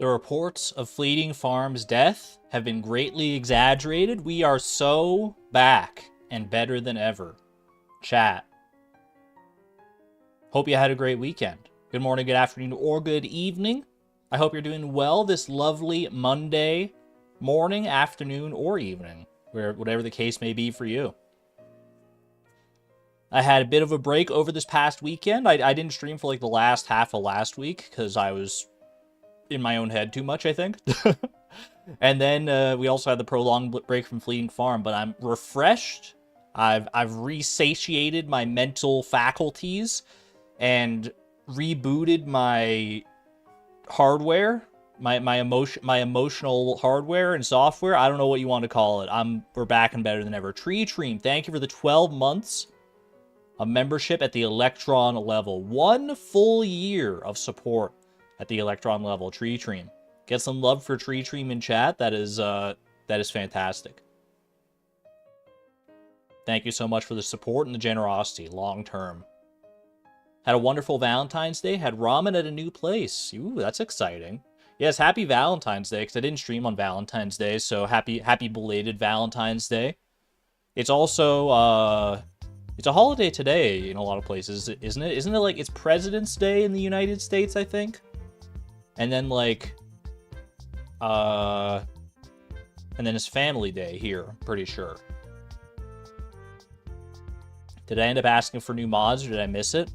The reports of Fleeting Farm's death have been greatly exaggerated. We are so back and better than ever. Chat. Hope you had a great weekend. Good morning, good afternoon, or good evening. I hope you're doing well this lovely Monday morning, afternoon, or evening, whatever the case may be for you. I had a bit of a break over this past weekend. I didn't stream for like the last half of last week because I was in my own head too much, I think. And then we also had the prolonged break from Fleeting Farm, but I'm refreshed. I've resatiated my mental faculties and rebooted my hardware, my emotional hardware and software. I don't know what you want to call it. We're back and better than ever. Tree Tream, thank you for the 12 months of membership at the Electron level. 1 full year of support at the Electron level. Tree Tream, get some love for Tree Tream in chat. That is fantastic. Thank you so much for the support and the generosity long term. Had a wonderful Valentine's Day. Had ramen at a new place. Ooh, that's exciting. Yes, happy Valentine's Day, because I didn't stream on Valentine's Day, so happy belated Valentine's Day. It's also, it's a holiday today in a lot of places, isn't it? Isn't it like, it's President's Day in the United States, I think? And then, like, and then it's Family Day here, I'm pretty sure. Did I end up asking for new mods, or did I miss it?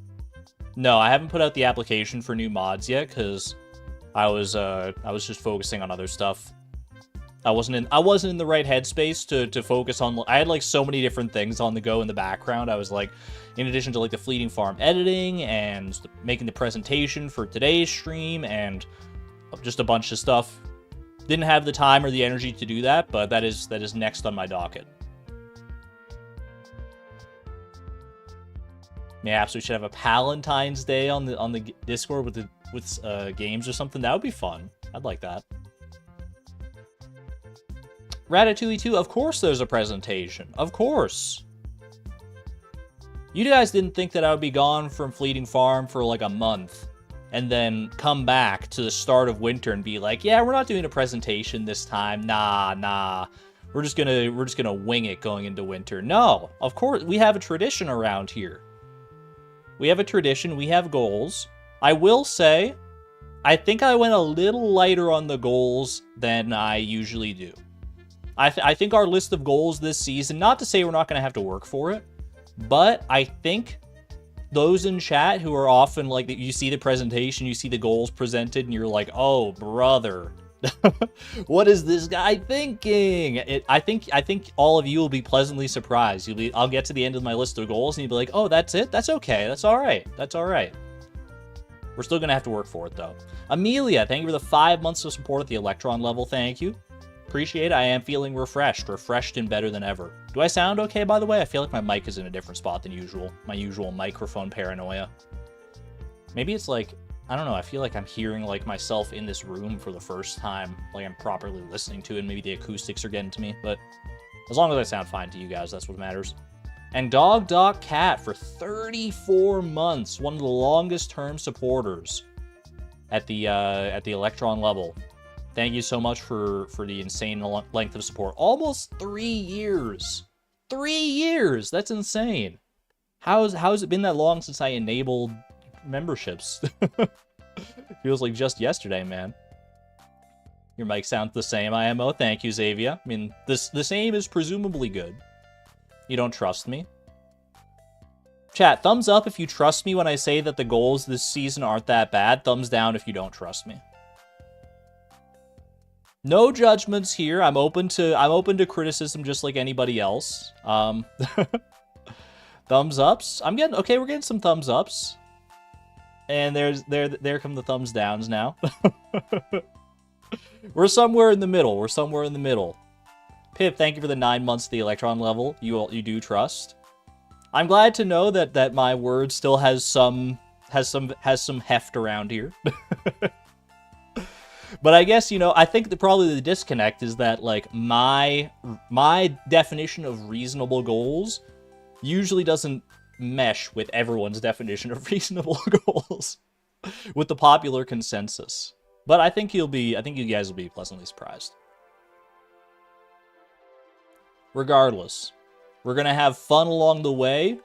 No, I haven't put out the application for new mods yet, because I was just focusing on other stuff. I wasn't in the right headspace to focus on. I had like so many different things on the go in the background. I was like, in addition to like the Fleeting Farm editing and making the presentation for today's stream and just a bunch of stuff. Didn't have the time or the energy to do that, but that is next on my docket. Yeah, so we should have a Palentine's Day on the Discord with games or something. That would be fun. I'd like that. Ratatouille 2, of course there's a presentation. Of course. You guys didn't think that I would be gone from Fleeting Farm for like a month and then come back to the start of winter and be like, yeah, we're not doing a presentation this time. Nah. We're just gonna wing it going into winter. No, of course, we have a tradition around here. We have a tradition, we have goals. I will say, I think I went a little lighter on the goals than I usually do. I think our list of goals this season, not to say we're not going to have to work for it, but I think those in chat who are often like, you see the presentation, you see the goals presented, and you're like, oh, brother, what is this guy thinking? I think all of you will be pleasantly surprised. I'll get to the end of my list of goals, and you'll be like, oh, that's it? That's okay. That's all right. That's all right. We're still going to have to work for it, though. Amelia, thank you for the 5 months of support at the Electron level. Thank you. Appreciate it. I am feeling refreshed and better than ever. Do I sound okay, by the way? I feel like my mic is in a different spot than usual. My usual microphone paranoia. Maybe it's like, I don't know, I feel like I'm hearing like myself in this room for the first time. Like I'm properly listening to it, and maybe the acoustics are getting to me. But as long as I sound fine to you guys, that's what matters. And Dog Doc Cat for 34 months. One of the longest term supporters at the Electron level. Thank you so much for the insane length of support. Almost 3 years. 3 years! That's insane. How has it been that long since I enabled memberships? Feels like just yesterday, man. Your mic sounds the same, IMO. Thank you, Xavier. I mean, the same is presumably good. You don't trust me? Chat, thumbs up if you trust me when I say that the goals this season aren't that bad. Thumbs down if you don't trust me. No judgments here. I'm open to criticism just like anybody else. Thumbs ups. We're getting some thumbs ups. And there come the thumbs downs now. We're somewhere in the middle. Pip, thank you for the 9 months of the Electron level. You do trust. I'm glad to know that my word still has some heft around here. But I guess, I think probably the disconnect is that, like, my definition of reasonable goals usually doesn't mesh with everyone's definition of reasonable goals, with the popular consensus. But I think you guys will be pleasantly surprised. Regardless, we're going to have fun along the way.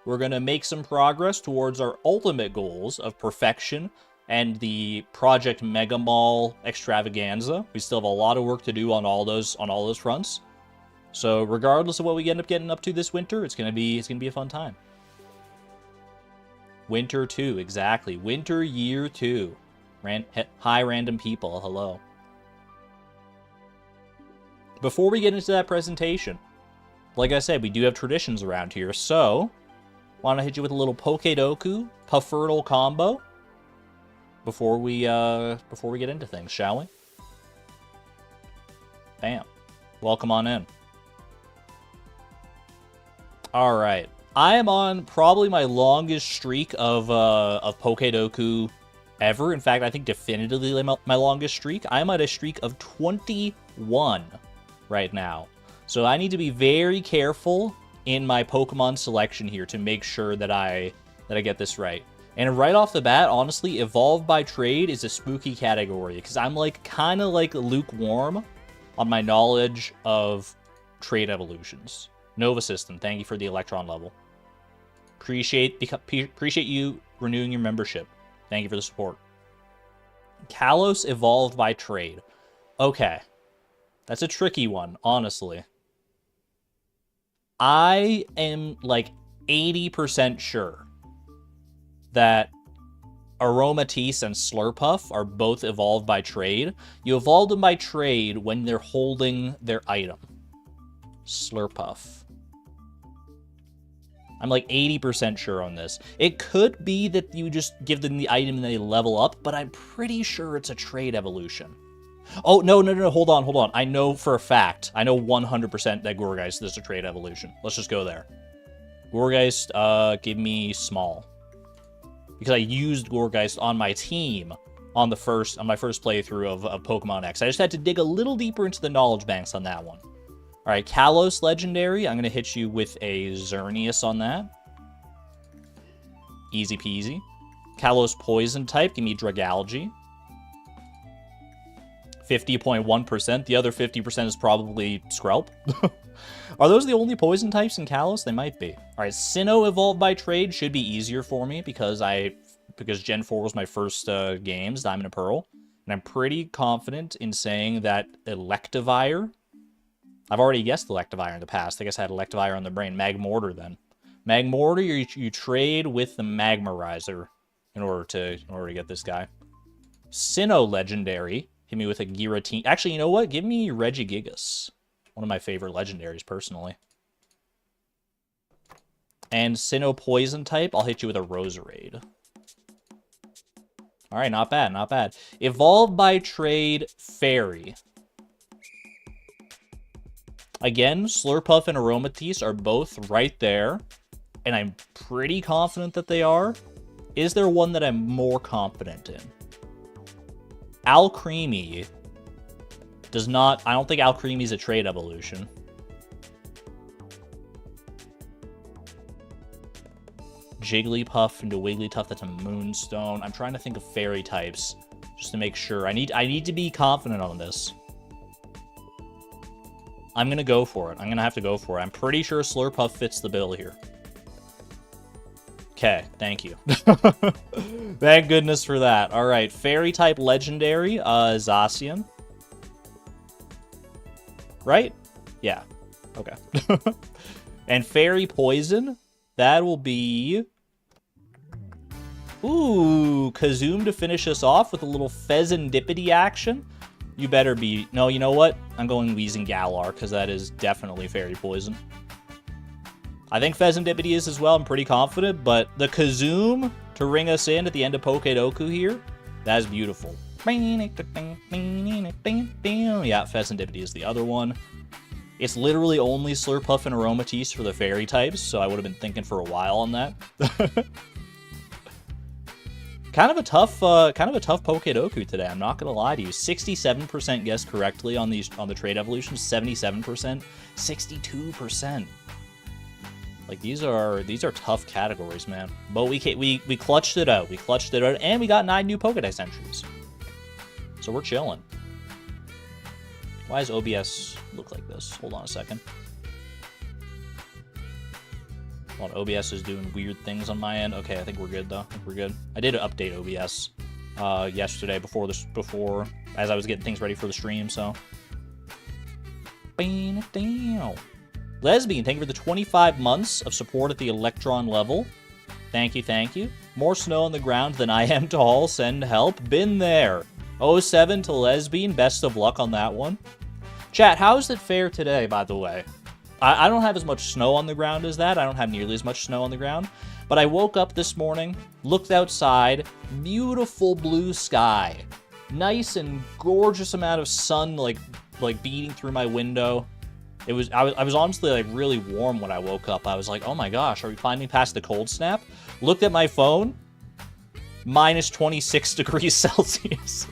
We're going to make some progress towards our ultimate goals of perfection and the Project Mega Mall extravaganza. We still have a lot of work to do on all those fronts. So regardless of what we end up getting up to this winter, it's gonna be a fun time. Winter 2, exactly. Winter year 2. Hi, random people. Hello. Before we get into that presentation, like I said, we do have traditions around here, so want to hit you with a little Pokedoku Puffertle combo before we get into things, shall we? Bam. Welcome on in. All right. I am on probably my longest streak of Pokedoku ever. In fact, I think definitively my longest streak. I'm at a streak of 21 right now. So I need to be very careful in my Pokemon selection here to make sure that I get this right. And right off the bat, honestly, Evolved by Trade is a spooky category because I'm kind of lukewarm on my knowledge of trade evolutions. Nova System, thank you for the Electron level. Appreciate you renewing your membership. Thank you for the support. Kalos Evolved by Trade. Okay. That's a tricky one, honestly. I am 80% sure that Aromatisse and Slurpuff are both evolved by trade. You evolve them by trade when they're holding their item. Slurpuff. I'm 80% sure on this. It could be that you just give them the item and they level up, but I'm pretty sure it's a trade evolution. Oh, no, hold on. I know for a fact, I know 100% that Gourgeist is a trade evolution. Let's just go there. Gourgeist, give me small. Because I used Gourgeist on my team on my first playthrough of Pokemon X. I just had to dig a little deeper into the knowledge banks on that one. All right, Kalos Legendary. I'm going to hit you with a Xerneas on that. Easy peasy. Kalos Poison type. Give me Dragalge. 50.1%. The other 50% is probably Skrelp. Are those the only poison types in Kalos? They might be. All right, Sinnoh Evolved by Trade should be easier for me because Gen 4 was my first games, Diamond and Pearl. And I'm pretty confident in saying that Electivire... I've already guessed Electivire in the past. I guess I had Electivire on the brain. Magmortar, then. Magmortar, you trade with the Magmarizer in order to get this guy. Sinnoh Legendary. Hit me with a Giratina. Actually, you know what? Give me Regigigas. One of my favorite legendaries, personally. And Sinnoh Poison type, I'll hit you with a Roserade. Alright, not bad, not bad. Evolved by Trade Fairy. Again, Slurpuff and Aromatisse are both right there. And I'm pretty confident that they are. Is there one that I'm more confident in? Alcremie does not... I don't think Alcremie is a trade evolution. Jigglypuff into Wigglytuff, that's a Moonstone. I'm trying to think of fairy types just to make sure. I need to be confident on this. I'm going to go for it. I'm going to have to go for it. I'm pretty sure Slurpuff fits the bill here. Okay, thank you. Thank goodness for that. All right, fairy type legendary, Zacian. Right? Yeah. Okay. And fairy poison, that will be... Ooh, Kazoom to finish us off with a little Fezandipity action. You better be... No, you know what? I'm going Weezing-Galar, because that is definitely fairy poison. I think Fezandipity is as well. I'm pretty confident, but the Kazoom to ring us in at the end of Pokedoku here, that is beautiful. Yeah, Fezandipity is the other one. It's literally only Slurpuff and Aromatisse for the fairy types, so I would have been thinking for a while on that. Kind of a tough Pokedoku today. I'm not gonna lie to you. 67% guessed correctly on the trade evolutions. 77%, 62%. Like these are tough categories, man. But we clutched it out. We clutched it out, and we got 9 new Pokedex entries. So we're chilling. Why does OBS look like this? Hold on a second. Hold on, OBS is doing weird things on my end. Okay, I think we're good though. I think we're good. I did update OBS yesterday before as I was getting things ready for the stream, so. Lesbian, thank you for the 25 months of support at the Electron level. Thank you, thank you. More snow on the ground than I am tall. Send help. Been there. 07 to Lesbian. Best of luck on that one. Chat, how is it fair today, by the way? I don't have as much snow on the ground as that. I don't have nearly as much snow on the ground. But I woke up this morning, looked outside, beautiful blue sky. Nice and gorgeous amount of sun, like beating through my window. I was honestly like really warm when I woke up. I was like, oh my gosh, are we finally past the cold snap? Looked at my phone, minus 26 degrees Celsius.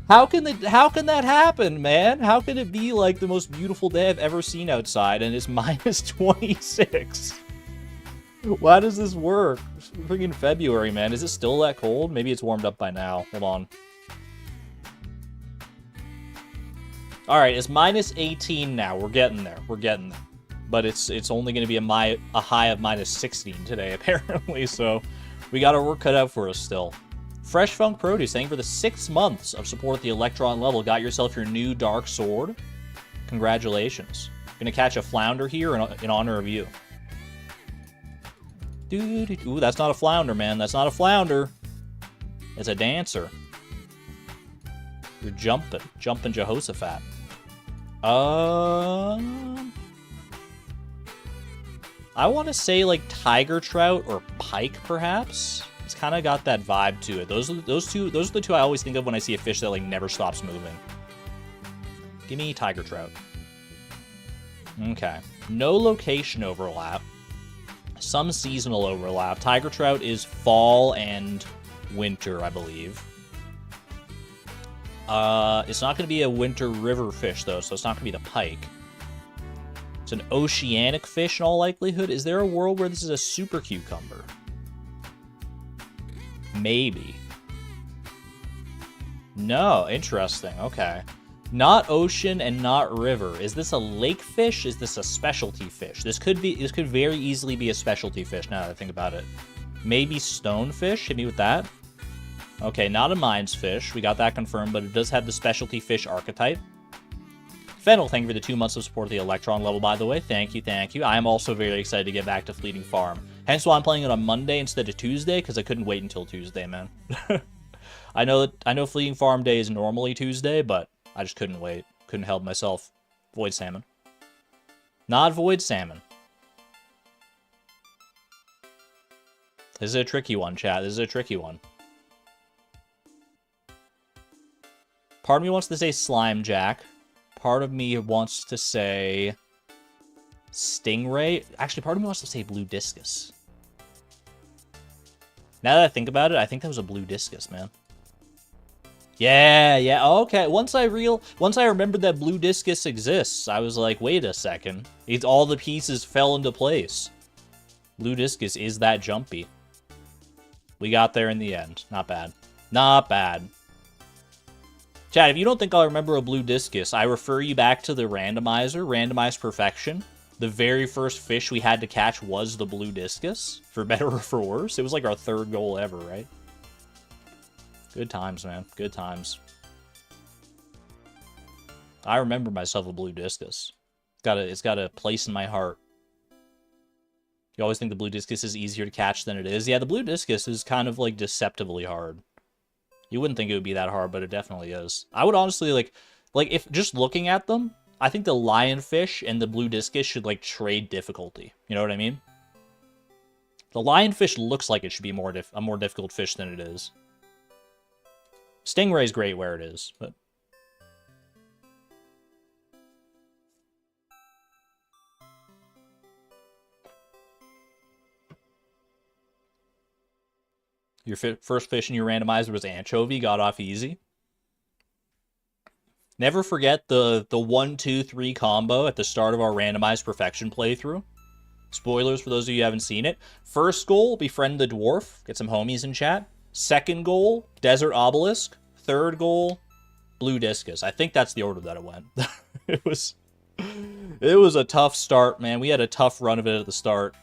How can that happen, man? How can it be like the most beautiful day I've ever seen outside and it's minus 26? Why does this work? It's freaking February, man. Is it still that cold? Maybe it's warmed up by now. Hold on. Alright, it's minus 18 now. We're getting there. We're getting there. But it's only going to be a high of minus 16 today, apparently, so we got our work cut out for us still. Fresh Funk Produce, thank you for the 6 months of support at the Electron level. Got yourself your new Dark Sword. Congratulations. Gonna catch a flounder here in honor of you. Ooh, that's not a flounder, man. That's not a flounder. It's a dancer. You're jumping Jehoshaphat. I want to say like tiger trout or pike, perhaps. It's kind of got that vibe to it. Those are the two I always think of when I see a fish that like never stops moving. Give me tiger trout. Okay. No location overlap. Some seasonal overlap. Tiger trout is fall and winter, I believe. It's not going to be a winter river fish, though, so it's not going to be the pike. It's an oceanic fish in all likelihood. Is there a world where this is a super cucumber? Maybe. No, interesting. Okay. Not ocean and not river. Is this a lake fish? Is this a specialty fish? This could very easily be a specialty fish now that I think about it. Maybe stonefish? Hit me with that. Okay, not a mines fish. We got that confirmed, but it does have the specialty fish archetype. Fennel, thank you for the 2 months of support of the Electron level, by the way. Thank you, thank you. I am also very excited to get back to Fleeting Farm. Hence why I'm playing it on Monday instead of Tuesday, because I couldn't wait until Tuesday, man. I know Fleeting Farm Day is normally Tuesday, but I just couldn't wait. Couldn't help myself. Void salmon. Not void salmon. This is a tricky one, chat. This is a tricky one. Part of me wants to say slime jack. Part of me wants to say stingray. Actually, part of me wants to say blue discus. Now that I think about it, I think that was a blue discus, man. Yeah. Okay. Once I remembered that blue discus exists, I was like, wait a second. All the pieces fell into place. Blue discus is that jumpy. We got there in the end. Not bad. Not bad. Chat, if you don't think I'll remember a blue discus, I refer you back to the randomizer, Randomized Perfection. The very first fish we had to catch was the blue discus, for better or for worse. It was like our 3rd goal ever, right? Good times, man. Good times. I remember myself a blue discus. It's got a place in my heart. You always think the blue discus is easier to catch than it is. Yeah, the blue discus is kind of like deceptively hard. You wouldn't think it would be that hard, but it definitely is. I would honestly, like if just looking at them, I think the lionfish and the blue discus should, like, trade difficulty. You know what I mean? The lionfish looks like it should be a more difficult fish than it is. Stingray's great where it is, but... Your first fish in your randomizer was anchovy, got off easy. Never forget the 1-2-3 combo at the start of our randomized perfection playthrough. Spoilers for those of you who haven't seen it. First goal, befriend the dwarf. Get some homies in chat. Second goal, desert obelisk. Third goal, blue discus. I think that's the order that it went. It was a tough start, man. We had a tough run of it at the start.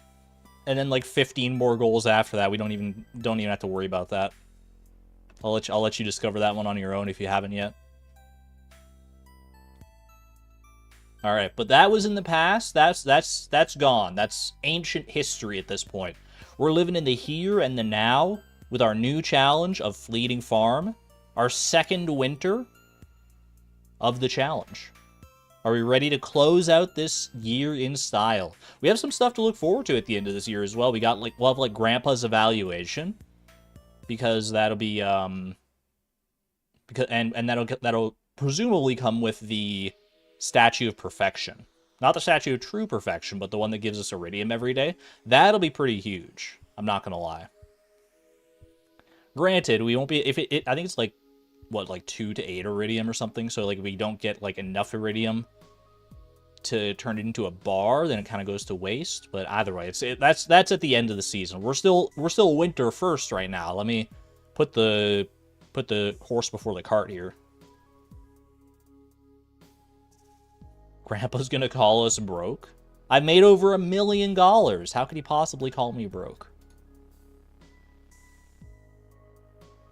And then like 15 more goals after that. We don't even have to worry about that. I'll let you discover that one on your own if you haven't yet. All right, but that was in the past. That's gone. That's ancient history at this point. We're living in the here and the now with our new challenge of Fleeting Farm, our second winter of the challenge. Are we ready to close out this year in style? We have some stuff to look forward to at the end of this year as well. We'll have Grandpa's evaluation, because that'll be that'll presumably come with the Statue of Perfection. Not the Statue of True Perfection, but the one that gives us iridium every day. That'll be pretty huge. I'm not gonna lie. Granted, we won't be I think it's like 2 to 8 iridium or something. So like if we don't get enough iridium to turn it into a bar, then it kind of goes to waste. But either way, that's at the end of the season. We're still winter first right now. Let me put the horse before the cart here. Grandpa's gonna call us broke. I made over $1 million. How could he possibly call me broke?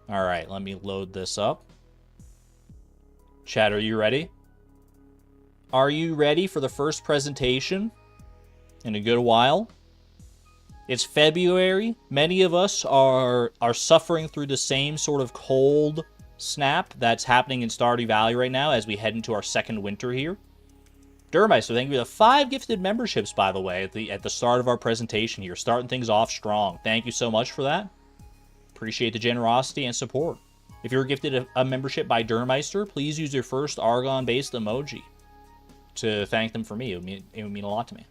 All right, let me load this up. Chat, are you ready? Are you ready for the first presentation in a good while? It's February. Many of us are suffering through the same sort of cold snap that's happening in Stardew Valley right now as we head into our second winter here. Durmeister, thank you for the 5 gifted memberships, by the way, at the start of our presentation here. Starting things off strong. Thank you so much for that. Appreciate the generosity and support. If you're gifted a membership by Durmeister, please use your first Argon-based emoji to thank them for me. It would mean a lot to me.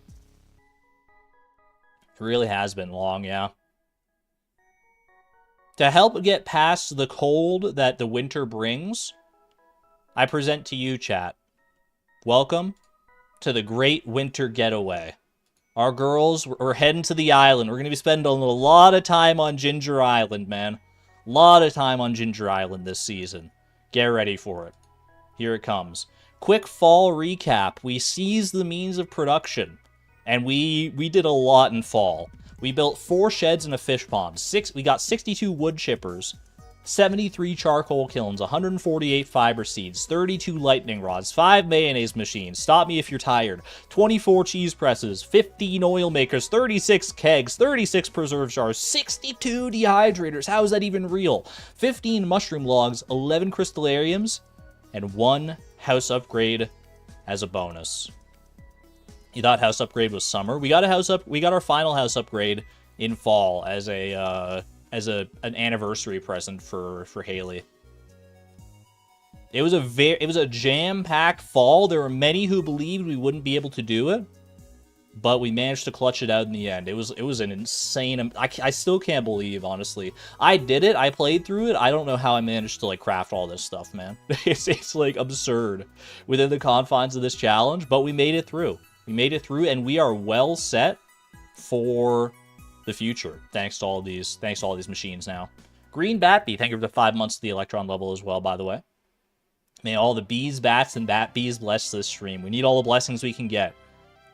It really has been long, yeah. To help get past the cold that the winter brings, I present to you, chat. Welcome to the Great Winter Getaway. Our girls, we're heading to the island. We're going to be spending a lot of time on Ginger Island, man. A lot of time on Ginger Island this season. Get ready for it. Here it comes. Quick fall recap. We seized the means of production, and we did a lot in fall. We built 4 sheds and a fish pond. We got 62 wood chippers, 73 charcoal kilns, 148 fiber seeds, 32 lightning rods, 5 mayonnaise machines, stop me if you're tired, 24 cheese presses, 15 oil makers, 36 kegs, 36 preserve jars, 62 dehydrators, how is that even real? 15 mushroom logs, 11 crystallariums, and 1 house upgrade as a bonus. You thought house upgrade was summer? We got our final house upgrade in fall as an anniversary present for Haley. It was a jam-packed fall. There were many who believed we wouldn't be able to do it, but we managed to clutch it out in the end. It was an insane. I still can't believe, honestly. I did it. I played through it. I don't know how I managed to craft all this stuff, man. It's absurd within the confines of this challenge, but we made it through. We made it through, and we are well set for the future, thanks to all these machines now. Green Batbee, thank you for the 5 months to the Electron level as well, by the way. May all the bees, bats, and bat bees bless this stream. We need all the blessings we can get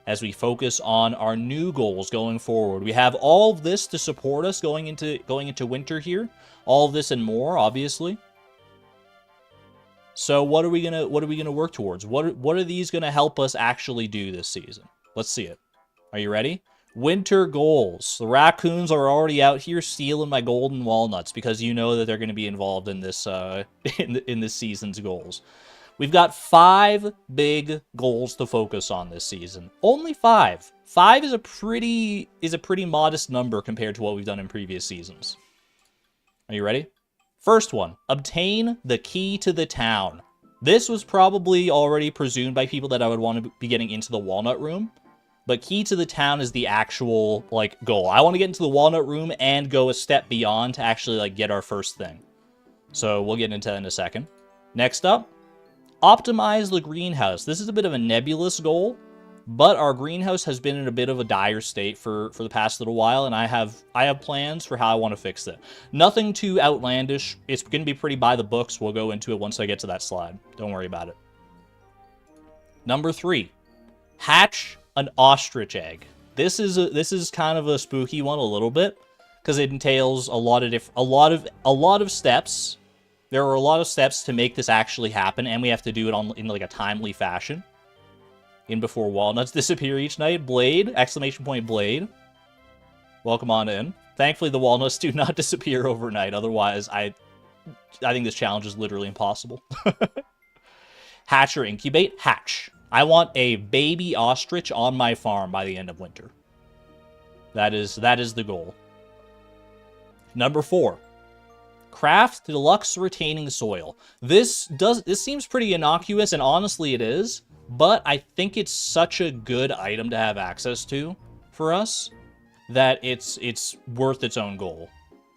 as we focus on our new goals going forward. We have all of this to support us going into winter here. All of this and more, obviously. So what are we gonna work towards? What are these gonna help us actually do this season? Let's see it. Are you ready? Winter goals. The raccoons are already out here stealing my golden walnuts because you know that they're going to be involved in this in this season's goals. We've got 5 big goals to focus on this season. Only 5. 5 is a pretty modest number compared to what we've done in previous seasons. Are you ready? First one, obtain the key to the town. This was probably already presumed by people that I would want to be getting into the walnut room. But key to the town is the actual, goal. I want to get into the walnut room and go a step beyond to actually, get our first thing. So we'll get into that in a second. Next up, optimize the greenhouse. This is a bit of a nebulous goal. But our greenhouse has been in a bit of a dire state for the past little while, and I have plans for how I want to fix it. Nothing too outlandish. It's going to be pretty by the books. We'll go into it once I get to that slide. Don't worry about it. Number 3, hatch an ostrich egg. This is kind of a spooky one a little bit because it entails a lot of steps. There are a lot of steps to make this actually happen, and we have to do it in like a timely fashion. In before walnuts disappear each night. Blade! Exclamation point Blade. Welcome on in. Thankfully, the walnuts do not disappear overnight. Otherwise, I think this challenge is literally impossible. Hatch or incubate? Hatch. I want a baby ostrich on my farm by the end of winter. That is the goal. Number 4. Craft deluxe retaining soil. This seems pretty innocuous, and honestly it is. But I think it's such a good item to have access to for us that it's worth its own goal.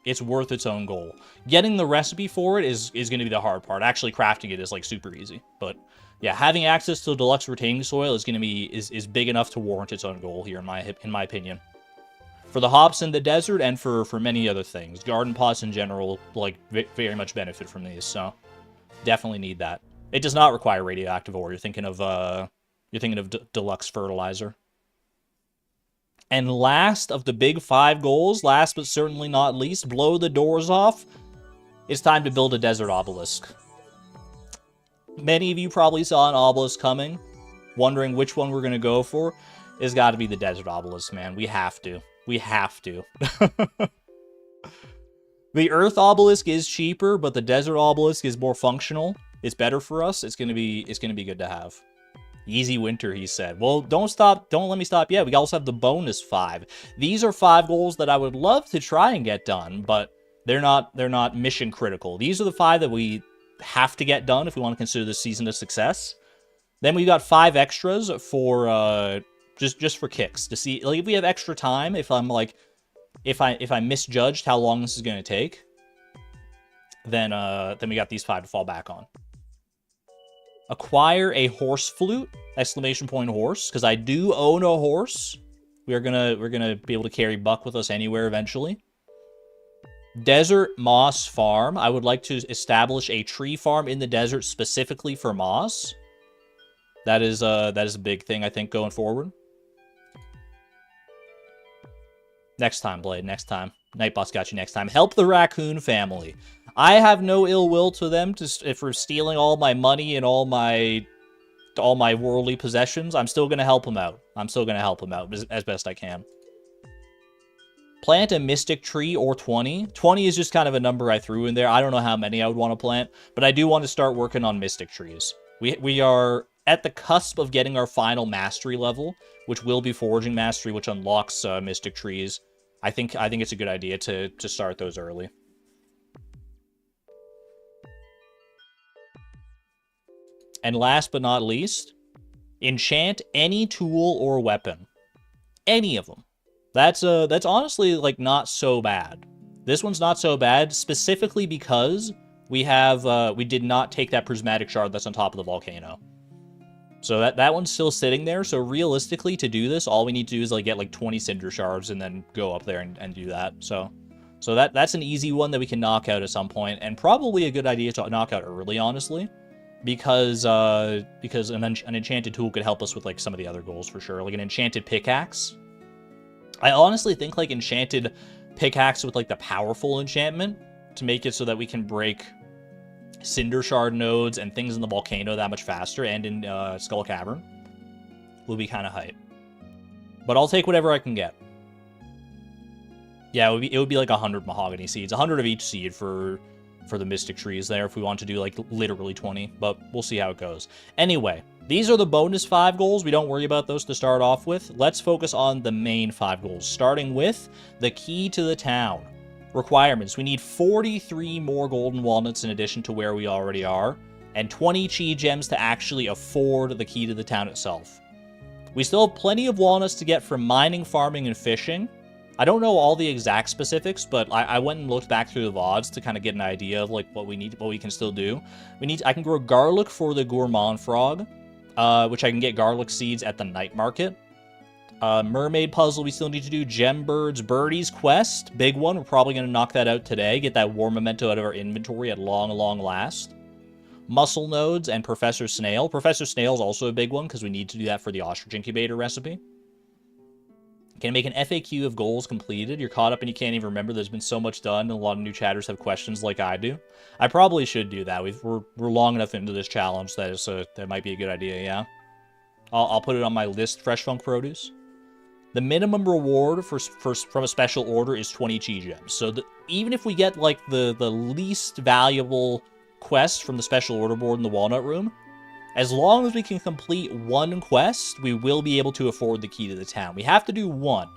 It's worth its own goal. Getting the recipe for it is going to be the hard part. Actually, crafting it is like super easy. But yeah, having access to deluxe retaining soil is going to be is big enough to warrant its own goal here in my opinion. For the hops in the desert and for many other things, garden pots in general like very much benefit from these. So definitely need that. It does not require radioactive ore. You're thinking of deluxe fertilizer. And last of the big 5 goals, last but certainly not least, blow the doors off. It's time to build a desert obelisk. Many of you probably saw an obelisk coming, wondering which one we're going to go for. It's got to be the desert obelisk, man. We have to. We have to. The earth obelisk is cheaper, but the desert obelisk is more functional. It's better for us. It's gonna be good to have. Easy winter, he said. Well, don't let me stop yet. We also have the bonus 5. These are 5 goals that I would love to try and get done, but they're not mission critical. These are the 5 that we have to get done if we want to consider this season a success. Then we got 5 extras for just for kicks to see like if we have extra time. If I'm like if I misjudged how long this is gonna take, then we got these 5 to fall back on. Acquire a horse flute! Exclamation point horse, because I do own a horse. We're gonna be able to carry Buck with us anywhere eventually. Desert moss farm. I would like to establish a tree farm in the desert specifically for moss. That is a big thing I think going forward. Next time, Blade. Next time. Nightboss got you next time. Help the raccoon family. I have no ill will to them for stealing all my money and all my worldly possessions. I'm still going to help them out. I'm still going to help them out as best I can. Plant a mystic tree or 20. 20 is just kind of a number I threw in there. I don't know how many I would want to plant, but I do want to start working on mystic trees. We are at the cusp of getting our final mastery level, which will be foraging mastery, which unlocks mystic trees. I think it's a good idea to start those early. And last but not least, enchant any tool or weapon. Any of them. That's honestly like not so bad. This one's not so bad, specifically because we did not take that prismatic shard that's on top of the volcano. So that one's still sitting there. So realistically, to do this, all we need to do is like get like 20 cinder shards and then go up there and do that. So that's an easy one that we can knock out at some point, and probably a good idea to knock out early, honestly, because an enchanted tool could help us with like some of the other goals for sure, like an enchanted pickaxe. I honestly think like enchanted pickaxe with like the powerful enchantment to make it so that we can break cinder shard nodes and things in the volcano that much faster, and in Skull Cavern will be kind of hype. But I'll take whatever I can get. Yeah, it would be like 100 mahogany seeds, 100 of each seed for the mystic trees there if we want to do like literally 20, but we'll see how it goes. Anyway, these are the bonus 5 goals. We don't worry about those to start off with. Let's focus on the main 5 goals, starting with the key to the town. Requirements. We need 43 more golden walnuts in addition to where we already are, and 20 chi gems to actually afford the key to the town itself. We still have plenty of walnuts to get from mining, farming, and fishing. I don't know all the exact specifics, but I went and looked back through the VODs to kind of get an idea of like what we can still do. I can grow garlic for the gourmand frog. which I can get garlic seeds at the night market. Mermaid puzzle we still need to do. Gem birds, birdies quest, big one. We're probably going to knock that out today. Get that war memento out of our inventory at long last. Muscle nodes and Professor Snail. Professor Snail is also a big one because we need to do that for the ostrich incubator recipe. Can make an FAQ of goals completed. You're caught up and you can't even remember. There's been so much done, and a lot of new chatters have questions like I do. I probably should do that. We're long enough into this challenge that that might be a good idea. Yeah, I'll put it on my list. Fresh Funk Produce. The minimum reward from a special order is 20 chi gems. So even if we get like the least valuable quest from the special order board in the Walnut Room, as long as we can complete one quest, we will be able to afford the key to the town. We have to do one,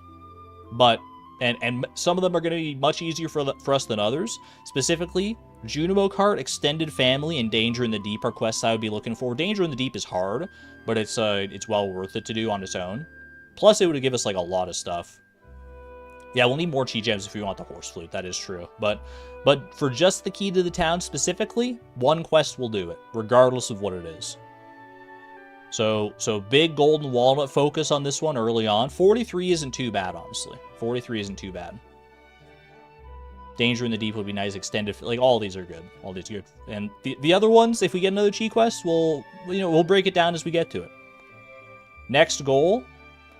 but and some of them are going to be much easier for us than others. Specifically, Junimo Cart, Extended Family, and Danger in the Deep are quests I would be looking for. Danger in the Deep is hard, but it's well worth it to do on its own. Plus, it would give us, like, a lot of stuff. Yeah, we'll need more chi gems if we want the horse flute. That is true. But for just the key to the town specifically, one quest will do it, regardless of what it is. So big golden walnut focus on this one early on. 43 isn't too bad, honestly. 43 isn't too bad. Danger in the Deep would be nice. Extended, like, all these are good. All these are good. And the other ones, if we get another chi quest, we'll break it down as we get to it. Next goal.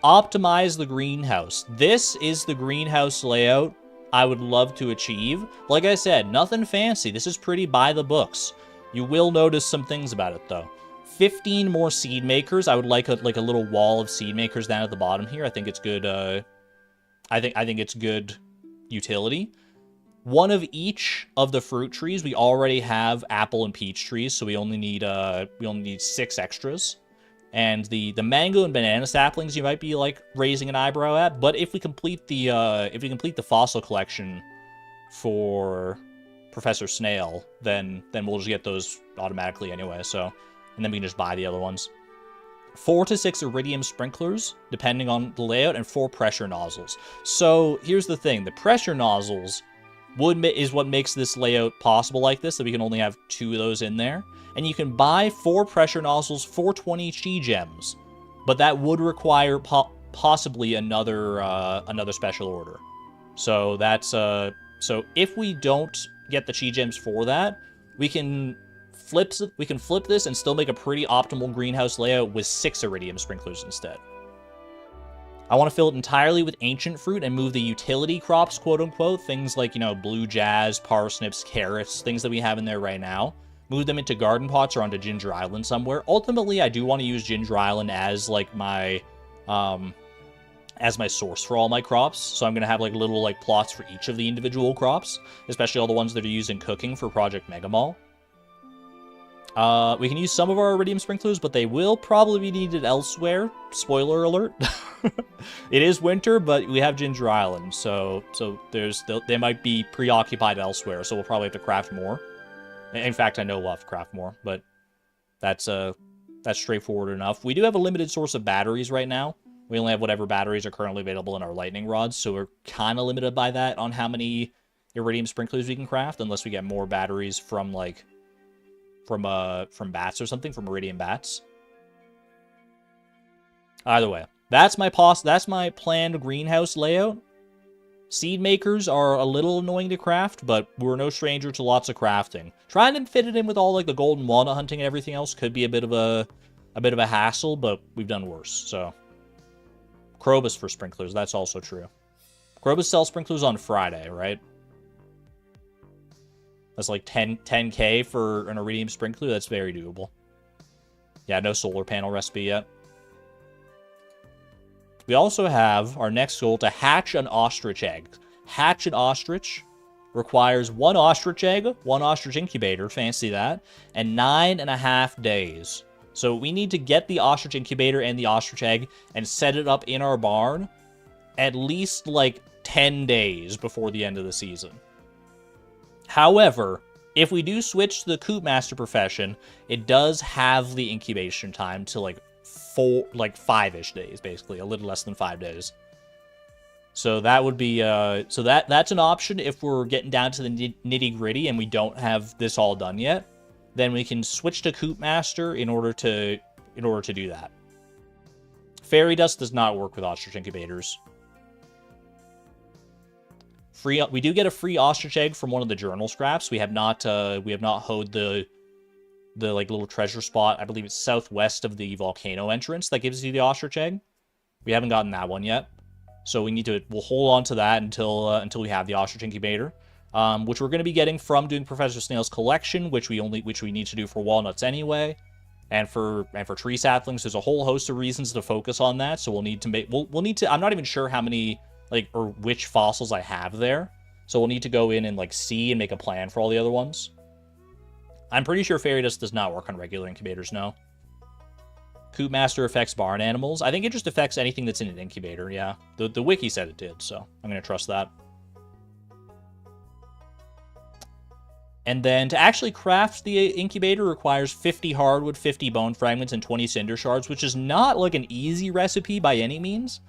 Optimize the greenhouse. This is the greenhouse layout I would love to achieve. Like I said, nothing fancy. This is pretty by the books. You will notice some things about it, though. 15 more seed makers. I would like a little wall of seed makers down at the bottom here. I think it's good. I think it's good utility. One of each of the fruit trees. We already have apple and peach trees, so we only need 6 extras. And the mango and banana saplings you might be like raising an eyebrow at, but if we complete the fossil collection for Professor Snail, then we'll just get those automatically anyway. So, and then we can just buy the other ones. 4 to 6 iridium sprinklers, depending on the layout, and 4 pressure nozzles. So here's the thing: the pressure nozzles is what makes this layout possible like this, that we can only have 2 of those in there. And you can buy 4 pressure nozzles for 20 chi gems, but that would require possibly another special order. So that's so if we don't get the chi gems for that, we can flip this and still make a pretty optimal greenhouse layout with 6 iridium sprinklers instead. I want to fill it entirely with ancient fruit and move the utility crops, quote unquote, things like, blue jazz, parsnips, carrots, things that we have in there right now. Move them into garden pots or onto Ginger Island somewhere. Ultimately, I do want to use Ginger Island as like my source for all my crops. So I'm going to have like little like plots for each of the individual crops, especially all the ones that are used in cooking for Project Mega Mall. We can use some of our iridium sprinklers, but they will probably be needed elsewhere. Spoiler alert. It is winter, but we have Ginger Island, so they might be preoccupied elsewhere, so we'll probably have to craft more. In fact, I know we'll have to craft more, but that's straightforward enough. We do have a limited source of batteries right now. We only have whatever batteries are currently available in our lightning rods, so we're kind of limited by that on how many iridium sprinklers we can craft, unless we get more batteries from bats or something, from iridium bats. Either way, that's my planned greenhouse layout. Seed makers are a little annoying to craft, but we're no stranger to lots of crafting. Trying to fit it in with all like the golden walnut hunting and everything else could be a bit of a hassle, but we've done worse. So, Krobus for sprinklers, that's also true. Krobus sells sprinklers on Friday, right? That's like 10k for an iridium sprinkler. That's very doable. Yeah, no solar panel recipe yet. We also have our next goal to hatch an ostrich egg. Hatch an ostrich requires 1 ostrich egg, 1 ostrich incubator, fancy that, and 9.5 days. So we need to get the ostrich incubator and the ostrich egg and set it up in our barn at least like 10 days before the end of the season. However, if we do switch to the Coop Master profession, it does have the incubation time to like 5-ish days, basically, a little less than 5 days. So that would be that's an option if we're getting down to the nitty gritty and we don't have this all done yet. Then we can switch to Coop Master in order to in order to do that. Fairy dust does not work with ostrich incubators. We do get a free ostrich egg from one of the journal scraps. We have not hoed the like little treasure spot. I believe it's southwest of the volcano entrance that gives you the ostrich egg. We haven't gotten that one yet, so we'll hold on to that until we have the ostrich incubator, which we're going to be getting from doing Professor Snail's collection, which we need to do for walnuts anyway, and for tree saplings. There's a whole host of reasons to focus on that. So we'll need to. I'm not even sure how many or which fossils I have there. So we'll need to go in and see and make a plan for all the other ones. I'm pretty sure fairy dust does not work on regular incubators, no. Coop Master affects barn animals. I think it just affects anything that's in an incubator, yeah. The wiki said it did, so I'm going to trust that. And then to actually craft the incubator requires 50 hardwood, 50 bone fragments, and 20 cinder shards, which is not an easy recipe by any means.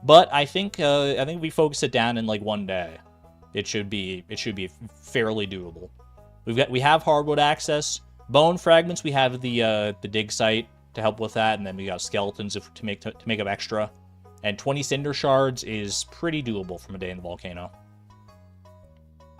But I think if we focus it down in one day, it should be fairly doable. We have hardwood access, bone fragments. We have the dig site to help with that, and then we got skeletons to make up extra. And 20 cinder shards is pretty doable from a day in the volcano.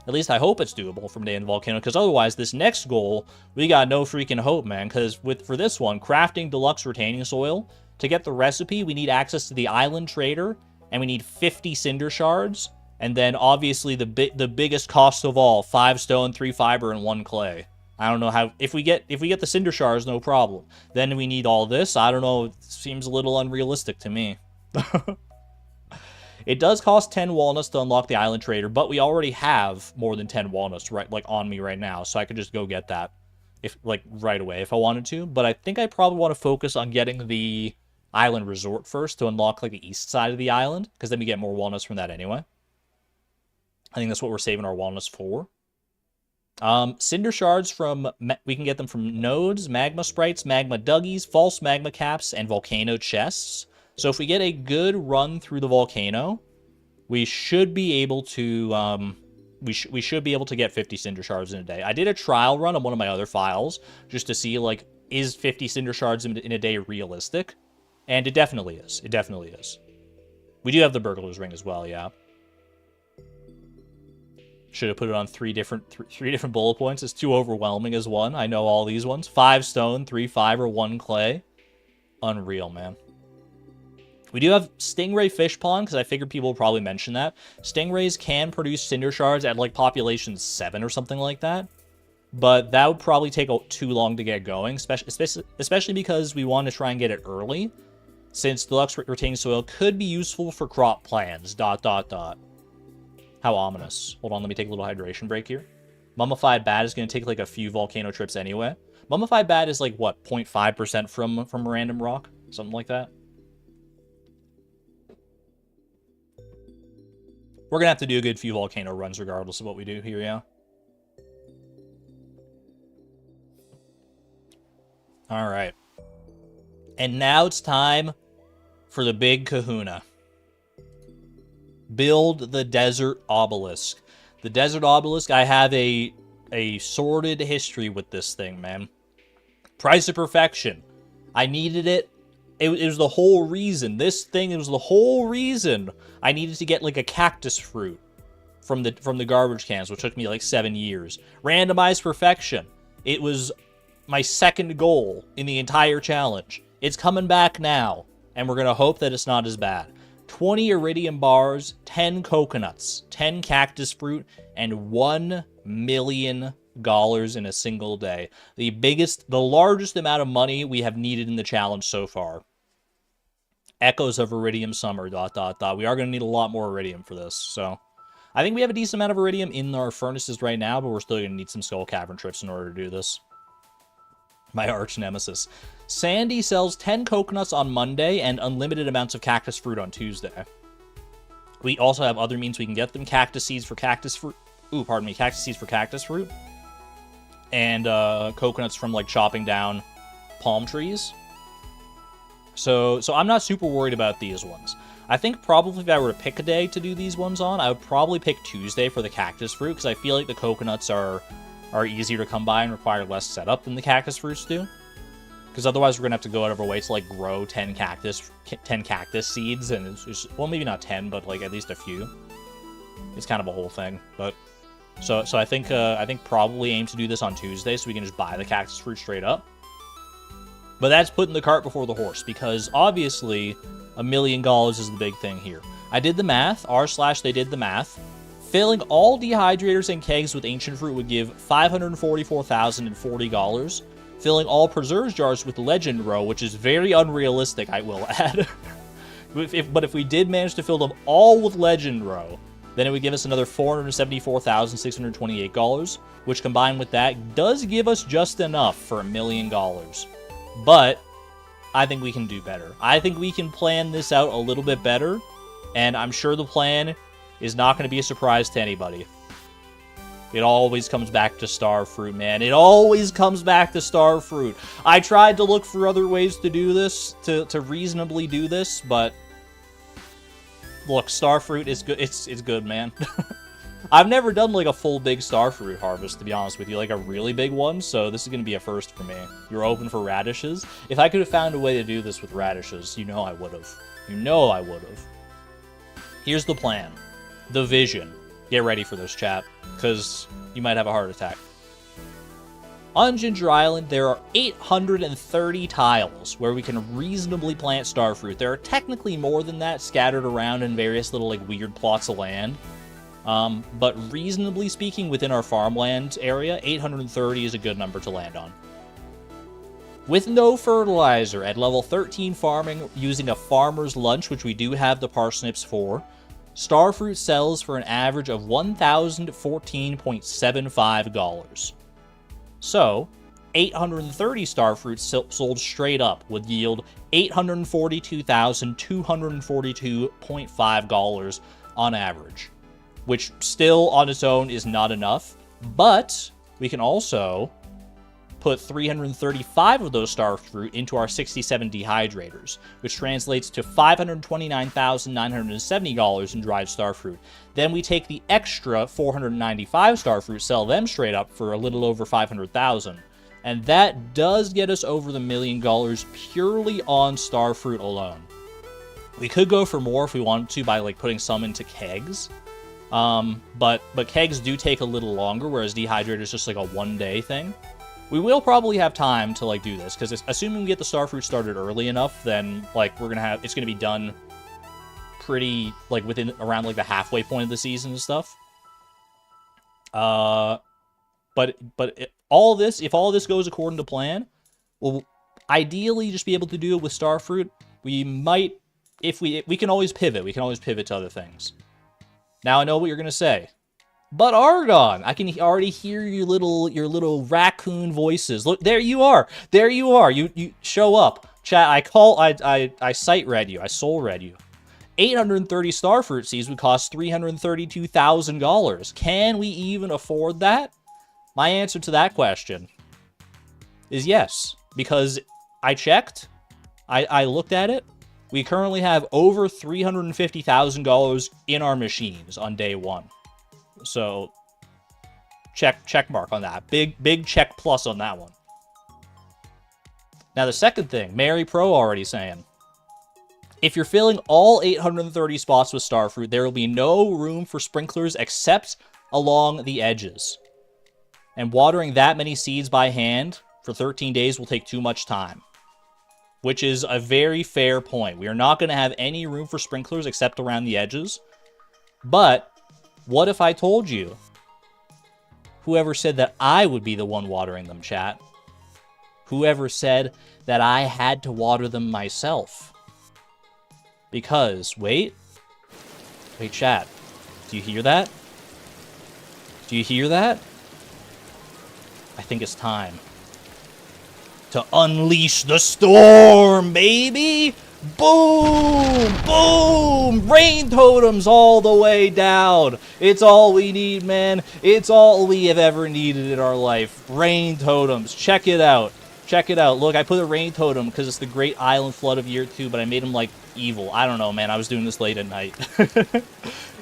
At least I hope it's doable from a day in the volcano, because otherwise this next goal we got no freaking hope, man. Because for this one, crafting deluxe retaining soil. To get the recipe, we need access to the island trader, and we need 50 cinder shards, and then obviously the biggest cost of all, 5 stone, 3 fiber, and 1 clay. I don't know how. If we get the cinder shards, no problem. Then we need all this. I don't know. It seems a little unrealistic to me. It does cost 10 walnuts to unlock the island trader, but we already have more than 10 walnuts on me right now, so I could just go get that right away if I wanted to. But I think I probably want to focus on getting the island resort first to unlock the east side of the island, because then we get more walnuts from that anyway. I think that's what we're saving our walnuts for. Cinder shards we can get them from nodes, magma sprites, magma duggies, false magma caps, and volcano chests. So if we get a good run through the volcano, we should be able to we should be able to get 50 cinder shards in a day. I did a trial run on one of my other files just to see is 50 cinder shards in a day realistic? And it definitely is. It definitely is. We do have the burglar's ring as well, yeah. Should have put it on three different bullet points. It's too overwhelming as one. I know all these ones. 5 stone, 3 fiber, 1 clay. Unreal, man. We do have Stingray Fish Pond, because I figured people would probably mention that. Stingrays can produce cinder shards at population 7 or something like that. But that would probably take too long to get going, especially because we want to try and get it early, since deluxe retaining soil could be useful for crop plans, ... How ominous. Hold on, let me take a little hydration break here. Mummified Bat is going to take a few volcano trips anyway. Mummified Bat is what, 0.5% from a random rock? Something like that. We're going to have to do a good few volcano runs regardless of what we do here, yeah. Alright. And now it's time for the big kahuna. Build the Desert Obelisk. The Desert Obelisk, I have a sordid history with this thing, man. Price of perfection. I needed it. It was the whole reason. It was the whole reason I needed to get a cactus fruit from the garbage cans, which took me 7 years. Randomized perfection. It was my second goal in the entire challenge. It's coming back now, and we're going to hope that it's not as bad. 20 iridium bars, 10 coconuts, 10 cactus fruit, and $1 million in a single day. The largest amount of money we have needed in the challenge so far. Echoes of Iridium Summer, ... We are going to need a lot more iridium for this, so... I think we have a decent amount of iridium in our furnaces right now, but we're still going to need some Skull Cavern trips in order to do this. My arch nemesis. Sandy sells 10 coconuts on Monday and unlimited amounts of cactus fruit on Tuesday. We also have other means we can get them. Cactus seeds for cactus fruit. Ooh, pardon me. Cactus seeds for cactus fruit. And coconuts from chopping down palm trees. So I'm not super worried about these ones. I think probably if I were to pick a day to do these ones on, I would probably pick Tuesday for the cactus fruit, because I feel like the coconuts are easier to come by and require less setup than the cactus fruits do. Because otherwise we're going to have to go out of our way to, like, grow 10 cactus seeds, and it's well, maybe not 10, but, like, at least a few. It's kind of a whole thing, but... So I think probably aim to do this on Tuesday, so we can just buy the cactus fruit straight up. But that's putting the cart before the horse, because obviously $1 million is the big thing here. I did the math, r/they did the math. Filling all dehydrators and kegs with ancient fruit would give $544,040. Filling all preserves jars with legend row, which is very unrealistic, I will add. But if we did manage to fill them all with legend row, then it would give us another $474,628, which combined with that does give us just enough for $1 million. But I think we can do better. I think we can plan this out a little bit better, and I'm sure the plan is not going to be a surprise to anybody. It always comes back to star fruit, man. It always comes back to star fruit. I tried to look for other ways to do this, to reasonably do this, but... Look, starfruit is good. It's good, man. I've never done, like, a full big starfruit harvest, to be honest with you. Like, a really big one, so this is going to be a first for me. You're open for radishes? If I could have found a way to do this with radishes, you know I would have. You know I would have. Here's the plan. The vision. Get ready for this, chat, because you might have a heart attack. On Ginger Island, there are 830 tiles where we can reasonably plant starfruit. There are technically more than that scattered around in various little, like, weird plots of land. But reasonably speaking, within our farmland area, 830 is a good number to land on. With no fertilizer, at level 13 farming, using a farmer's lunch, which we do have the parsnips for, starfruit sells for an average of $1,014.75. So, 830 starfruit sold straight up would yield $842,242.5 on average, which still on its own is not enough, but we can also put 335 of those starfruit into our 67 dehydrators, which translates to $529,970 in dried starfruit. Then we take the extra 495 starfruit, sell them straight up for a little over $500,000, and that does get us over the $1 million purely on starfruit alone. We could go for more if we wanted to by, like, putting some into kegs, but kegs do take a little longer, whereas dehydrator is just like a one-day thing. We will probably have time to, like, do this, because assuming we get the starfruit started early enough, then, like, it's gonna be done pretty, like, around, like, the halfway point of the season and stuff. But if all this goes according to plan, we'll ideally just be able to do it with starfruit. We might, we can always pivot. We can always pivot to other things. Now I know what you're gonna say. But Argon, I can already hear your little raccoon voices. Look, there you are. There you are. You show up. Chat, I sight read you. I soul read you. 830 starfruit seeds would cost $332,000. Can we even afford that? My answer to that question is yes, because I checked. I looked at it. We currently have over $350,000 in our machines on day one. So, check mark on that. Big check plus on that one. Now, the second thing, Mary Pro already saying, if you're filling all 830 spots with starfruit, there will be no room for sprinklers except along the edges. And watering that many seeds by hand for 13 days will take too much time. Which is a very fair point. We are not going to have any room for sprinklers except around the edges. But what if I told you? Whoever said that I would be the one watering them, chat? Whoever said that I had to water them myself? Because, wait, chat, do you hear that? Do you hear that? I think it's time to unleash the storm, baby! Boom! Boom! Rain totems all the way down. It's all we need, man. It's all we have ever needed in our life. Rain totems. Check it out. Check it out. Look, I put a rain totem because it's the Great Island Flood of Year 2, but I made him, like, evil. I don't know, man. I was doing this late at night.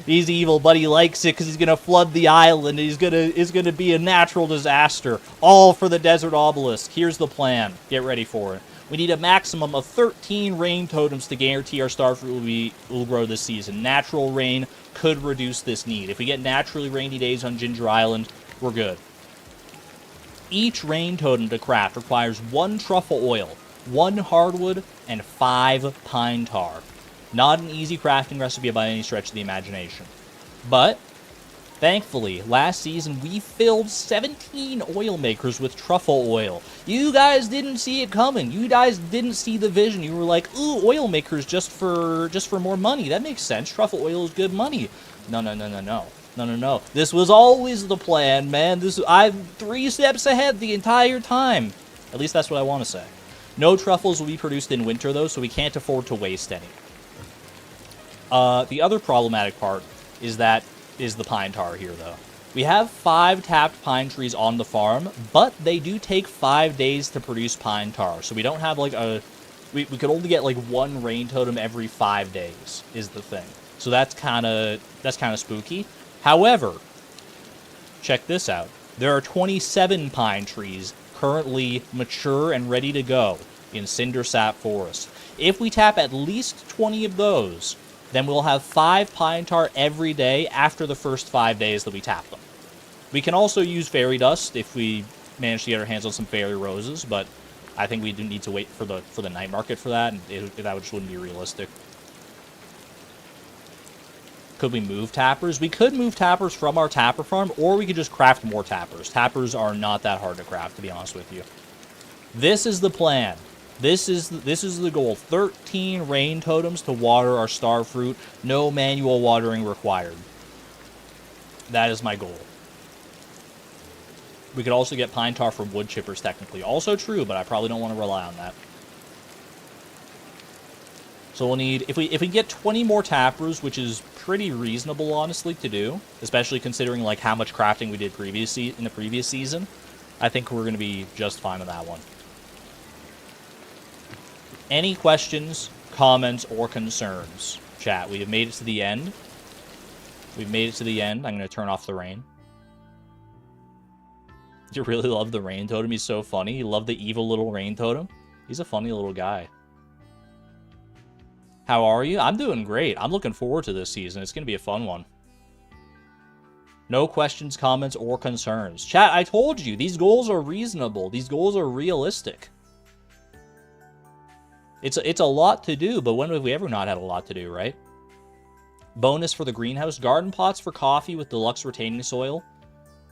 He's evil, but he likes it because he's gonna flood the island. It's gonna be a natural disaster, all for the desert obelisk. Here's the plan. Get ready for it. We need a maximum of 13 rain totems to guarantee our starfruit will grow this season. Natural rain could reduce this need. If we get naturally rainy days on Ginger Island, we're good. Each rain totem to craft requires 1 truffle oil, 1 hardwood, and 5 pine tar. Not an easy crafting recipe by any stretch of the imagination. But, thankfully, last season we filled 17 oil makers with truffle oil. You guys didn't see it coming. You guys didn't see the vision. You were like, ooh, oil makers just for more money. That makes sense. Truffle oil is good money. No. No. This was always the plan, man. I'm 3 steps ahead the entire time. At least that's what I want to say. No truffles will be produced in winter, though, so we can't afford to waste any. The other problematic part is the pine tar here, though. We have 5 tapped pine trees on the farm, but they do take 5 days to produce pine tar, so we don't have, like, we could only get, like, 1 rain totem every 5 days, is the thing. So that's kind of spooky. However, check this out. There are 27 pine trees currently mature and ready to go in Cindersap Forest. If we tap at least 20 of those, then we'll have 5 pine tar every day after the first 5 days that we tap them. We can also use fairy dust if we manage to get our hands on some fairy roses, but I think we do need to wait for the night market for that, and that just wouldn't be realistic. Could we move tappers? We could move tappers from our tapper farm, or we could just craft more tappers. Tappers are not that hard to craft, to be honest with you. This is the plan. This is the goal. 13 rain totems to water our starfruit. No manual watering required. That is my goal. We could also get pine tar from wood chippers, technically. Also true, but I probably don't want to rely on that. So we'll need, if we get 20 more tappers, which is pretty reasonable, honestly, to do, especially considering like how much crafting we did in the previous season, I think we're going to be just fine on that one. Any questions, comments, or concerns? Chat, we have made it to the end. We've made it to the end. I'm going to turn off the rain. You really love the rain totem? He's so funny. You love the evil little rain totem? He's a funny little guy. How are you? I'm doing great. I'm looking forward to this season. It's going to be a fun one. No questions, comments, or concerns. Chat, I told you, these goals are reasonable. These goals are realistic. It's a lot to do, but when have we ever not had a lot to do, right? Bonus for the greenhouse. Garden pots for coffee with deluxe retaining soil.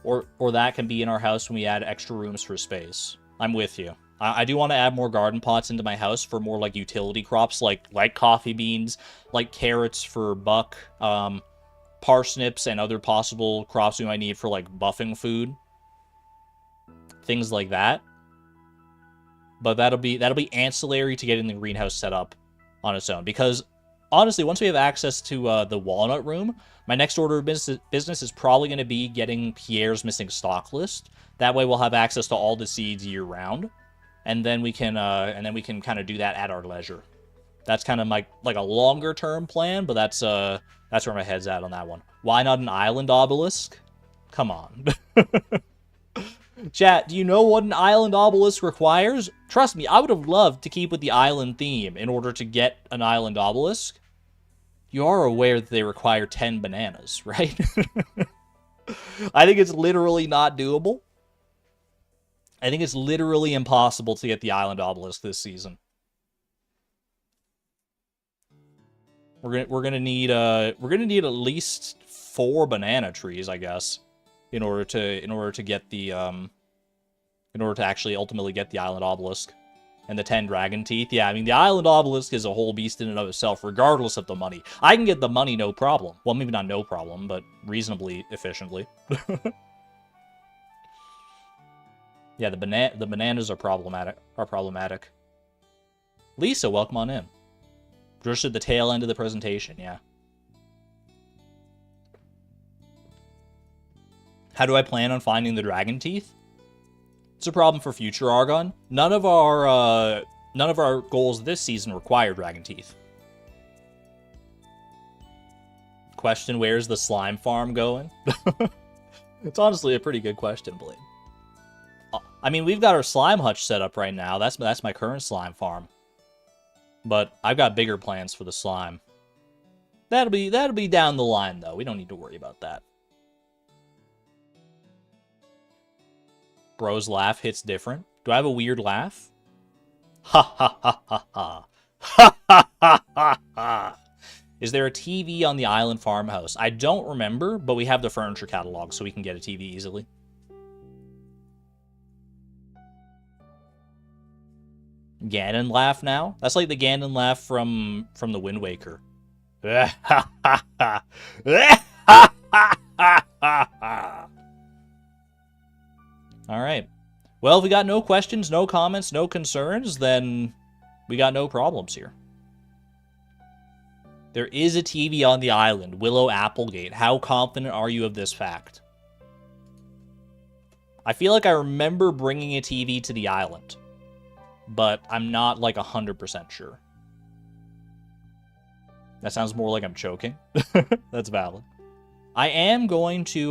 Or that can be in our house when we add extra rooms for space. I'm with you. I do want to add more garden pots into my house for more like utility crops, like coffee beans, like carrots for buck, parsnips, and other possible crops we might need for like buffing food. Things like that. But that'll be ancillary to getting the greenhouse set up on its own. Because honestly, once we have access to the walnut room, my next order of business is probably going to be getting Pierre's missing stock list. That way we'll have access to all the seeds year round. And then we can kind of do that at our leisure. That's kind of like a longer term plan, but that's where my head's at on that one. Why not an island obelisk? Come on. Chat, do you know what an island obelisk requires? Trust me, I would have loved to keep with the island theme in order to get an island obelisk. You are aware that they require 10 bananas, right? I think it's literally not doable. I think it's literally impossible to get the island obelisk this season. We're gonna need at least 4 banana trees, I guess, in order to get the in order to actually ultimately get the island obelisk and the 10 dragon teeth. Yeah, I mean the island obelisk is a whole beast in and of itself, regardless of the money. I can get the money no problem. Well, maybe not no problem, but reasonably efficiently. Yeah, the bananas are problematic. Lisa, welcome on in. Just at the tail end of the presentation, yeah. How do I plan on finding the dragon teeth? It's a problem for future Argon. None of our goals this season require dragon teeth. question, where's the slime farm going? It's honestly a pretty good question, Blade. I mean, we've got our slime hutch set up right now. That's my current slime farm. But I've got bigger plans for the slime. That'll be down the line, though. We don't need to worry about that. Bro's laugh hits different. Do I have a weird laugh? Ha ha ha ha ha. Ha ha ha ha ha. Is there a TV on the island farmhouse? I don't remember, but we have the furniture catalog, so we can get a TV easily. Ganon laugh now? That's like the Ganon laugh from the Wind Waker. Alright. Well, if we got no questions, no comments, no concerns, then we got no problems here. There is a TV on the island, Willow Applegate. How confident are you of this fact? I feel like I remember bringing a TV to the island, but I'm not like 100% sure. That sounds more like I'm choking. That's valid. I am going to,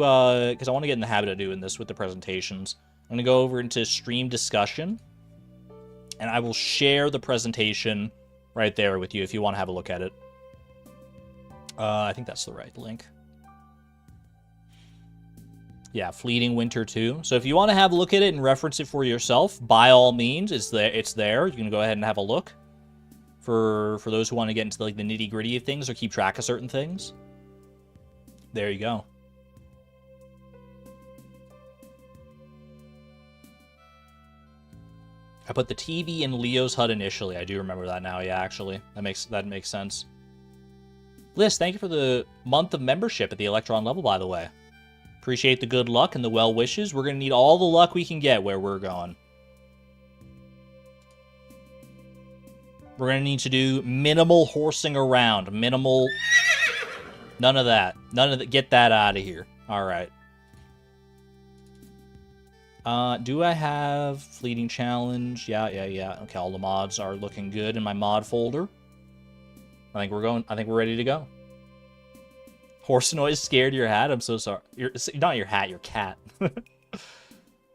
because I want to get in the habit of doing this with the presentations, I'm going to go over into stream discussion, and I will share the presentation right there with you if you want to have a look at it. I think that's the right link. Yeah, Fleeting Winter 2. So if you want to have a look at it and reference it for yourself, by all means, it's there. You can go ahead and have a look. For those who want to get into like the nitty-gritty of things or keep track of certain things. There you go. I put the TV in Leo's hut initially. I do remember that now. Yeah, actually. That makes sense. Liz, thank you for the month of membership at the Electron level, by the way. Appreciate the good luck and the well wishes. We're going to need all the luck we can get where we're going. We're going to need to do minimal horsing around. Minimal... None of that. None of that. Get that out of here. All right. Do I have Fleeting Challenge? Yeah. Okay, all the mods are looking good in my mod folder. I think we're ready to go. Horse noise scared your hat? I'm so sorry. Not your hat, your cat.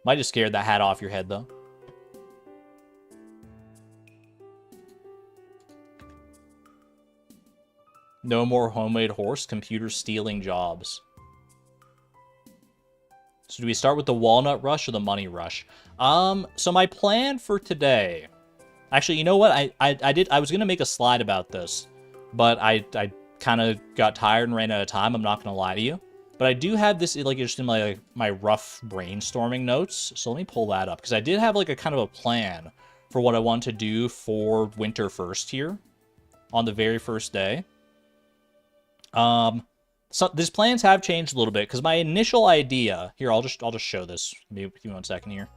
Might have scared that hat off your head, though. No more homemade horse, computer stealing jobs. So do we start with the walnut rush or the money rush? So my plan for today... Actually, you know what? I was going to make a slide about this, but I kind of got tired and ran out of time. I'm not going to lie to you. But I do have this like just in my rough brainstorming notes. So let me pull that up, because I did have like a kind of a plan for what I want to do for Winter First here on the very first day. So these plans have changed a little bit, because my initial idea here, I'll just show this. Maybe give me 1 second here.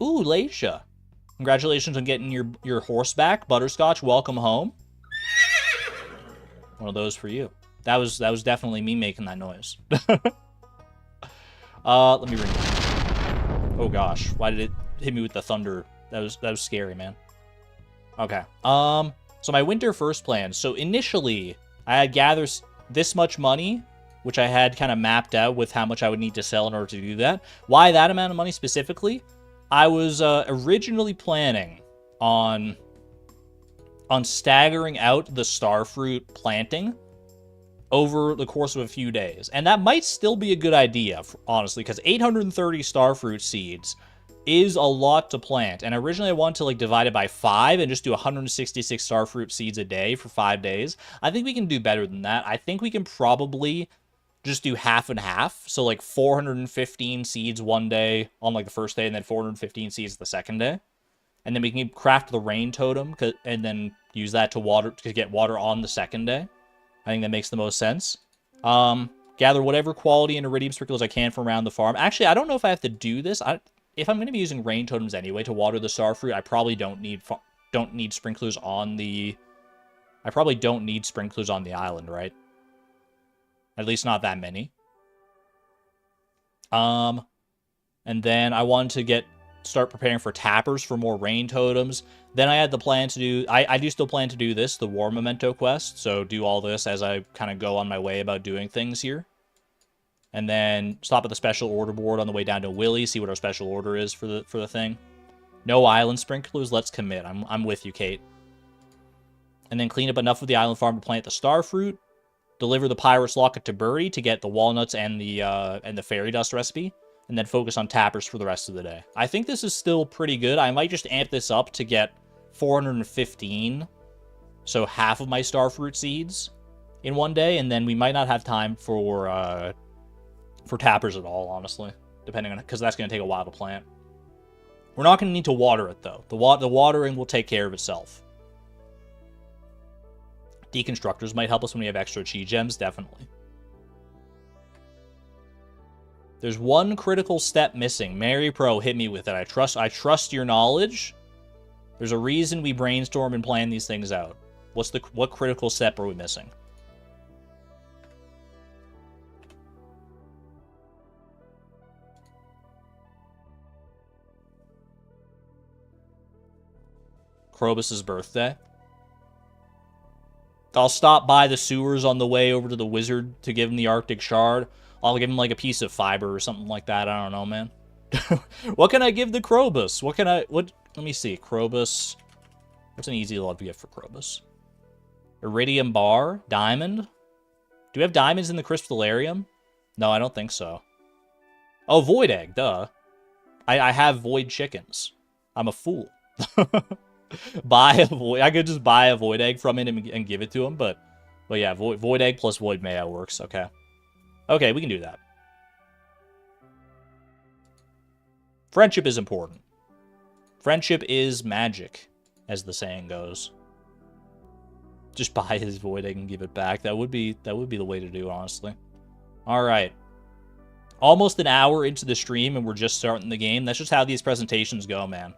Ooh, Laisha. Congratulations on getting your horse back. Butterscotch, welcome home. One of those for you. That was definitely me making that noise. Let me ring it. Oh gosh, why did it hit me with the thunder? That was scary, man. Okay. So my Winter First plan. So initially, I had gathered this much money, which I had kind of mapped out with how much I would need to sell in order to do that. Why that amount of money specifically? I was originally planning on staggering out the starfruit planting over the course of a few days. And that might still be a good idea, honestly, because 830 starfruit seeds is a lot to plant. And originally I wanted to like divide it by 5 and just do 166 starfruit seeds a day for 5 days. I think we can do better than that. I think we can probably just do half and half. So like 415 seeds one day on like the first day, and then 415 seeds the second day. And then we can craft the rain totem and then use that to get water on the second day. I think that makes the most sense. Gather whatever quality and iridium sprinkles I can from around the farm. Actually, I don't know if I have to do this. If I'm going to be using rain totems anyway to water the starfruit, I probably don't need sprinklers on the... I probably don't need sprinklers on the island, right? At least not that many. And then I wanted to get start preparing for tappers for more rain totems. Then I had the plan to do, I do still plan to do this, the War Memento quest. So do all this as I kind of go on my way about doing things here. And then stop at the special order board on the way down to Willy, see what our special order is for the thing. No island sprinklers, let's commit. I'm with you, Kate. And then clean up enough of the island farm to plant the starfruit. Deliver the Pirate's Locket to Birdie to get the walnuts and the fairy dust recipe. And then focus on tappers for the rest of the day. I think this is still pretty good. I might just amp this up to get 415. So half of my starfruit seeds in one day. And then we might not have time for tappers at all, honestly. Depending on, because that's going to take a while to plant. We're not going to need to water it, though. The watering will take care of itself. Deconstructors might help us when we have extra chi gems, definitely. There's one critical step missing. Mary Pro, hit me with it. I trust your knowledge. There's a reason we brainstorm and plan these things out. What critical step are we missing? Krobus's birthday. I'll stop by the sewers on the way over to the wizard to give him the Arctic Shard. I'll give him like a piece of fiber or something like that. I don't know, man. What can I give the Krobus? Let me see. Krobus. What's an easy love gift for Krobus? Iridium bar? Diamond? Do we have diamonds in the Crystallarium? No, I don't think so. Oh, Void Egg, duh. I have Void Chickens. I'm a fool. Buy a Void... I could just buy a Void Egg from him and give it to him, but yeah, Void Egg plus Void Mayo works, okay. Okay, we can do that. Friendship is important. Friendship is magic, as the saying goes. Just buy his Void Egg and give it back. That would be the way to do it, honestly. Alright. Almost an hour into the stream and we're just starting the game. That's just how these presentations go, man.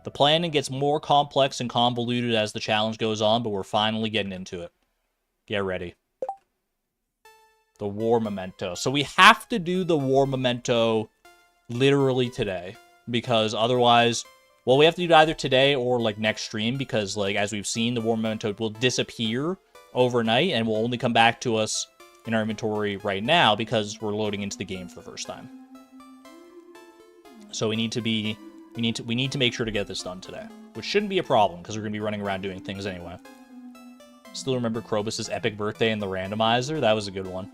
The planning gets more complex and convoluted as the challenge goes on, but we're finally getting into it. Get ready. The War Memento. So we have to do the War Memento literally today, because otherwise, well, we have to do it either today or like next stream, because like as we've seen, the War Memento will disappear overnight and will only come back to us in our inventory right now because we're loading into the game for the first time. So we need to make sure to get this done today, which shouldn't be a problem because we're going to be running around doing things anyway. Still remember Krobus's epic birthday in the randomizer? That was a good one.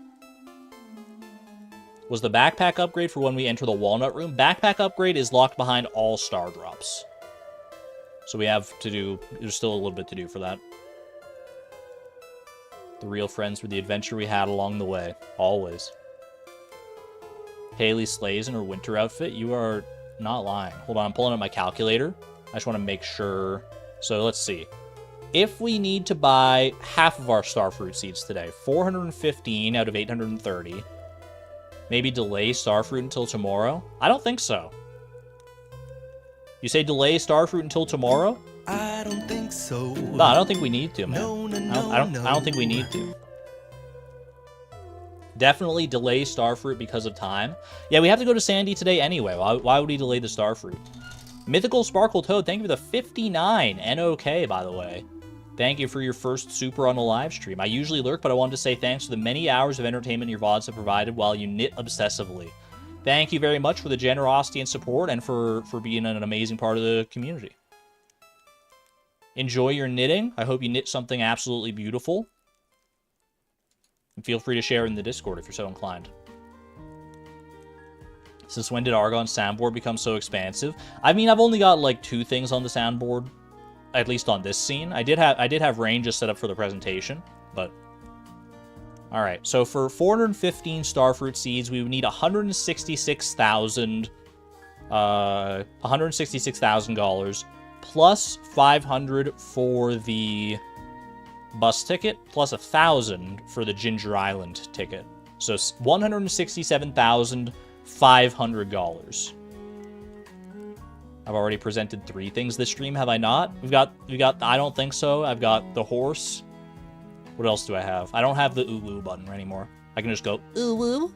Was the backpack upgrade for when we enter the Walnut Room? Backpack upgrade is locked behind all star drops. So we have to do... There's still a little bit to do for that. The real friends were the adventure we had along the way. Always. Haley slays in her winter outfit. You are not lying. Hold on, I'm pulling up my calculator. I just want to make sure. So let's see. If we need to buy half of our starfruit seeds today, 415 out of 830... Maybe delay starfruit until tomorrow? I don't think so. You say delay starfruit until tomorrow? I don't think so. No, I don't think we need to, man. I don't think we need to. Definitely delay starfruit because of time. Yeah, we have to go to Sandy today anyway. Why would we delay the starfruit? Mythical Sparkle Toad, thank you for the 59 NOK, by the way. Thank you for your first super on the live stream. I usually lurk, but I wanted to say thanks for the many hours of entertainment your VODs have provided while you knit obsessively. Thank you very much for the generosity and support and for being an amazing part of the community. Enjoy your knitting. I hope you knit something absolutely beautiful. And feel free to share in the Discord if you're so inclined. Since when did Argon's soundboard become so expansive? I mean, I've only got like 2 things on the soundboard. At least on this scene. I did have rain just set up for the presentation, but... Alright, so for 415 starfruit seeds, we would need $166,000 plus 500 for the bus ticket, plus 1,000 for the Ginger Island ticket. So $167,500. I've already presented 3 things this stream, have I not? We got, I don't think so. I've got the horse. What else do I have? I don't have the ooh-woo button anymore. I can just go, ooh-woo.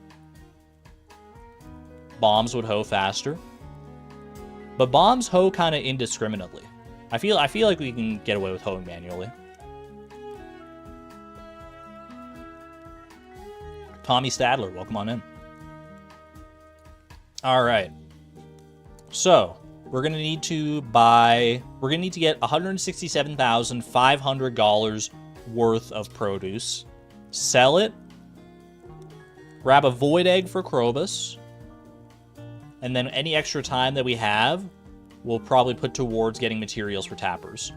Bombs would hoe faster. But bombs hoe kind of indiscriminately. I feel like we can get away with hoeing manually. Tommy Stadler, welcome on in. All right. So, we're going to need to get $167,500 worth of produce. Sell it. Grab a void egg for Krobus. And then any extra time that we have, we'll probably put towards getting materials for tappers.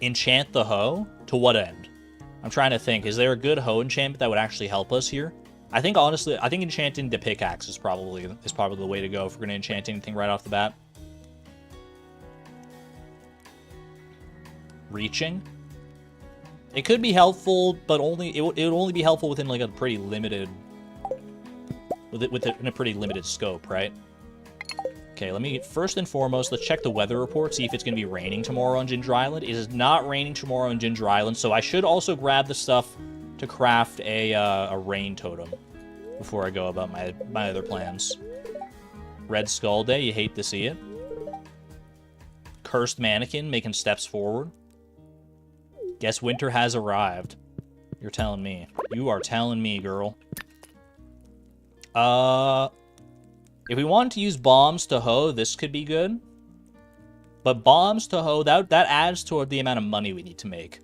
Enchant the hoe? To what end? I'm trying to think. Is there a good hoe enchantment that would actually help us here? I think, honestly, enchanting the pickaxe is probably the way to go if we're going to enchant anything right off the bat. Reaching? It could be helpful, but it would only be helpful within like a pretty limited... in a pretty limited scope, right? Okay, first and foremost, let's check the weather report, see if it's going to be raining tomorrow on Ginger Island. It is not raining tomorrow on Ginger Island, so I should also grab the stuff to craft a rain totem before I go about my other plans. Red Skull Day, you hate to see it. Cursed Mannequin making steps forward. Guess winter has arrived. You're telling me. You are telling me, girl. If we wanted to use bombs to hoe, this could be good. But bombs to hoe, that adds toward the amount of money we need to make.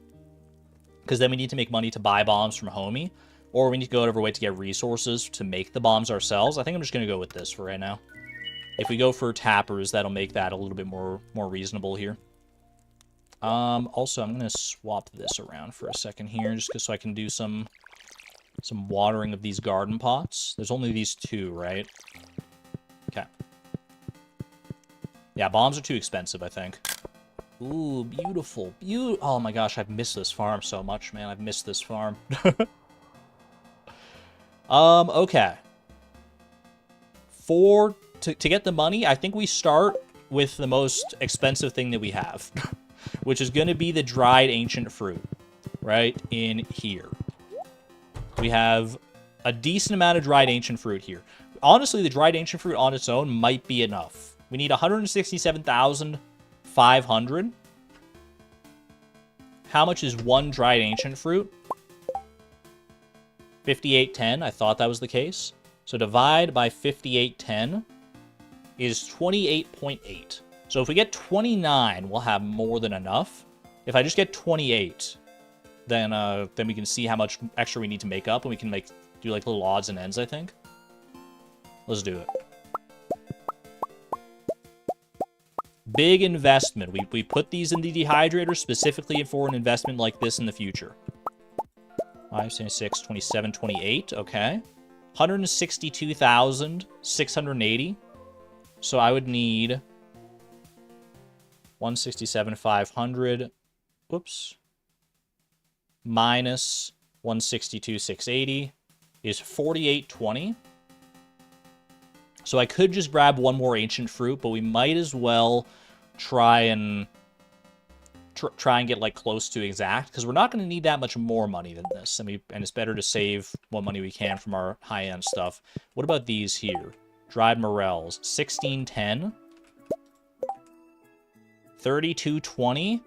Because then we need to make money to buy bombs from Homie, or we need to go out of our way to get resources to make the bombs ourselves. I think I'm just going to go with this for right now. If we go for tappers, that'll make that a little bit more reasonable here. Also, I'm going to swap this around for a second here, just so I can do some watering of these garden pots. There's only these two, right? Okay. Yeah, bombs are too expensive, I think. Ooh, beautiful. Oh my gosh, I've missed this farm so much, man. I've missed this farm. Okay. To get the money, I think we start with the most expensive thing that we have, which is going to be the dried ancient fruit, right in here. We have a decent amount of dried ancient fruit here. Honestly, the dried ancient fruit on its own might be enough. We need 167,500. How much is one dried ancient fruit? 5810. I thought that was the case. So divide by 5810 is 28.8. So if we get 29, we'll have more than enough. If I just get 28, then we can see how much extra we need to make up, and we can do like little odds and ends, I think. Let's do it. Big investment. We put these in the dehydrator specifically for an investment like this in the future. 5, 6, 27, 28. Okay. 162,680. So I would need 167,500. Whoops. Minus 162,680 is 4820. So I could just grab one more ancient fruit, but we might as well try and get like close to exact, because we're not going to need that much more money than this, and it's better to save what money we can from our high-end stuff. What about these here? Dried morels, 1610, 3220,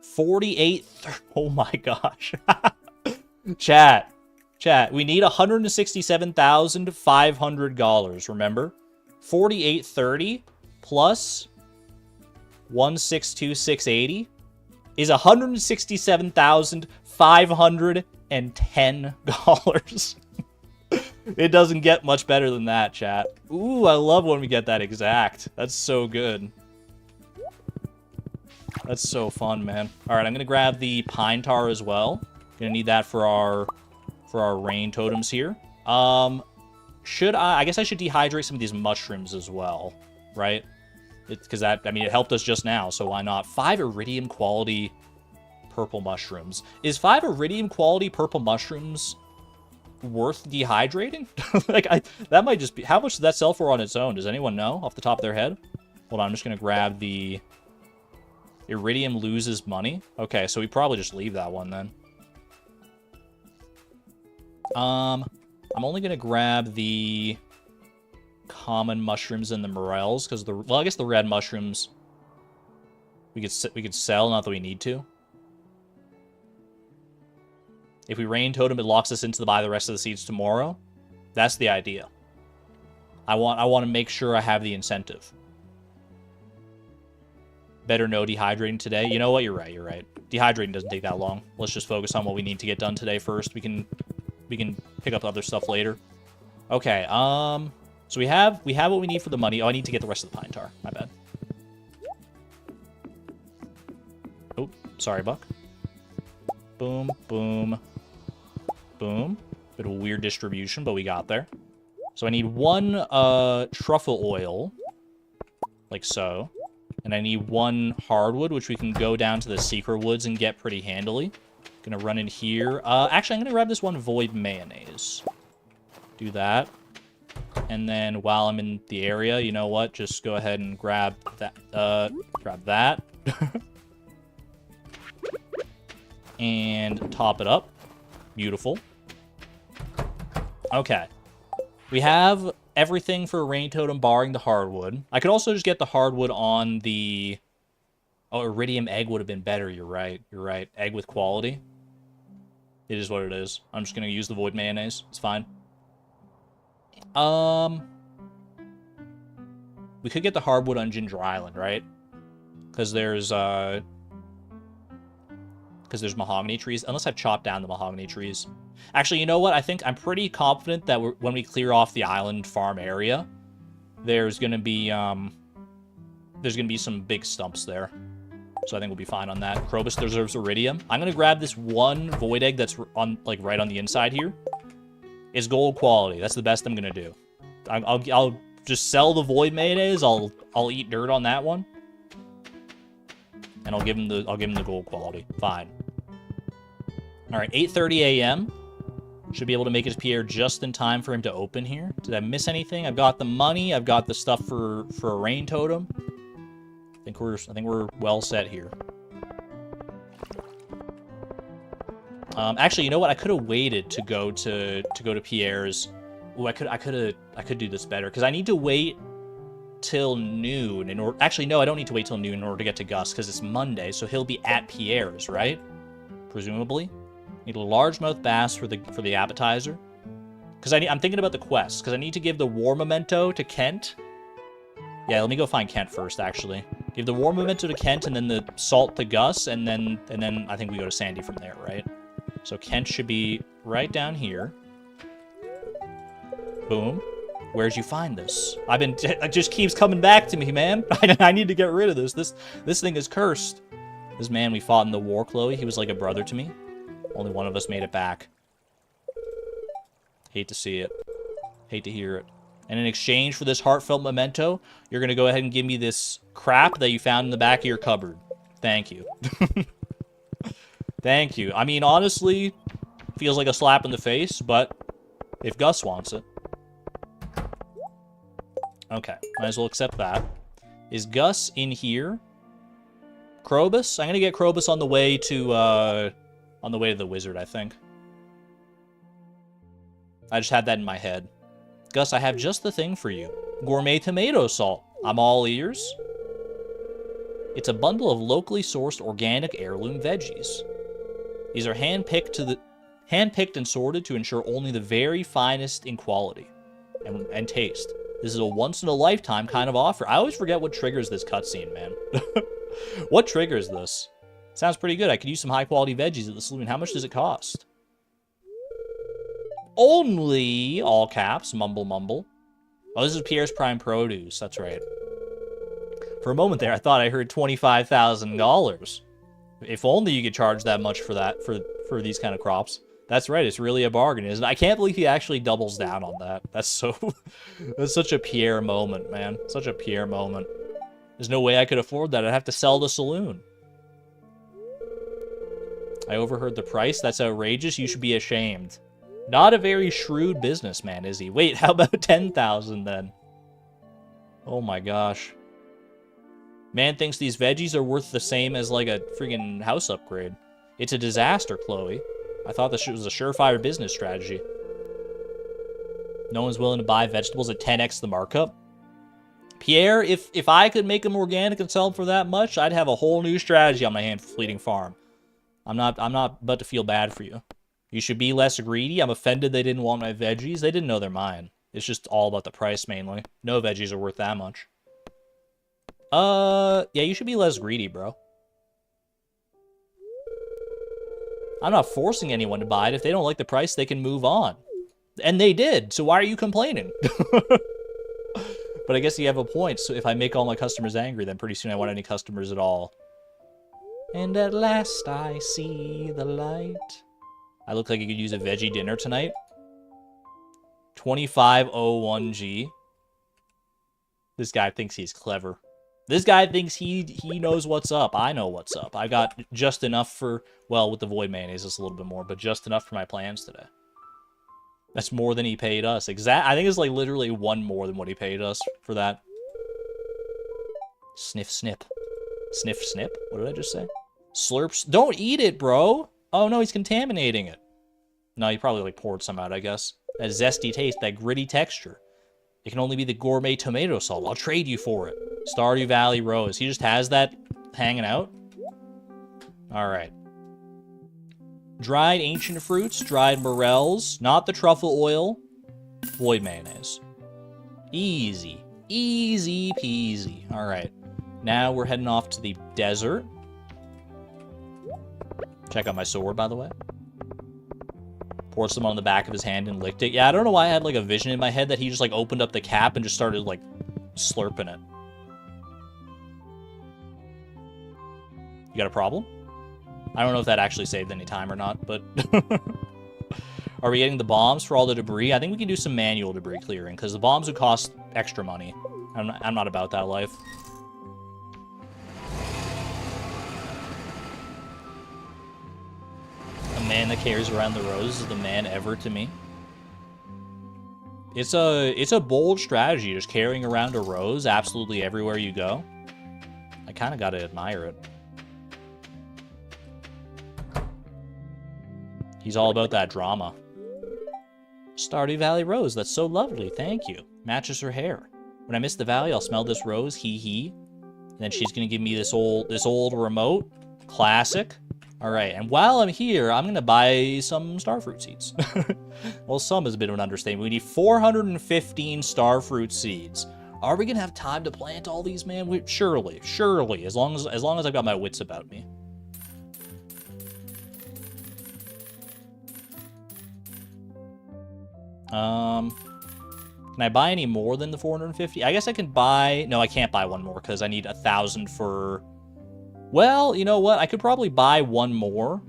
48. Oh my gosh. Chat, we need $167,500, remember? 4830 plus 162,680 is $167,510. It doesn't get much better than that, chat. Ooh, I love when we get that exact. That's so good. That's so fun, man. All right, I'm gonna grab the pine tar as well. Gonna need that for our rain totems here. I guess I should dehydrate some of these mushrooms as well, right? Because it helped us just now, so why not? 5 iridium quality purple mushrooms. Is 5 iridium quality purple mushrooms worth dehydrating? That might just be... How much does that sell for on its own? Does anyone know off the top of their head? Hold on, I'm just gonna grab the... Iridium loses money? Okay, so we probably just leave that one then. I'm only gonna grab the common mushrooms and the morels, because well, I guess the red mushrooms we could sell, not that we need to. If we rain totem, it locks us into the buy the rest of the seeds tomorrow. That's the idea. I want to make sure I have the incentive. Better no dehydrating today. You know what? You're right. You're right. Dehydrating doesn't take that long. Let's just focus on what we need to get done today first. We can pick up other stuff later. Okay. So we have what we need for the money. Oh, I need to get the rest of the pine tar. My bad. Oh, sorry, Buck. Boom, boom, boom. Bit of a weird distribution, but we got there. So I need 1 truffle oil, like so. And I need 1 hardwood, which we can go down to the secret woods and get pretty handily. Gonna run in here. Actually, I'm gonna grab this 1 void mayonnaise. Do that. And then while I'm in the area, you know what? Just go ahead and grab that. Grab that. And top it up. Beautiful. Okay. We have everything for a rain totem barring the hardwood. I could also just get the hardwood on the... Oh, iridium egg would have been better. You're right. You're right. Egg with quality. It is what it is. I'm just going to use the void mayonnaise. It's fine. We could get the hardwood on Ginger Island, right? Because there's mahogany trees. Unless I've chopped down the mahogany trees. Actually, you know what? I'm pretty confident that when we clear off the island farm area, there's gonna be some big stumps there. So I think we'll be fine on that. Krobus deserves iridium. I'm gonna grab this 1 void egg that's on right on the inside here. It's gold quality. That's the best I'm gonna do. I'll just sell the void mayonnaise. I'll eat dirt on that one. And I'll give him the gold quality. Fine. All right, 8:30 a.m. Should be able to make his Pierre just in time for him to open here. Did I miss anything? I've got the money. I've got the stuff for a rain totem. I think we're well set here. Actually, you know what? I could have waited to go to Pierre's. Ooh, I could do this better because I need to wait till noon in order. Actually, no, I don't need to wait till noon in order to get to Gus because it's Monday, so he'll be at Pierre's, right? Presumably. Need a largemouth bass for the appetizer. Because I'm thinking about the quest. Because I need to give the war memento to Kent. Yeah, let me go find Kent first, actually. Give the war memento to Kent, and then the salt to Gus, and then I think we go to Sandy from there, right? So Kent should be right down here. Boom. Where'd you find this? It just keeps coming back to me, man. I need to get rid of this. This thing is cursed. This man we fought in the war, Chloe, he was like a brother to me. Only one of us made it back. Hate to see it. Hate to hear it. And in exchange for this heartfelt memento, you're going to go ahead and give me this crap that you found in the back of your cupboard. Thank you. Thank you. I mean, honestly, feels like a slap in the face, but if Gus wants it. Okay, might as well accept that. Is Gus in here? Krobus? I'm going to get Krobus on the way to the wizard, I think. I just had that in my head. Gus, I have just the thing for you. Gourmet tomato salt. I'm all ears. It's a bundle of locally sourced organic heirloom veggies. These are handpicked and sorted to ensure only the very finest in quality and taste. This is a once-in-a-lifetime kind of offer. I always forget what triggers this cutscene, man. What triggers this? Sounds pretty good. I could use some high-quality veggies at the saloon. How much does it cost? Only, all caps, mumble, mumble. Oh, this is Pierre's Prime Produce. That's right. For a moment there, I thought I heard $25,000. If only you could charge that much for that, for these kind of crops. That's right, it's really a bargain, isn't it? I can't believe he actually doubles down on that. That's such a Pierre moment, man. Such a Pierre moment. There's no way I could afford that. I'd have to sell the saloon. I overheard the price. That's outrageous. You should be ashamed. Not a very shrewd businessman, is he? Wait, how about 10,000 then? Oh my gosh. Man thinks these veggies are worth the same as like a friggin' house upgrade. It's a disaster, Chloe. I thought this was a surefire business strategy. No one's willing to buy vegetables at 10x the markup. Pierre, if I could make them organic and sell them for that much, I'd have a whole new strategy on my hand for Fleeting Farm. I'm not about to feel bad for you. You should be less greedy. I'm offended they didn't want my veggies. They didn't know they're mine. It's just all about the price mainly. No veggies are worth that much. Yeah, you should be less greedy, bro. I'm not forcing anyone to buy it. If they don't like the price, they can move on. And they did, so why are you complaining? But I guess you have a point. So if I make all my customers angry, then pretty soon I won't have any customers at all. And at last I see the light. I look like I could use a veggie dinner tonight. 2501G. This guy thinks he's clever. This guy thinks he knows what's up. I know what's up. I got just enough for, well, with the void mayonnaise, it's a little bit more, but just enough for my plans today. That's more than he paid us. I think it's like literally one more than what he paid us for that. Sniff, snip. Sniff, snip? What did I just say? Slurps. Don't eat it, bro. Oh, no, he's contaminating it. No, he probably like poured some out, I guess. That zesty taste, that gritty texture. It can only be the gourmet tomato salt. I'll trade you for it. Stardew Valley Rose. He just has that hanging out. All right. Dried ancient fruits, dried morels, not the truffle oil, void mayonnaise. Easy. Easy peasy. All right. Now we're heading off to the desert. Check out my sword, by the way. Poured some on the back of his hand and licked it. Yeah, I don't know why I had like a vision in my head that he just like opened up the cap and just started like slurping it. You got a problem? I don't know if that actually saved any time or not, but... Are we getting the bombs for all the debris? I think we can do some manual debris clearing, because the bombs would cost extra money. I'm not about that life. A man that carries around the rose is the man ever to me. It's a bold strategy, just carrying around a rose absolutely everywhere you go. I kind of got to admire it. He's all about that drama. Stardew Valley Rose, that's so lovely, thank you. Matches her hair. When I miss the valley, I'll smell this rose, hee. And then she's gonna give me this old remote. Classic. Alright, and while I'm here, I'm gonna buy some starfruit seeds. Well, some is a bit of an understatement. We need 415 starfruit seeds. Are we gonna have time to plant all these, man? Surely, as long as I've got my wits about me. Can I buy any more than the 450? I guess I can buy... No, I can't buy one more because I need 1,000 for... Well, you know what? I could probably buy one more.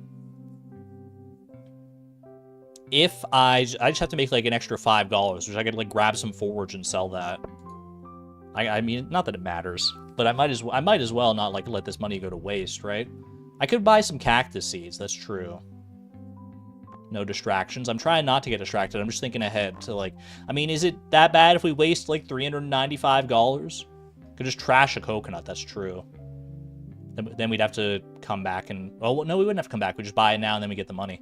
If I just have to make like an extra $5, which I could like grab some forage and sell that. I mean, not that it matters, but I might as well not like let this money go to waste, right? I could buy some cactus seeds, that's true. No distractions. I'm trying not to get distracted. I'm just thinking ahead to like, I mean, is it that bad if we waste like $395? Could just trash a coconut, that's true. Then we'd have to come back and, oh, no, we wouldn't have to come back. We just buy it now and then we get the money.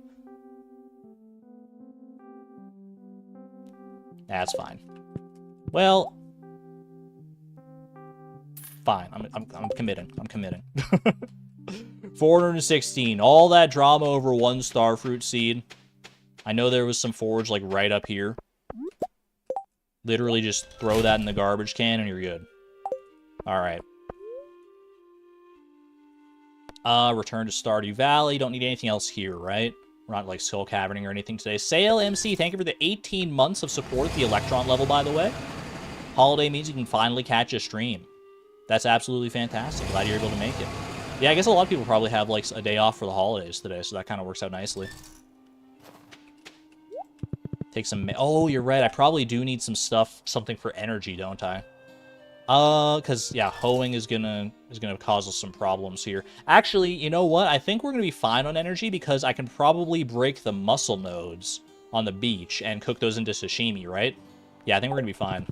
That's fine. Well, fine. I'm committing. I'm committing. 416. All that drama over one starfruit seed. I know there was some forage like right up here. Literally just throw that in the garbage can and you're good. Alright. Return to Stardew Valley. Don't need anything else here, right? We're not like skull caverning or anything today. Sale MC, thank you for the 18 months of support at the Electron level, by the way. Holiday means you can finally catch a stream. That's absolutely fantastic. Glad you're able to make it. Yeah, I guess a lot of people probably have like a day off for the holidays today, so that kind of works out nicely. Take some... Oh, you're right. I probably do need some stuff, something for energy, don't I? Because, yeah, hoeing is gonna cause us some problems here. Actually, you know what? I think we're gonna be fine on energy because I can probably break the mussel nodes on the beach and cook those into sashimi, right? Yeah, I think we're gonna be fine.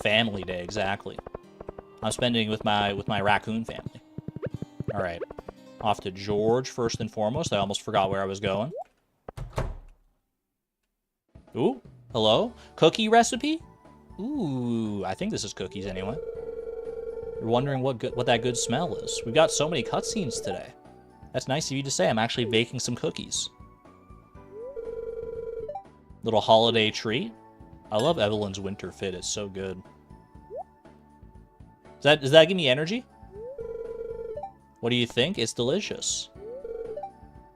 Family day, exactly. I'm spending with my raccoon family. All right. Off to George, first and foremost. I almost forgot where I was going. Ooh, hello? Cookie recipe? Ooh, I think this is cookies anyway. You're wondering what that good smell is. We've got so many cutscenes today. That's nice of you to say. I'm actually baking some cookies. Little holiday treat. I love Evelyn's winter fit. It's so good. Does that give me energy? What do you think? It's delicious.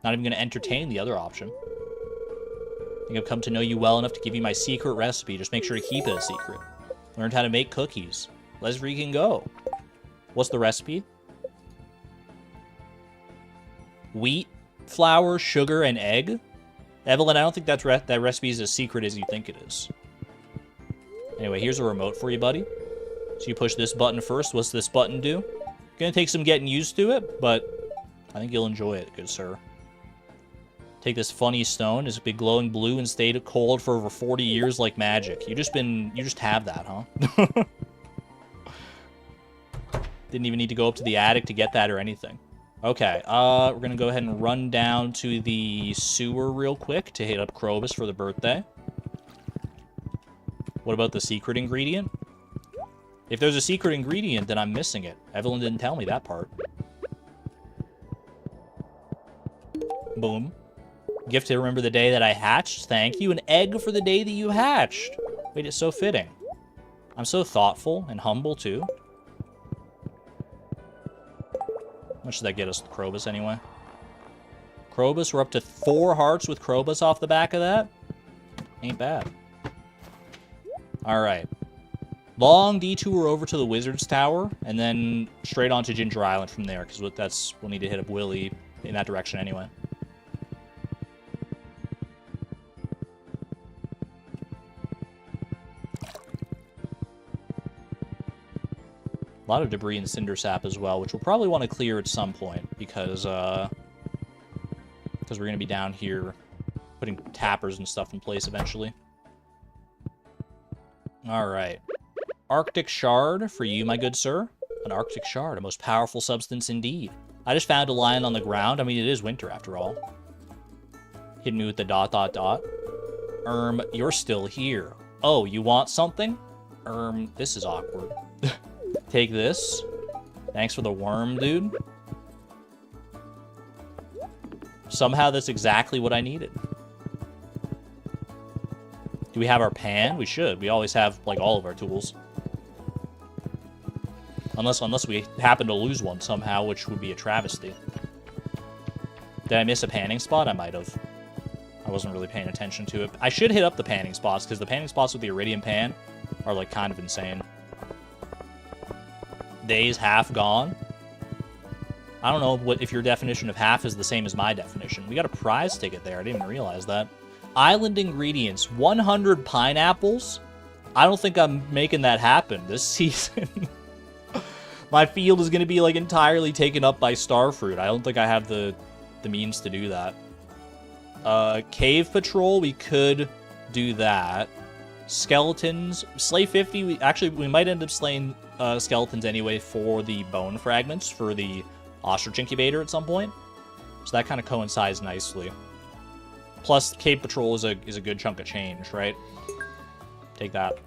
Not even going to entertain the other option. I think I've come to know you well enough to give you my secret recipe. Just make sure to keep it a secret. Learned how to make cookies. Let's freaking go. What's the recipe? Wheat, flour, sugar, and egg? Evelyn, I don't think that recipe is as secret as you think it is. Anyway, here's a remote for you, buddy. So you push this button first. What's this button do? Gonna take some getting used to it, but I think you'll enjoy it, good sir. Take this funny stone. It's been glowing blue and stayed cold for over 40 years like magic. You just have that, huh? Didn't even need to go up to the attic to get that or anything. Okay, we're gonna go ahead and run down to the sewer real quick to hit up Krobus for the birthday. What about the secret ingredient? If there's a secret ingredient, then I'm missing it. Evelyn didn't tell me that part. Boom. Gift to remember the day that I hatched. Thank you. An egg for the day that you hatched. Wait, it's so fitting. I'm so thoughtful and humble, too. How much did that get us with Krobus, anyway? Krobus, we're up to 4 hearts with Krobus off the back of that. Ain't bad. Alright. Long detour over to the Wizard's Tower, and then straight on to Ginger Island from there, because we'll need to hit up Willy in that direction anyway. A lot of debris and cinder sap as well, which we'll probably want to clear at some point, because we're going to be down here putting tappers and stuff in place eventually. Alright. Arctic Shard for you, my good sir. An Arctic Shard, a most powerful substance indeed. I just found a lion on the ground. I mean, it is winter after all. Hit me with the ... You're still here. Oh, you want something? This is awkward. Take this. Thanks for the worm, dude. Somehow that's exactly what I needed. Do we have our pan? We should. We always have, like, all of our tools. Unless we happen to lose one somehow, which would be a travesty. Did I miss a panning spot? I might have. I wasn't really paying attention to it. I should hit up the panning spots, because the panning spots with the iridium pan are, like, kind of insane. Days half gone. I don't know if your definition of half is the same as my definition. We got a prize ticket there. I didn't even realize that. Island ingredients. 100 pineapples? I don't think I'm making that happen this season. My field is going to be, like, entirely taken up by starfruit. I don't think I have the means to do that. Cave patrol, we could do that. Skeletons. Slay 50, we might end up slaying skeletons anyway for the bone fragments for the ostrich incubator at some point. So that kind of coincides nicely. Plus, cave patrol is a good chunk of change, right? Take that.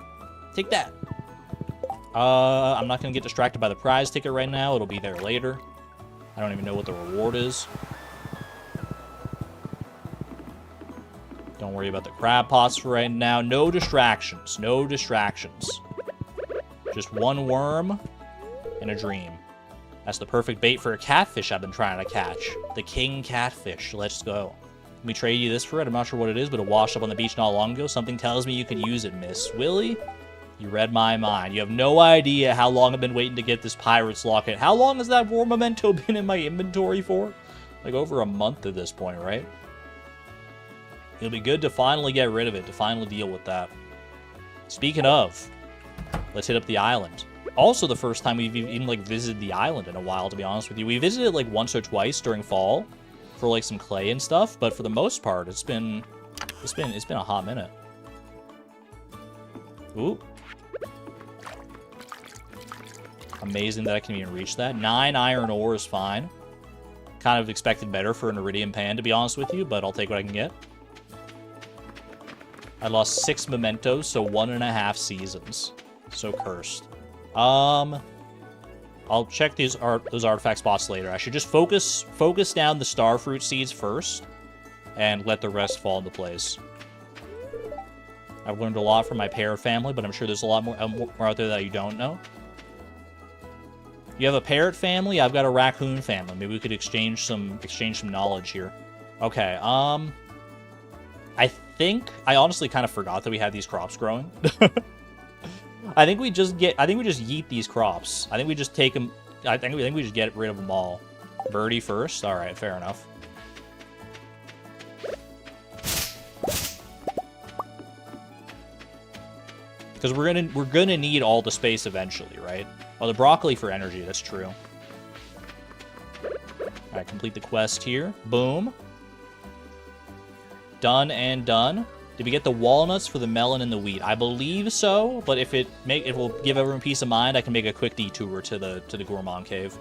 Take that. I'm not going to get distracted by the prize ticket right now. It'll be there later. I don't even know what the reward is. Don't worry about the crab pots for right now. No distractions. No distractions. Just one worm and a dream. That's the perfect bait for a catfish I've been trying to catch. The king catfish. Let's go. Let me trade you this for it. I'm not sure what it is, but it washed up on the beach not long ago. Something tells me you could use it, Miss Willy. You read my mind. You have no idea how long I've been waiting to get this pirate's locket. How long has that war memento been in my inventory for? Like over a month at this point, right? It'll be good to finally get rid of it, to finally deal with that. Speaking of, let's hit up the island. Also the first time we've even, like, visited the island in a while, to be honest with you. We visited, like, once or twice during fall for, like, some clay and stuff, but for the most part, it's been a hot minute. Ooh. Amazing that I can even reach that. 9 iron ore is fine. kind of expected better for an iridium pan, to be honest with you, but I'll take what I can get. I lost 6 mementos, so 1.5 seasons. So cursed. I'll check those artifact spots later. I should just focus down the starfruit seeds first, and let the rest fall into place. I've learned a lot from my parrot family, but I'm sure there's a lot more out there that you don't know. You have a parrot family, I've got a raccoon family. Maybe we could exchange some knowledge here. Okay, I honestly kind of forgot that we had these crops growing. I think we just yeet these crops. I think we just take them. I think we just get rid of them all. Birdie first. All right, fair enough. Because we're gonna need all the space eventually, right? Oh, the broccoli for energy. That's true. All right, complete the quest here. Boom. Done and done. Did we get the walnuts for the melon and the wheat? I believe so, but if it will give everyone peace of mind, I can make a quick detour to the gourmand cave,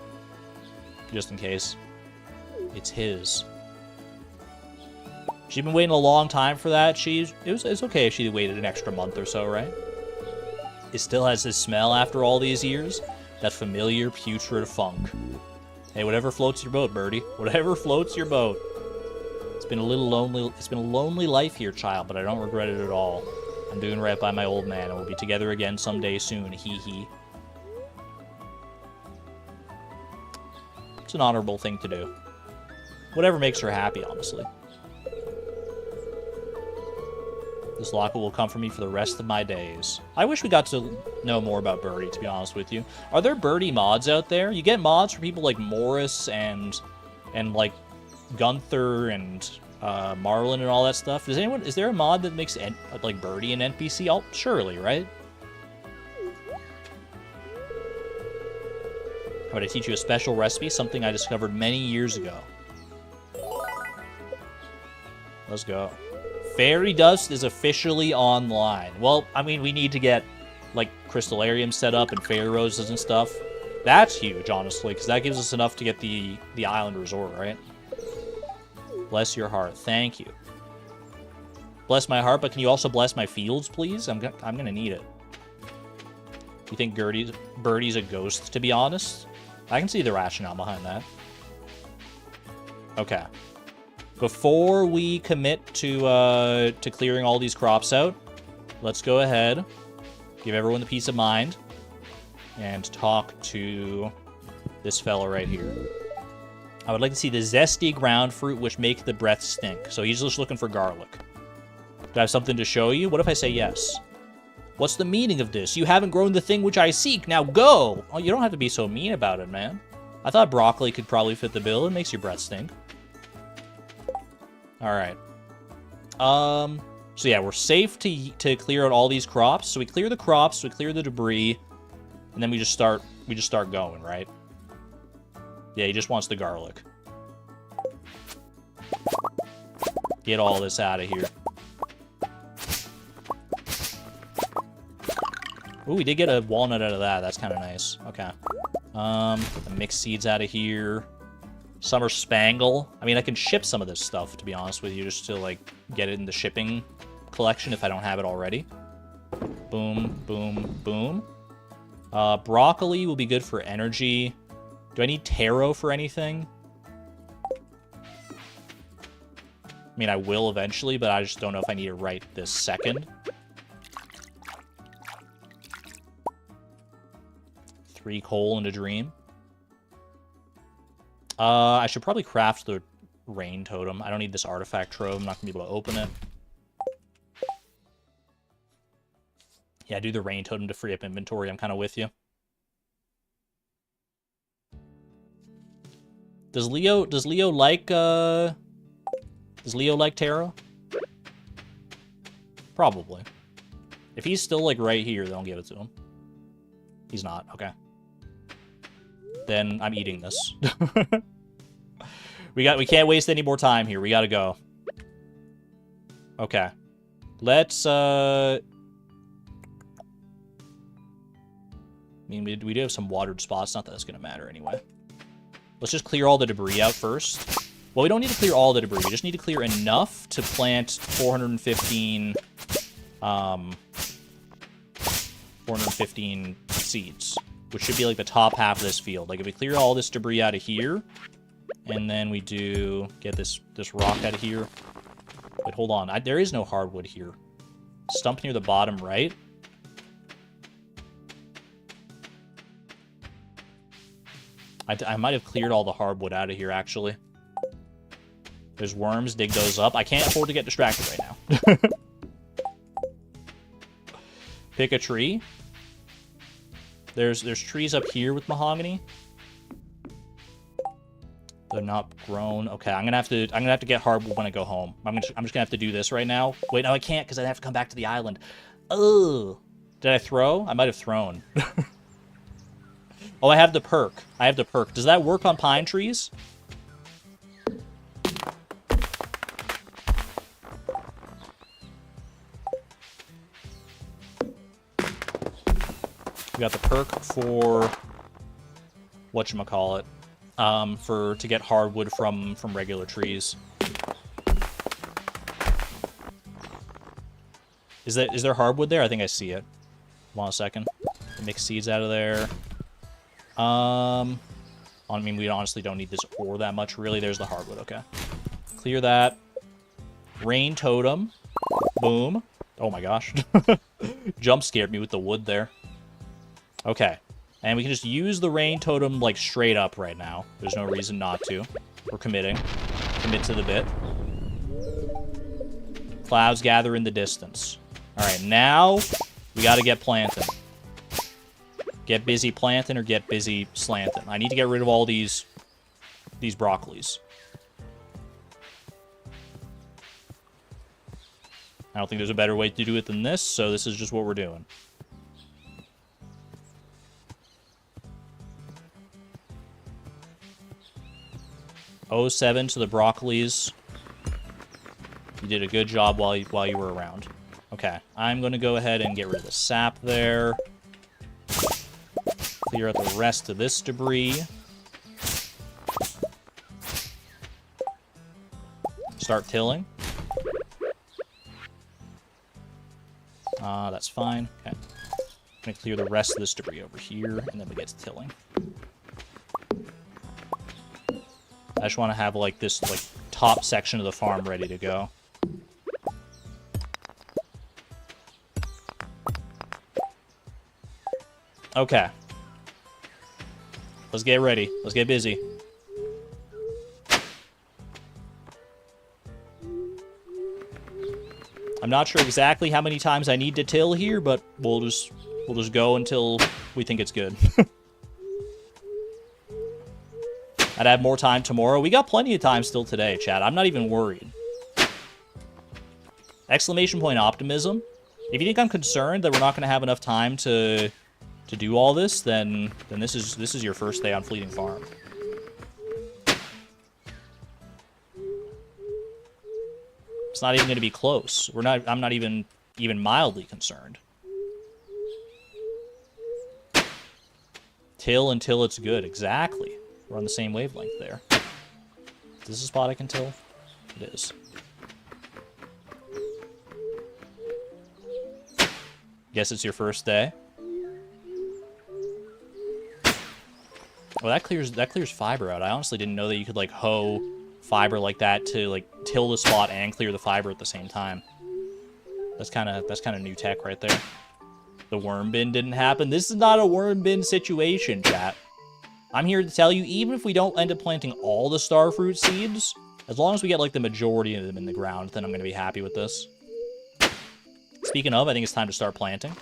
just in case. It's his. She's been waiting a long time for that. It's okay if she waited an extra month or so, right? It still has this smell after all these years. That familiar putrid funk. Hey, whatever floats your boat, birdie. Whatever floats your boat. It's been a little lonely. It's been a lonely life here, child, but I don't regret it at all. I'm doing right by my old man, and we'll be together again someday soon. Hee hee. It's an honorable thing to do. Whatever makes her happy, honestly. This locket will come for me for the rest of my days. I wish we got to know more about Birdie, to be honest with you. Are there Birdie mods out there? You get mods for people like Morris and like Gunther and Marlin and all that stuff. Is there a mod that makes like Birdie an NPC? Oh, surely, right? How about I teach you a special recipe, something I discovered many years ago. Let's go. Fairy Dust is officially online. Well, I mean, we need to get, like, Crystallarium set up and Fairy Roses and stuff. That's huge, honestly, because that gives us enough to get the island resort, right? Bless your heart. Thank you. Bless my heart, but can you also bless my fields, please? I'm gonna need it. You think Birdie's a ghost, to be honest? I can see the rationale behind that. Okay. Before we commit to clearing all these crops out, let's go ahead, give everyone the peace of mind, and talk to this fella right here. I would like to see the zesty ground fruit which make the breath stink. So he's just looking for garlic. Do I have something to show you? What if I say yes? What's the meaning of this? You haven't grown the thing which I seek. Now go! Oh, you don't have to be so mean about it, man. I thought broccoli could probably fit the bill. It makes your breath stink. Alright. So yeah, we're safe to clear out all these crops. So we clear the crops, we clear the debris, and then we just start going, right? Yeah, he just wants the garlic. Get all this out of here. Ooh, we did get a walnut out of that. That's kind of nice. Okay. Get the mixed seeds out of here. Summer Spangle. I mean, I can ship some of this stuff, to be honest with you, just to, like, get it in the shipping collection if I don't have it already. Boom, boom, boom. Broccoli will be good for energy. Do I need taro for anything? I mean, I will eventually, but I just don't know if I need it right this second. 3 coal and a dream. I should probably craft the rain totem. I don't need this artifact trove. I'm not going to be able to open it. Yeah, do the rain totem to free up inventory. I'm kind of with you. Does Leo like taro? Probably. If he's still, like, right here, then I'll give it to him. He's not. Okay. Then I'm eating this. We can't waste any more time here. We gotta go. Okay. Let's I mean, we do have some watered spots. Not that it's gonna matter anyway. Let's just clear all the debris out first. Well, we don't need to clear all the debris. We just need to clear enough to plant 415 seeds, which should be like the top half of this field. Like if we clear all this debris out of here, and then we get this rock out of here. Wait, hold on. There is no hardwood here. Stump near the bottom right. I might have cleared all the hardwood out of here, actually. There's worms. Dig those up. I can't afford to get distracted right now. Pick a tree. There's trees up here with mahogany. They're not grown. Okay, I'm gonna have to get hardwood when I go home. I'm just gonna have to do this right now. Wait, no, I can't because I have to come back to the island. Ugh. Did I throw? I might have thrown. Oh, I have the perk. Does that work on pine trees? We got the perk for whatchamacallit. To get hardwood from regular trees. Is there hardwood there? I think I see it. Hold on a second. Mix seeds out of there. I mean, we honestly don't need this ore that much, really. There's the hardwood, okay. Clear that. Rain totem. Boom. Oh my gosh. Jump scared me with the wood there. Okay. And we can just use the rain totem, like, straight up right now. There's no reason not to. We're committing. Commit to the bit. Clouds gather in the distance. Alright, now we gotta get planting. Get busy planting or get busy slanting. I need to get rid of all these broccolis. I don't think there's a better way to do it than this, so this is just what we're doing. '07 to the broccolis. You did a good job while you were around. Okay, I'm going to go ahead and get rid of the sap there. Clear out the rest of this debris. Start tilling. That's fine. Okay. I'm going to clear the rest of this debris over here, and then we get to tilling. I just want to have, like, this, like, top section of the farm ready to go. Okay. Let's get ready. Let's get busy. I'm not sure exactly how many times I need to till here, but we'll just go until we think it's good. I'd have more time tomorrow. We got plenty of time still today, chat. I'm not even worried. Exclamation point optimism. If you think I'm concerned that we're not going to have enough time to do all this, then this is your first day on Fleeting Farm. It's not even going to be close. I'm not even mildly concerned. Till until it's good. Exactly. We're on the same wavelength there. Is this a spot I can till? It is. Guess it's your first day. Well, that clears fiber out. I honestly didn't know that you could, like, hoe fiber like that to, like, till the spot and clear the fiber at the same time. That's kind of new tech right there. The worm bin didn't happen. This is not a worm bin situation, chat. I'm here to tell you, even if we don't end up planting all the starfruit seeds, as long as we get, like, the majority of them in the ground, then I'm going to be happy with this. Speaking of, I think it's time to start planting.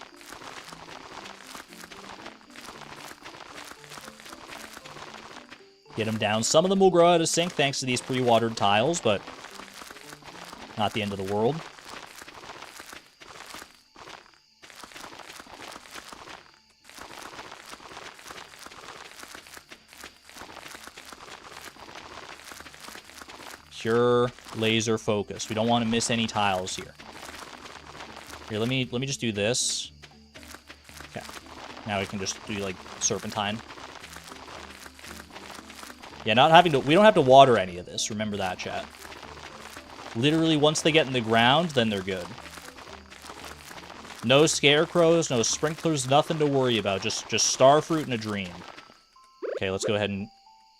Get them down. Some of them will grow out of sync thanks to these pre-watered tiles, but not the end of the world. Pure laser focus. We don't want to miss any tiles here. Here, let me just do this. Okay. Now we can just do, like, serpentine. Yeah, not having to... We don't have to water any of this. Remember that, chat. Literally, once they get in the ground, then they're good. No scarecrows, no sprinklers, nothing to worry about. Just starfruit and a dream. Okay, let's go ahead and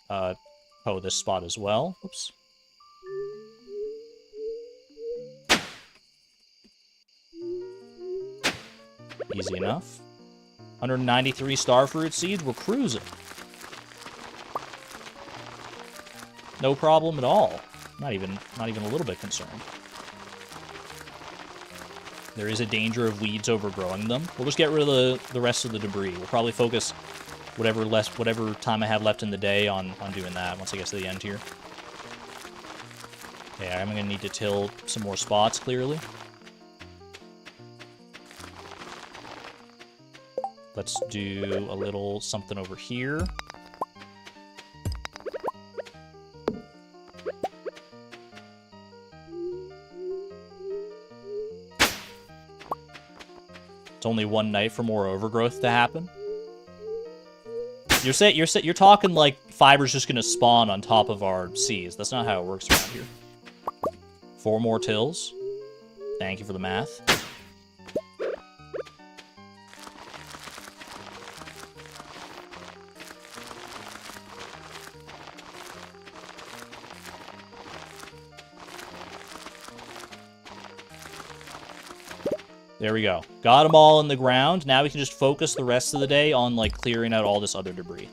hoe this spot as well. Oops. Easy enough. 193 starfruit seeds. We're cruising. No problem at all. Not even a little bit concerned. There is a danger of weeds overgrowing them. We'll just get rid of the rest of the debris. We'll probably focus whatever time I have left in the day on doing that once I get to the end here. Yeah, I'm gonna need to till some more spots, clearly. Let's do a little something over here. It's only one night for more overgrowth to happen. You're talking like fiber's just gonna spawn on top of our seas. That's not how it works around here. 4 more tills. Thank you for the math. There we go. Got them all in the ground. Now we can just focus the rest of the day on, like, clearing out all this other debris.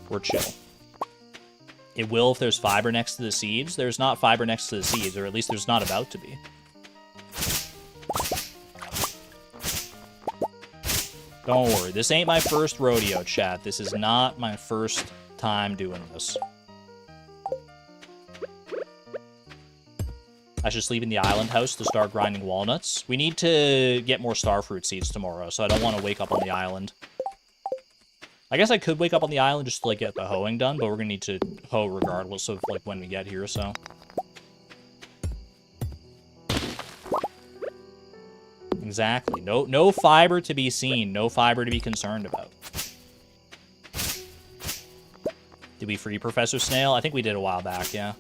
We're chill. It will if there's fiber next to the seeds. There's not fiber next to the seeds, or at least there's not about to be. Don't worry. This ain't my first rodeo, chat. This is not my first time doing this. I should sleep in the island house to start grinding walnuts. We need to get more starfruit seeds tomorrow, so I don't want to wake up on the island. I guess I could wake up on the island just to, like, get the hoeing done, but we're gonna need to hoe regardless of, like, when we get here, so... Exactly. No fiber to be seen. No fiber to be concerned about. Did we free Professor Snail? I think we did a while back, yeah.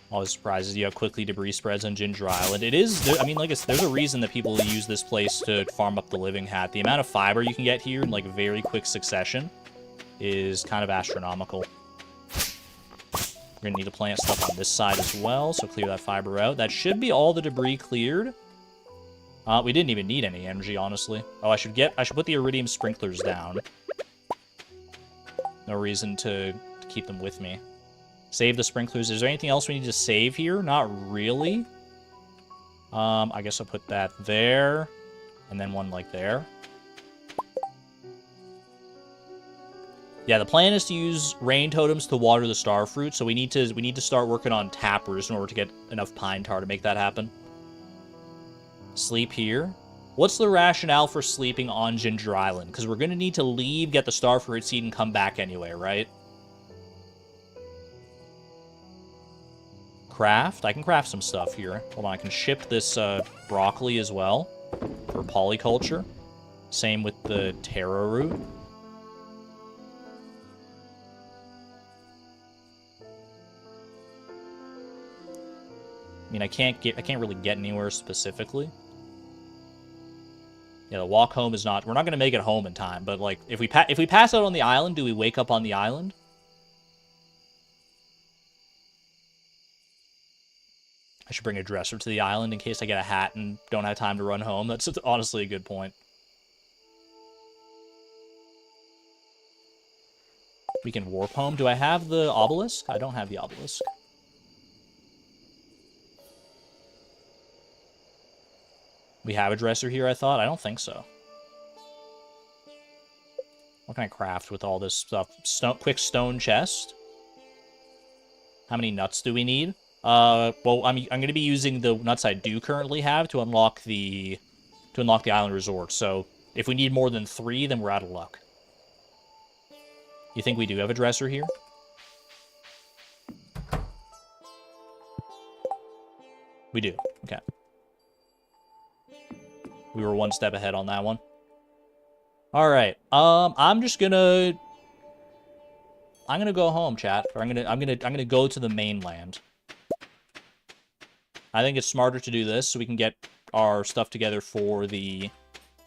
Always surprises you how quickly debris spreads on Ginger Island. It is, I mean, like, there's a reason that people use this place to farm up the living hat. The amount of fiber you can get here in, like, very quick succession is kind of astronomical. We're gonna need to plant stuff on this side as well, so clear that fiber out. That should be all the debris cleared. We didn't even need any energy, honestly. Oh, I should put the iridium sprinklers down. No reason to keep them with me. Save the sprinklers. Is there anything else we need to save here? Not really. I guess I'll put that there, and then one like there. Yeah, the plan is to use rain totems to water the starfruit, so we need to start working on tappers in order to get enough pine tar to make that happen. Sleep here. What's the rationale for sleeping on Ginger Island? Because we're going to need to leave, get the starfruit seed, and come back anyway, right? Craft. I can craft some stuff here. Hold on, I can ship this broccoli as well for polyculture. Same with the taro root. I mean, I can't really get anywhere specifically. Yeah, the walk home is not... We're not going to make it home in time, but, like, if we pass out on the island, do we wake up on the island? I should bring a dresser to the island in case I get a hat and don't have time to run home. That's honestly a good point. We can warp home. Do I have the obelisk? I don't have the obelisk. We have a dresser here, I thought? I don't think so. What can I craft with all this stuff? Quick stone chest. How many nuts do we need? Well, I'm going to be using the nuts I do currently have to unlock the island resort. So if we need more than 3, then we're out of luck. You think we do have a dresser here? We do. Okay. We were one step ahead on that one. All right. I'm gonna go home, chat. Or I'm gonna go to the mainland. I think it's smarter to do this so we can get our stuff together for the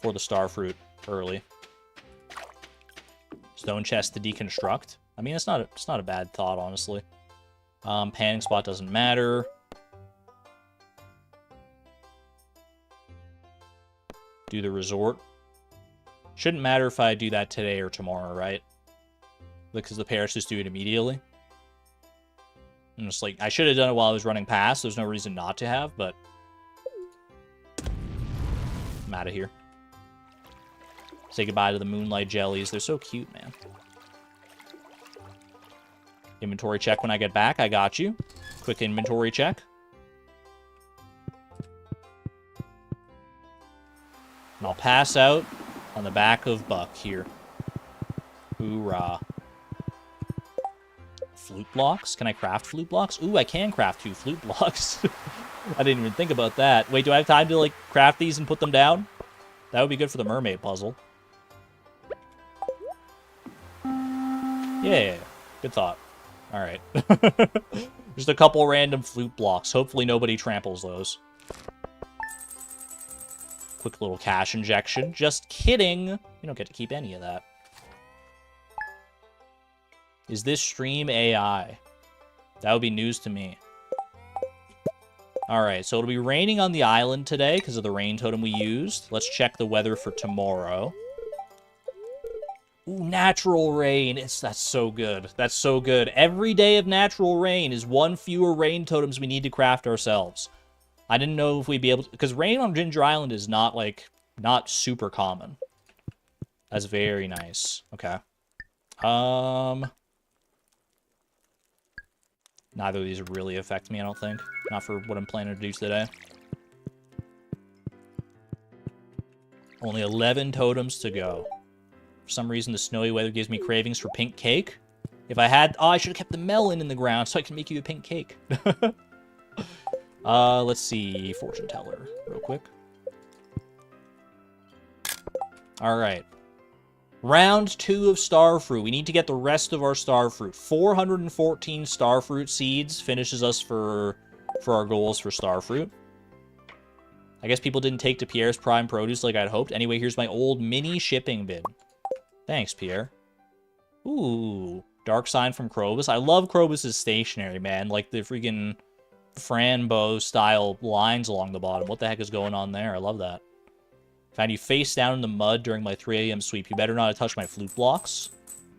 starfruit early. Stone chest to deconstruct. I mean, it's not a bad thought, honestly. Panning spot doesn't matter. Do the resort. Shouldn't matter if I do that today or tomorrow, right? Because the pairs just do it immediately. I'm just like, I should have done it while I was running past. There's no reason not to have, but I'm out of here. Say goodbye to the moonlight jellies. They're so cute, man. Inventory check when I get back. I got you. Quick inventory check. And I'll pass out on the back of Buck here. Hoorah. Flute blocks? Can I craft flute blocks? Ooh, I can craft 2 flute blocks. I didn't even think about that. Wait, do I have time to, like, craft these and put them down? That would be good for the mermaid puzzle. Yeah, good thought. All right. Just a couple random flute blocks. Hopefully nobody tramples those. Quick little cash injection. Just kidding. You don't get to keep any of that. Is this stream AI? That would be news to me. Alright, so it'll be raining on the island today because of the rain totem we used. Let's check the weather for tomorrow. Ooh, natural rain. That's so good. That's so good. Every day of natural rain is 1 fewer rain totems we need to craft ourselves. I didn't know if we'd be able to... Because rain on Ginger Island is not, like, not super common. That's very nice. Okay. Neither of these really affect me, I don't think. Not for what I'm planning to do today. Only 11 totems to go. For some reason, the snowy weather gives me cravings for pink cake. If I had... Oh, I should have kept the melon in the ground so I can make you a pink cake. Let's see. Fortune teller, real quick. Alright. Round 2 of starfruit. We need to get the rest of our starfruit. 414 starfruit seeds finishes us for our goals for starfruit. I guess people didn't take to Pierre's prime produce like I'd hoped. Anyway, here's my old mini shipping bin. Thanks, Pierre. Ooh, dark sign from Krobus. I love Krobus' stationery, man. Like the freaking Franbo style lines along the bottom. What the heck is going on there? I love that. Found you face down in the mud during my 3 a.m. sweep. You better not have touched my flute blocks.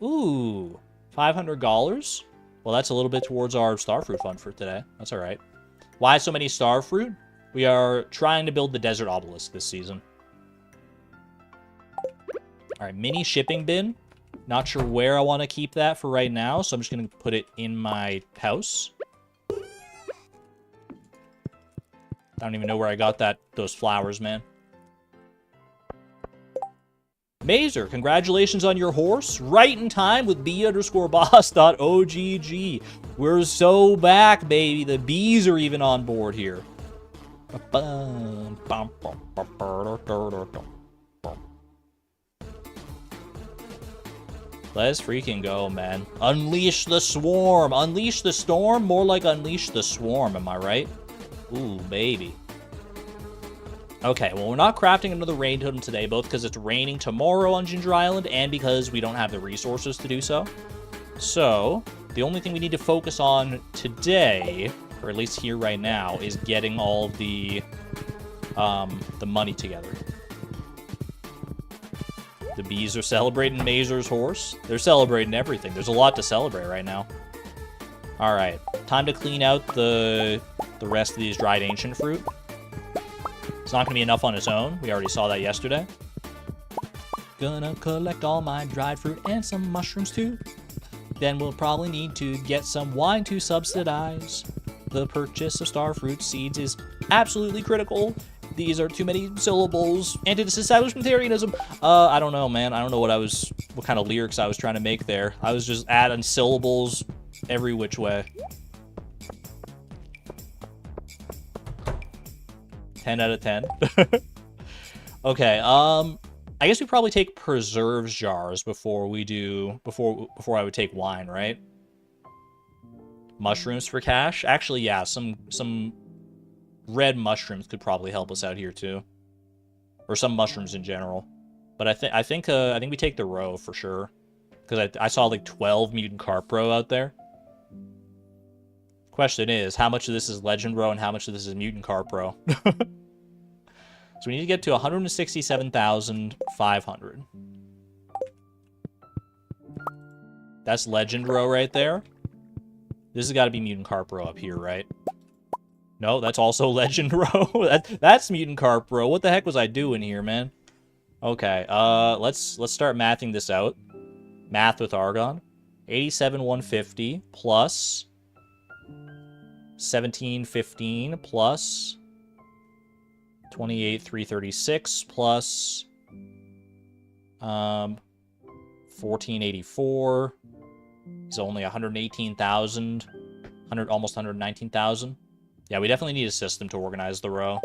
Ooh, $500? Well, that's a little bit towards our starfruit fund for today. That's all right. Why so many starfruit? We are trying to build the desert obelisk this season. All right, mini shipping bin. Not sure where I want to keep that for right now, so I'm just going to put it in my house. I don't even know where I got those flowers, man. Mazer, congratulations on your horse. Right in time with b_boss.ogg. We're so back, baby. The bees are even on board here. Let's freaking go, man. Unleash the swarm. Unleash the storm? More like unleash the swarm, am I right? Ooh, baby. Okay, well, we're not crafting another rain totem today, both because it's raining tomorrow on Ginger Island and because we don't have the resources to do so. So, the only thing we need to focus on today, or at least here right now, is getting all of the money together. The bees are celebrating Mazer's horse. They're celebrating everything. There's a lot to celebrate right now. All right, time to clean out the rest of these dried ancient fruit. It's not going to be enough on its own. We already saw that yesterday. Gonna collect all my dried fruit and some mushrooms too. Then we'll probably need to get some wine to subsidize. The purchase of starfruit seeds is absolutely critical. These are too many syllables. Anti-disestablishmentarianism. I don't know, man. I don't know what kind of lyrics I was trying to make there. I was just adding syllables every which way. 10 out of 10. Okay, I guess we probably take preserves jars before we do... Before I would take wine, right? Mushrooms for cash? Actually, yeah, some red mushrooms could probably help us out here, too. Or some mushrooms in general. But I think we take the roe for sure. Because I saw like 12 mutant carp roe out there. Question is, how much of this is legend roe and how much of this is mutant carp roe? So we need to get to 167,500. That's legend row right there. This has got to be mutant carp row up here, right? No, that's also legend row. That's mutant carp row. What the heck was I doing here, man? Okay, let's start mathing this out. Math with Argon. 87,150 plus 1715 plus 28,336 plus 1484 is only 118,000, almost 119,000. Yeah, we definitely need a system to organize the row.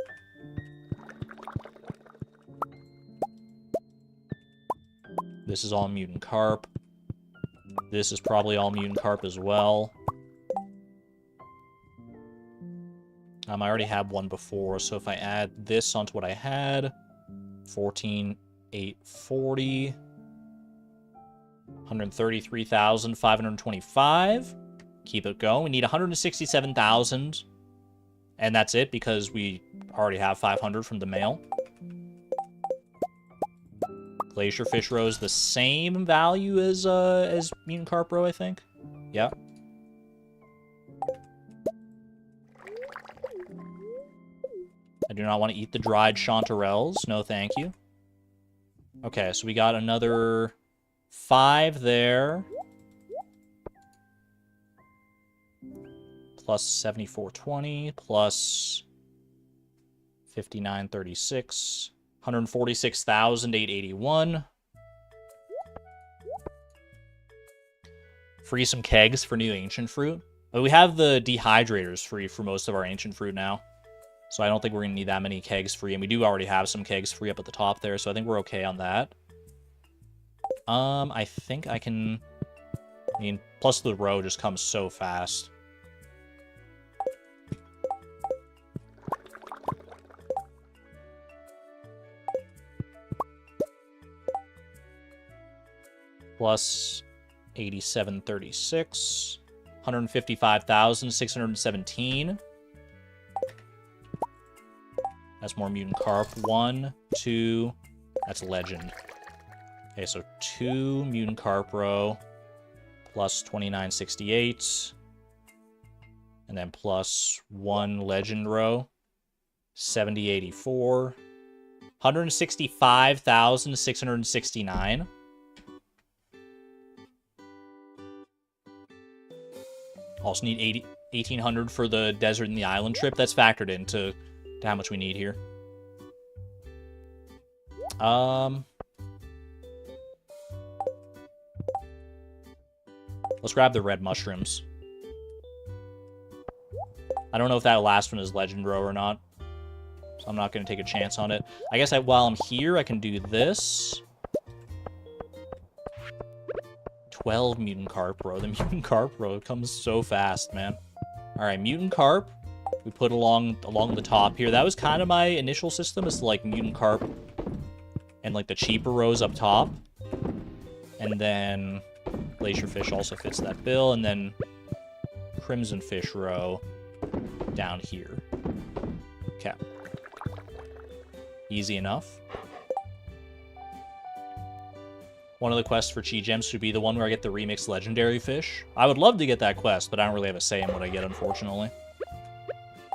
This is all mutant carp. This is probably all mutant carp as well. I already had one before, so if I add this onto what I had, 14,840, 133,525. Keep it going. We need 167,000, and that's it because we already have 500 from the mail. Glacier fish roe is the same value as mutant carp roe, I think. Yeah. I do not want to eat the dried chanterelles. No, thank you. Okay, so we got another 5 there. Plus 7420, plus 5936. 146,881. Free some kegs for new ancient fruit. But we have the dehydrators free for most of our ancient fruit now. So I don't think we're going to need that many kegs free. And we do already have some kegs free up at the top there. So I think we're okay on that. I think I can... I mean, plus the row just comes so fast. Plus 8736. 155,617. That's more mutant carp. 1, 2. That's legend. Okay, so 2 mutant carp row. Plus 2968. And then plus 1 legend row. 7084. 165,669. Also need 1,800 for the desert and the island trip. That's factored into how much we need here. Let's grab the red mushrooms. I don't know if that last one is legend row or not, so I'm not going to take a chance on it. I guess while I'm here, I can do this. 12 mutant carp row. The mutant carp row comes so fast, man. All right, mutant carp. We put along the top here. That was kind of my initial system, is like mutant carp and like the cheaper rows up top. And then glacier fish also fits that bill. And then crimson fish row down here. Okay. Easy enough. One of the quests for Chi Gems should be the one where I get the remixed legendary fish. I would love to get that quest, but I don't really have a say in what I get, unfortunately.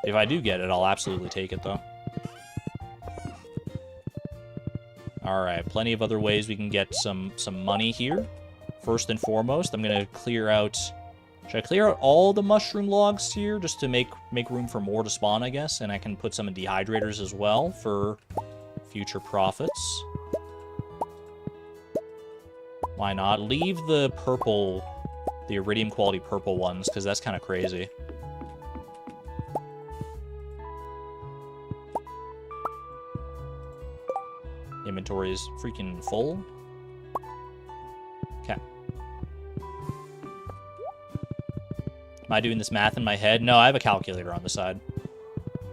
If I do get it, I'll absolutely take it, though. Alright, plenty of other ways we can get some money here. First and foremost, I'm going to clear out... Should I clear out all the mushroom logs here, just to make room for more to spawn, I guess? And I can put some in dehydrators as well for future profits. Why not? Leave the purple, the iridium quality purple ones, because that's kind of crazy. inventory is freaking full. Okay. Am I doing this math in my head? No, I have a calculator on the side.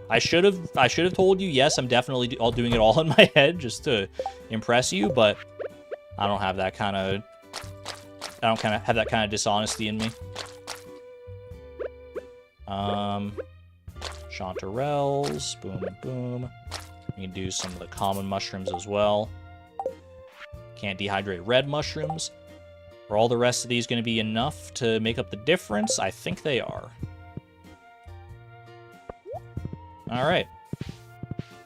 I should have told you, yes, I'm definitely doing it all in my head just to impress you, but I don't have that kind of have that kind of dishonesty in me. Chanterelles, boom, boom. We can do some of the common mushrooms as well. Can't dehydrate red mushrooms. Are all the rest of these going to be enough to make up the difference? I think they are. Alright.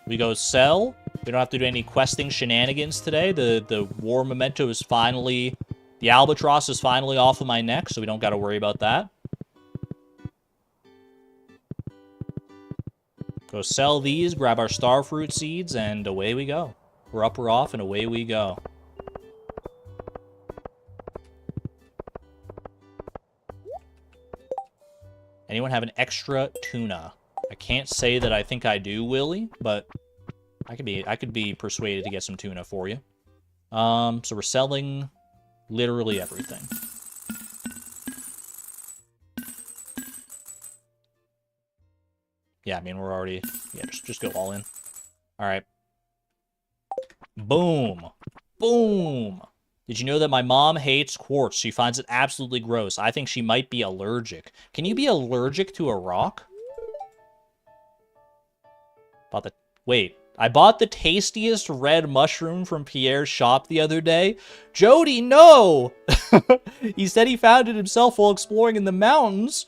We go sell. We don't have to do any questing shenanigans today. The war memento is finally... The albatross is finally off of my neck, so we don't got to worry about that. Go sell these, grab our starfruit seeds, and away we go. We're up, we're off, and away we go. Anyone have an extra tuna? I can't say that I think I do, Willie, but I could be persuaded to get some tuna for you. So we're selling literally everything. Yeah, I mean we're already just go all in. All right. Boom. Boom. Did you know that my mom hates quartz? She finds it absolutely gross. I think she might be allergic. Can you be allergic to a rock? Wait, I bought the tastiest red mushroom from Pierre's shop the other day. Jody, no! He said he found it himself while exploring in the mountains.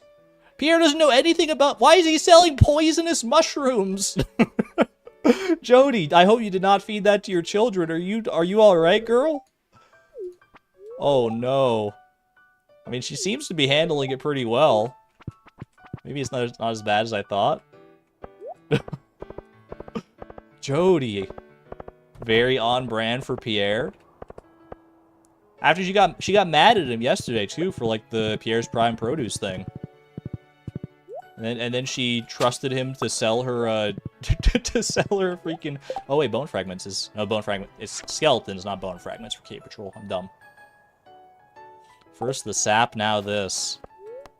Pierre doesn't know anything about... Why is he selling poisonous mushrooms? Jody, I hope you did not feed that to your children. Are you all right, girl? Oh, no. I mean, she seems to be handling it pretty well. Maybe it's not as bad as I thought. Jody. Very on brand for Pierre. After she got mad at him yesterday, too, for, like, the Pierre's Prime Produce thing. And then she trusted him to sell her, to sell her freaking... Oh, wait, bone fragments is... No, bone fragment... It's skeletons, not bone fragments for Cave Patrol. I'm dumb. First the sap, now this.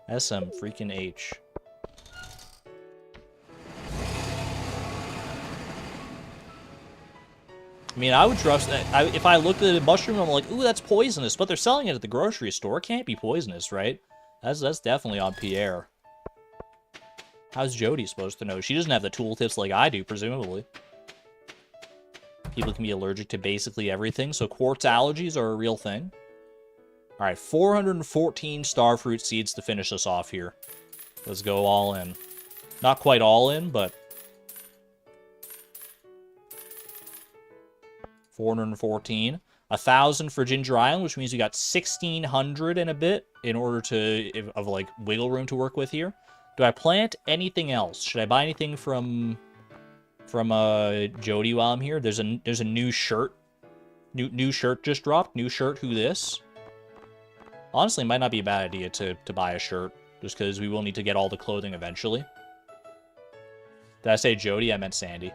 SM freaking H. I mean, I would trust that. If I looked at a mushroom, I'm like, ooh, that's poisonous. But they're selling it at the grocery store. It can't be poisonous, right? That's definitely on Pierre. How's Jody supposed to know? She doesn't have the tooltips like I do, presumably. People can be allergic to basically everything, so quartz allergies are a real thing. Alright, 414 starfruit seeds to finish us off here. Let's go all in. Not quite all in, but... 414. 1,000 for Ginger Island, which means we got 1,600 and a bit in order to... of, like, wiggle room to work with here. Do I plant anything else? Should I buy anything from Jody while I'm here? There's a new shirt. New shirt just dropped. New shirt, who this? Honestly, it might not be a bad idea to buy a shirt, just because we will need to get all the clothing eventually. Did I say Jody? I meant Sandy.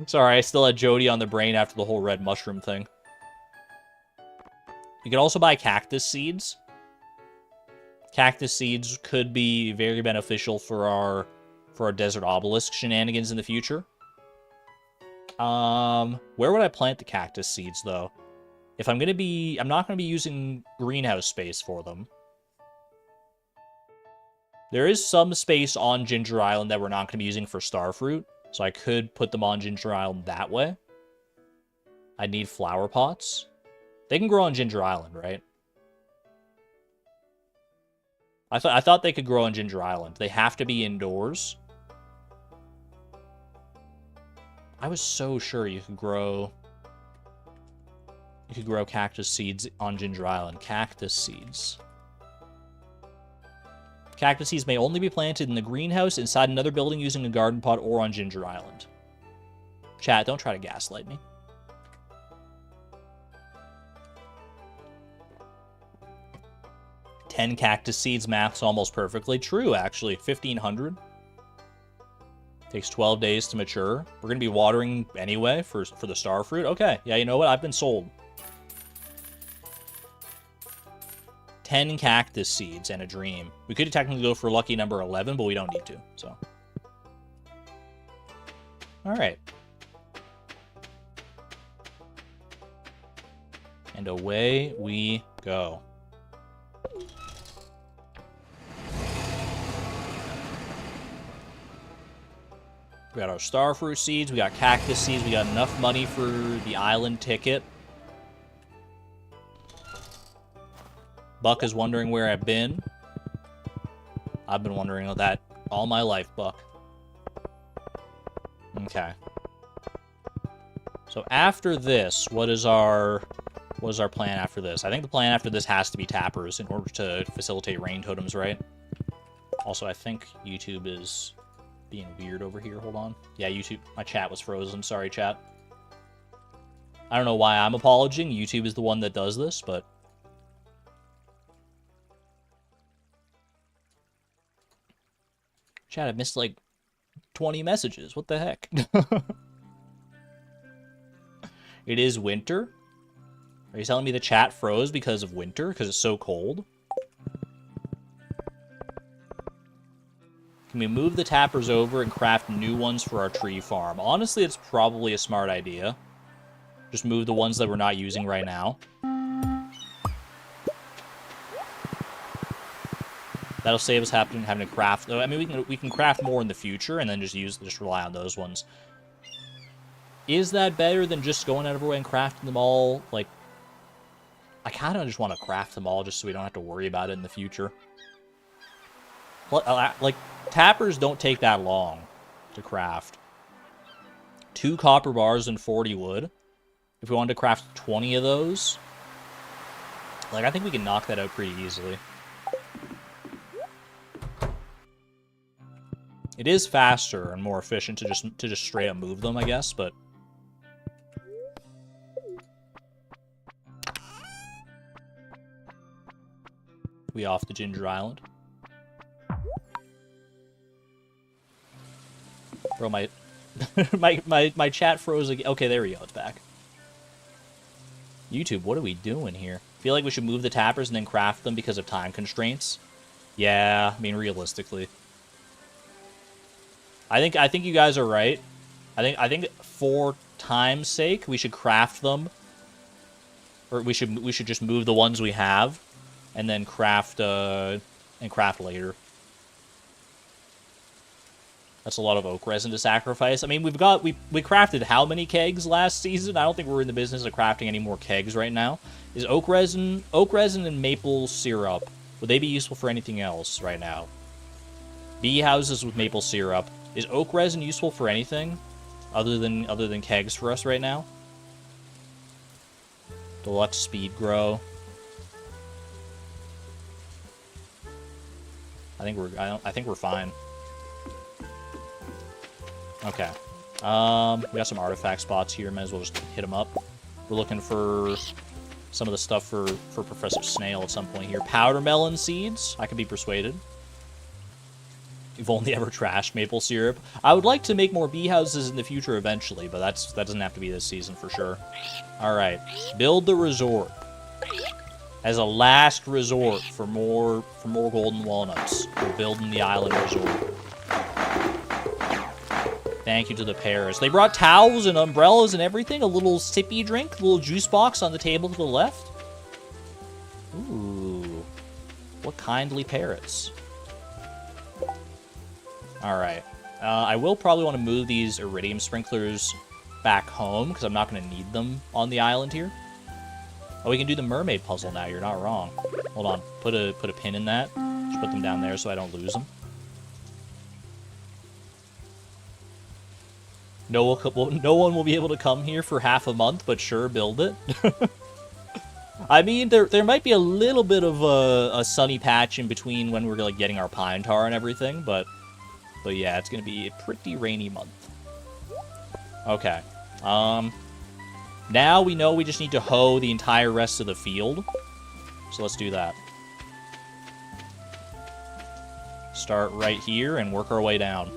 Sorry, I still had Jody on the brain after the whole red mushroom thing. You could also buy cactus seeds. Cactus seeds could be very beneficial for our desert obelisk shenanigans in the future. Where would I plant the cactus seeds though? If I'm not gonna be using greenhouse space for them. There is some space on Ginger Island that we're not gonna be using for starfruit, so I could put them on Ginger Island that way. I need flower pots. They can grow on Ginger Island, right? I thought they could grow on Ginger Island. They have to be indoors. I was so sure you could grow cactus seeds on Ginger Island. Cactus seeds. Cactus seeds may only be planted in the greenhouse, inside another building using a garden pot, or on Ginger Island. Chat, don't try to gaslight me. $10 cactus seeds maths almost perfectly. True, actually. 1,500. Takes 12 days to mature. We're going to be watering anyway for the star fruit. Okay, yeah, you know what? I've been sold. 10 cactus seeds and a dream. We could technically go for lucky number 11, but we don't need to, so. Alright. And away we go. We got our starfruit seeds, we got cactus seeds, we got enough money for the island ticket. Buck is wondering where I've been. I've been wondering that all my life, Buck. Okay. So after this, what is our plan after this? I think the plan after this has to be tappers in order to facilitate rain totems, right? Also, I think YouTube is being weird over here. Hold on. Yeah, YouTube. My chat was frozen. Sorry, chat. I don't know why I'm apologizing. YouTube is the one that does this, but... Chat, I've missed like 20 messages. What the heck? It is winter? Are you telling me the chat froze because of winter? Because it's so cold? Can we move the tappers over and craft new ones for our tree farm? Honestly, it's probably a smart idea. Just move the ones that we're not using right now. That'll save us having to craft. I mean, we can craft more in the future and then just rely on those ones. Is that better than just going out of our way and crafting them all? Like, I kind of just want to craft them all just so we don't have to worry about it in the future. Like, tappers don't take that long to craft. 2 copper bars and 40 wood. If we wanted to craft 20 of those, like, I think we can knock that out pretty easily. It is faster and more efficient to just straight up move them, I guess, but... We off the Ginger Island. Bro, my my chat froze again. Okay, there we go. It's back. YouTube, what are we doing here? Feel like we should move the tappers and then craft them because of time constraints. Yeah, I mean, realistically. I think you guys are right. I think for time's sake, we should craft them. Or we should just move the ones we have and then craft later. That's a lot of oak resin to sacrifice. I mean, we crafted how many kegs last season? I don't think we're in the business of crafting any more kegs right now. Is oak resin and maple syrup, would they be useful for anything else right now? Bee houses with maple syrup. Is oak resin useful for anything other than kegs for us right now? Deluxe speed grow. I think we're fine. Okay. We got some artifact spots here. Might as well just hit them up. We're looking for some of the stuff for Professor Snail at some point here. Powder melon seeds. I could be persuaded. You've only ever trashed maple syrup. I would like to make more bee houses in the future eventually, but that doesn't have to be this season for sure. All right. Build the resort. As a last resort for more golden walnuts. We're building the island resort. Thank you to the Paris. They brought towels and umbrellas and everything. A little sippy drink, a little juice box on the table to the left. Ooh. What kindly parrots. Alright. I will probably want to move these iridium sprinklers back home, because I'm not going to need them on the island here. Oh, we can do the mermaid puzzle now. You're not wrong. Hold on. Put a pin in that. Just put them down there so I don't lose them. No one will be able to come here for half a month, but sure, build it. I mean, there might be a little bit of a sunny patch in between when we're like getting our pine tar and everything, but yeah, it's gonna be a pretty rainy month. Okay. Now we know we just need to hoe the entire rest of the field, so let's do that. Start right here and work our way down.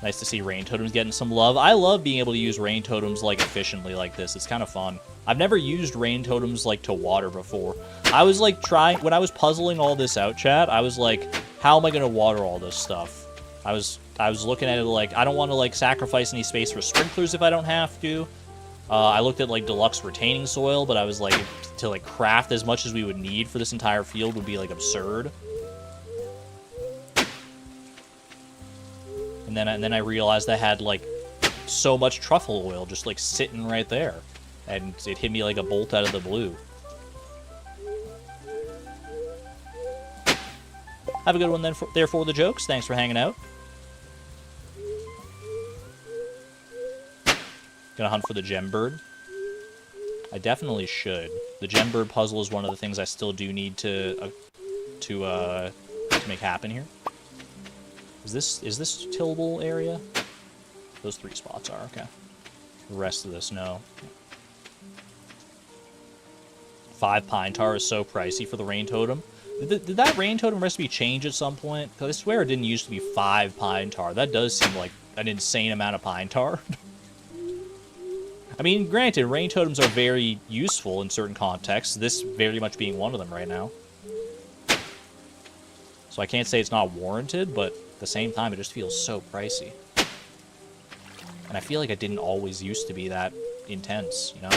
Nice to see rain totems getting some love. I love being able to use rain totems, like, efficiently like this. It's kind of fun. I've never used rain totems, like, to water before. I was, like, when I was puzzling all this out, chat, I was like, how am I going to water all this stuff? I was looking at it like, I don't want to, like, sacrifice any space for sprinklers if I don't have to. I looked at, like, deluxe retaining soil, but I was like, to, like, craft as much as we would need for this entire field would be, like, absurd. And then I realized I had, like, so much truffle oil just, like, sitting right there. And it hit me like a bolt out of the blue. Have a good one then, there for the jokes. Thanks for hanging out. Gonna hunt for the gem bird. I definitely should. The gem bird puzzle is one of the things I still do need to make happen here. Is this tillable area? Those 3 spots are, okay. The rest of this, no. 5 pine tar is so pricey for the rain totem. Did that rain totem recipe change at some point? Because I swear it didn't used to be 5 pine tar. That does seem like an insane amount of pine tar. I mean, granted, rain totems are very useful in certain contexts, this very much being one of them right now. So I can't say it's not warranted, but at the same time, it just feels so pricey. And I feel like it didn't always used to be that intense, you know?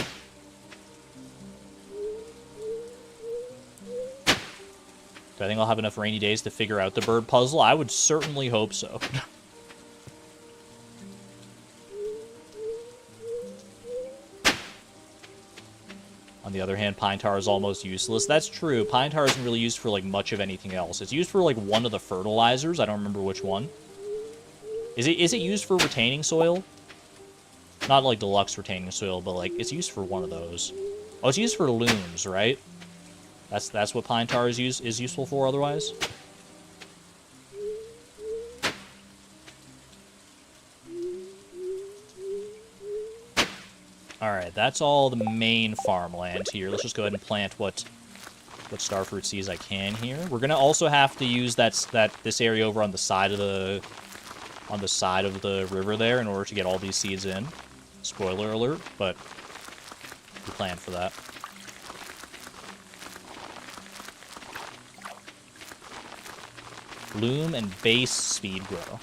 Do I think I'll have enough rainy days to figure out the bird puzzle? I would certainly hope so. On the other hand, pine tar is almost useless. That's true. Pine tar isn't really used for, like, much of anything else. It's used for, like, one of the fertilizers. I don't remember which one. Is it used for retaining soil? Not, like, deluxe retaining soil, but, like, it's used for one of those. Oh, it's used for looms, right? That's what pine tar is useful for otherwise? Alright, that's all the main farmland here. Let's just go ahead and plant what starfruit seeds I can here. We're gonna also have to use this area over on the side of the river there in order to get all these seeds in. Spoiler alert, but we planned for that. Bloom and base speed grow.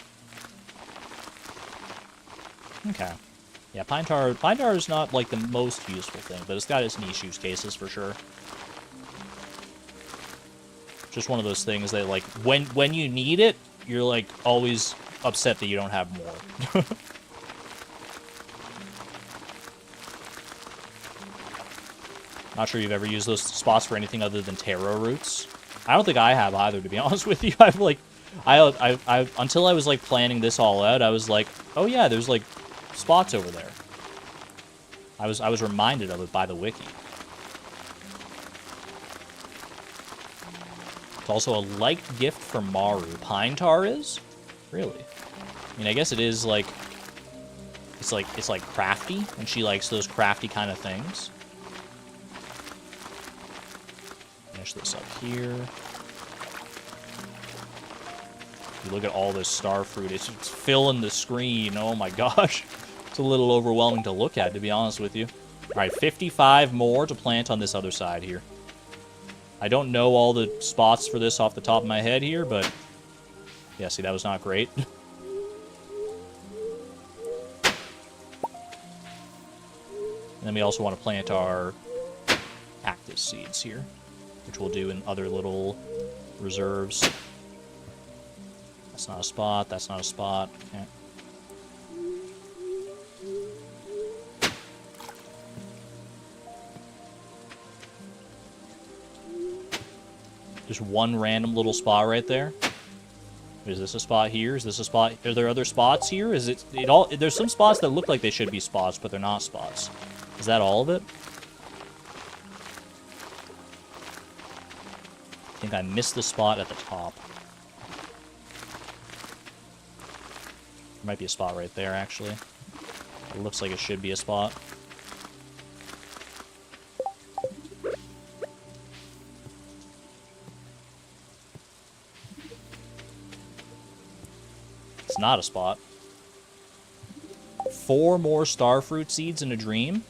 Okay. Yeah, pine tar is not, like, the most useful thing, but it's got its niche use cases for sure. Just one of those things that, like, when you need it, you're, like, always upset that you don't have more. Not sure you've ever used those spots for anything other than taro roots. I don't think I have either, to be honest with you. I've, like, until I was, like, planning this all out, I was like, oh yeah, there's, like, spots over there. I was reminded of it by the wiki. It's also a liked gift from Maru. Pine tar is? Really? I mean, I guess it is, like, it's like crafty, and she likes those crafty kind of things. Finish this up here. You look at all this starfruit, it's filling the screen. Oh my gosh. It's a little overwhelming to look at, to be honest with you. Alright, 55 more to plant on this other side here. I don't know all the spots for this off the top of my head here, but... yeah, see, that was not great. And then we also want to plant our cactus seeds here, which we'll do in other little reserves. That's not a spot, that's not a spot. Okay. Just one random little spot right there. Is this a spot here? Is this a spot? Are there other spots here? Is it all? There's some spots that look like they should be spots, but they're not spots. Is that all of it? I think I missed the spot at the top. There might be a spot right there, actually. It looks like it should be a spot. It's not a spot. 4 more starfruit seeds in a dream.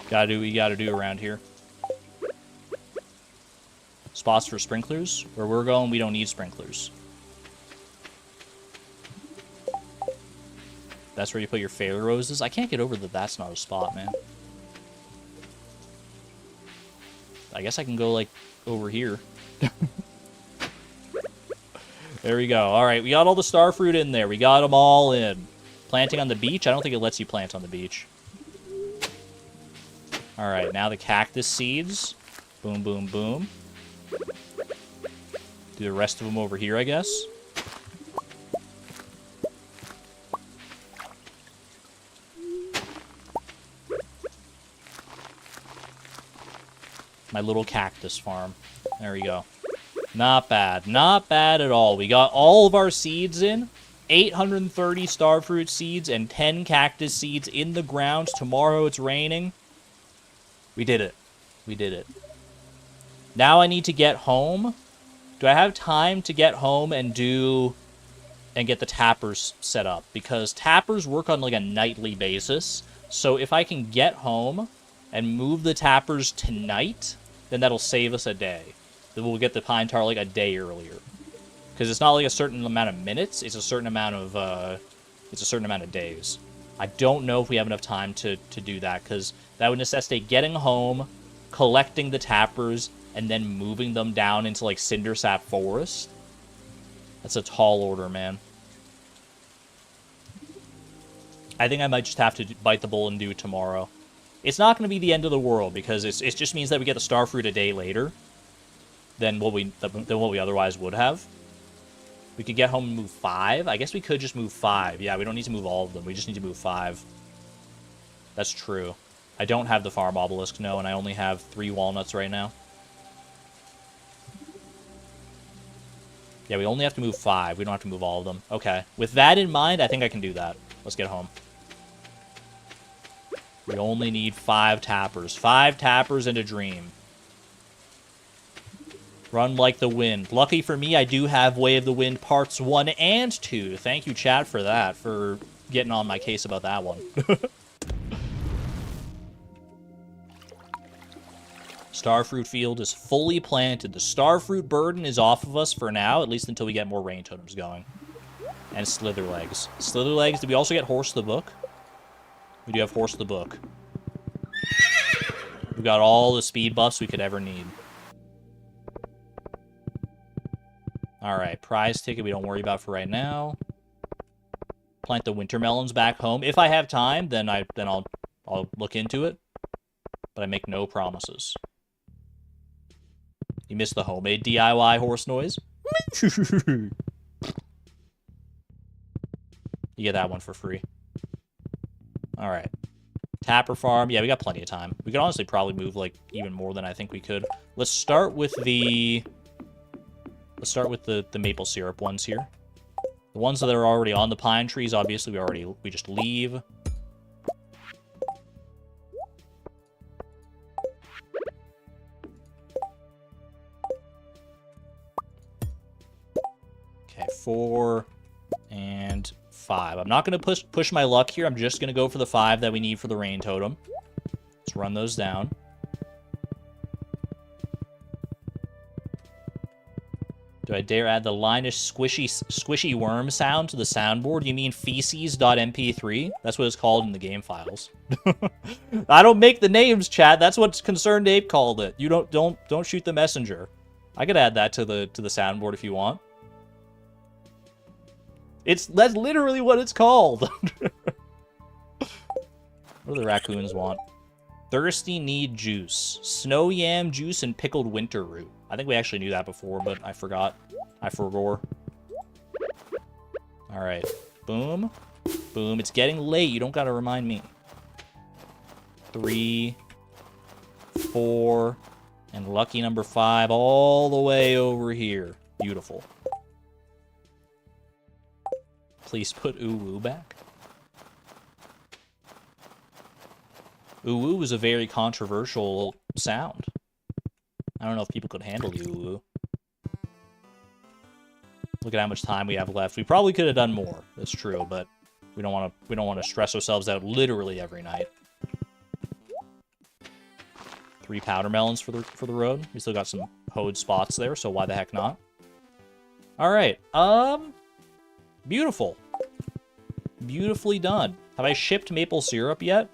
Gotta do what you gotta do around here. Spots for sprinklers. Where we're going, we don't need sprinklers. That's where you put your fairy roses. I can't get over that that's not a spot, man. I guess I can go, like, over here. There we go. Alright, we got all the starfruit in there. We got them all in. Planting on the beach? I don't think it lets you plant on the beach. Alright, now the cactus seeds. Boom, boom, boom. Do the rest of them over here, I guess. My little cactus farm. There we go. Not bad. Not bad at all. We got all of our seeds in. 830 starfruit seeds and 10 cactus seeds in the ground. Tomorrow it's raining. We did it. We did it. Now I need to get home. Do I have time to get home and get the tappers set up? Because tappers work on like a nightly basis. So if I can get home and move the tappers tonight, then that'll save us a day. Then we'll get the pine tar like a day earlier. Because it's not like a certain amount of minutes, it's a certain amount of days. I don't know if we have enough time to do that, because that would necessitate getting home, collecting the tappers, and then moving them down into, like, Cindersap Forest. That's a tall order, man. I think I might just have to bite the bullet and do it tomorrow. It's not going to be the end of the world, because it just means that we get the starfruit a day later than what we otherwise would have. We could get home and move 5. I guess we could just move 5. Yeah, we don't need to move all of them. We just need to move 5. That's true. I don't have the farm obelisk, no, and I only have 3 walnuts right now. Yeah, we only have to move 5. We don't have to move all of them. Okay. With that in mind, I think I can do that. Let's get home. We only need 5 tappers. 5 tappers and a dream. Run like the wind. Lucky for me, I do have Way of the Wind Parts 1 and 2. Thank you, chat, for that, for getting on my case about that one. Starfruit field is fully planted. The starfruit burden is off of us for now, at least until we get more rain totems going. And slitherlegs. Slitherlegs, did we also get Horse the Book? We do have Horse the Book. We got all the speed buffs we could ever need. Alright, prize ticket we don't worry about for right now. Plant the winter melons back home. If I have time, then I'll look into it. But I make no promises. You missed the homemade DIY horse noise? You get that one for free. Alright. Tapper farm. Yeah, we got plenty of time. We could honestly probably move, like, even more than I think we could. Let's start with the maple syrup ones here. The ones that are already on the pine trees, obviously, we just leave. Okay, 4 and 5. I'm not going to push my luck here. I'm just going to go for the 5 that we need for the rain totem. Let's run those down. Do I dare add the Linus squishy worm sound to the soundboard? You mean feces.mp3? That's what it's called in the game files. I don't make the names, chat. That's what Concerned Ape called it. You don't shoot the messenger. I could add that to the soundboard if you want. That's literally what it's called. What do the raccoons want? Thirsty need juice. Snow yam juice and pickled winter root. I think we actually knew that before, but I forgot. I forgot. Alright. Boom. Boom. It's getting late. You don't gotta remind me. 3, 4, and lucky number 5 all the way over here. Beautiful. Please put ooh-woo back. Ooh ooh is a very controversial sound. I don't know if people could handle the ooh ooh. Look at how much time we have left. We probably could have done more. That's true, but we don't want to stress ourselves out literally every night. 3 powder melons for the road. We still got some hoed spots there, so why the heck not? All right. Beautiful. Beautifully done. Have I shipped maple syrup yet?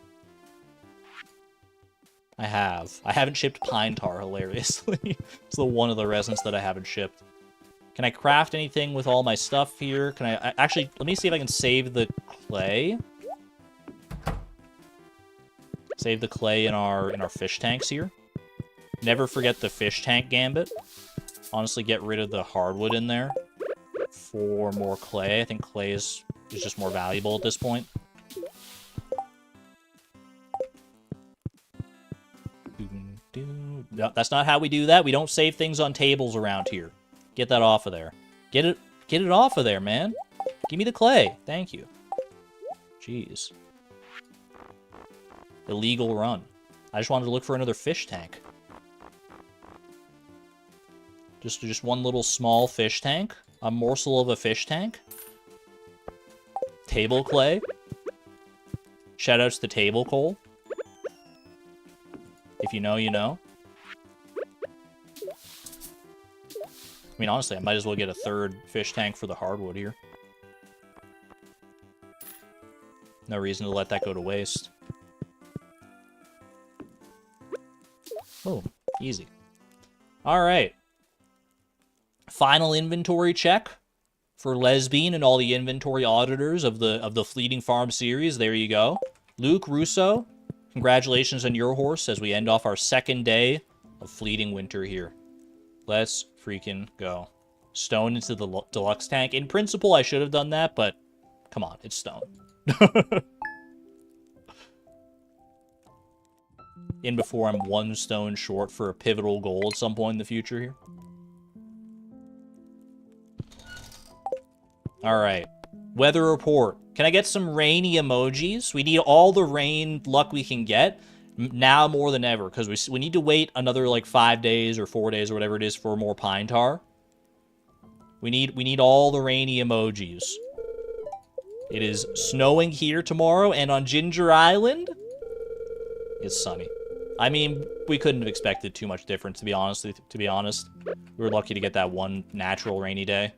I have. I haven't shipped pine tar, hilariously. It's the one of the resins that I haven't shipped. Can I craft anything with all my stuff here? Can I actually, let me see if I can save the clay. Save the clay in our fish tanks here. Never forget the fish tank gambit. Honestly, get rid of the hardwood in there for more clay. I think clay is just more valuable at this point. No, that's not how we do that. We don't save things on tables around here. Get that off of there. Get it off of there, man. Give me the clay. Thank you. Jeez. Illegal run. I just wanted to look for another fish tank. Just one little small fish tank. A morsel of a fish tank. Table clay. Shoutouts to table coal. If you know, you know. I mean, honestly, I might as well get a 3rd fish tank for the hardwood here. No reason to let that go to waste. Boom. Easy. Alright. Final inventory check for Lesbian and all the inventory auditors of the Fleeting Farm series. There you go. Luke Russo, congratulations on your horse as we end off our 2nd day of Fleeting Winter here. Let's freaking go. Stone into the deluxe tank. In principle, I should have done that, but come on, it's stone. In before I'm 1 stone short for a pivotal goal at some point in the future here. Alright. Weather report. Can I get some rainy emojis? We need all the rain luck we can get. Now more than ever, because we need to wait another, like, 5 days or 4 days or whatever it is for more pine tar. We need all the rainy emojis. It is snowing here tomorrow, and on Ginger Island, it's sunny. I mean, we couldn't have expected too much difference, to be honest. We were lucky to get that one natural rainy day.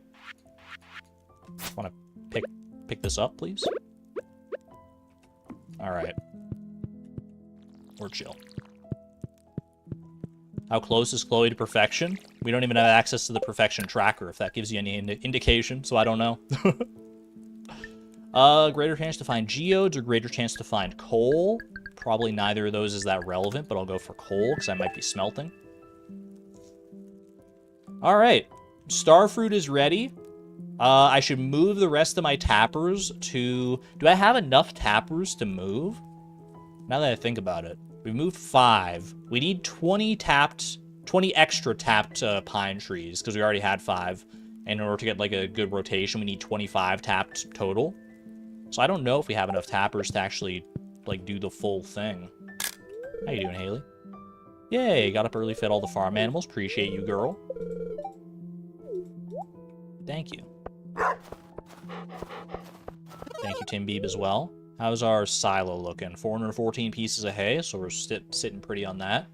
Want to pick this up, please? All right. Or chill. How close is Chloe to perfection? We don't even have access to the perfection tracker, if that gives you any indication, so I don't know. Greater chance to find geodes or greater chance to find coal? Probably neither of those is that relevant, but I'll go for coal, because I might be smelting. Alright. Starfruit is ready. I should move the rest of my tappers to... Do I have enough tappers to move? Now that I think about it. We moved 5. We need 20 extra tapped pine trees, because we already had 5. And in order to get, like, a good rotation, we need 25 tapped total. So I don't know if we have enough tappers to actually, like, do the full thing. How you doing, Haley? Yay, got up early, fed all the farm animals. Appreciate you, girl. Thank you. Thank you, Tim Beeb, as well. How's our silo looking? 414 pieces of hay, so we're sitting pretty on that.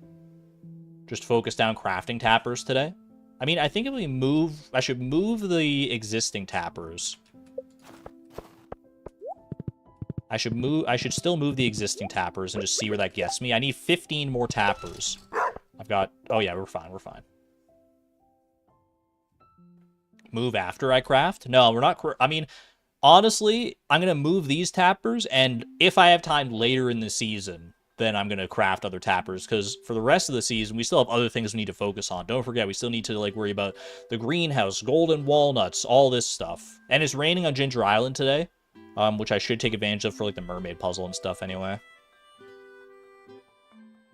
Just focus down crafting tappers today. I mean, I think if we move... I should move the existing tappers. I should still move the existing tappers and just see where that gets me. I need 15 more tappers. I've got... Oh, yeah, we're fine. We're fine. Move after I craft? No, we're not... I mean... Honestly, I'm going to move these tappers, and if I have time later in the season, then I'm going to craft other tappers, because for the rest of the season, we still have other things we need to focus on. Don't forget, we still need to, like, worry about the greenhouse, golden walnuts, all this stuff. And it's raining on Ginger Island today, which I should take advantage of for, like, the mermaid puzzle and stuff anyway.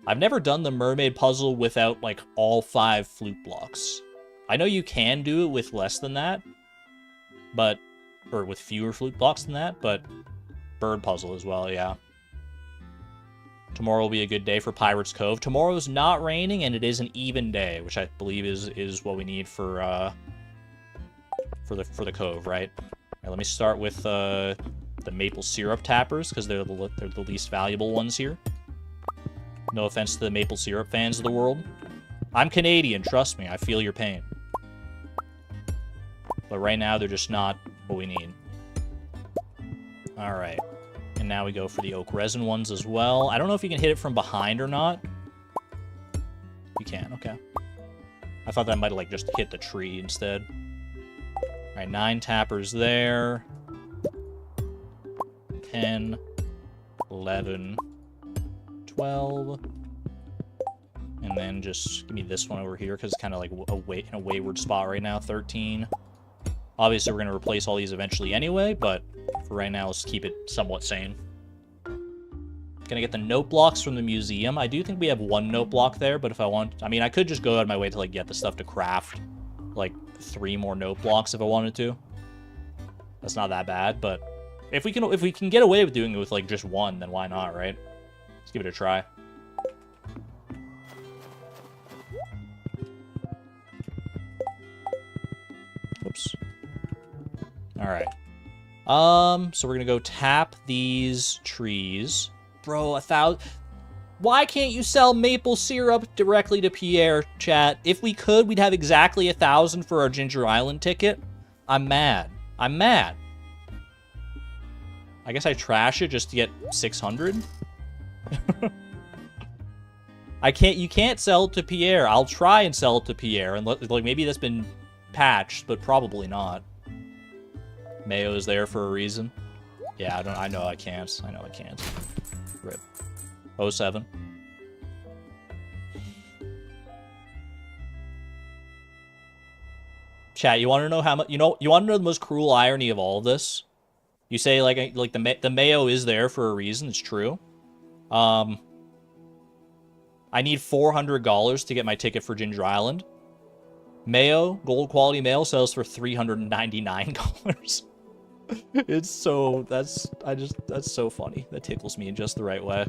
I've never done the mermaid puzzle without, like, all 5 flute blocks. I know you can do it with less than that, but... Or with fewer flute blocks than that, but bird puzzle as well, yeah. Tomorrow will be a good day for Pirates Cove. Tomorrow is not raining, and it is an even day, which I believe is what we need for the cove, right? All right, let me start with the maple syrup tappers, because they're the least valuable ones here. No offense to the maple syrup fans of the world. I'm Canadian, trust me, I feel your pain. But right now, they're just not what we need. Alright. And now we go for the oak resin ones as well. I don't know if you can hit it from behind or not. You can, okay. I thought that might have, like, just hit the tree instead. Alright, 9 tappers there. 10, 11, 12. And then just give me this one over here, because it's kind of like in a wayward spot right now. 13. Obviously, we're going to replace all these eventually anyway, but for right now, let's keep it somewhat sane. Gonna get the note blocks from the museum. I do think we have 1 note block there, but if I want... I mean, I could just go out of my way to, like, get the stuff to craft, like, 3 more note blocks if I wanted to. That's not that bad, but if we can get away with doing it with, like, just 1, then why not, right? Let's give it a try. Whoops. Alright. So we're gonna go tap these trees. Bro, 1,000... Why can't you sell maple syrup directly to Pierre, chat? If we could, we'd have exactly 1,000 for our Ginger Island ticket. I'm mad. I'm mad. I guess I trash it just to get 600? You can't sell it to Pierre. I'll try and sell it to Pierre, and like maybe that's been patched, but probably not. Mayo is there for a reason. Yeah, I know I can't. I know I can't. Rip. 07. Chat, you want to know how much? You want to know the most cruel irony of all of this? You say like the mayo is there for a reason. It's true. I need $400 to get my ticket for Ginger Island. Mayo, gold quality mayo, sells for $399. It's so that's so funny. That tickles me in just the right way.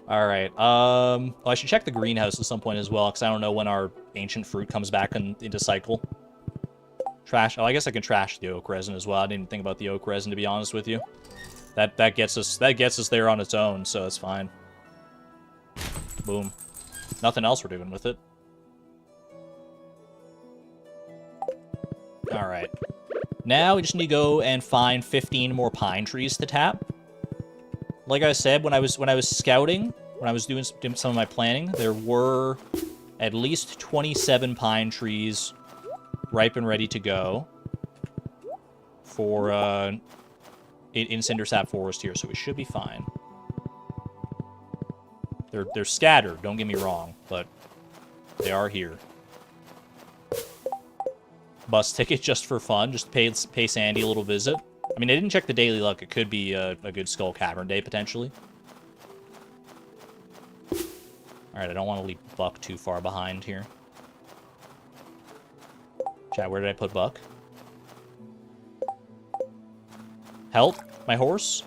All right. Oh, I should check the greenhouse at some point as well, because I don't know when our ancient fruit comes back into cycle. Trash. Oh, I guess I can trash the oak resin as well. I didn't think about the oak resin, to be honest with you. That gets us there on its own, so it's fine. Boom. Nothing else we're doing with it. All right. Now we just need to go and find 15 more pine trees to tap. Like I said, when I was scouting, when I was doing some of my planning, there were at least 27 pine trees ripe and ready to go for in Cindersap Forest here, so we should be fine. They're scattered, don't get me wrong, but they are here. Bus ticket just for fun, just pay Sandy a little visit. I mean, I didn't check the daily luck. It could be a good Skull Cavern day, potentially. Alright, I don't want to leave Buck too far behind here. Chat, where did I put Buck? Help? My horse?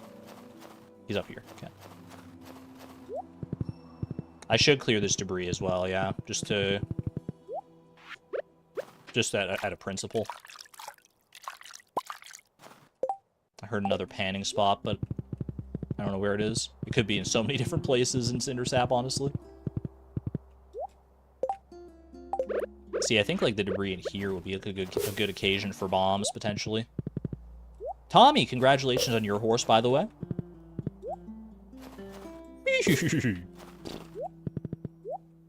He's up here. Okay. I should clear this debris as well, yeah. Just at a principle. I heard another panning spot, but I don't know where it is. It could be in so many different places in Cindersap, honestly. See, I think like the debris in here would be a good occasion for bombs, potentially. Tommy, congratulations on your horse, by the way.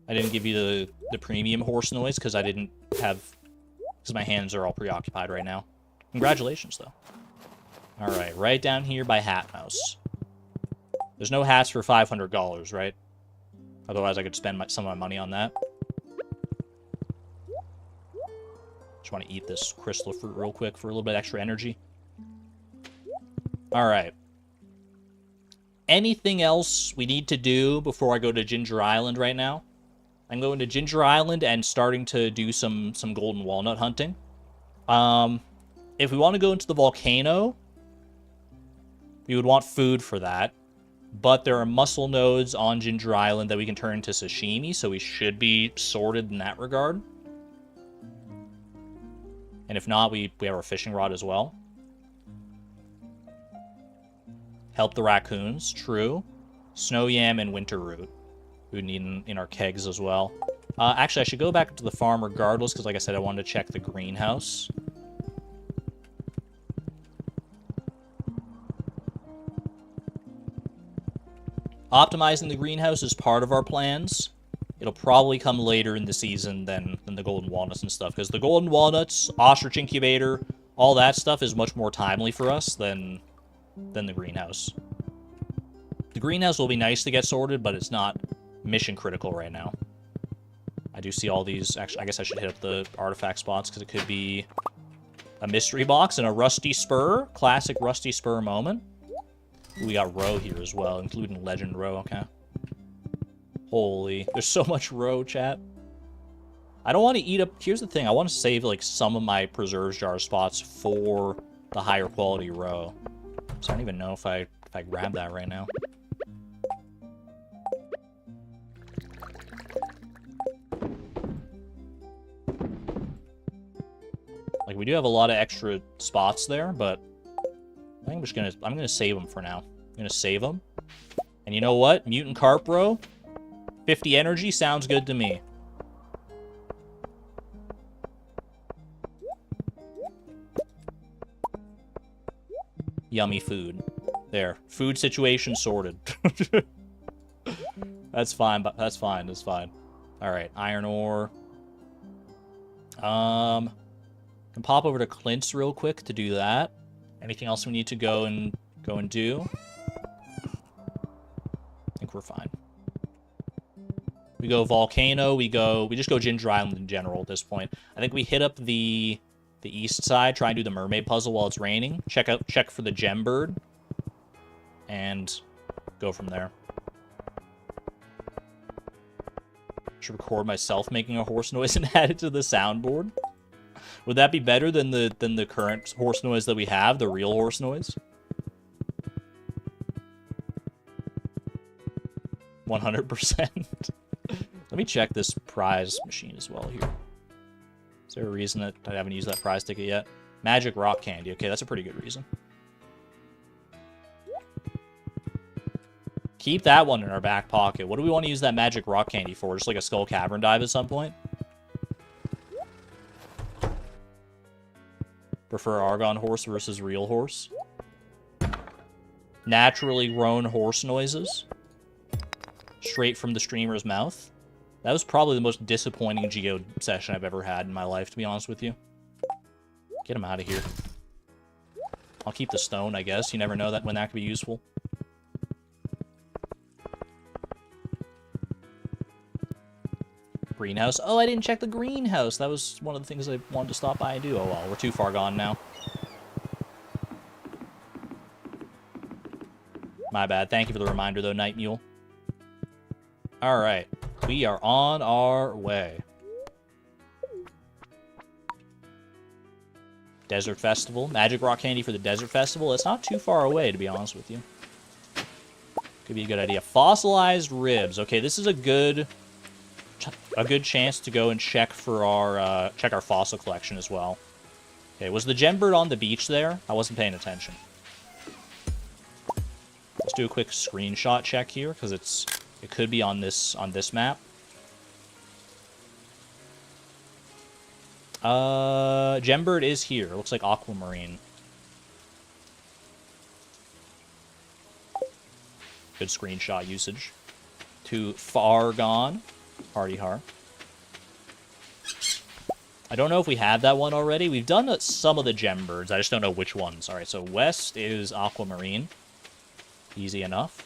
I didn't give you the premium horse noise because because my hands are all preoccupied right now. Congratulations, though. All right, right down here by Hat Mouse. There's no hats for $500, right? Otherwise, I could spend some of my money on that. Just want to eat this crystal fruit real quick for a little bit extra energy. All right. Anything else we need to do before I go to Ginger Island right now? I'm going to Ginger Island and starting to do some golden walnut hunting. If we want to go into the volcano, we would want food for that. But there are mussel nodes on Ginger Island that we can turn into sashimi, so we should be sorted in that regard. And if not, we have our fishing rod as well. Help the raccoons, true. Snow yam and winter root. We would need in our kegs as well. Actually, I should go back to the farm regardless, because like I said, I wanted to check the greenhouse. Optimizing the greenhouse is part of our plans. It'll probably come later in the season than the golden walnuts and stuff, because the golden walnuts, ostrich incubator, all that stuff is much more timely for us than the greenhouse. The greenhouse will be nice to get sorted, but it's not mission critical right now. I do see all these. Actually, I guess I should hit up the artifact spots, because it could be a mystery box and a rusty spur. Classic rusty spur moment. We got row here as well, including legend row, okay. Holy, there's so much row, chat. I don't want to eat up... Here's the thing, I want to save, like, some of my preserves jar spots for the higher quality row. So I don't even know if I grab that right now. Like, we do have a lot of extra spots there, but I think I'm gonna save them for now. I'm gonna save them. And you know what? Mutant Carp row, 50 energy sounds good to me. Yummy food. There. Food situation sorted. That's fine, but that's fine. That's fine. Alright, iron ore. Can pop over to Clint's real quick to do that. Anything else we need to go and do? I think we're fine. We go Volcano, we just go Ginger Island in general at this point. I think we hit up the east side, try and do the mermaid puzzle while it's raining. Check for the gem bird. And go from there. Should record myself making a horse noise and add it to the soundboard. Would that be better than the current horse noise that we have, the real horse noise? 100%. Let me check this prize machine as well here. Is there a reason that I haven't used that prize ticket yet? Magic rock candy. Okay, that's a pretty good reason. Keep that one in our back pocket. What do we want to use that magic rock candy for? Just like a Skull Cavern dive at some point? Prefer Argon horse versus real horse. Naturally grown horse noises. Straight from the streamer's mouth. That was probably the most disappointing Geode session I've ever had in my life, to be honest with you. Get him out of here. I'll keep the stone, I guess. You never know when that could be useful. Greenhouse. Oh, I didn't check the greenhouse. That was one of the things I wanted to stop by and do. Oh, well, we're too far gone now. My bad. Thank you for the reminder, though, Night Mule. Alright. We are on our way. Desert Festival. Magic Rock Candy for the Desert Festival. It's not too far away, to be honest with you. Could be a good idea. Fossilized ribs. Okay, this is a good chance to go and check for our fossil collection as well. Okay, was the gem bird on the beach there? I wasn't paying attention. Let's do a quick screenshot check here, because it could be on this map. Gembird is here. It looks like aquamarine. Good screenshot usage. Too far gone. Hardy har. I don't know if we have that one already. We've done some of the gembirds. I just don't know which ones. Alright, so west is aquamarine. Easy enough.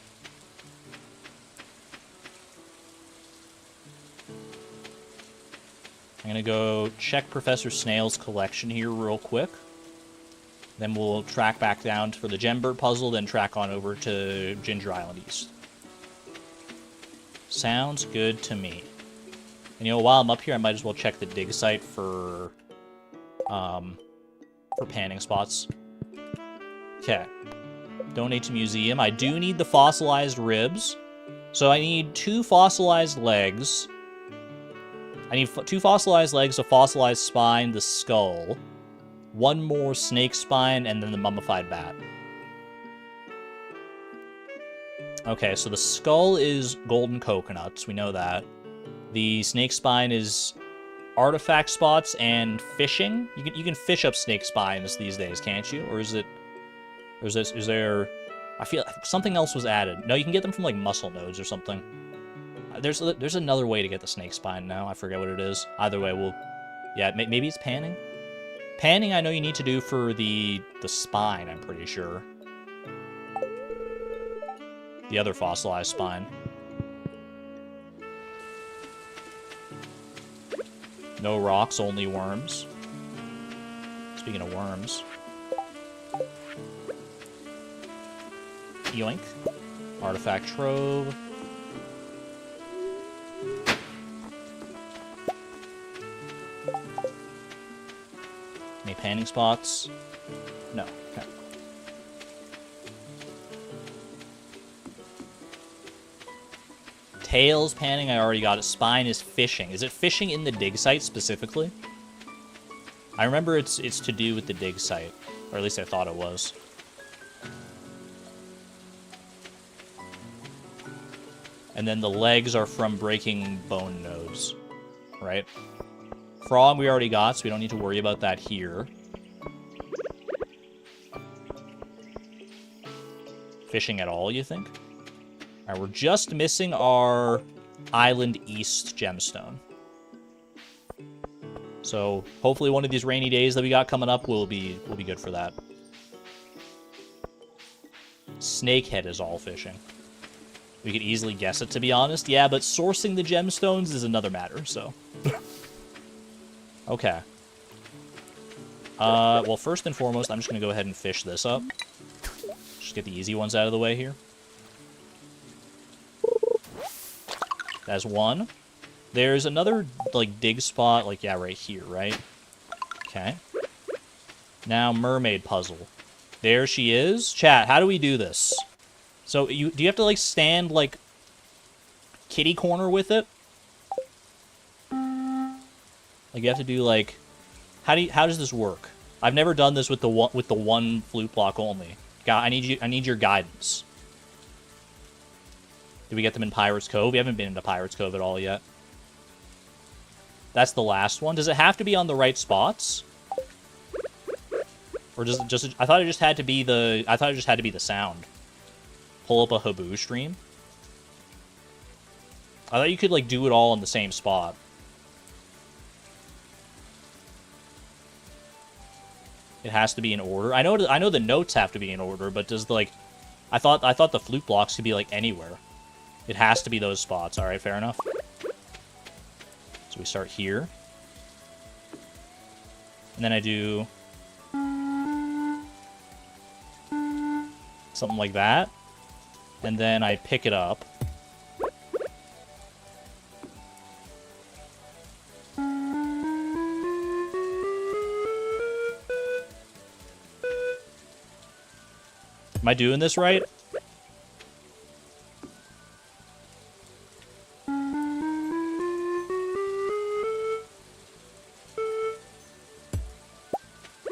I'm gonna go check Professor Snail's collection here real quick. Then we'll track back down for the Gembird puzzle, then track on over to Ginger Island East. Sounds good to me. And you know, while I'm up here, I might as well check the dig site for panning spots. Okay. Donate to museum. I do need the fossilized ribs. So I need 2 fossilized legs. I need 2 fossilized legs, a fossilized spine, the skull. 1 more snake spine, and then the mummified bat. Okay, so the skull is golden coconuts. We know that. The snake spine is artifact spots and fishing. You can fish up snake spines these days, can't you? Or is there? I feel something else was added. No, you can get them from like muscle nodes or something. There's another way to get the snake spine now. I forget what it is. Either way, yeah, maybe it's panning. Panning, I know you need to do for the spine. I'm pretty sure. The other fossilized spine. No rocks, only worms. Speaking of worms. Yoink. Artifact trove. Any panning spots? No. Okay. Tails panning, I already got it. Spine is fishing. Is it fishing in the dig site specifically? I remember it's to do with the dig site. Or at least I thought it was. And then the legs are from breaking bone nodes. Right? Frog we already got, so we don't need to worry about that here. Fishing at all, you think? Alright, we're just missing our Island East gemstone. So, hopefully one of these rainy days that we got coming up will be good for that. Snakehead is all fishing. We could easily guess it, to be honest. Yeah, but sourcing the gemstones is another matter, so... Okay. Well, first and foremost, I'm just going to go ahead and fish this up. Just get the easy ones out of the way here. That's one. There's another, like, dig spot, like, yeah, right here, right? Okay. Now, mermaid puzzle. There she is. Chat, how do we do this? So, do you have to, like, stand, like, kitty corner with it? Like, you have to do, like... How does this work? I've never done this with the one flute block only. I need your guidance. Did we get them in Pirate's Cove? We haven't been into Pirate's Cove at all yet. That's the last one. Does it have to be on the right spots? Or does it just... I thought it just had to be the sound. Pull up a Haboo stream. I thought you could, like, do it all in the same spot. It has to be in order. I know the notes have to be in order, but does, like... I thought the flute blocks could be, like, anywhere. It has to be those spots. Alright, fair enough. So we start here. And then I do... something like that. And then I pick it up. Am I doing this right?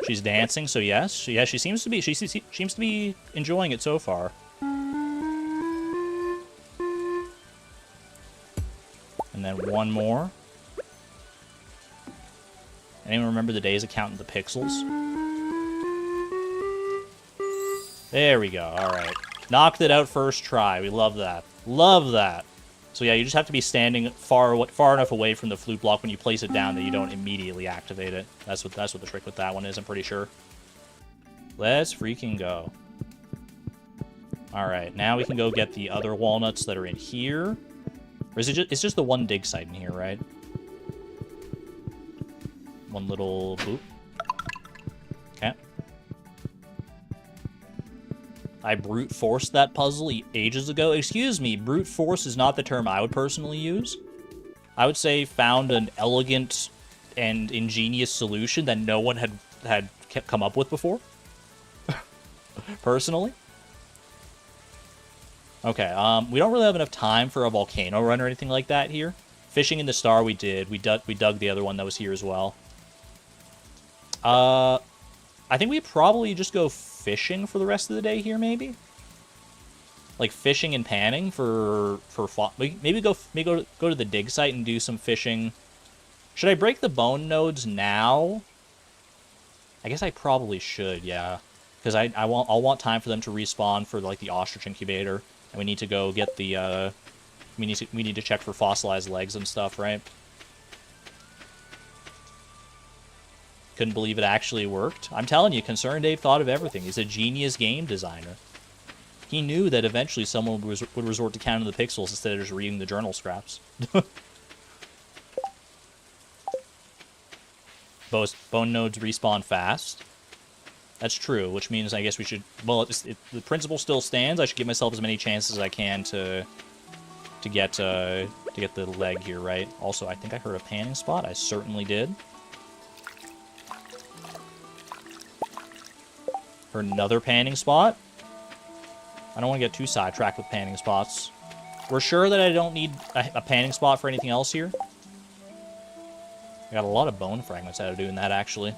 She's dancing, so yes. Yeah, she seems to be enjoying it so far. And then one more. Anyone remember the days of counting the pixels? There we go. All right. Knocked it out first try. We love that. Love that. So yeah, you just have to be standing far enough away from the flute block when you place it down that you don't immediately activate it. That's what the trick with that one is, I'm pretty sure. Let's freaking go. All right, now we can go get the other walnuts that are in here. Or is it just, it's just the one dig site in here, right? One little boop. Okay. I brute forced that puzzle ages ago. Excuse me, brute force is not the term I would personally use. I would say found an elegant and ingenious solution that no one had come up with before. Personally. Okay, we don't really have enough time for a volcano run or anything like that here. Fishing in the star we did. We dug the other one that was here as well. I think we probably just go fishing for the rest of the day here, maybe? Like fishing and panning for maybe go to the dig site and do some fishing. Should I break the bone nodes now? I guess I probably should, yeah. Because I'll want time for them to respawn for like the ostrich incubator. And we need to go get the we need to check for fossilized legs and stuff, right? Couldn't believe it actually worked. I'm telling you, Concerned Dave thought of everything. He's a genius game designer. He knew that eventually someone would resort to counting the pixels instead of just reading the journal scraps. Bone nodes respawn fast. That's true, which means I guess we should... Well, the principle still stands. I should give myself as many chances as I can to get the leg here, right? Also, I think I heard a panning spot. I certainly did. Heard another panning spot. I don't want to get too sidetracked with panning spots. We're sure that I don't need a panning spot for anything else here. I got a lot of bone fragments out of doing that, actually.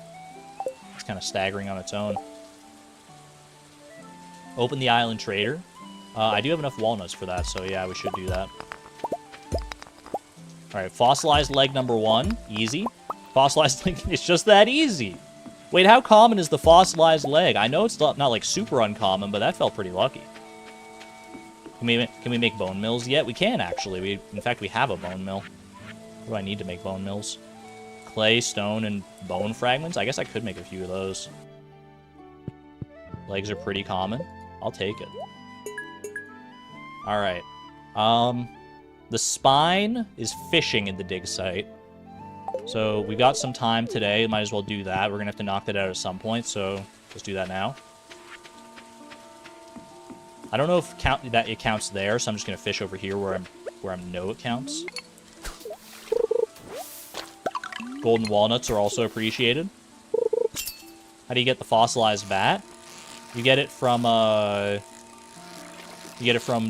It's kind of staggering on its own. Open the island trader. I do have enough walnuts for that, so yeah, we should do that. Alright, fossilized leg number 1. Easy. Fossilized leg, it's just that easy. Wait, how common is the fossilized leg? I know it's not like super uncommon, but that felt pretty lucky. Can we make bone mills yet? We can, actually. In fact, we have a bone mill. What do I need to make bone mills? Clay, stone, and bone fragments? I guess I could make a few of those. Legs are pretty common. I'll take it. Alright. The spine is fishing in the dig site. So we got some time today. Might as well do that. We're going to have to knock that out at some point, so let's do that now. I don't know if it counts there, so I'm just going to fish over here where I know it counts. Golden walnuts are also appreciated. How do you get the fossilized bat? You get it from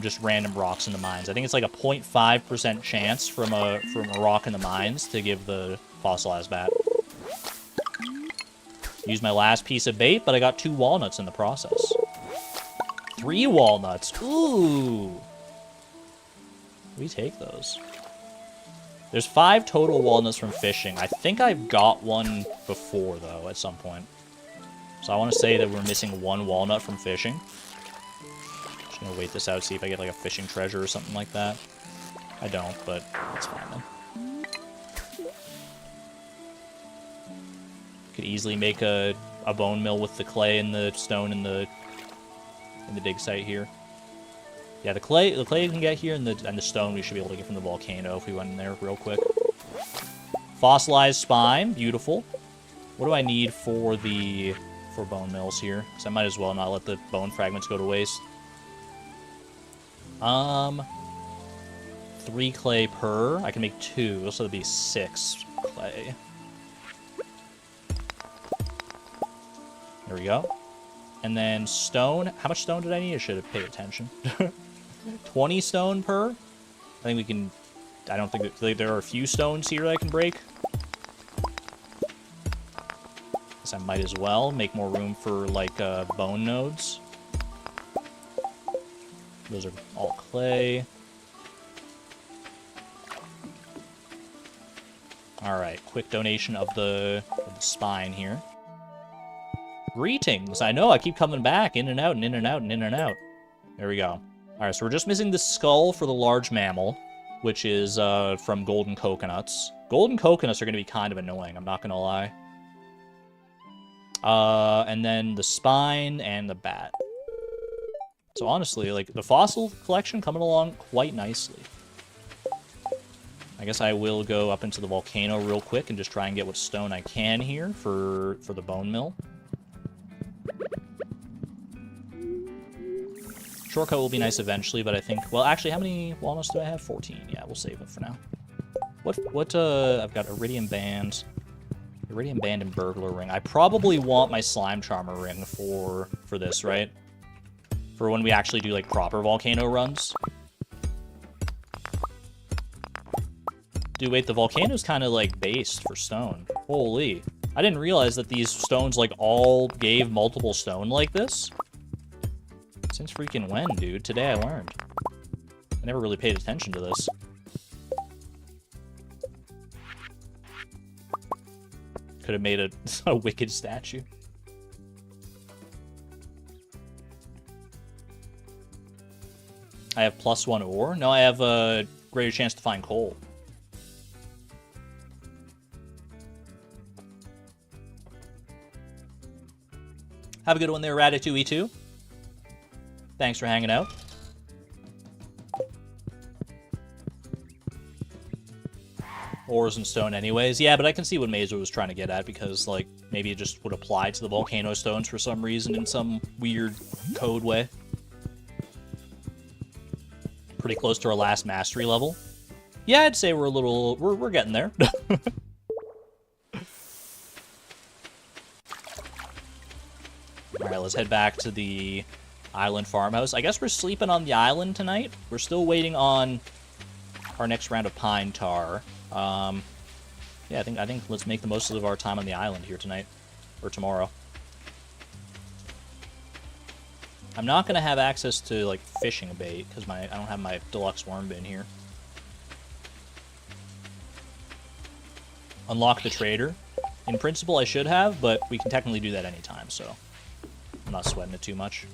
just random rocks in the mines. I think it's like a 0.5% chance from a rock in the mines to give the fossilized bat. Used my last piece of bait, but I got 2 walnuts in the process. 3 walnuts. Ooh. We take those. There's 5 total walnuts from fishing. I think I've got one before, though, at some point. So I want to say that we're missing 1 walnut from fishing. Just gonna wait this out, see if I get like a fishing treasure or something like that. I don't, but it's fine then. Could easily make a bone mill with the clay and the stone and the dig site here. Yeah, the clay you can get here, and the stone we should be able to get from the volcano if we went in there real quick. Fossilized spine, beautiful. What do I need for bone mills here? Because I might as well not let the bone fragments go to waste. 3 clay per. I can make 2, so that'd be 6 clay. There we go. And then stone. How much stone did I need? I should have paid attention. 20 stone per. I think we can... I don't think there are a few stones here that I can break. Guess I might as well make more room for, like, bone nodes. Those are all clay. Alright, quick donation of the spine here. Greetings! I know, I keep coming back, in and out, and in and out, and in and out. There we go. Alright, so we're just missing the skull for the large mammal, which is from golden coconuts. Golden coconuts are going to be kind of annoying, I'm not going to lie. And then the spine and the bat. So honestly, like, the fossil collection coming along quite nicely. I guess I will go up into the volcano real quick and just try and get what stone I can here for the bone mill. Shortcut will be nice eventually, but I think... Well, actually, how many walnuts do I have? 14. Yeah, we'll save it for now. I've got Iridium Band. Iridium Band and Burglar Ring. I probably want my Slime Charmer Ring for this, right? For when we actually do, like, proper volcano runs. Dude, wait, the volcano's kind of, like, based for stone. Holy. I didn't realize that these stones, like, all gave multiple stone like this. Since freaking when, dude? Today I learned. I never really paid attention to this. Could have made a wicked statue. I have +1 ore? No, I have a greater chance to find coal. Have a good one there, Ratatouille2. Thanks for hanging out. Ores and stone anyways. Yeah, but I can see what Mazer was trying to get at, because, like, maybe it just would apply to the volcano stones for some reason in some weird code way. Pretty close to our last mastery level. Yeah, I'd say we're we're getting there. Alright, let's head back to the island farmhouse. I guess we're sleeping on the island tonight. We're still waiting on our next round of pine tar. Yeah, I think let's make the most of our time on the island here tonight, or tomorrow. I'm not gonna have access to, like, fishing bait because I don't have my deluxe worm bin here. Unlock the trader. In principle, I should have, but we can technically do that anytime, so I'm not sweating it too much.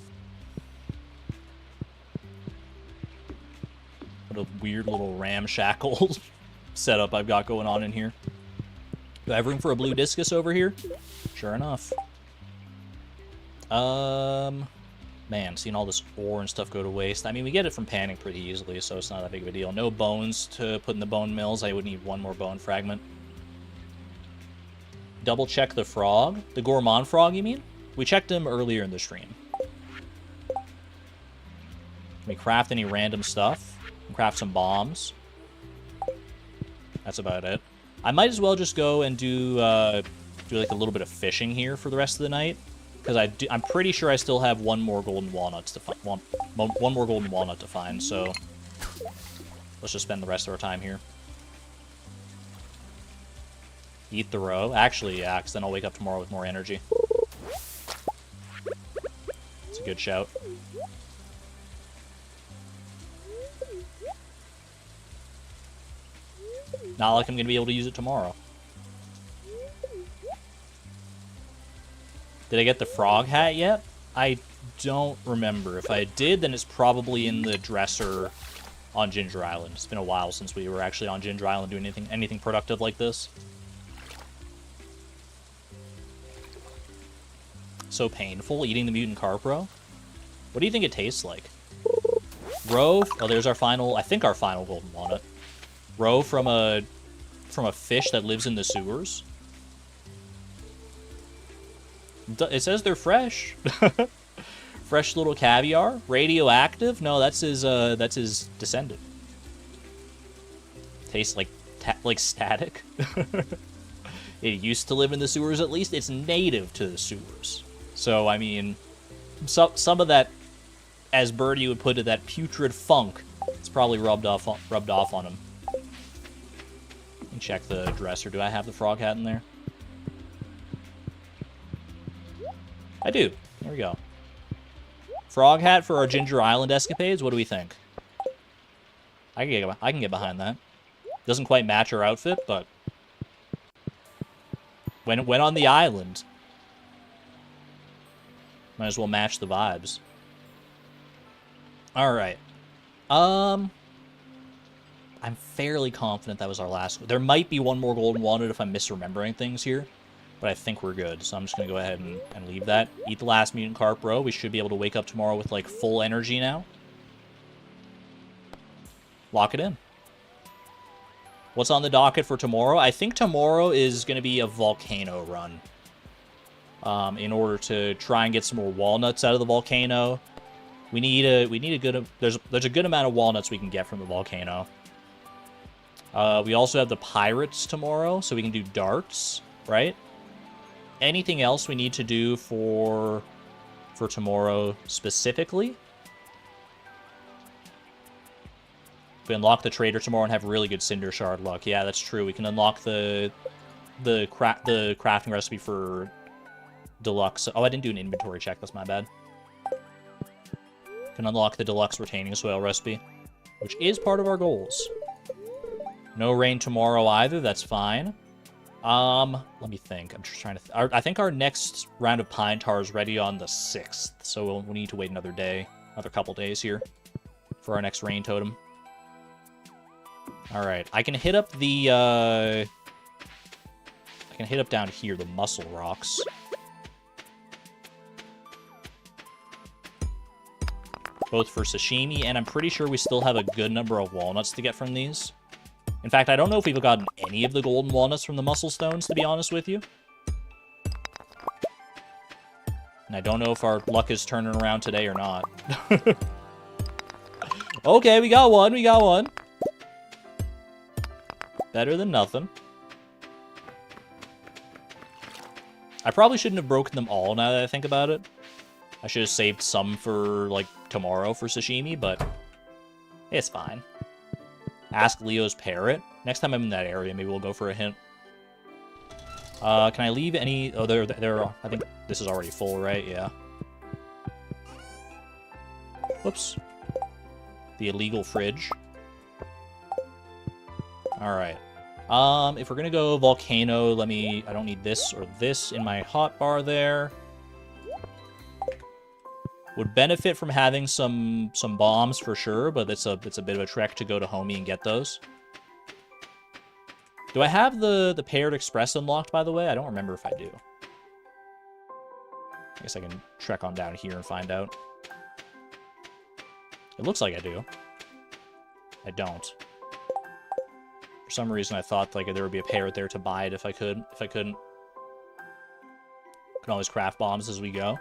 What a weird little ramshackle setup I've got going on in here. Do I have room for a blue discus over here? Sure enough. Man, seeing all this ore and stuff go to waste. I mean, we get it from panning pretty easily, so it's not that big of a deal. No bones to put in the bone mills. I would need one more bone fragment. Double check the frog. The gourmand frog, you mean? We checked him earlier in the stream. Can we craft any random stuff? Craft some bombs. That's about it. I might as well just go and do like a little bit of fishing here for the rest of the night, because I'm pretty sure I still have one more golden walnuts to find. One more golden walnut to find. So let's just spend the rest of our time here. Eat the roe. Actually, yeah, because then I'll wake up tomorrow with more energy. It's a good shout. Not like I'm going to be able to use it tomorrow. Did I get the frog hat yet? I don't remember. If I did, then it's probably in the dresser on Ginger Island. It's been a while since we were actually on Ginger Island doing anything productive like this. So painful, eating the mutant carp roe. What do you think it tastes like? Roe? Oh, there's our final, I think our final golden walnut. Roe from a fish that lives in the sewers. It says they're fresh. Fresh little caviar. Radioactive? No, that's his descendant. Tastes like static. It used to live in the sewers, at least. It's native to the sewers. So, I mean, some of that, as Birdie would put it, that putrid funk, it's probably rubbed off on him. And check the dresser. Do I have the frog hat in there? I do. There we go. Frog hat for our Ginger Island escapades. What do we think? I can get behind that. Doesn't quite match our outfit, but when it went on the island, might as well match the vibes. All right. I'm fairly confident that was our last. There might be one more golden walnut if I'm misremembering things here, but I think we're good. So I'm just going to go ahead and leave that. Eat the last mutant carp roe. We should be able to wake up tomorrow with, like, full energy now. Lock it in. What's on the docket for tomorrow? I think tomorrow is going to be a volcano run. In order to try and get some more walnuts out of the volcano. We need a good... There's a good amount of walnuts we can get from the volcano. We also have the pirates tomorrow, so we can do darts, right? Anything else we need to do for tomorrow specifically? If we unlock the trader tomorrow and have really good cinder shard luck. Yeah, that's true. We can unlock the crafting recipe for deluxe. Oh, I didn't do an inventory check. That's my bad. Can unlock the deluxe retaining soil recipe, which is part of our goals. No rain tomorrow either. That's fine. Let me think. I'm just trying to... I think our next round of pine tar is ready on the 6th, so we'll need to wait another day, another couple days here for our next rain totem. Alright, I can hit up the, I can hit up down here, the mussel rocks. Both for sashimi, and I'm pretty sure we still have a good number of walnuts to get from these. In fact, I don't know if we've gotten any of the golden walnuts from the mussel stones, to be honest with you. And I don't know if our luck is turning around today or not. Okay, we got one, we got one. Better than nothing. I probably shouldn't have broken them all now that I think about it. I should have saved some for, like, tomorrow for sashimi, but it's fine. Ask Leo's parrot. Next time I'm in that area, maybe we'll go for a hint. Can I leave any... Oh, there. I think this is already full, right? Yeah. Whoops. The illegal fridge. Alright. If we're gonna go volcano, let me... I don't need this or this in my hotbar there. Would benefit from having some bombs for sure, but it's a bit of a trek to go to Homie and get those. Do I have the Paired Express unlocked, by the way? I don't remember if I do. I guess I can trek on down here and find out. It looks like I do. I don't. For some reason, I thought like there would be a parrot there to buy it if I could. If I couldn't, can always craft bombs as we go.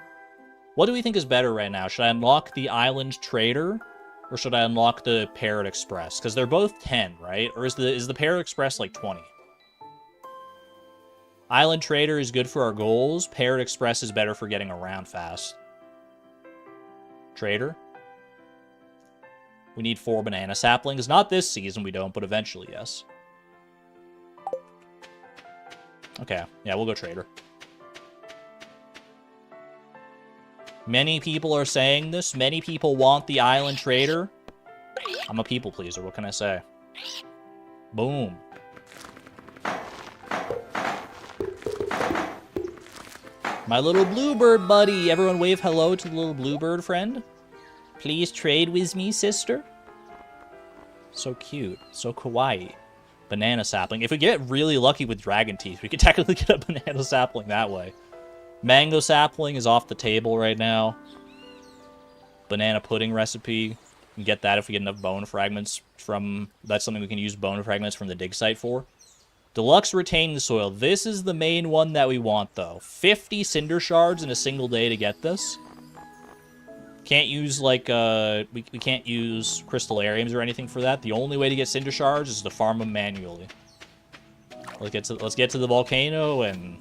What do we think is better right now? Should I unlock the Island Trader, or should I unlock the Parrot Express? Because they're both 10, right? Or is the Parrot Express like 20? Island Trader is good for our goals. Parrot Express is better for getting around fast. Trader? We need 4 banana saplings. Not this season we don't, but eventually, yes. Okay, yeah, we'll go Trader. Many people are saying this. Many people want the Island Trader. I'm a people pleaser, what can I say? Boom. My little bluebird buddy. Everyone wave hello to the little bluebird friend. Please trade with me, sister. So cute. So kawaii. Banana sapling. If we get really lucky with dragon teeth, we could technically get a banana sapling that way. Mango sapling is off the table right now. Banana pudding recipe. We can get that if we get enough bone fragments from... That's something we can use bone fragments from the dig site for. Deluxe retaining soil. This is the main one that we want, though. 50 cinder shards in a single day to get this. Can't use, like, we can't use crystallariums or anything for that. The only way to get cinder shards is to farm them manually. Let's get to the volcano and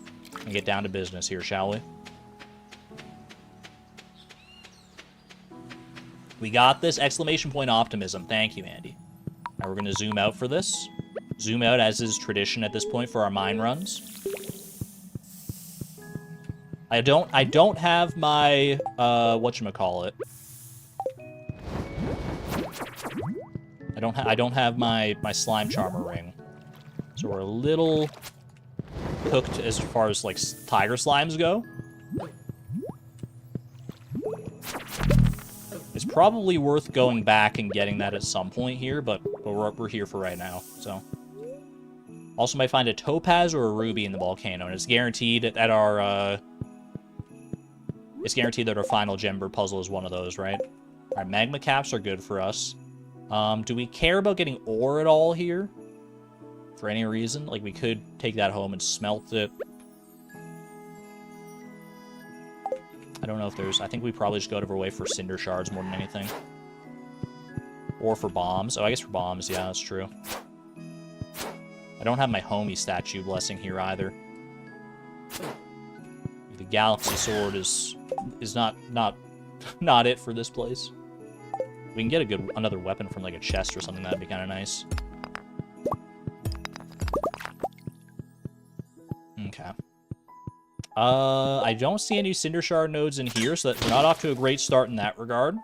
get down to business here, shall we? We got this! Exclamation point optimism. Thank you, Andy. Now we're going to zoom out for this. Zoom out, as is tradition at this point for our mine runs. I don't have my, whatchamacallit. I don't have my slime charmer ring. So we're a little cooked as far as, like, tiger slimes go. It's probably worth going back and getting that at some point here, but we're here for right now, so. Also might find a topaz or a ruby in the volcano, and it's guaranteed that our, final Gember puzzle is one of those, right? Alright, magma caps are good for us. Do we care about getting ore at all here? For any reason? Like, we could take that home and smelt it. I don't know if there's... I think we probably just go out of our way for cinder shards more than anything. Or for bombs. Oh, I guess for bombs, yeah, that's true. I don't have my homie statue blessing here either. The galaxy sword is not it for this place. We can get another weapon from like a chest or something. That'd be kind of nice. Okay. I don't see any Cinder Shard nodes in here, so we're not off to a great start in that regard.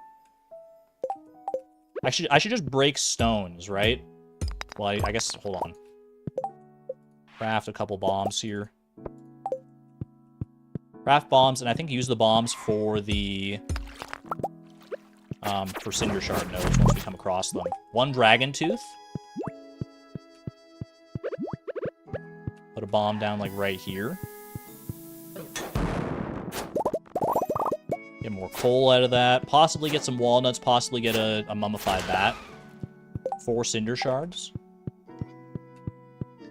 I should just break stones, right? Well, I guess, hold on. Craft a couple bombs here. Craft bombs, and I think use the bombs for the, for Cinder Shard nodes once we come across them. One Dragon Tooth. Put a bomb down, like, right here. Get more coal out of that. Possibly get some walnuts. Possibly get a mummified bat. 4 Cinder Shards.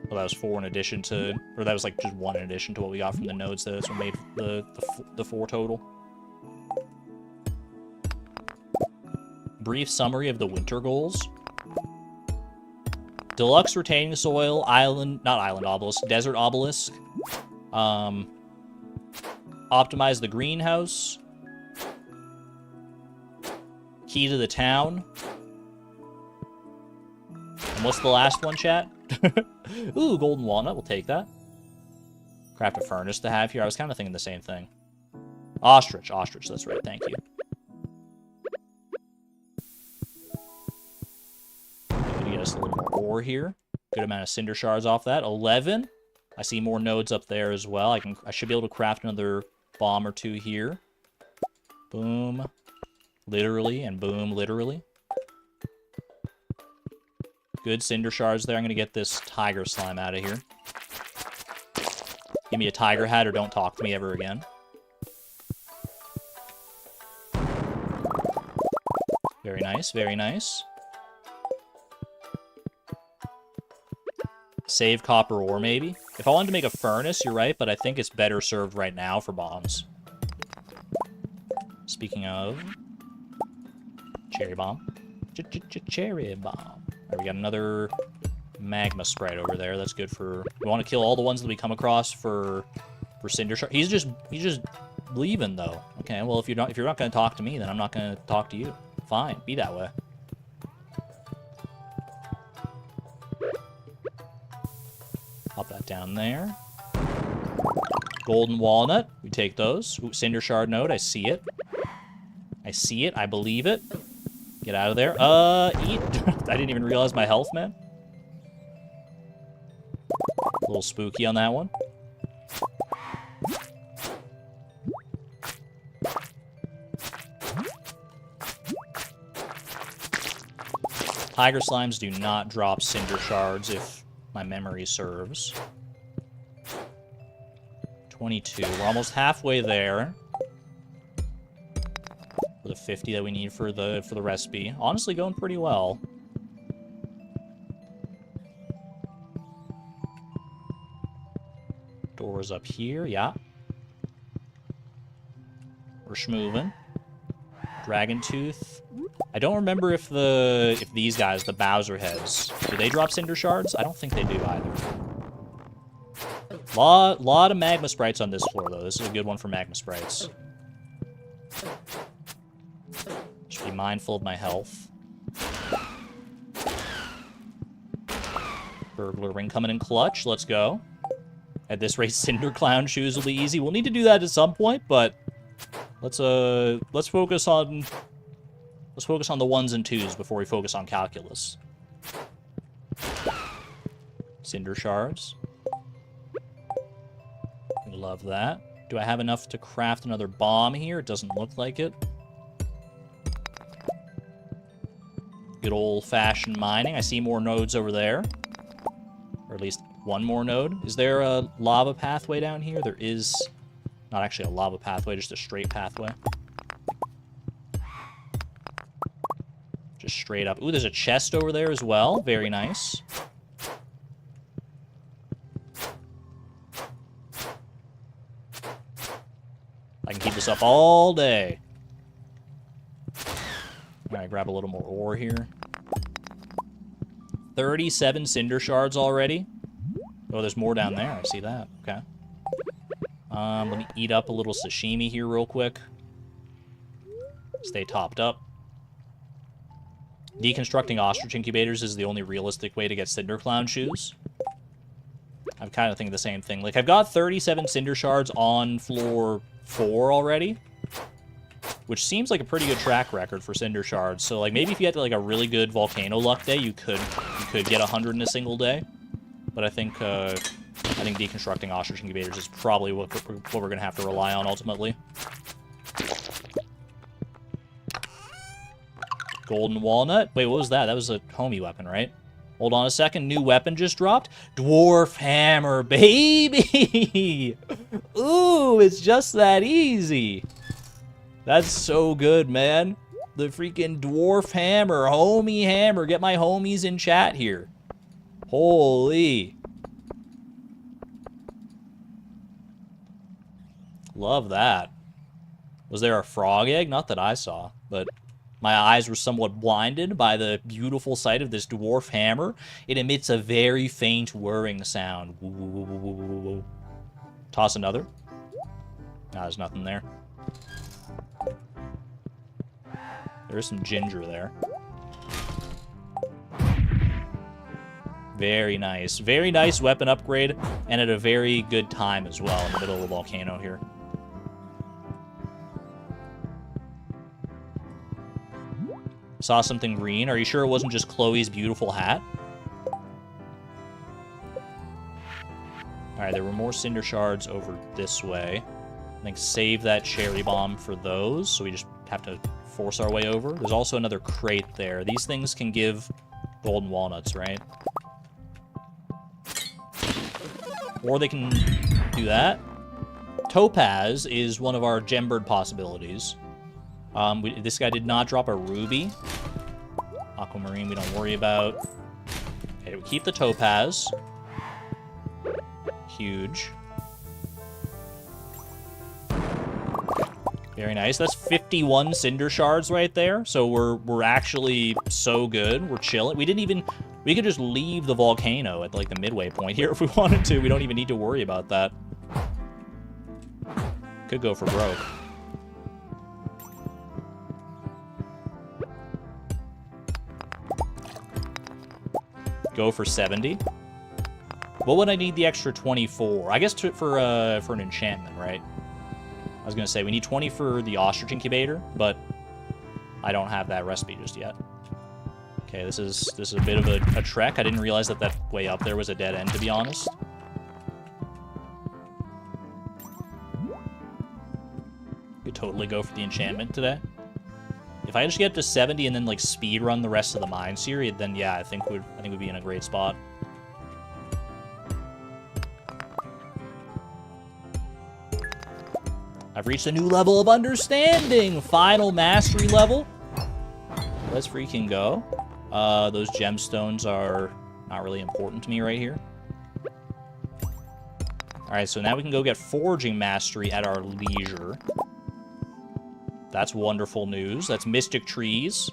Well, that was 4 in addition to... Or that was, like, just 1 in addition to what we got from the nodes that made the 4 total. Brief summary of the winter goals. Deluxe retaining soil, not island obelisk, desert obelisk. Optimize the greenhouse. Key to the town. And what's the last one, chat? Ooh, golden walnut, we'll take that. Craft a furnace to have here. I was kind of thinking the same thing. Ostrich, that's right, thank you. Gonna get us a little more ore here. Good amount of cinder shards off that. 11. I see more nodes up there as well. I should be able to craft another bomb or 2 here. Boom. Literally, and boom, literally. Good cinder shards there. I'm going to get this tiger slime out of here. Give me a tiger hat or don't talk to me ever again. Very nice, very nice. Save copper ore, maybe. If I wanted to make a furnace, you're right, but I think it's better served right now for bombs. Speaking of... Cherry bomb. Cherry bomb. Alright, we got another magma sprite over there. That's good for... We want to kill all the ones that we come across for cinder shard. He's just leaving though. Okay, well if you're not going to talk to me, then I'm not going to talk to you. Fine, be that way. Pop that down there. Golden walnut. We take those. Ooh, cinder shard node. I see it. I see it. I believe it. Get out of there. Eat. I didn't even realize my health, man. A little spooky on that one. Tiger slimes do not drop cinder shards if my memory serves. 22. We're almost halfway there. For the 50 that we need for the recipe. Honestly, going pretty well. Doors up here, yeah. We're schmoovin'. Dragon tooth. I don't remember if these guys, the Bowser heads, do they drop cinder shards? I don't think they do either. Lot of magma sprites on this floor, though. This is a good one for magma sprites. Should be mindful of my health. Burglar ring coming in clutch. Let's go. At this rate, cinder clown shoes will be easy. We'll need to do that at some point, but let's focus on the 1s and 2s before we focus on calculus. Cinder shards. Love that. Do I have enough to craft another bomb here? It doesn't look like it. Good old-fashioned mining. I see more nodes over there. Or at least one more node. Is there a lava pathway down here? There is not actually a lava pathway, just a straight pathway. Just straight up. Ooh, there's a chest over there as well. Very nice. I can keep this up all day. Alright, grab a little more ore here. 37 cinder shards already. Oh, there's more down there. I see that. Okay. Let me eat up a little sashimi here real quick. Stay topped up. Deconstructing ostrich incubators is the only realistic way to get Cinder Clown shoes. I'm kind of thinking the same thing. Like, I've got 37 Cinder Shards on floor 4 already, which seems like a pretty good track record for Cinder Shards. So, like, maybe if you had, like, a really good volcano luck day, you could get 100 in a single day. But I think deconstructing ostrich incubators is probably what we're going to have to rely on ultimately. Golden walnut? Wait, what was that? That was a homie weapon, right? Hold on a second. New weapon just dropped. Dwarf hammer, baby! Ooh, it's just that easy. That's so good, man. The freaking dwarf hammer, homie hammer. Get my homies in chat here. Holy. Love that. Was there a frog egg? Not that I saw, but my eyes were somewhat blinded by the beautiful sight of this dwarf hammer. It emits a very faint whirring sound. Woo, woo, woo, woo, woo, woo. Toss another. Nah, there's nothing there. There's some ginger there. Very nice. Very nice weapon upgrade, and at a very good time as well, in the middle of the volcano here. Saw something green. Are you sure it wasn't just Chloe's beautiful hat? Alright, there were more Cinder Shards over this way. I think save that Cherry Bomb for those, so we just have to force our way over. There's also another crate there. These things can give golden walnuts, right? Or they can do that. Topaz is one of our Gembird possibilities. This guy did not drop a ruby. Aquamarine we don't worry about. Okay, we keep the topaz. Huge. Very nice. That's 51 Cinder Shards right there. So we're actually so good. We're chilling. We could just leave the volcano at like the midway point here if we wanted to. We don't even need to worry about that. Could go for broke. Go for 70. What would I need the extra 24? I guess for an enchantment, right? I was gonna say we need 20 for the ostrich incubator, but I don't have that recipe just yet. Okay, this is a bit of a trek. I didn't realize that way up there was a dead end, to be honest. Could totally go for the enchantment today. If I just get up to 70 and then like speed run the rest of the mines here, then yeah, I think we'd be in a great spot. I've reached a new level of understanding. Final mastery level. Let's freaking go. Those gemstones are not really important to me right here. All right, so now we can go get forging mastery at our leisure. That's wonderful news. That's Mystic Trees.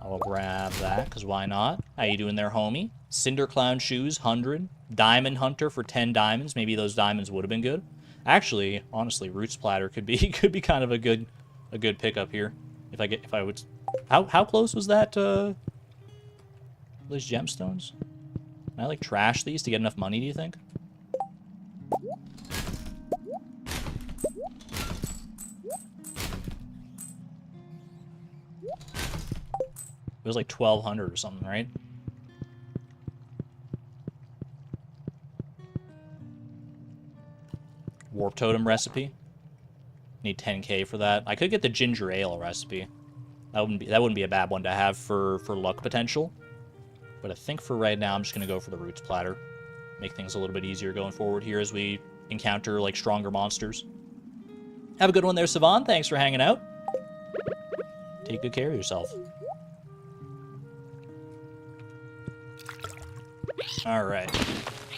I'll grab that, because why not? How you doing there, homie? Cinder Clown Shoes, 100. Diamond Hunter for 10 diamonds. Maybe those diamonds would have been good. Actually, honestly, Roots Platter could be kind of a good pickup here. If I would. How close was that to those gemstones? Can I like trash these to get enough money, do you think? It was like 1,200 or something, right? Warp Totem recipe. Need 10k for that. I could get the ginger ale recipe. That wouldn't be a bad one to have for luck potential. But I think for right now, I'm just gonna go for the Roots Platter. Make things a little bit easier going forward here as we encounter like stronger monsters. Have a good one there, Savon. Thanks for hanging out. Take good care of yourself. Alright.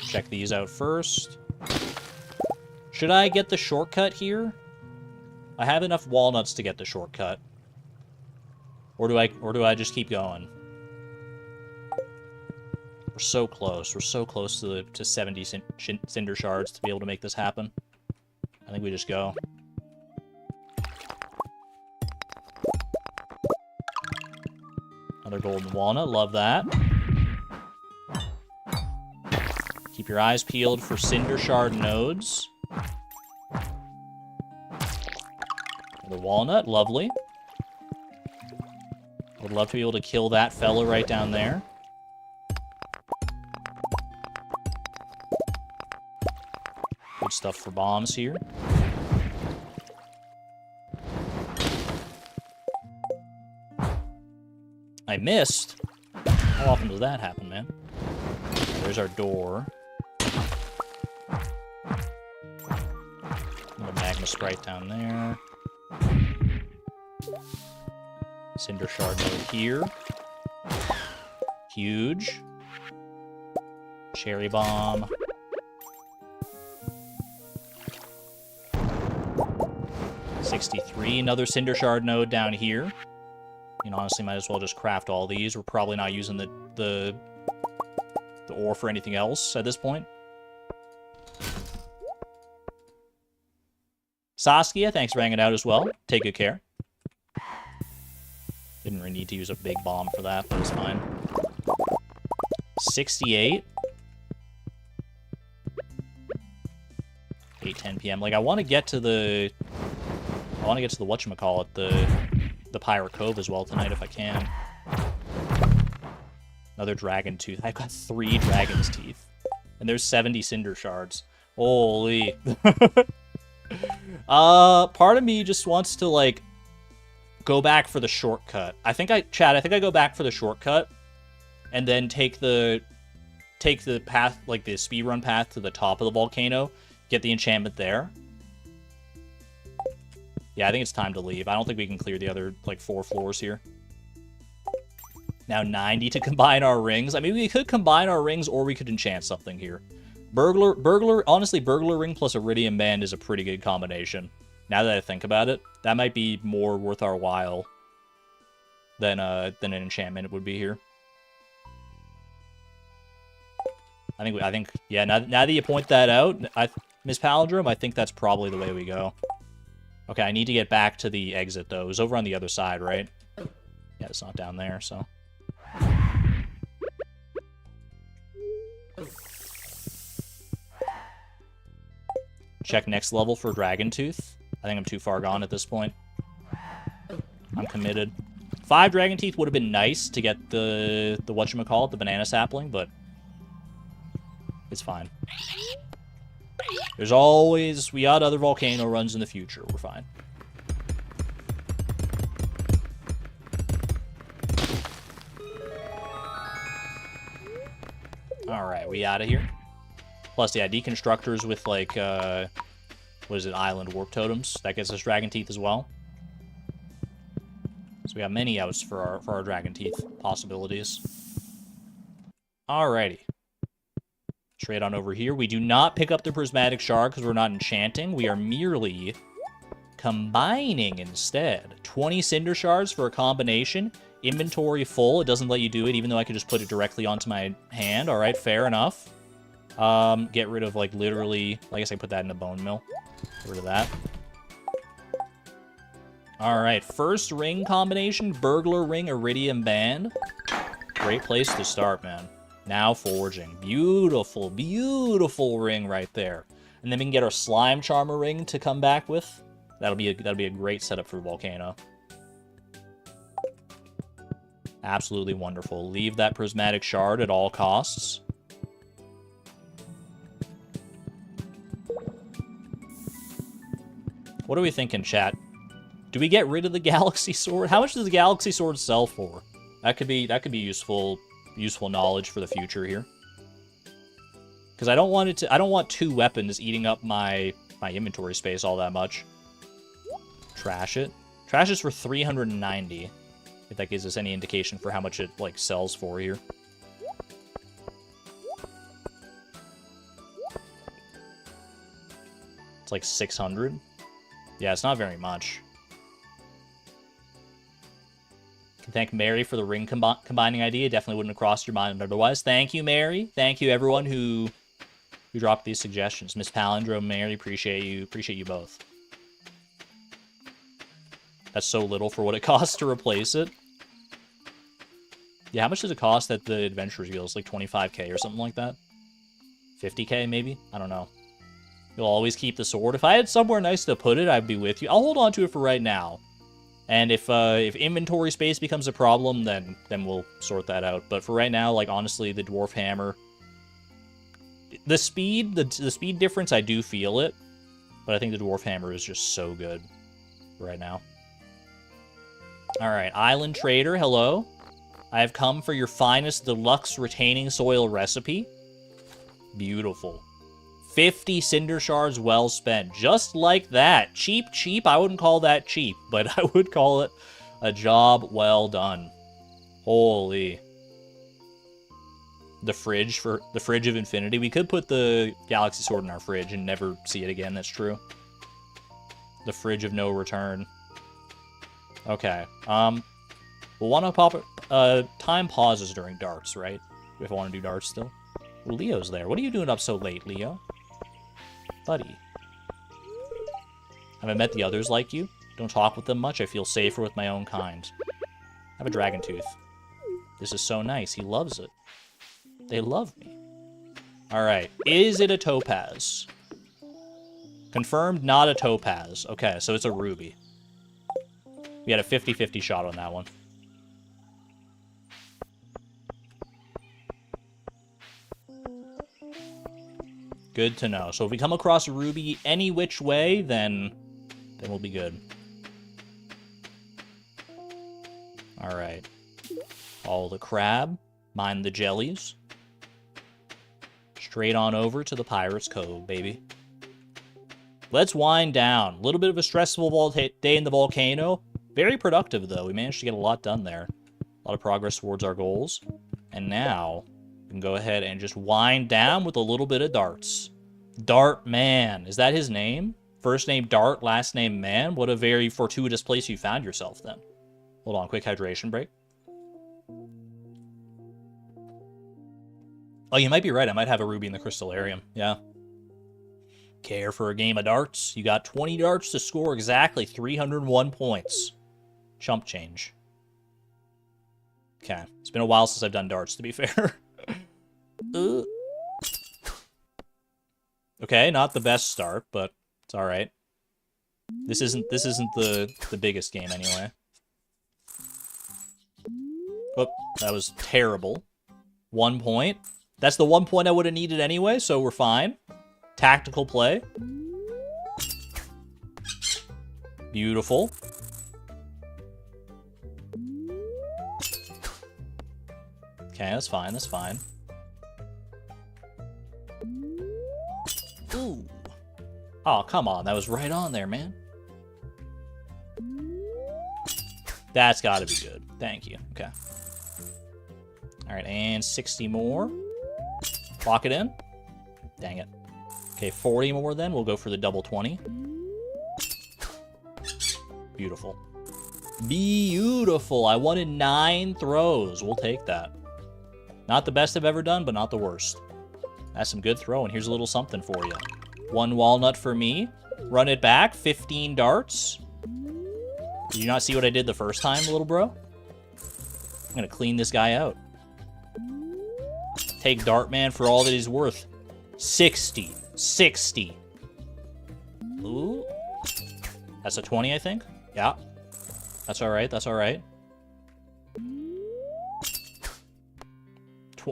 Check these out first. Should I get the shortcut here? I have enough walnuts to get the shortcut. Or do I just keep going? We're so close. We're so close to 70 Cinder Shards to be able to make this happen. I think we just go. Another golden walnut. Love that. Keep your eyes peeled for cinder shard nodes. Another walnut. Lovely. Would love to be able to kill that fella right down there. Good stuff for bombs here. I missed. How often does that happen, man? There's our door. Another magma sprite down there. Cinder shard node here. Huge. Cherry bomb. $63. Another cinder shard node down here. You know, honestly, might as well just craft all these. We're probably not using the ore for anything else at this point. Saskia, thanks for hanging out as well. Take good care. Didn't really need to use a big bomb for that, but it's fine. 68. 8:10 p.m. Like, I want to get to the whatchamacallit, the Pirate Cove as well tonight if I can. Another dragon tooth. I've got 3 dragon's teeth. And there's 70 cinder shards. Holy. Part of me just wants to, like, go back for the shortcut. I think I go back for the shortcut and then take the path, like the speedrun path to the top of the volcano, get the enchantment there. Yeah, I think it's time to leave. I don't think we can clear the other, like, 4 floors here. Now 90 to combine our rings. I mean, we could combine our rings or we could enchant something here. Honestly, Burglar Ring plus Iridium Band is a pretty good combination. Now that I think about it, that might be more worth our while than an enchantment would be here. I think, yeah, now that you point that out, Miss Palindrome, I think that's probably the way we go. Okay, I need to get back to the exit, though. It was over on the other side, right? Yeah, it's not down there, so... Check next level for Dragon Tooth. I think I'm too far gone at this point. I'm committed. 5 Dragon Teeth would have been nice to get the whatchamacallit, the banana sapling, but... it's fine. There's always... we got other volcano runs in the future. We're fine. Alright, we out of here. Plus, yeah, deconstructors with, like, what is it, island warp totems. That gets us Dragon Teeth as well. So we got many outs for our Dragon Teeth possibilities. Alrighty. Straight on over here. We do not pick up the Prismatic Shard because we're not enchanting. We are merely combining instead. 20 Cinder Shards for a combination. Inventory full. It doesn't let you do it, even though I could just put it directly onto my hand. Alright, fair enough. Get rid of, like, literally... I guess I put that in a bone mill. Get rid of that. Alright, first ring combination. Burglar Ring, Iridium Band. Great place to start, man. Now forging. Beautiful, beautiful ring right there. And then we can get our Slime Charmer ring to come back with. That'll be a great setup for Volcano. Absolutely wonderful. Leave that Prismatic Shard at all costs. What are we thinking, chat? Do we get rid of the Galaxy Sword? How much does the Galaxy Sword sell for? That could be useful knowledge for the future here. Because I don't want 2 weapons eating up my inventory space all that much. Trash it. Trash is for 390. If that gives us any indication for how much it, like, sells for here. It's like 600. Yeah, it's not very much. Can thank Mary for the ring combining idea. Definitely wouldn't have crossed your mind otherwise. Thank you, Mary. Thank you, everyone who dropped these suggestions. Miss Palindrome, Mary, appreciate you both. That's so little for what it costs to replace it. Yeah, how much does it cost at the Adventurers Guild? It's like 25k or something like that? 50k, maybe? I don't know. You'll always keep the sword. If I had somewhere nice to put it, I'd be with you. I'll hold on to it for right now. And if inventory space becomes a problem, then we'll sort that out. But for right now, like, honestly, the Dwarf Hammer... The speed difference, I do feel it. But I think the Dwarf Hammer is just so good right now. Alright, Island Trader, hello. I have come for your finest deluxe retaining soil recipe. Beautiful. 50 cinder shards well spent. Just like that. Cheap, cheap. I wouldn't call that cheap, but I would call it a job well done. Holy. The fridge of infinity. We could put the galaxy sword in our fridge and never see it again. That's true. The fridge of no return. Okay. We'll want to pop it. Time pauses during darts, right? If I want to do darts still. Well, Leo's there. What are you doing up so late, Leo? Buddy. Have I met the others like you? Don't talk with them much. I feel safer with my own kind. I have a dragon tooth. This is so nice. He loves it. They love me. Alright. Is it a topaz? Confirmed, not a topaz. Okay, so it's a ruby. We had a 50-50 shot on that one. Good to know. So if we come across a ruby any which way, then we'll be good. Alright. Follow the crab. Mine the jellies. Straight on over to the Pirate's Cove, baby. Let's wind down. A little bit of a stressful day in the volcano. Very productive, though. We managed to get a lot done there. A lot of progress towards our goals. And now... we can go ahead and just wind down with a little bit of darts. Dart Man. Is that his name? First name Dart, last name Man? What a very fortuitous place you found yourself then. Hold on, quick hydration break. Oh, you might be right. I might have a ruby in the crystallarium. Yeah. Care for a game of darts? You got 20 darts to score exactly 301 points. Chump change. Okay. It's been a while since I've done darts, to be fair. Okay, not the best start, but it's all right. This isn't the biggest game anyway. Oh, that was terrible. 1 point. That's the 1 point I would have needed anyway, so we're fine. Tactical play. Beautiful. Okay, that's fine, that's fine. Ooh. Oh, come on. That was right on there, man. That's got to be good. Thank you. Okay. All right, and 60 more. Lock it in. Dang it. Okay, 40 more then. We'll go for the double 20. Beautiful. Beautiful. I wanted 9 throws. We'll take that. Not the best I've ever done, but not the worst. That's some good throwing. Here's a little something for you. 1 walnut for me. Run it back. 15 darts. Did you not see what I did the first time, little bro? I'm going to clean this guy out. Take Dartman for all that he's worth. 60. 60. Ooh. That's a 20, I think. Yeah. That's all right. That's all right.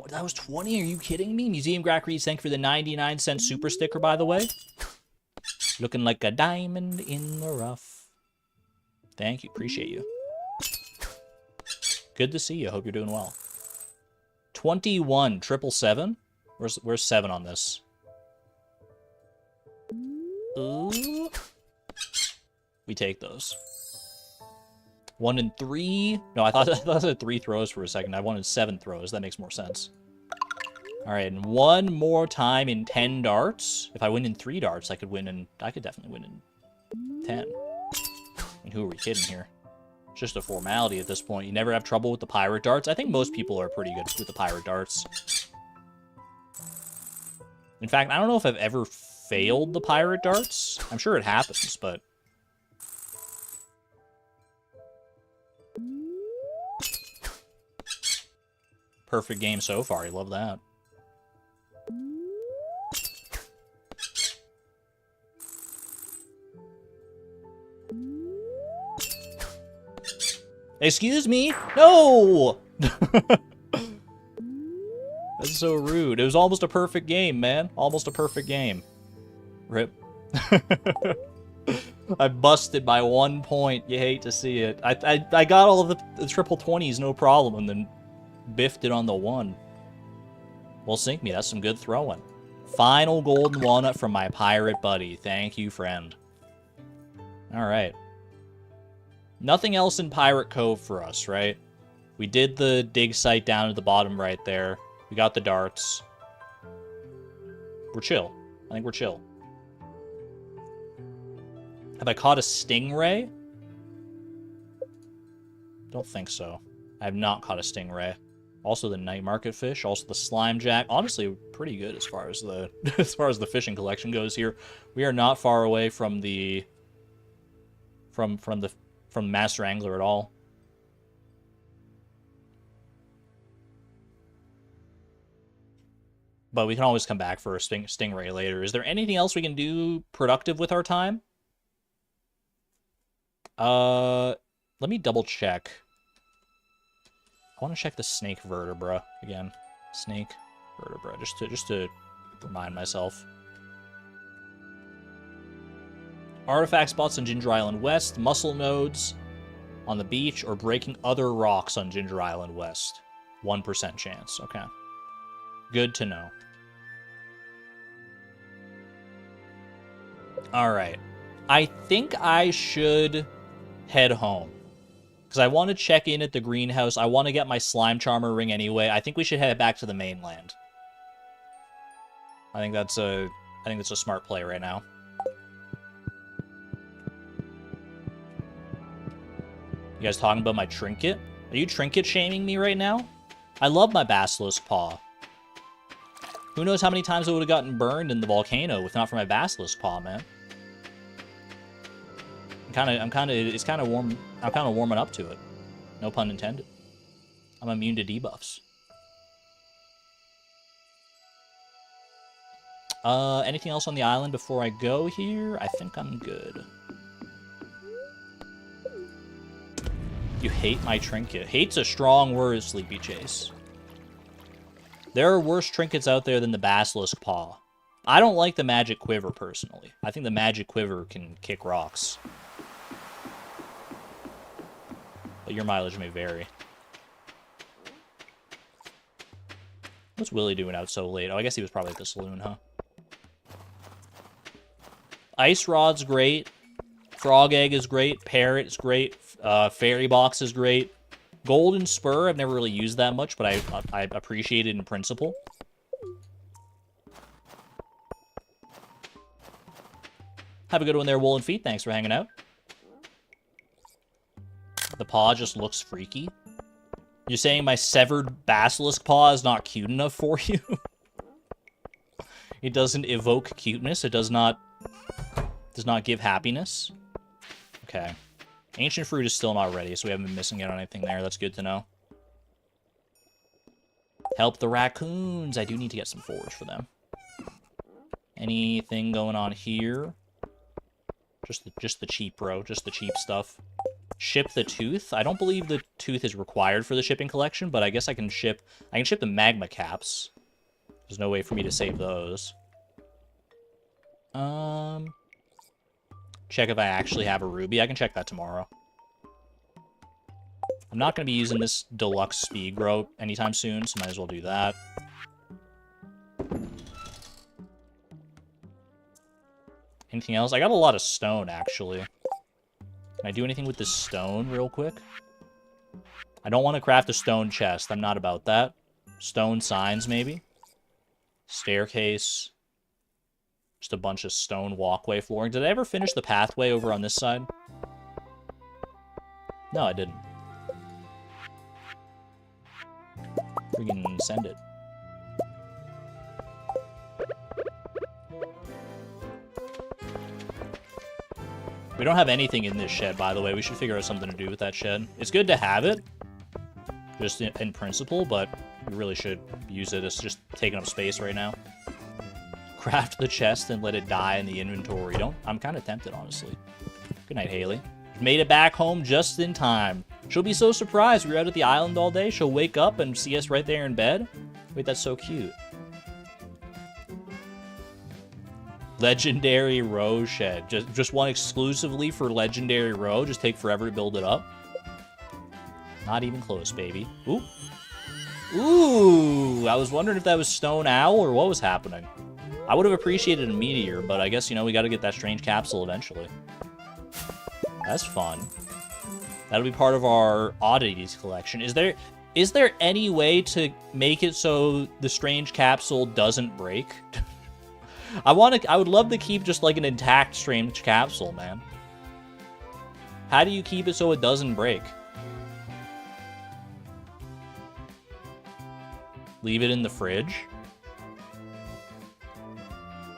That was 20? Are you kidding me? Museum Grack Reads, thank you for the 99-cent super sticker, by the way. Looking like a diamond in the rough. Thank you. Appreciate you. Good to see you. Hope you're doing well. 21. 777? Where's 7 on this? Ooh. We take those. 1 and 3. No, I thought I had 3 throws for a second. I wanted 7 throws. That makes more sense. All right, and 1 more time in 10 darts. If I win in 3 darts, I could definitely win in 10. And who are we kidding here? It's just a formality at this point. You never have trouble with the pirate darts. I think most people are pretty good with the pirate darts. In fact, I don't know if I've ever failed the pirate darts. I'm sure it happens, but... Perfect game so far. You love that. Excuse me? No! That's so rude. It was almost a perfect game, man. Almost a perfect game. Rip. I busted by 1 point. You hate to see it. I got all of the triple 20s, no problem, and then biffed it on the 1. Well, sink me. That's some good throwing. Final golden walnut from my pirate buddy. Thank you, friend. Alright. Nothing else in Pirate Cove for us, right? We did the dig site down at the bottom right there. We got the darts. We're chill. I think we're chill. Have I caught a stingray? Don't think so. I have not caught a stingray. Also the night market fish, also the slime jack. Honestly, pretty good as far as the fishing collection goes here. We are not far away from the from Master Angler at all. But we can always come back for a stingray later. Is there anything else we can do productive with our time? Let me double check. I want to check the snake vertebra again. Snake vertebra, just to remind myself. Artifact spots on Ginger Island West, mussel nodes on the beach, or breaking other rocks on Ginger Island West. 1% chance. Okay. Good to know. Alright. I think I should head home. Because I want to check in at the greenhouse. I want to get my slime charmer ring anyway. I think we should head back to the mainland. I think that's a smart play right now. You guys talking about my trinket? Are you trinket shaming me right now? I love my basilisk paw. Who knows how many times I would have gotten burned in the volcano if not for my basilisk paw, man. It's kind of warm. I'm kind of warming up to it. No pun intended. I'm immune to debuffs. Anything else on the island before I go here? I think I'm good. You hate my trinket. Hate's a strong word, Sleepy Chase. There are worse trinkets out there than the basilisk paw. I don't like the magic quiver, personally. I think the magic quiver can kick rocks. But your mileage may vary. What's Willie doing out so late? Oh, I guess he was probably at the saloon, huh? Ice Rod's great. Frog Egg is great. Parrot is great. Fairy Box is great. Golden Spur, I've never really used that much, but I appreciate it in principle. Have a good one there, Woolen Feet. Thanks for hanging out. The paw just looks freaky. You're saying my severed basilisk paw is not cute enough for you? It doesn't evoke cuteness. It does not give happiness. Okay. Ancient fruit is still not ready, so we haven't been missing out on anything there. That's good to know. Help the raccoons. I do need to get some forage for them. Anything going on here? Just the cheap, bro. Just the cheap stuff. Ship the tooth. I don't believe the tooth is required for the shipping collection, but I guess I can ship the magma caps. There's no way for me to save those. Check if I actually have a ruby. I can check that tomorrow. I'm not going to be using this deluxe speed grow anytime soon, so might as well do that. Anything else? I got a lot of stone, actually. Can I do anything with this stone real quick? I don't want to craft a stone chest. I'm not about that. Stone signs, maybe? Staircase. Just a bunch of stone walkway flooring. Did I ever finish the pathway over on this side? No, I didn't. Freaking send it. We don't have anything in this shed, by the way. We should figure out something to do with that shed. It's good to have it, just in principle, but We really should use it. It's just taking up space right now. Craft the chest and let it die in the inventory. I'm kind of tempted, honestly. Good night, Haley. Made it back home just in time. She'll be so surprised. We were out at the island all day. She'll wake up and see us right there in bed. Wait, that's so cute. Legendary Row Shed. Just one exclusively for Legendary Row. Just take forever to build it up. Not even close, baby. Ooh. Ooh, I was wondering if that was Stone Owl or what was happening. I would have appreciated a meteor, but I guess, you know, we got to get that strange capsule eventually. That's fun. That'll be part of our oddities collection. Is there any way to make it so the strange capsule doesn't break? I would love to keep just like an intact strange capsule, man. How do you keep it so it doesn't break? Leave it in the fridge?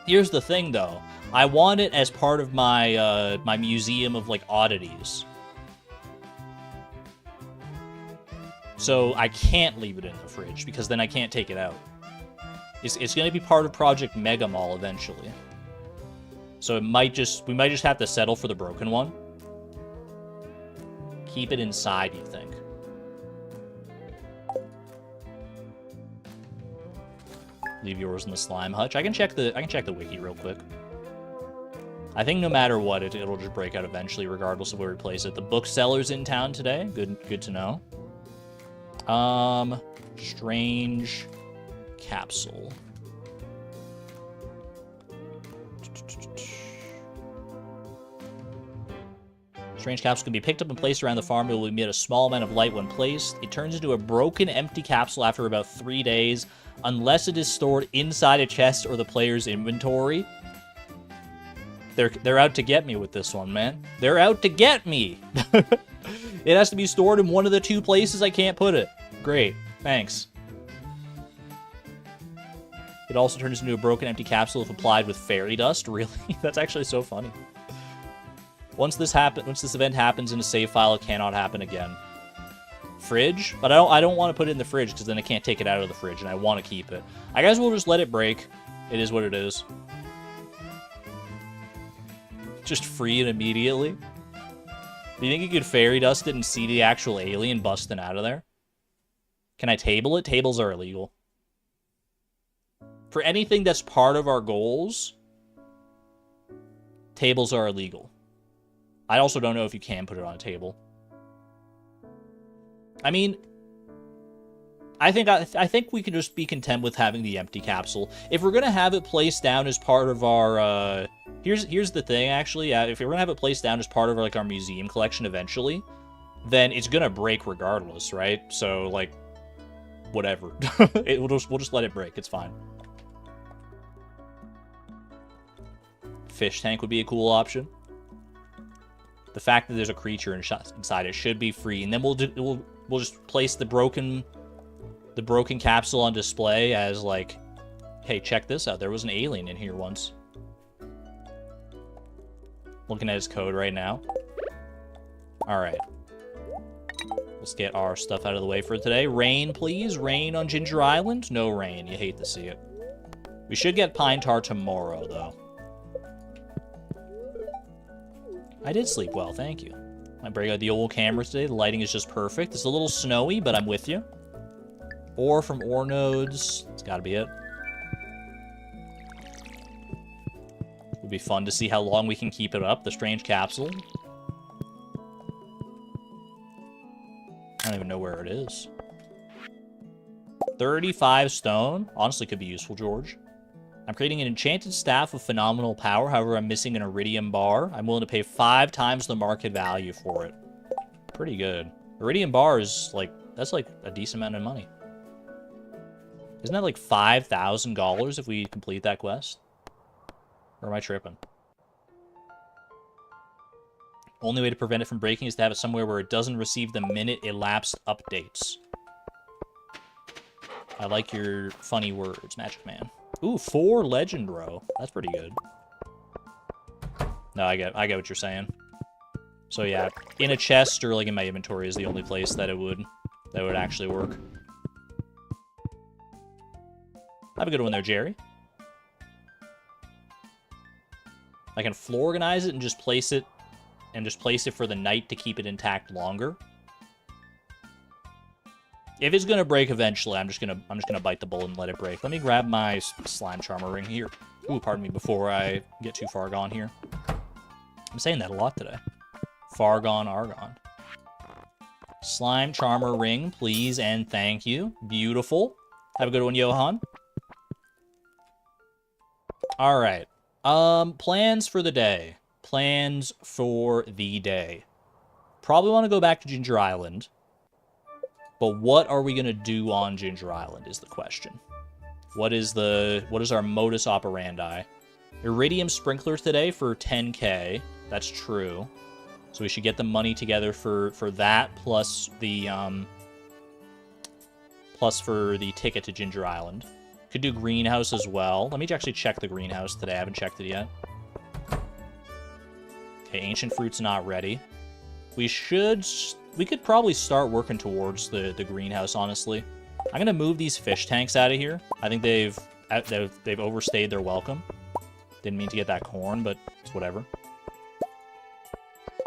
Here's the thing, though. I want it as part of my my museum of, like, oddities. So I can't leave it in the fridge, because then I can't take it out. It's going to be part of Project Mega Mall eventually. So we might just have to settle for the broken one. Keep it inside, you think? Leave yours in the slime hutch. I can check the wiki real quick. I think no matter what, it'll just break out eventually, regardless of where we place it. The bookseller's in town today. Good to know. Strange capsule. Strange capsule can be picked up and placed around the farm. It will emit a small amount of light when placed. It turns into a broken, empty capsule after about 3 days, unless it is stored inside a chest or the player's inventory. They're out to get me with this one, man. They're out to get me. It has to be stored in one of the 2 places I can't put it. Great. Thanks. It also turns into a broken, empty capsule if applied with fairy dust. Really? That's actually so funny. Once this event happens in a save file, it cannot happen again. Fridge? But I don't want to put it in the fridge, because then I can't take it out of the fridge, and I want to keep it. I guess we'll just let it break. It is what it is. Just free it immediately. Do you think you could fairy dust it and see the actual alien busting out of there? Can I table it? Tables are illegal. For anything that's part of our goals, tables are illegal. I also don't know if you can put it on a table. I mean, I think we can just be content with having the empty capsule. If we're gonna have it placed down as part of our, here's the thing, actually. If we're gonna have it placed down as part of our, like, our museum collection eventually, then it's gonna break regardless, right? So, like, whatever. We'll just let it break. It's fine. Fish tank would be a cool option. The fact that there's a creature inside it should be free, and then we'll just place the broken capsule on display as, like, hey, check this out. There was an alien in here once. Looking at his code right now. All right. Let's get our stuff out of the way for today. Rain, please. Rain on Ginger Island. No rain. You hate to see it. We should get pine tar tomorrow, though. I did sleep well, thank you. I break out the old camera today. The lighting is just perfect. It's a little snowy, but I'm with you. Ore from ore nodes. That's gotta be it. Would be fun to see how long we can keep it up. The strange capsule. I don't even know where it is. 35 stone. Honestly, could be useful, George. I'm creating an enchanted staff of phenomenal power. However, I'm missing an iridium bar. I'm willing to pay 5 times the market value for it. Pretty good. Iridium bar is, like, that's, like, a decent amount of money. Isn't that, like, $5,000 if we complete that quest? Or am I tripping? Only way to prevent it from breaking is to have it somewhere where it doesn't receive the minute elapsed updates. I like your funny words, Magic Man. Ooh, 4 legend row. That's pretty good. No, I get what you're saying. So yeah, in a chest or like in my inventory is the only place that it would actually work. Have a good one there, Jerry. I can floor organize it and just place it for the night to keep it intact longer. If it's gonna break eventually, I'm just gonna bite the bullet and let it break. Let me grab my slime charmer ring here. Ooh, pardon me, before I get too far gone here. I'm saying that a lot today. Far gone, Argon. Slime charmer ring, please and thank you. Beautiful. Have a good one, Johan. All right. Plans for the day. Plans for the day. Probably want to go back to Ginger Island. But what are we going to do on Ginger Island is the question. What is our modus operandi? Iridium sprinkler today for 10k. That's true. So we should get the money together for that plus for the ticket to Ginger Island. Could do greenhouse as well. Let me actually check the greenhouse today. I haven't checked it yet. Okay, ancient fruit's not ready. We could probably start working towards the greenhouse, honestly. I'm gonna move these fish tanks out of here. I think they've overstayed their welcome. Didn't mean to get that corn, but it's whatever.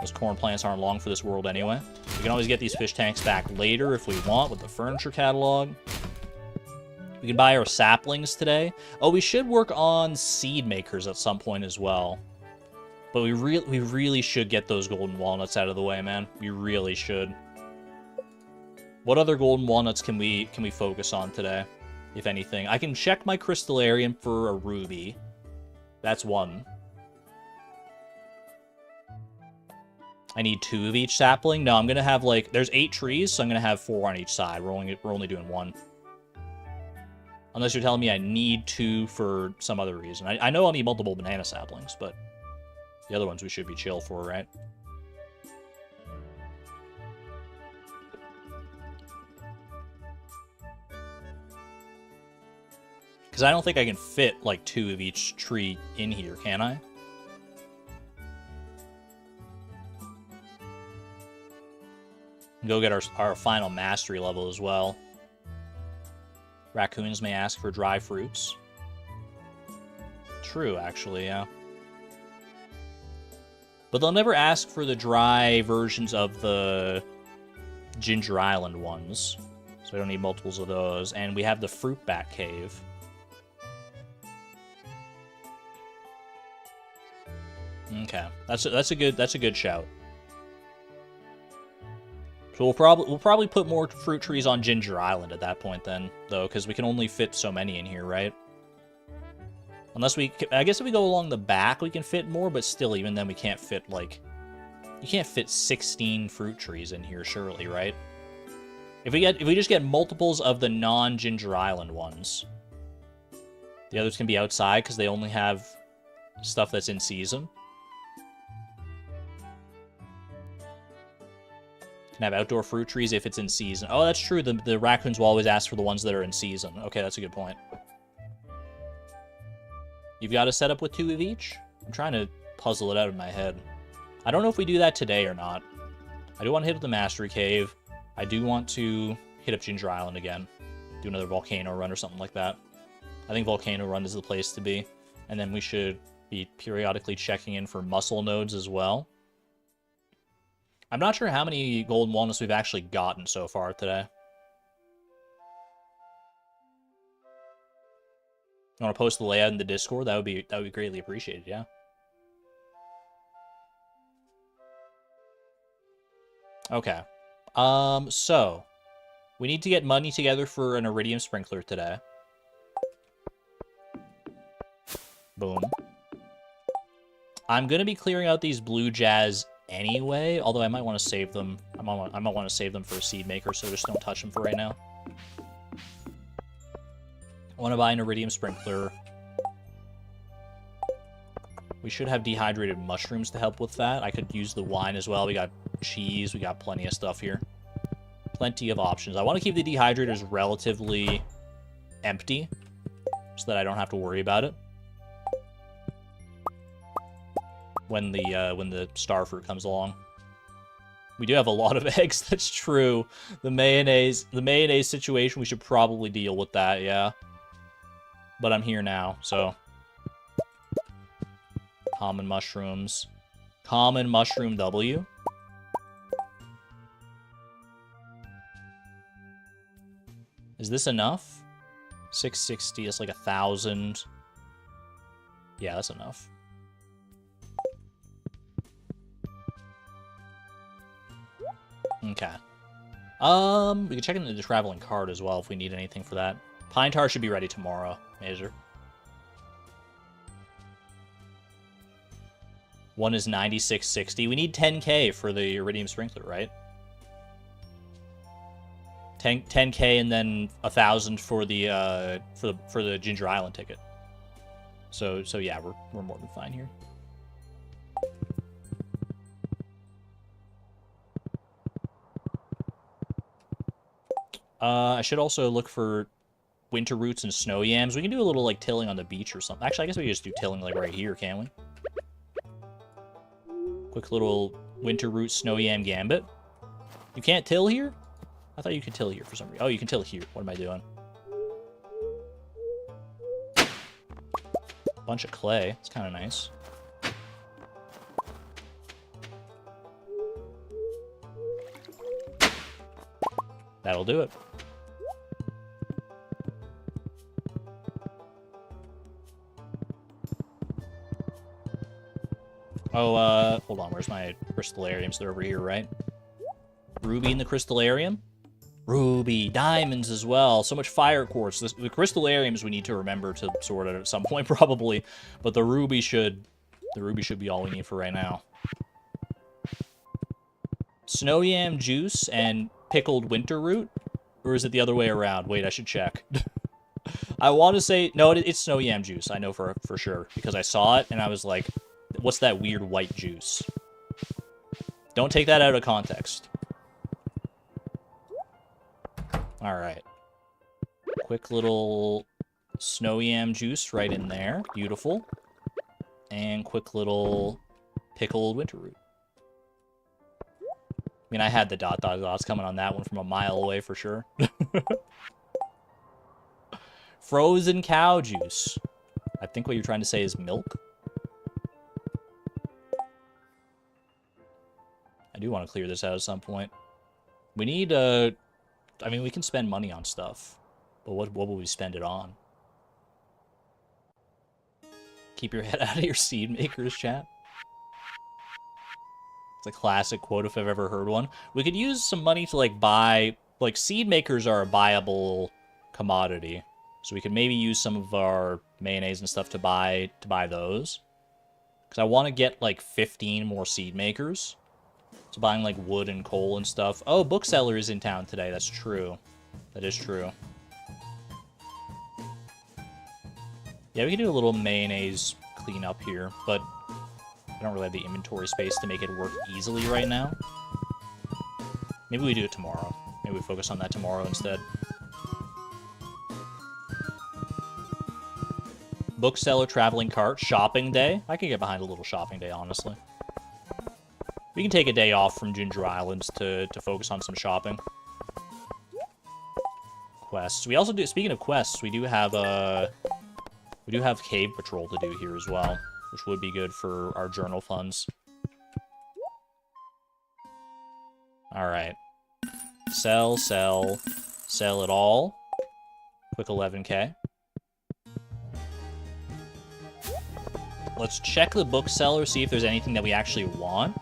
Those corn plants aren't long for this world anyway. We can always get these fish tanks back later if we want with the furniture catalog. We can buy our saplings today. Oh, we should work on seed makers at some point as well. But we really should get those golden walnuts out of the way, man. We really should. What other golden walnuts can we focus on today, if anything? I can check my crystallarium for a ruby. That's one. I need 2 of each sapling. No, I'm gonna have like there's 8 trees, so I'm gonna have 4 on each side. We're only doing 1. Unless you're telling me I need 2 for some other reason. I know I'll need multiple banana saplings, but the other ones we should be chill for, right? Because I don't think I can fit, like, 2 of each tree in here, can I? Go get our final mastery level as well. Raccoons may ask for dry fruits. True, actually, yeah. But they'll never ask for the dry versions of the Ginger Island ones. So we don't need multiples of those. And we have the fruit bat cave. Okay, that's a good shout. So we'll probably put more fruit trees on Ginger Island at that point then, though, because we can only fit so many in here, right? Unless I guess if we go along the back, we can fit more, but still, even then, we can't fit, like... You can't fit 16 fruit trees in here, surely, right? If we just get multiples of the non-Ginger Island ones, the others can be outside, because they only have stuff that's in season. Can have outdoor fruit trees if it's in season. Oh, that's true. The raccoons will always ask for the ones that are in season. Okay, that's a good point. You've got to set up with 2 of each? I'm trying to puzzle it out in my head. I don't know if we do that today or not. I do want to hit up the Mastery Cave. I do want to hit up Ginger Island again. Do another Volcano Run or something like that. I think Volcano Run is the place to be. And then we should be periodically checking in for muscle nodes as well. I'm not sure how many golden walnuts we've actually gotten so far today. You want to post the layout in the Discord? That would be greatly appreciated, yeah. Okay. So we need to get money together for an iridium sprinkler today. Boom. I'm gonna be clearing out these blue jazz anyway, although I might want to save them. I might want to save them for a seed maker, so just don't touch them for right now. I want to buy an iridium sprinkler. We should have dehydrated mushrooms to help with that. I could use the wine as well. We got cheese. We got plenty of stuff here. Plenty of options. I want to keep the dehydrators relatively empty so that I don't have to worry about it when the star fruit comes along. We do have a lot of eggs. That's true. The mayonnaise situation, we should probably deal with that, yeah. but I'm here now, so. Common mushrooms. Common mushroom W. Is this enough? 660 is like 1,000. Yeah, that's enough. Okay. We can check into the traveling cart as well if we need anything for that. Pine tar should be ready tomorrow, Mazer. One is 9660. We need 10k for the iridium sprinkler, right? 10k and then 1,000 for the Ginger Island ticket. So yeah, we're more than fine here. I should also look for winter roots and snow yams. We can do a little like tilling on the beach or something. Actually, I guess we can just do tilling like right here, can't we? Quick little winter root snow yam gambit. You can't till here? I thought you could till here for some reason. Oh, you can till here. What am I doing? Bunch of clay. It's kind of nice. That'll do it. Oh, hold on. Where's my crystallariums? They're over here, right? Ruby in the crystallarium? Ruby, diamonds as well. So much fire quartz. The crystallariums we need to remember to sort it at some point, probably. But the ruby should be all we need for right now. Snow yam juice and pickled winter root? Or is it the other way around? Wait, I should check. I want to say... No, it's snow yam juice. I know for sure. Because I saw it, and I was like, what's that weird white juice? Don't take that out of context. Alright. Quick little snow yam juice right in there. Beautiful. And quick little pickled winter root. I mean, I had the dots coming on that one from a mile away for sure. Frozen cow juice. I think what you're trying to say is milk. I do want to clear this out at some point. We need, I mean, we can spend money on stuff. But what will we spend it on? Keep your head out of your seed makers, chat. It's a classic quote if I've ever heard one. We could use some money to, like, buy... Like, seed makers are a buyable commodity. So we could maybe use some of our mayonnaise and stuff to buy those. Because I want to get, like, 15 more seed makers. So buying, like, wood and coal and stuff. Oh, Bookseller is in town today. That's true. That is true. Yeah, we can do a little mayonnaise cleanup here, but... I don't really have the inventory space to make it work easily right now. Maybe we do it tomorrow. Maybe we focus on that tomorrow instead. Bookseller, traveling cart, shopping day. I can get behind a little shopping day, honestly. We can take a day off from Ginger Islands to focus on some shopping. Quests. We also do, speaking of quests, we do have cave patrol to do here as well, which would be good for our journal funds. Alright. Sell it all. Quick 11k. Let's check the bookseller, see if there's anything that we actually want.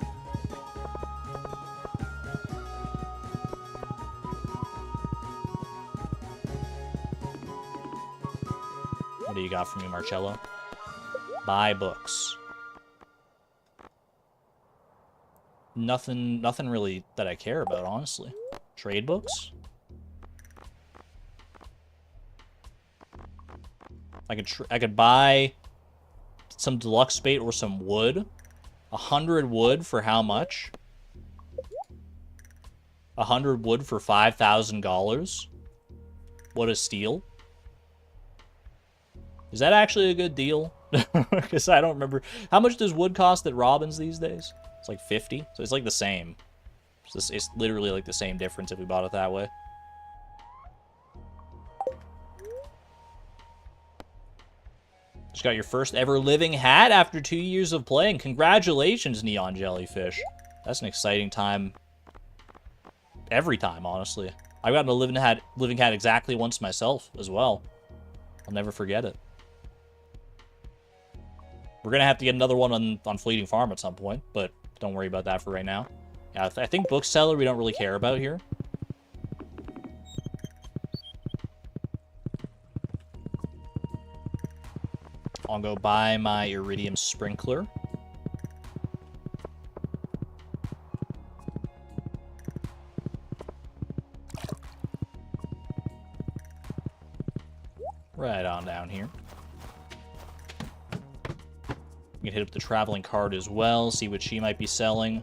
What do you got for me, Marcello? Buy books. Nothing really that I care about, honestly. Trade books? I could buy some deluxe bait or some wood. 100 wood for how much? 100 wood for $5,000. What a steal. Is that actually a good deal? Because I don't remember. How much does wood cost at Robin's these days? It's like 50. So it's like the same. It's literally like the same difference if we bought it that way. Just got your first ever living hat after 2 years of playing. Congratulations, Neon Jellyfish. That's an exciting time. Every time, honestly. I've gotten a living hat exactly once myself as well. I'll never forget it. We're gonna have to get another one on Fleeting Farm at some point, but don't worry about that for right now. Yeah, I think Bookseller we don't really care about here. I'll go buy my Iridium Sprinkler. Right on down here. We can hit up the traveling cart as well, see what she might be selling.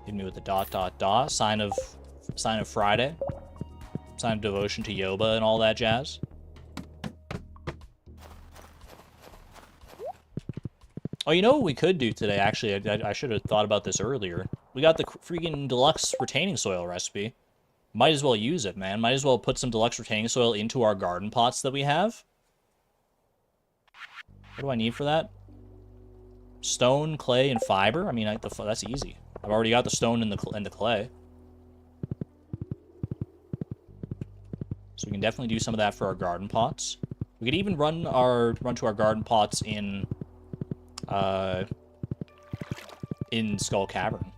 Hit me with the ... Sign of Friday. Sign of devotion to Yoba and all that jazz. Oh, you know what we could do today, actually? I should have thought about this earlier. We got the freaking deluxe retaining soil recipe. Might as well use it, man. Might as well put some deluxe retaining soil into our garden pots that we have. What do I need for that? Stone, clay, and fiber? I mean, that's easy. I've already got the stone and the clay. So we can definitely do some of that for our garden pots. We could even run to our garden pots in Skull Cavern.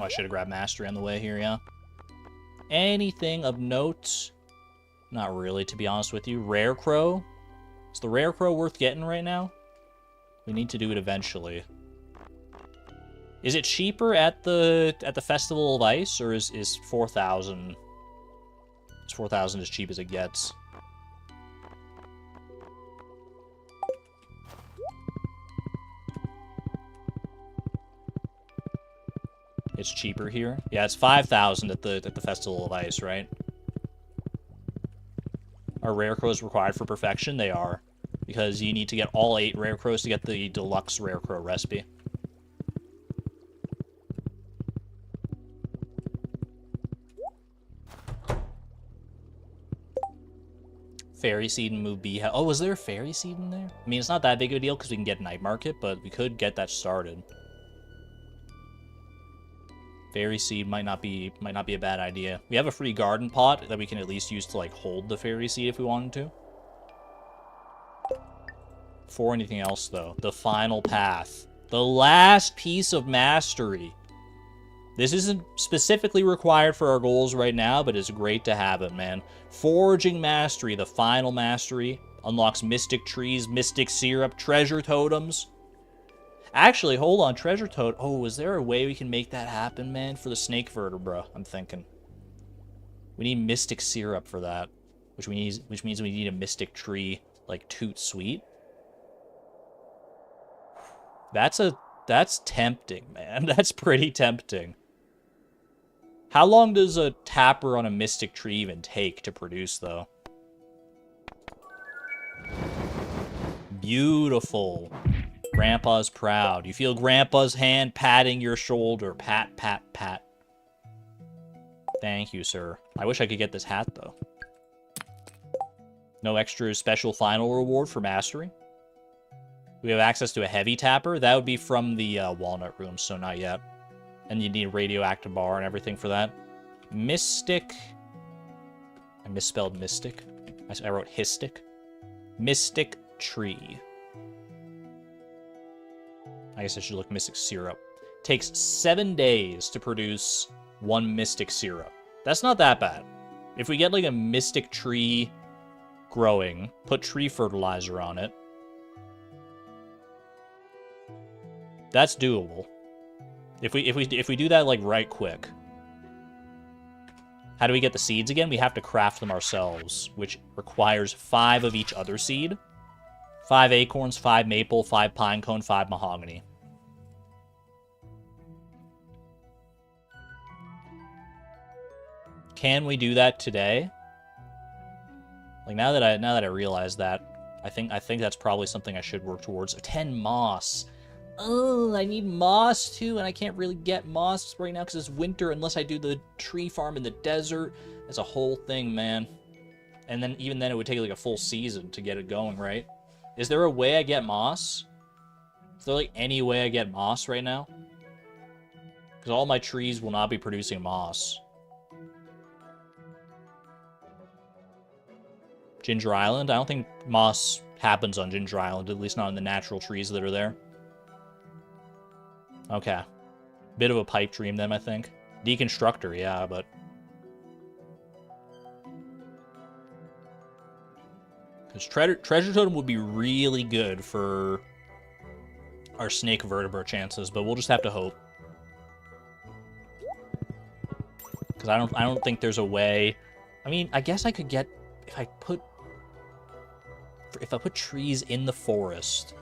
Oh, I should have grabbed Mastery on the way here, yeah. Anything of note? Not really, to be honest with you. Rare Crow? Is the Rare Crow worth getting right now? We need to do it eventually. Is it cheaper at the Festival of Ice, or is 4,000? Is 4,000 as cheap as it gets? It's cheaper here. Yeah, it's 5,000 at the Festival of Ice, right? Are Rare Crows required for perfection? They are. Because you need to get all 8 Rare Crows to get the deluxe Rare Crow recipe. Fairy Seed and Move Bee. Oh, was there a Fairy Seed in there? I mean, it's not that big of a deal because we can get Night Market, but we could get that started. Fairy Seed might not be a bad idea. We have a free garden pot that we can at least use to like hold the Fairy Seed if we wanted to. For anything else though, the final path. The last piece of mastery. This isn't specifically required for our goals right now, but it's great to have it, man. Foraging Mastery, the final mastery, unlocks Mystic Trees, Mystic Syrup, Treasure Totems. Actually, hold on, Treasure Toad. Oh, is there a way we can make that happen, man? For the Snake Vertebra, I'm thinking. We need Mystic Syrup for that, which means we need a Mystic Tree, like Toot Sweet. That's tempting, man. That's pretty tempting. How long does a tapper on a Mystic Tree even take to produce, though? Beautiful. Grandpa's proud. You feel Grandpa's hand patting your shoulder. Pat, pat, pat. Thank you, sir. I wish I could get this hat, though. No extra special final reward for mastery. We have access to a heavy tapper. That would be from the walnut room, so not yet. And you need a radioactive bar and everything for that. Mystic. I misspelled mystic. I wrote histic. Mystic Tree. I guess I should look Mystic Syrup. Takes 7 days to produce 1 Mystic Syrup. That's not that bad. If we get like a Mystic Tree growing, put tree fertilizer on it, that's doable. If we do that like right quick. How do we get the seeds again? We have to craft them ourselves, which requires 5 of each other seed. 5 acorns, 5 maple, 5 pinecone, 5 mahogany. Can we do that today? Like now that I realize that, I think that's probably something I should work towards. 10 moss. Oh, I need moss too, and I can't really get moss right now because it's winter unless I do the tree farm in the desert. It's a whole thing, man. And then even then it would take like a full season to get it going, right? Is there a way I get moss? Is there like any way I get moss right now? Because all my trees will not be producing moss. Ginger Island? I don't think moss happens on Ginger Island, at least not in the natural trees that are there. Okay. Bit of a pipe dream then, I think. Deconstructor, yeah, but... Because Treasure Totem would be really good for our snake vertebra chances, but we'll just have to hope. Because I don't think there's a way... I mean, I guess I could get... If I put trees in the forest...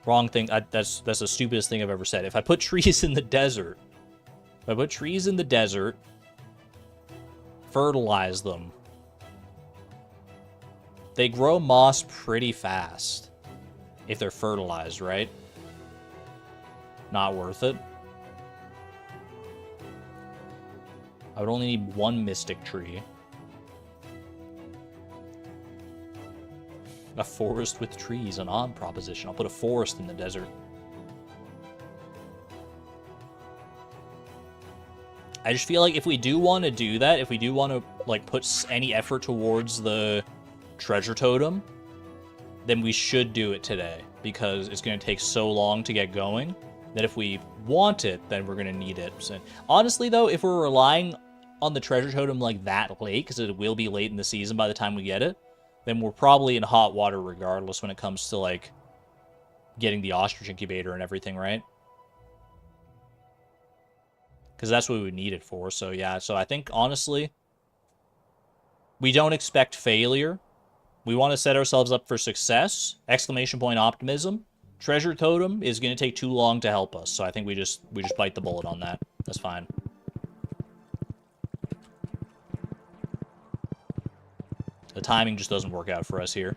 Wrong thing. That's the stupidest thing I've ever said. If I put trees in the desert... If I put trees in the desert... Fertilize them... They grow moss pretty fast. If they're fertilized, right? Not worth it. I would only need one mystic tree. A forest with trees, an odd proposition. I'll put a forest in the desert. I just feel like if we do want to do that, if we do want to like put any effort towards the treasure totem, then we should do it today, because it's going to take so long to get going that if we want it, then we're going to need it. So, honestly, though, if we're relying on the treasure totem like that late, because it will be late in the season by the time we get it, then we're probably in hot water regardless when it comes to, like, getting the ostrich incubator and everything, right? Because that's what we would need it for. So, yeah. So, I think, honestly, we don't expect failure. We want to set ourselves up for success. Exclamation point optimism. Treasure totem is going to take too long to help us. So, I think we just bite the bullet on that. That's fine. The timing just doesn't work out for us here.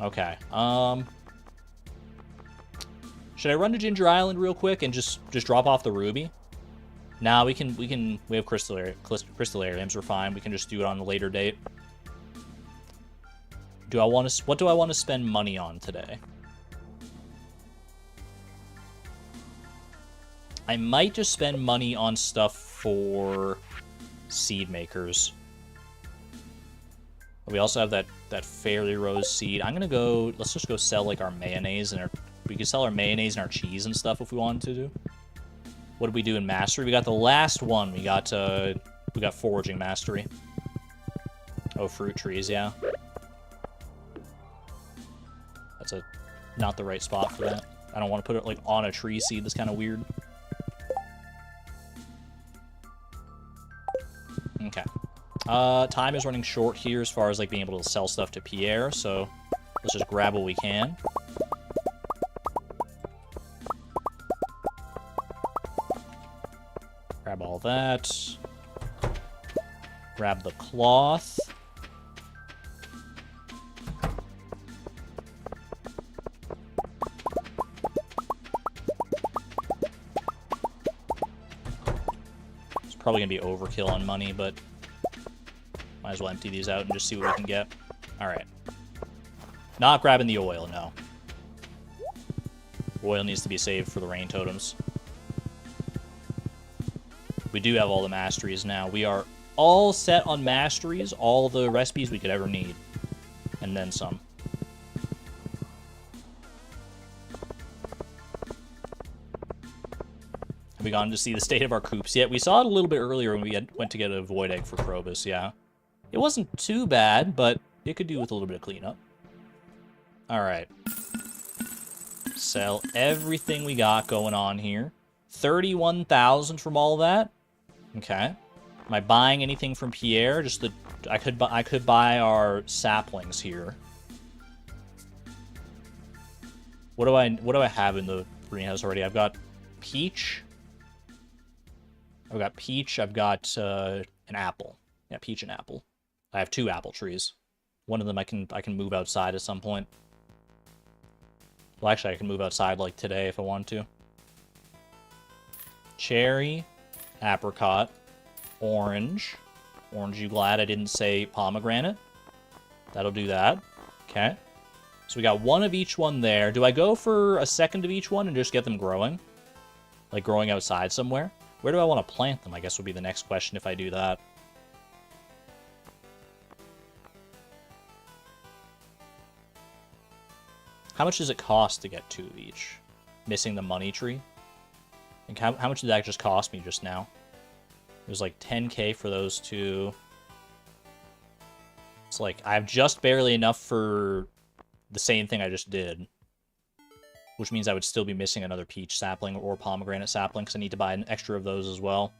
Okay. Should I run to Ginger Island real quick and just drop off the ruby? Nah, we have crystallariums, we're fine. We can just do it on a later date. What do I want to spend money on today? I might just spend money on stuff for seed makers. We also have that fairy rose seed. I'm gonna go. Let's just go sell like our mayonnaise and we could sell our mayonnaise and our cheese and stuff if we wanted to do. What did we do in mastery? We got the last one. We got foraging mastery. Oh, fruit trees, yeah. That's not the right spot for that. I don't want to put it like on a tree seed. That's kind of weird. Okay. Time is running short here as far as like being able to sell stuff to Pierre, so let's just grab what we can. Grab all that. Grab the cloth. It's probably gonna be overkill on money, but might as well empty these out and just see what we can get. Alright. Not grabbing the oil, no. Oil needs to be saved for the rain totems. We do have all the masteries now. We are all set on masteries, all the recipes we could ever need. And then some. Have we gone to see the state of our coops yet? We saw it a little bit earlier when we went to get a void egg for Krobus, yeah. It wasn't too bad, but it could do with a little bit of cleanup. Alright. Sell everything we got going on here. 31,000 from all that. Okay. Am I buying anything from Pierre? Just the I could buy our saplings here. What do I have in the greenhouse already? I've got peach. I've got an apple. Yeah, peach and apple. I have 2 apple trees. One of them I can move outside at some point. Well, actually, I can move outside like today if I want to. Cherry, apricot, orange, Orange, you glad I didn't say pomegranate? That'll do that. Okay. So we got one of each one there. Do I go for a second of each one and just get them growing? Like growing outside somewhere? Where do I want to plant them, I guess would be the next question if I do that. How much does it cost to get 2 of each? Missing the money tree? And how much did that just cost me just now? It was like 10k for those 2. It's like, I have just barely enough for the same thing I just did. Which means I would still be missing another peach sapling or pomegranate sapling, because I need to buy an extra of those as well.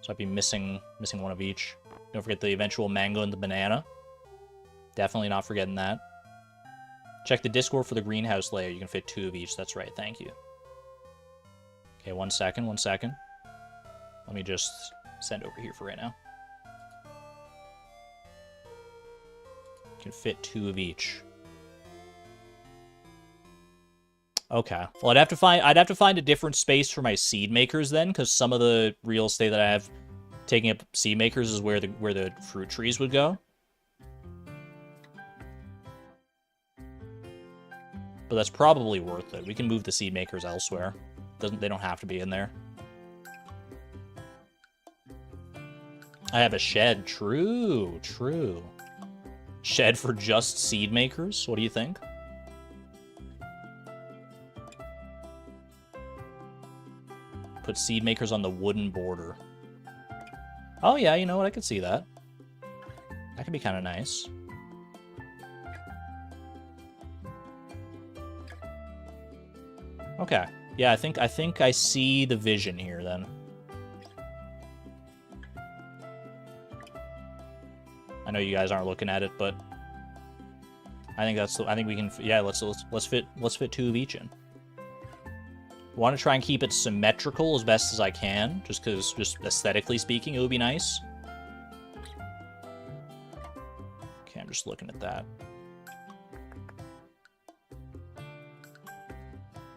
So I'd be missing one of each. Don't forget the eventual mango and the banana. Definitely not forgetting that. Check the Discord for the greenhouse layer. You can fit 2 of each. That's right. Thank you. Okay, one second. Let me just send over here for right now. You can fit 2 of each. Okay. Well, I'd have to find a different space for my seed makers then, because some of the real estate that I have taking up seed makers is where the fruit trees would go. But that's probably worth it. We can move the seed makers elsewhere. They don't have to be in there. I have a shed. True. Shed for just seed makers? What do you think? Put seed makers on the wooden border. Oh yeah, you know what? I could see that. That could be kind of nice. Okay. Yeah, I think I see the vision here then. I know you guys aren't looking at it, but I think we can. Yeah, let's fit 2 of each in. Want to try and keep it symmetrical as best as I can, just aesthetically speaking, it would be nice. Okay, I'm just looking at that.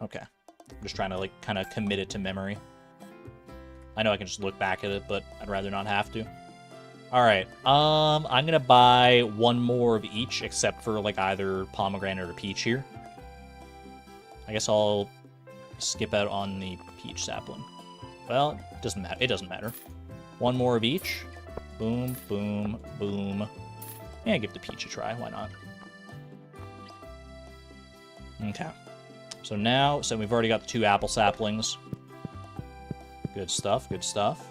Okay. I'm just trying to, like, kind of commit it to memory. I know I can just look back at it, but I'd rather not have to. Alright, I'm gonna buy 1 more of each, except for, like, either pomegranate or peach here. I guess I'll skip out on the peach sapling. Well, it doesn't matter. It doesn't matter. 1 more of each. Boom, boom, boom. Yeah, give the peach a try. Why not? Okay. So now, we've already got the 2 apple saplings. Good stuff, good stuff.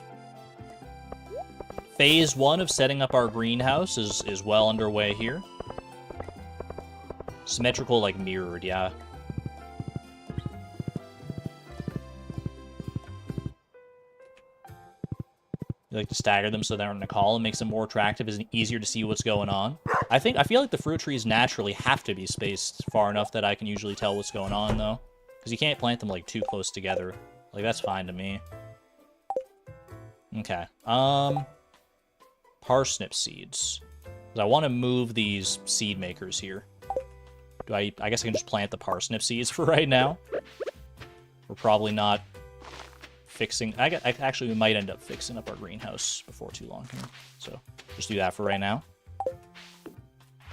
Phase 1 of setting up our greenhouse is well underway here. Symmetrical, like mirrored, yeah. You like to stagger them so they're in a column, makes them more attractive, is easier to see what's going on. I feel like the fruit trees naturally have to be spaced far enough that I can usually tell what's going on, though. Because you can't plant them, like, too close together. Like, that's fine to me. Okay. Parsnip seeds. Because I want to move these seed makers here. I guess I can just plant the parsnip seeds for right now. We're probably not fixing... Actually, we might end up fixing up our greenhouse before too long here. So, just do that for right now.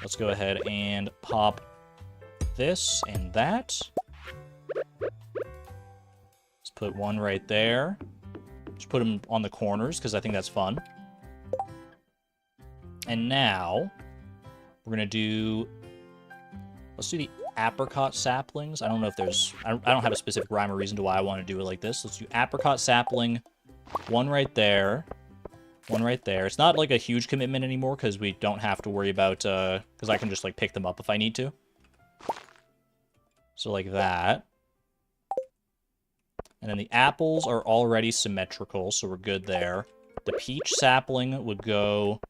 Let's go ahead and pop this and that. Let's put 1 right there. Just put them on the corners, because I think that's fun. And now, we're going to do... Let's do the apricot saplings. I don't know if there's... I don't have a specific rhyme or reason to why I want to do it like this. Let's do apricot sapling. 1 right there. 1 right there. It's not, like, a huge commitment anymore, because we don't have to worry about... Because I can just, like, pick them up if I need to. So, like that. And then the apples are already symmetrical, so we're good there. The peach sapling would go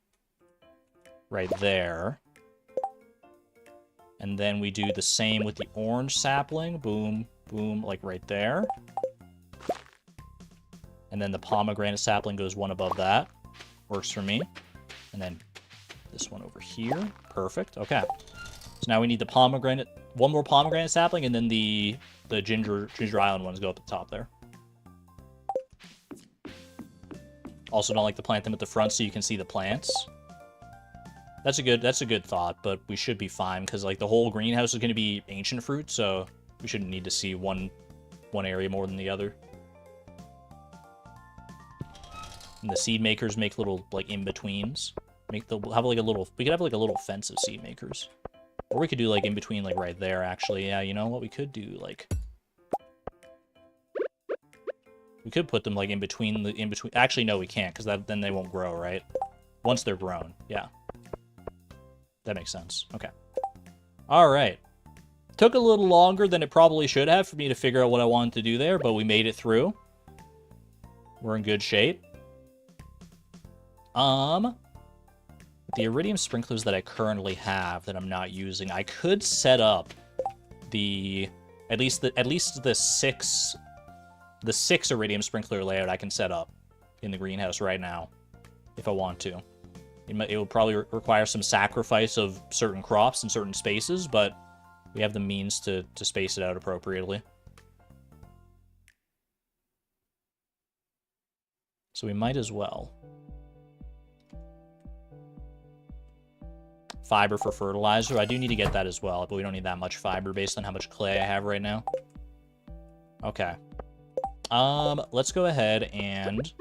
right there. And then we do the same with the orange sapling. Boom, boom, like right there. And then the pomegranate sapling goes 1 above that. Works for me. And then this one over here. Perfect. Okay. So now we need the pomegranate, 1 more pomegranate sapling, and then the Ginger Island ones go up at the top there. Also don't like to plant them at the front so you can see the plants. That's a good thought, but we should be fine because like the whole greenhouse is going to be ancient fruit, so we shouldn't need to see one area more than the other. And the seed makers make little like in-betweens. We could have like a little fence of seed makers. Or we could do like in between like right there actually. Yeah, you know what we could do, like we could put them like in between. Actually no, we can't because then they won't grow, right? Once they're grown. Yeah. That makes sense. Okay. All right. Took a little longer than it probably should have for me to figure out what I wanted to do there, but we made it through. We're in good shape. The iridium sprinklers that I currently have that I'm not using, I could set up at least the six iridium sprinkler layout I can set up in the greenhouse right now if I want to. It would probably require some sacrifice of certain crops in certain spaces, but we have the means to space it out appropriately. So we might as well. Fiber for fertilizer. I do need to get that as well, but we don't need that much fiber based on how much clay I have right now. Okay. Let's go ahead and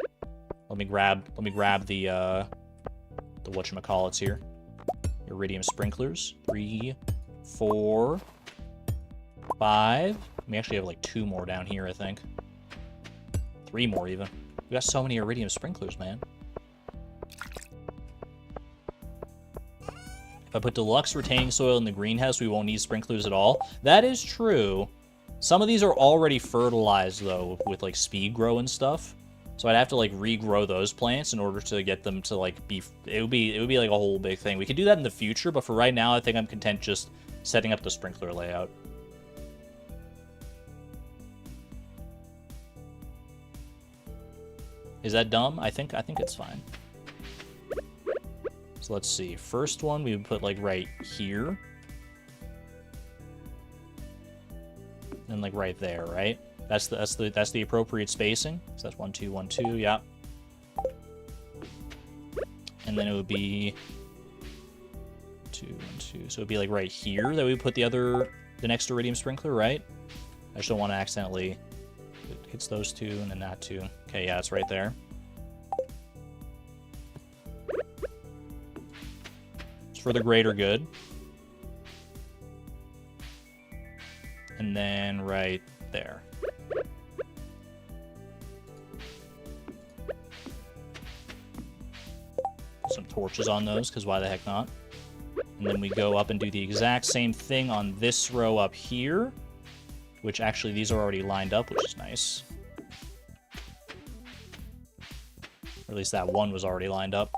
let me grab the whatchamacallits here. Iridium sprinklers. 3, 4, 5. We actually have like 2 more down here, I think. 3 more even. We got so many iridium sprinklers, man. If I put deluxe retaining soil in the greenhouse, we won't need sprinklers at all. That is true. Some of these are already fertilized though with like speed grow and stuff. So I'd have to like regrow those plants in order to get them to like be, it would be like a whole big thing. We could do that in the future, but for right now, I think I'm content just setting up the sprinkler layout. Is that dumb? I think it's fine. So let's see. First one we would put like right here. And like right there, right? That's the appropriate spacing. So that's 1, 2, 1, 2, yeah. And then it would be 2, 1, 2. So it'd be like right here that we put the next iridium sprinkler, right? I just don't want to accidentally, it hits those 2 and then that 2. Okay, yeah, it's right there. It's for the greater good. And then right there. Some torches on those, because why the heck not? And then we go up and do the exact same thing on this row up here, which actually these are already lined up, which is nice. Or at least that one was already lined up.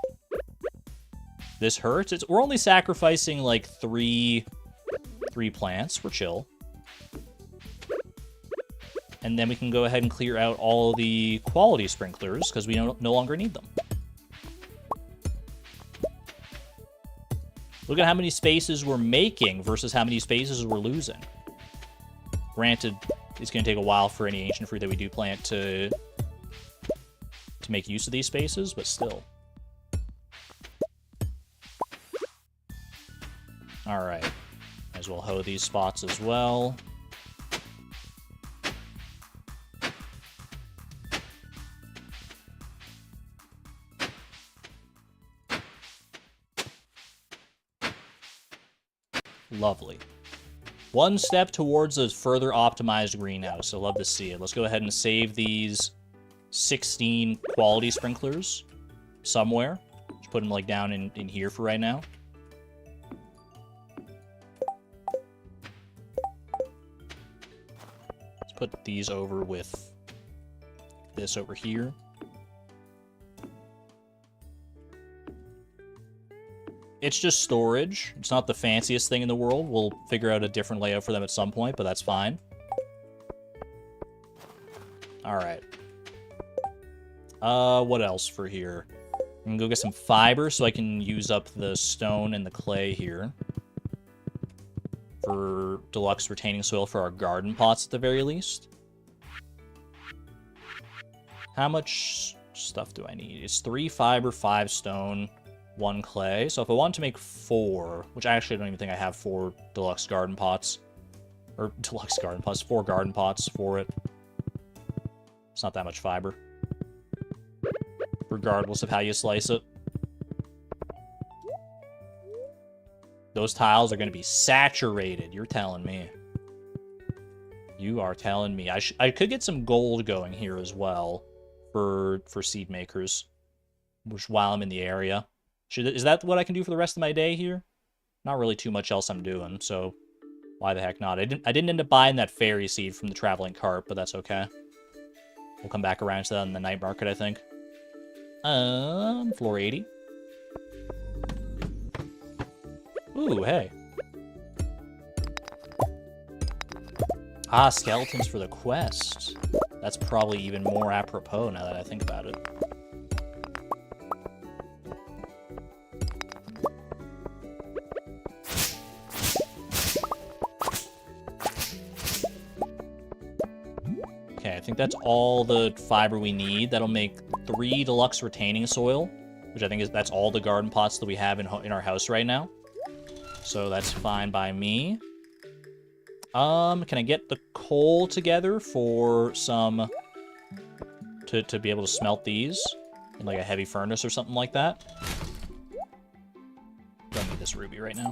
This hurts. We're only sacrificing like three plants. We're chill. And then we can go ahead and clear out all the quality sprinklers because we no longer need them. Look at how many spaces we're making versus how many spaces we're losing. Granted, it's going to take a while for any ancient fruit that we do plant to make use of these spaces, but still. Alright. Might as well hoe these spots as well. Lovely. One step towards a further optimized greenhouse. I love to see it. Let's go ahead and save these 16 quality sprinklers somewhere. Just put them like down in here for right now. Let's put these over with this over here. It's just storage. It's not the fanciest thing in the world. We'll figure out a different layout for them at some point, but that's fine. Alright. What else for here? I'm gonna go get some fiber so I can use up the stone and the clay here. For deluxe retaining soil for our garden pots at the very least. How much stuff do I need? It's 3 fiber, 5 stone, 1 clay. So if I want to make 4, which I actually don't even think I have 4 deluxe garden pots. Or deluxe garden pots, 4 garden pots for it. It's not that much fiber. Regardless of how you slice it. Those tiles are going to be saturated. You're telling me. You are telling me. I could get some gold going here as well for seed makers, which while I'm in the area. Is that what I can do for the rest of my day here? Not really too much else I'm doing, so why the heck not? I didn't end up buying that fairy seed from the traveling cart, but that's okay. We'll come back around to that in the night market, I think. Floor 80. Ooh, hey. Ah, skeletons for the quest. That's probably even more apropos now that I think about it. Okay, I think that's all the fiber we need. That'll make 3 deluxe retaining soil, which I think that's all the garden pots that we have in our house right now. So that's fine by me. Can I get the coal together for some... to be able to smelt these in like a heavy furnace or something like that? Don't need this ruby right now.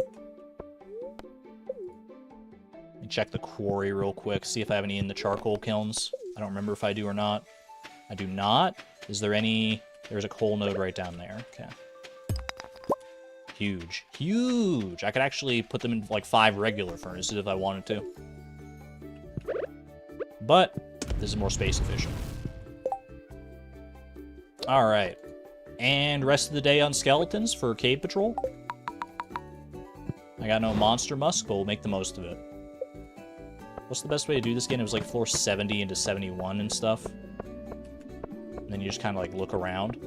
Let me check the quarry real quick, see if I have any in the charcoal kilns. I don't remember if I do or not. I do not. Is there any... There's a coal node right down there. Okay. Huge. Huge! I could actually put them in, like, 5 regular furnaces if I wanted to. But, this is more space efficient. Alright. And rest of the day on skeletons for cave patrol. I got no monster musk, but we'll make the most of it. What's the best way to do this again? It was, like, floor 70 into 71 and stuff. And then you just kind of, like, look around.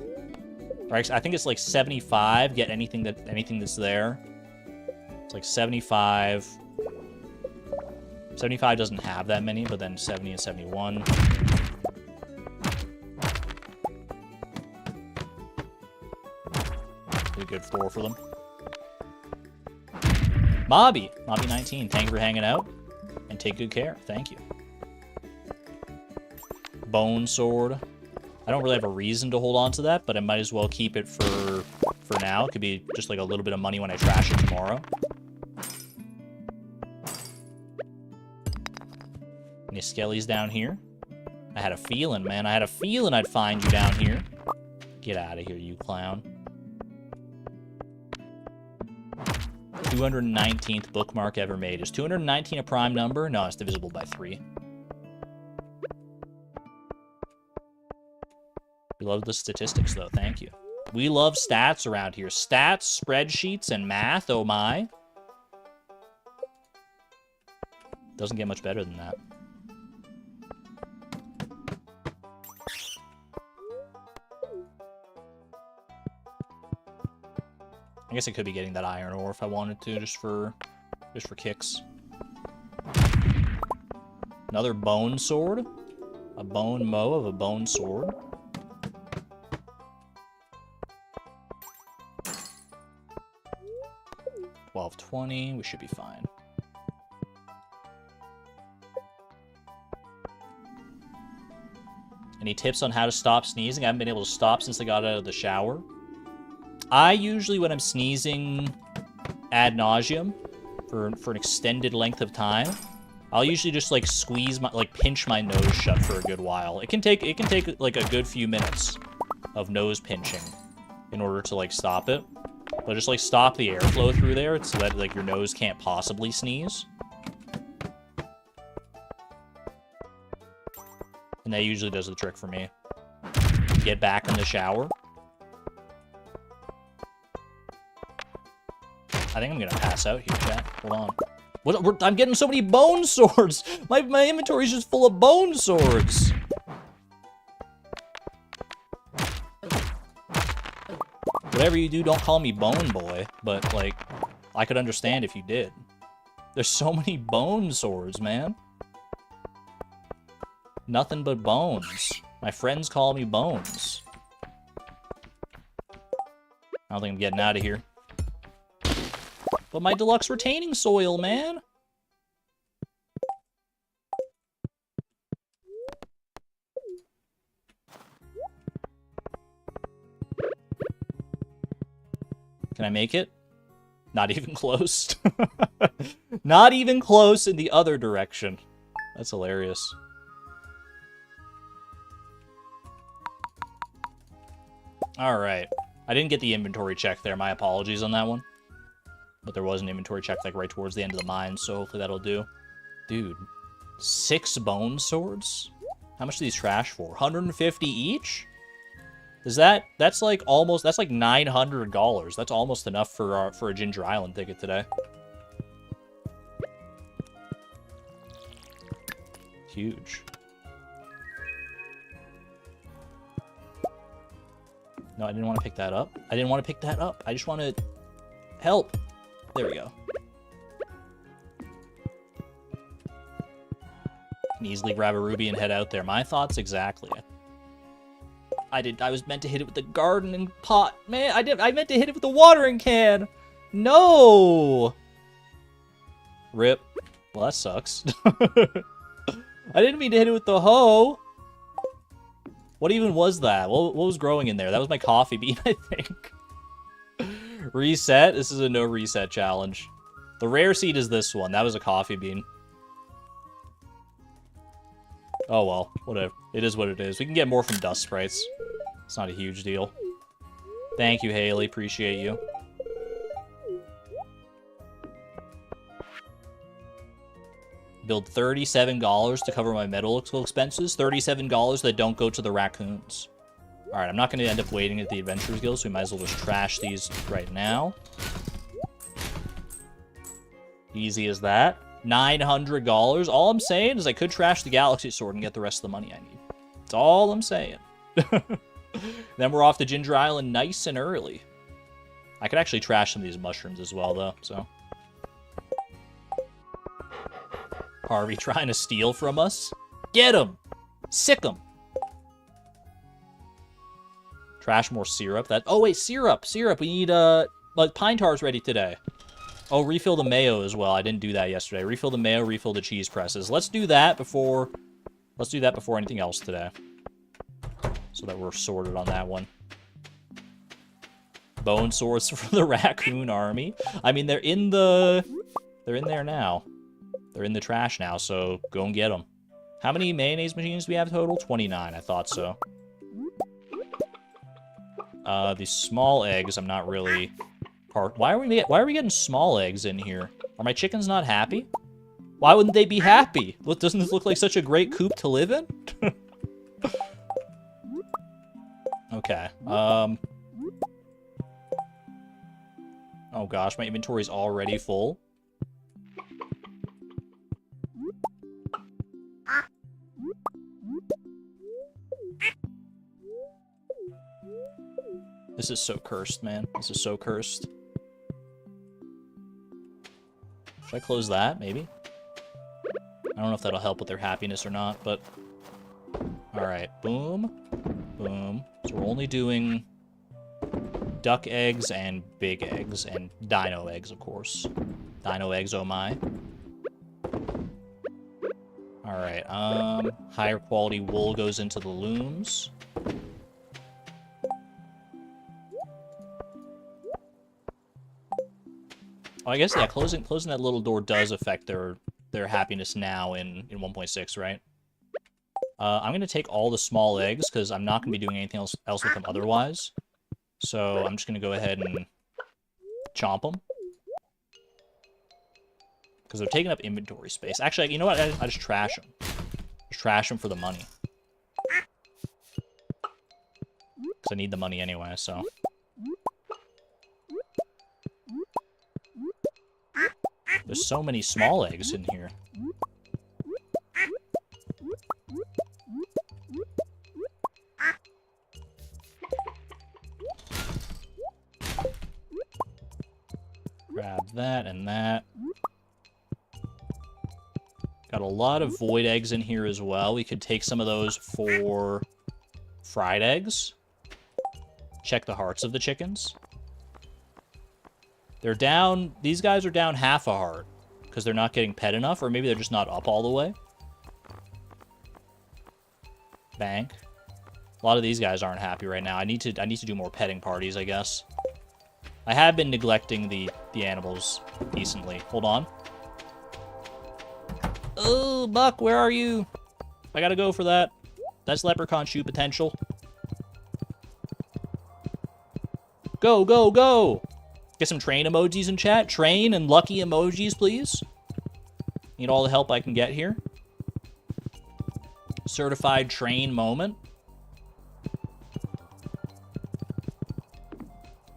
Right, I think it's like 75, get anything that's there. It's like 75. 75 doesn't have that many, but then 70 and 71. Pretty good floor for them. Mobby19, thank you for hanging out. And take good care. Thank you. Bone sword. I don't really have a reason to hold on to that, but I might as well keep it for now. It could be just like a little bit of money when I trash it tomorrow. Any skellies down here? I had a feeling, man. I had a feeling I'd find you down here. Get out of here, you clown. 219th bookmark ever made. Is 219 a prime number? No, it's divisible by 3. We love the statistics, though. Thank you. We love stats around here. Stats, spreadsheets, and math. Oh, my. Doesn't get much better than that. I guess I could be getting that iron ore if I wanted to, just for kicks. Another bone sword. A bone mow of a bone sword. 1220, we should be fine. Any tips on how to stop sneezing? I haven't been able to stop since I got out of the shower. I usually, when I'm sneezing ad nauseum for an extended length of time, I'll usually just like pinch my nose shut for a good while. It can take like a good few minutes of nose pinching in order to like stop it. But just like stop the airflow through there so that like your nose can't possibly sneeze. And that usually does the trick for me. Get back in the shower. I think I'm gonna pass out here, chat. Hold on. I'm getting so many bone swords! My inventory's just full of bone swords! Whatever you do, don't call me Bone Boy, but, like, I could understand if you did. There's so many bone swords, man. Nothing but bones. My friends call me Bones. don't think I'm getting out of here. But my deluxe retaining soil, man. Can I make it? Not even close. Not even close in the other direction. That's hilarious. Alright. I didn't get the inventory check there. My apologies on that one. But there was an inventory check like right towards the end of the mine, so hopefully that'll do. Dude. 6 bone swords? How much do these trash for? 150 each? Is that's like almost, that's like $900. That's almost enough for a Ginger Island ticket today. Huge. No, I didn't want to pick that up. I didn't want to pick that up. I just want to help. There we go. Can easily grab a ruby and head out there. My thoughts exactly. I was meant to hit it with the gardening pot. Man, I meant to hit it with the watering can. No. Rip. Well, that sucks. I didn't mean to hit it with the hoe. What even was that? What was growing in there? That was my coffee bean, I think. Reset? This is a no reset challenge. The rare seed is this one. That was a coffee bean. Oh well, whatever. It is what it is. We can get more from dust sprites. It's not a huge deal. Thank you, Haley. Appreciate you. Build $37 to cover my medical expenses. $37 that don't go to the raccoons. Alright, I'm not going to end up waiting at the Adventurers Guild, so we might as well just trash these right now. Easy as that. $900. All I'm saying is I could trash the Galaxy Sword and get the rest of the money I need. That's all I'm saying. Then we're off to Ginger Island nice and early. I could actually trash some of these mushrooms as well, though, so. Harvey trying to steal from us? Get him! Sick him! Trash more syrup. Oh, wait, syrup! Syrup! We need, pine tars ready today. Oh, refill the mayo as well. I didn't do that yesterday. Refill the mayo, refill the cheese presses. Let's do that before anything else today. So that we're sorted on that one. Bone swords for the raccoon army. I mean, they're in there now. They're in the trash now, so go and get them. How many mayonnaise machines do we have total? 29, I thought so. These small eggs, I'm not really... Why are we getting small eggs in here? Are my chickens not happy? Why wouldn't they be happy? Look, doesn't this look like such a great coop to live in? Okay. Oh gosh, my inventory's already full. This is so cursed, man. This is so cursed. Should I close that, maybe? I don't know if that'll help with their happiness or not, but... Alright, boom. Boom. So we're only doing duck eggs and big eggs, and dino eggs, of course. Dino eggs, oh my. Alright, higher quality wool goes into the looms. Oh, I guess, yeah, closing that little door does affect their happiness now in 1.6, right? I'm going to take all the small eggs, because I'm not going to be doing anything else with them otherwise. So I'm just going to go ahead and chomp them. Because they're taking up inventory space. Actually, you know what? I just trash them. Just trash them for the money. Because I need the money anyway, so... There's so many small eggs in here. Grab that and that. Got a lot of void eggs in here as well. We could take some of those for fried eggs. Check the hearts of the chickens. They're down... These guys are down half a heart. Because they're not getting pet enough, or maybe they're just not up all the way. Bank. A lot of these guys aren't happy right now. I need to do more petting parties, I guess. I have been neglecting the animals decently. Hold on. Oh, Buck, where are you? I gotta go for that. That's leprechaun shoot potential. Go, go, go! Get some train emojis in chat. Train and lucky emojis, please. Need all the help I can get here. Certified train moment.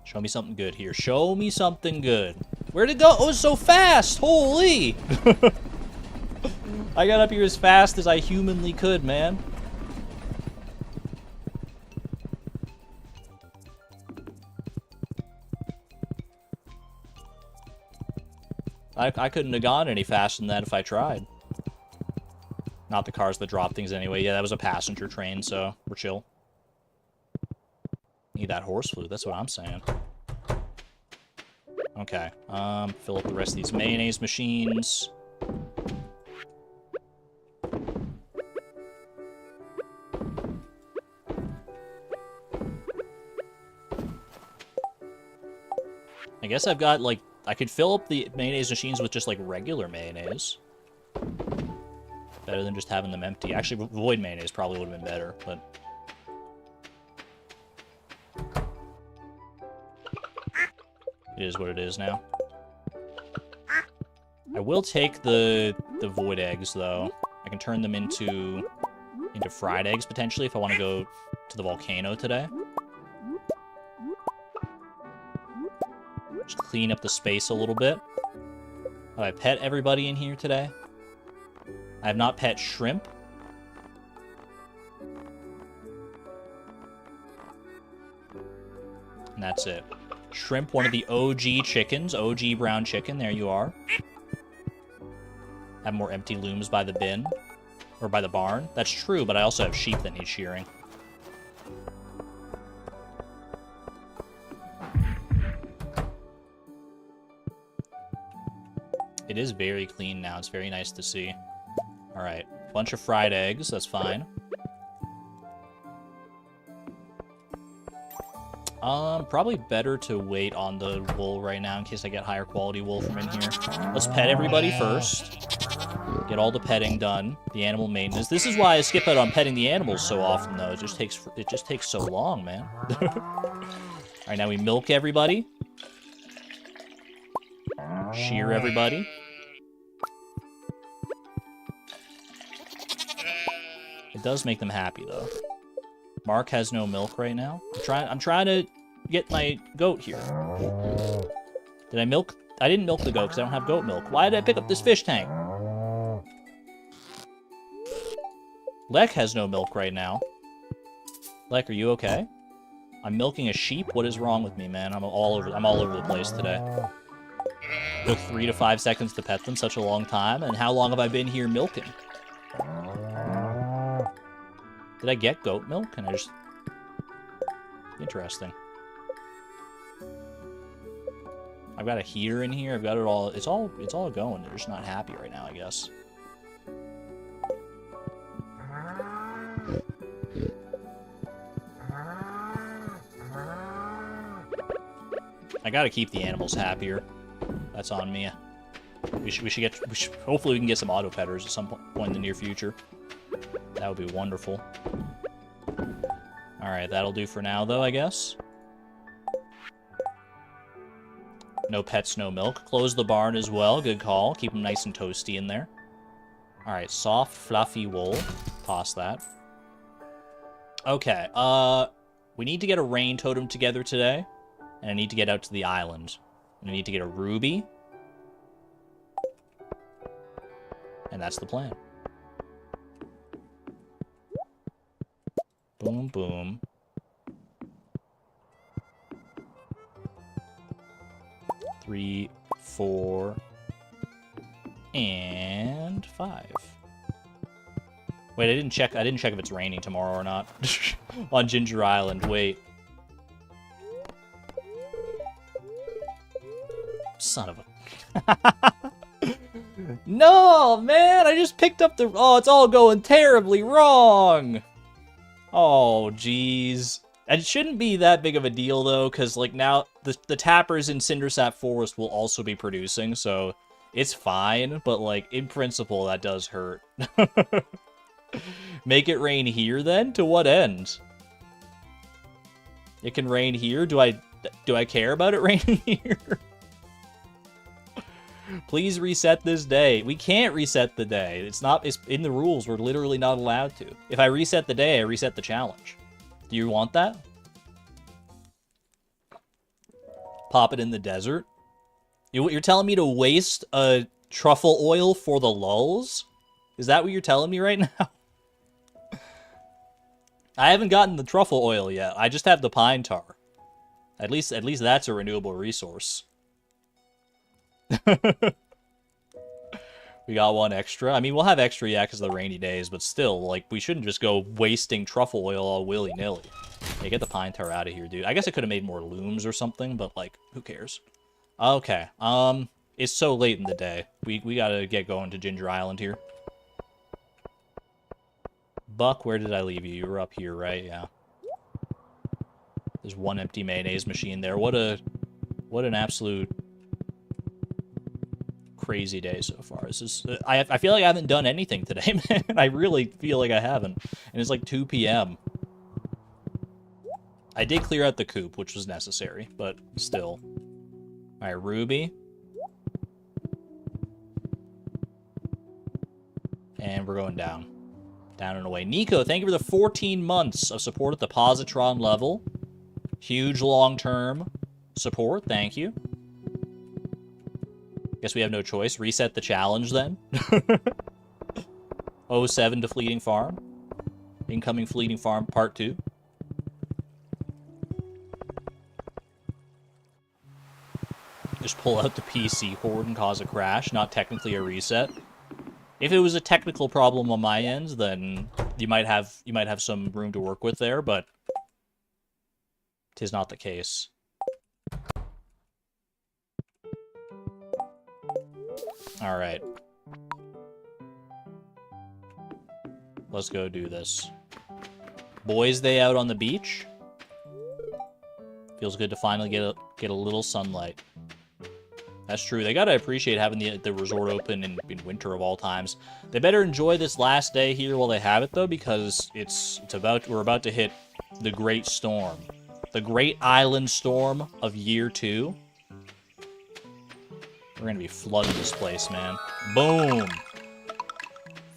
Show me something good here. Show me something good. Where'd it go? Oh, it's so fast! Holy! I got up here as fast as I humanly could, man. I couldn't have gone any faster than that if I tried. Not the cars that drop things anyway. Yeah, that was a passenger train, so we're chill. Need that horse flute, that's what I'm saying. Okay, fill up the rest of these mayonnaise machines. I guess I've got, like, I could fill up the mayonnaise machines with just, like, regular mayonnaise. Better than just having them empty. Actually, void mayonnaise probably would have been better, but... It is what it is now. I will take the void eggs, though. I can turn them into fried eggs, potentially, if I want to go to the volcano today. Just clean up the space a little bit. Have I pet everybody in here today? I have not pet shrimp. And that's it. Shrimp, one of the OG chickens. OG brown chicken, there you are. Have more empty looms by the bin. Or by the barn. That's true, but I also have sheep that need shearing. It is very clean now. It's very nice to see. Alright. Bunch of fried eggs. That's fine. Probably better to wait on the wool right now in case I get higher quality wool from in here. Let's pet everybody first. Get all the petting done. The animal maintenance. This is why I skip out on petting the animals so often, though. It just takes so long, man. Alright, now we milk everybody. Shear everybody. It does make them happy, though. Mark has no milk right now. I'm trying to get my goat here. Did I milk? I didn't milk the goat because I don't have goat milk. Why did I pick up this fish tank? Lek has no milk right now. Lek, are you okay? I'm milking a sheep? What is wrong with me, man? I'm all over the place today. Took 3 to 5 seconds to pet them, such a long time. And how long have I been here milking? Did I get goat milk? And I just... Interesting. I've got a heater in here. I've got it all. It's all going. They're just not happy right now, I guess. I gotta keep the animals happier. That's on me. Hopefully we can get some auto petters at some point in the near future. That would be wonderful. Alright, that'll do for now, though, I guess. No pets, no milk. Close the barn as well. Good call. Keep them nice and toasty in there. Alright, soft, fluffy wool. Toss that. Okay, we need to get a rain totem together today. And I need to get out to the island. And I need to get a ruby. And that's the plan. Boom, boom. 3, 4, and 5. Wait, I didn't check if it's raining tomorrow or not. On Ginger Island, wait. Son of a... No, man! I just picked up the... Oh, it's all going terribly wrong! Oh, jeez. It shouldn't be that big of a deal, though, because, like, now the tappers in Cindersap Forest will also be producing, so it's fine, but, like, in principle, that does hurt. Make it rain here, then? To what end? It can rain here? Do I care about it raining here? Please reset this day. We can't reset the day. It's in the rules. We're literally not allowed to. If I reset the day, I reset the challenge. Do you want that? Pop it in the desert? You're telling me to waste a truffle oil for the lulz? Is that what you're telling me right now? I haven't gotten the truffle oil yet. I just have the pine tar. At least that's a renewable resource. We got one extra. I mean, we'll have extra, yeah, because of the rainy days, but still, like, we shouldn't just go wasting truffle oil all willy-nilly. Hey, get the pine tar out of here, dude. I guess I could have made more looms or something, but, like, who cares? Okay, it's so late in the day. We gotta get going to Ginger Island here. Buck, where did I leave you? You were up here, right? Yeah. There's one empty mayonnaise machine there. What an absolute crazy day so far. This is I feel like I haven't done anything today, man. I really feel like I haven't. And it's like 2 p.m. I did clear out the coop, which was necessary, but still. All right, Ruby. And we're going down. Down and away. Nico, thank you for the 14 months of support at the Positron level. Huge long-term support. Thank you. Guess we have no choice. Reset the challenge, then. 07 to Fleeting Farm. Incoming Fleeting Farm Part 2. Just pull out the PC, hoard, and cause a crash. Not technically a reset. If it was a technical problem on my end, then you might have some room to work with there, but 'tis not the case. All right. Let's go do this. Boys' day out on the beach. Feels good to finally get a little sunlight. That's true. They gotta appreciate having the resort open in winter of all times. They better enjoy this last day here while they have it, though, because we're about to hit the Great Storm, the Great Island Storm of Year 2. We're gonna be flooding this place, man. Boom.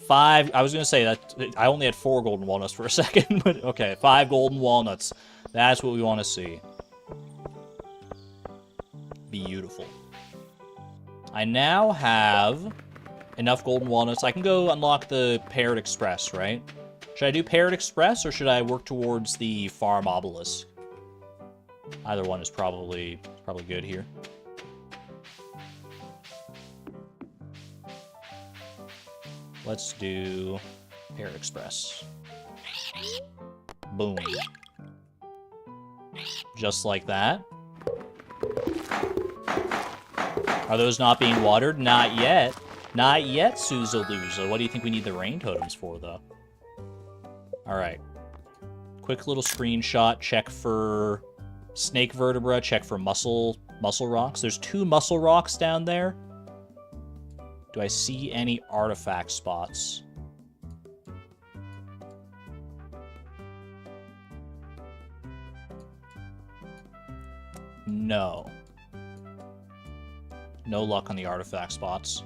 5. I was gonna say that I only had 4 golden walnuts for a second, but okay, 5 golden walnuts. That's what we want to see. Beautiful. I now have enough golden walnuts. I can go unlock the Parrot Express, right? Should I do Parrot Express, or should I work towards the Farm Obelisk? Either one is probably good here. Let's do Parrot Express. Boom. Just like that. Are those not being watered? Not yet. Not yet, Suzaluza. What do you think we need the rain totems for, though? Alright. Quick little screenshot. Check for snake vertebra. Check for muscle rocks. There's 2 muscle rocks down there. Do I see any artifact spots? No. No luck on the artifact spots.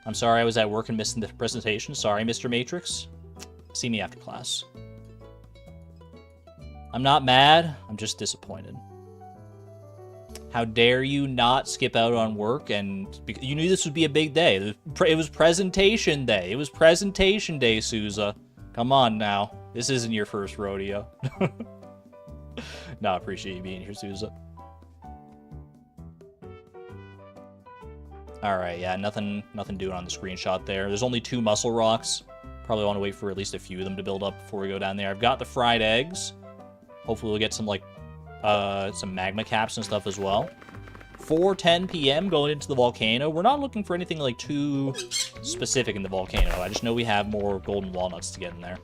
I'm sorry I was at work and missed the presentation. Sorry, Mr. Matrix. See me after class. I'm not mad. I'm just disappointed. How dare you not skip out on work? And you knew this would be a big day. It was presentation day. It was presentation day, Souza. Come on now. This isn't your first rodeo. No, I appreciate you being here, Souza. Alright, yeah, nothing doing on the screenshot there. There's only 2 muscle rocks. Probably want to wait for at least a few of them to build up before we go down there. I've got the fried eggs. Hopefully we'll get some, like, some magma caps and stuff as well. 4:10 p.m. going into the volcano. We're not looking for anything like too specific in the volcano. I just know we have more golden walnuts to get in there.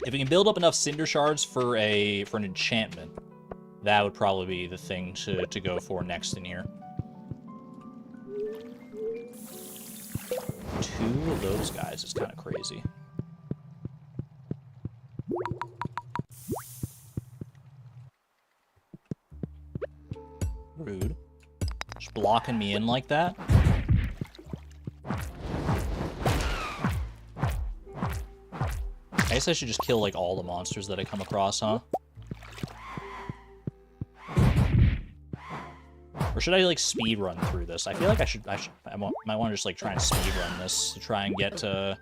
If we can build up enough cinder shards for an enchantment, that would probably be the thing to go for next in here. 2 of those guys is kind of crazy. Rude. Just blocking me in like that. I guess I should just kill, like, all the monsters that I come across, huh? Or should I, like, speed run through this? I feel like I might want to just, like, try and speed run this to try and get to...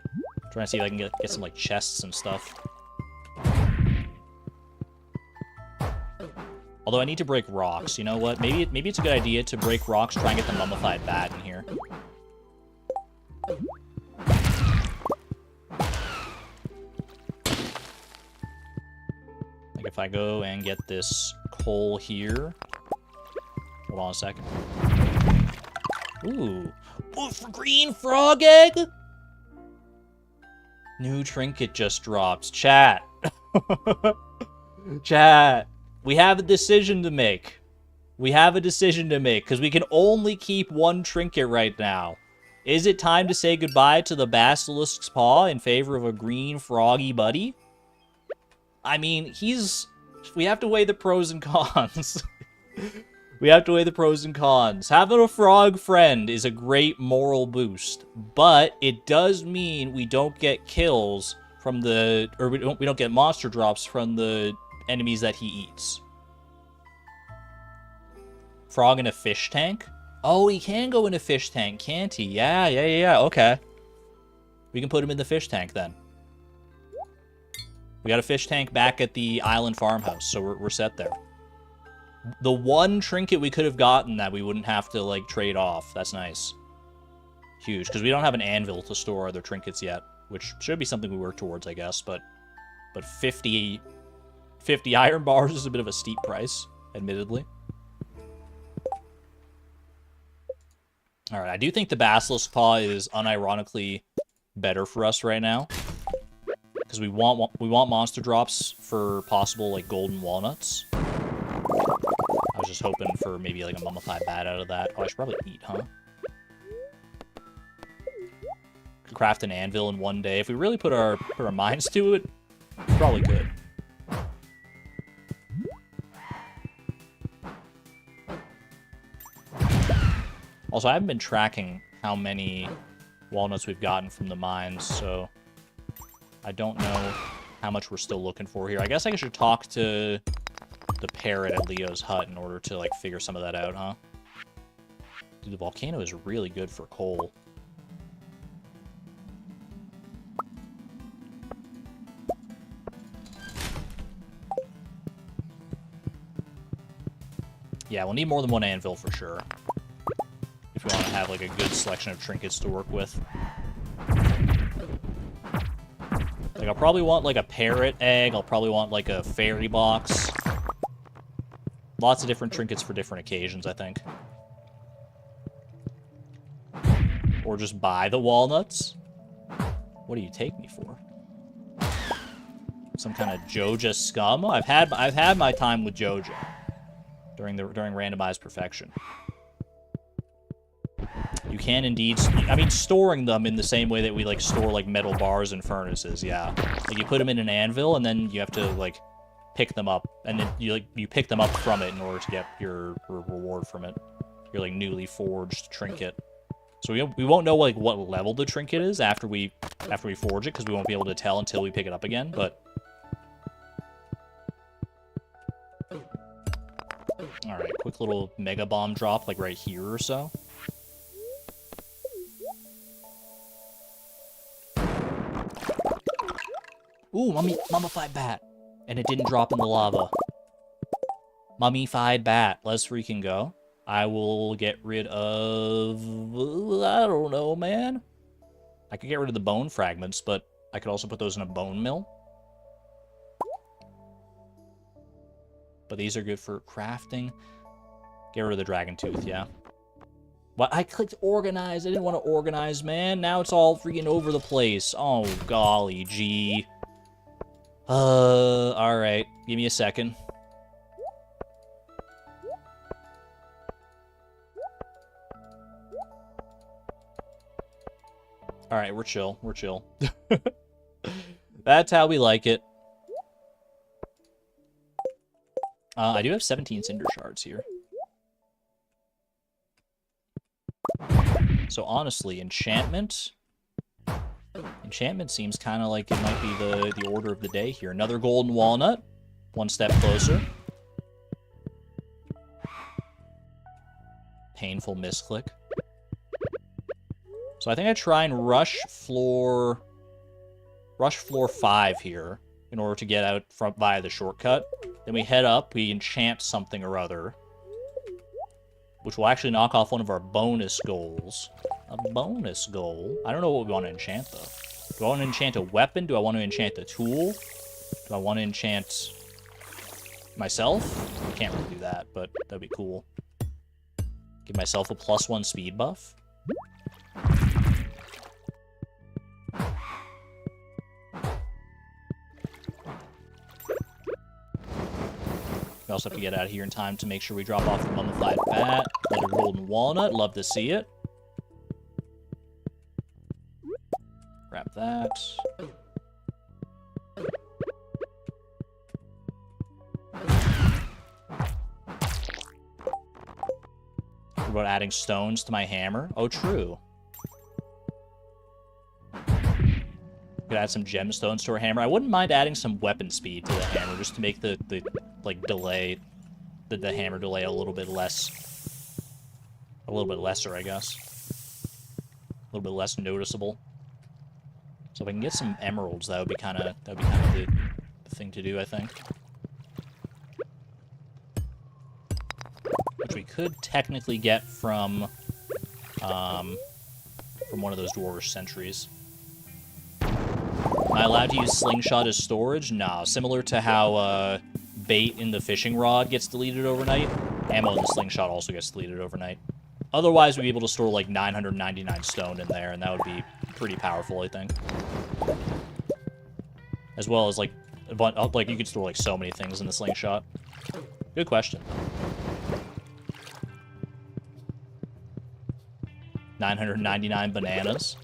Try and see if I can get some, like, chests and stuff. Although I need to break rocks. You know what? Maybe it's a good idea to break rocks, try and get the mummified bat in here. Like if I go and get this coal here. Hold on a second. Ooh. Oh, green frog egg? New trinket just dropped. Chat. Chat. We have a decision to make. We have a decision to make, because we can only keep one trinket right now. Is it time to say goodbye to the basilisk's paw in favor of a green froggy buddy? I mean, we have to weigh the pros and cons. We have to weigh the pros and cons. Having a frog friend is a great moral boost, but it does mean we don't get kills from the... Or we don't get monster drops from the enemies that he eats. Frog in a fish tank? Oh, he can go in a fish tank, can't he? Yeah, okay. We can put him in the fish tank then. We got a fish tank back at the island farmhouse, so we're set there. The one trinket we could have gotten that we wouldn't have to, like, trade off. That's nice. Huge, because we don't have an anvil to store other trinkets yet, which should be something we work towards, I guess, but 50 iron bars is a bit of a steep price, admittedly. Alright, I do think the basilisk paw is unironically better for us right now. Because we want monster drops for possible, like, golden walnuts. I was just hoping for maybe, like, a mummified bat out of that. Oh, I should probably eat, huh? Could craft an anvil in one day. If we really put our minds to it, probably could. Also, I haven't been tracking how many walnuts we've gotten from the mines, so I don't know how much we're still looking for here. I guess I should talk to the parrot at Leo's hut in order to, like, figure some of that out, huh? Dude, the volcano is really good for coal. Yeah, we'll need more than one anvil for sure. If we want to have, like, a good selection of trinkets to work with. Like, I'll probably want, like, a parrot egg. I'll probably want, like, a fairy box. Lots of different trinkets for different occasions, I think. Or just buy the walnuts. What do you take me for? Some kind of Joja scum? I've had my time with Joja during randomized perfection. You can indeed... I mean, storing them in the same way that we, like, store, like, metal bars and furnaces, yeah. Like, you put them in an anvil, and then you have to, like, pick them up. And then you pick them up from it in order to get your reward from it. Your, like, newly forged trinket. So we won't know, like, what level the trinket is after we forge it, because we won't be able to tell until we pick it up again, but... Alright, quick little mega bomb drop, like, right here or so. Ooh, mummified bat. And it didn't drop in the lava. Mummified bat. Let's freaking go. I will get rid of... I don't know, man. I could get rid of the bone fragments, but I could also put those in a bone mill. But these are good for crafting. Get rid of the dragon tooth, yeah. What? I clicked organize. I didn't want to organize, man. Now it's all freaking over the place. Oh, golly gee. Alright. Give me a second. Alright, we're chill. We're chill. That's how we like it. I do have 17 cinder shards here. So honestly, enchantment seems kind of like it might be the order of the day here. Another golden walnut. One step closer. Painful misclick. So I think I try and rush floor 5 here in order to get out via the shortcut. Then we head up, we enchant something or other, which will actually knock off one of our bonus goals. A bonus goal? I don't know what we want to enchant, though. Do I want to enchant a weapon? Do I want to enchant the tool? Do I want to enchant myself? I can't really do that, but that'd be cool. Give myself a +1 speed buff. We also have to get out of here in time to make sure we drop off the mummified bat. Another golden walnut. Love to see it. Grab that. What about adding stones to my hammer? Oh, true. Could add some gemstones to our hammer. I wouldn't mind adding some weapon speed to the hammer just to make the like delay, the hammer delay a little bit lesser, I guess. A little bit less noticeable. So if I can get some emeralds, that would be kind of the thing to do, I think. Which we could technically get from one of those dwarvish sentries. Am I allowed to use slingshot as storage? No. Similar to how bait in the fishing rod gets deleted overnight, ammo in the slingshot also gets deleted overnight. Otherwise, we'd be able to store like 999 stone in there, and that would be pretty powerful, I think. As well as like you could store like so many things in the slingshot. Good question. 999 bananas.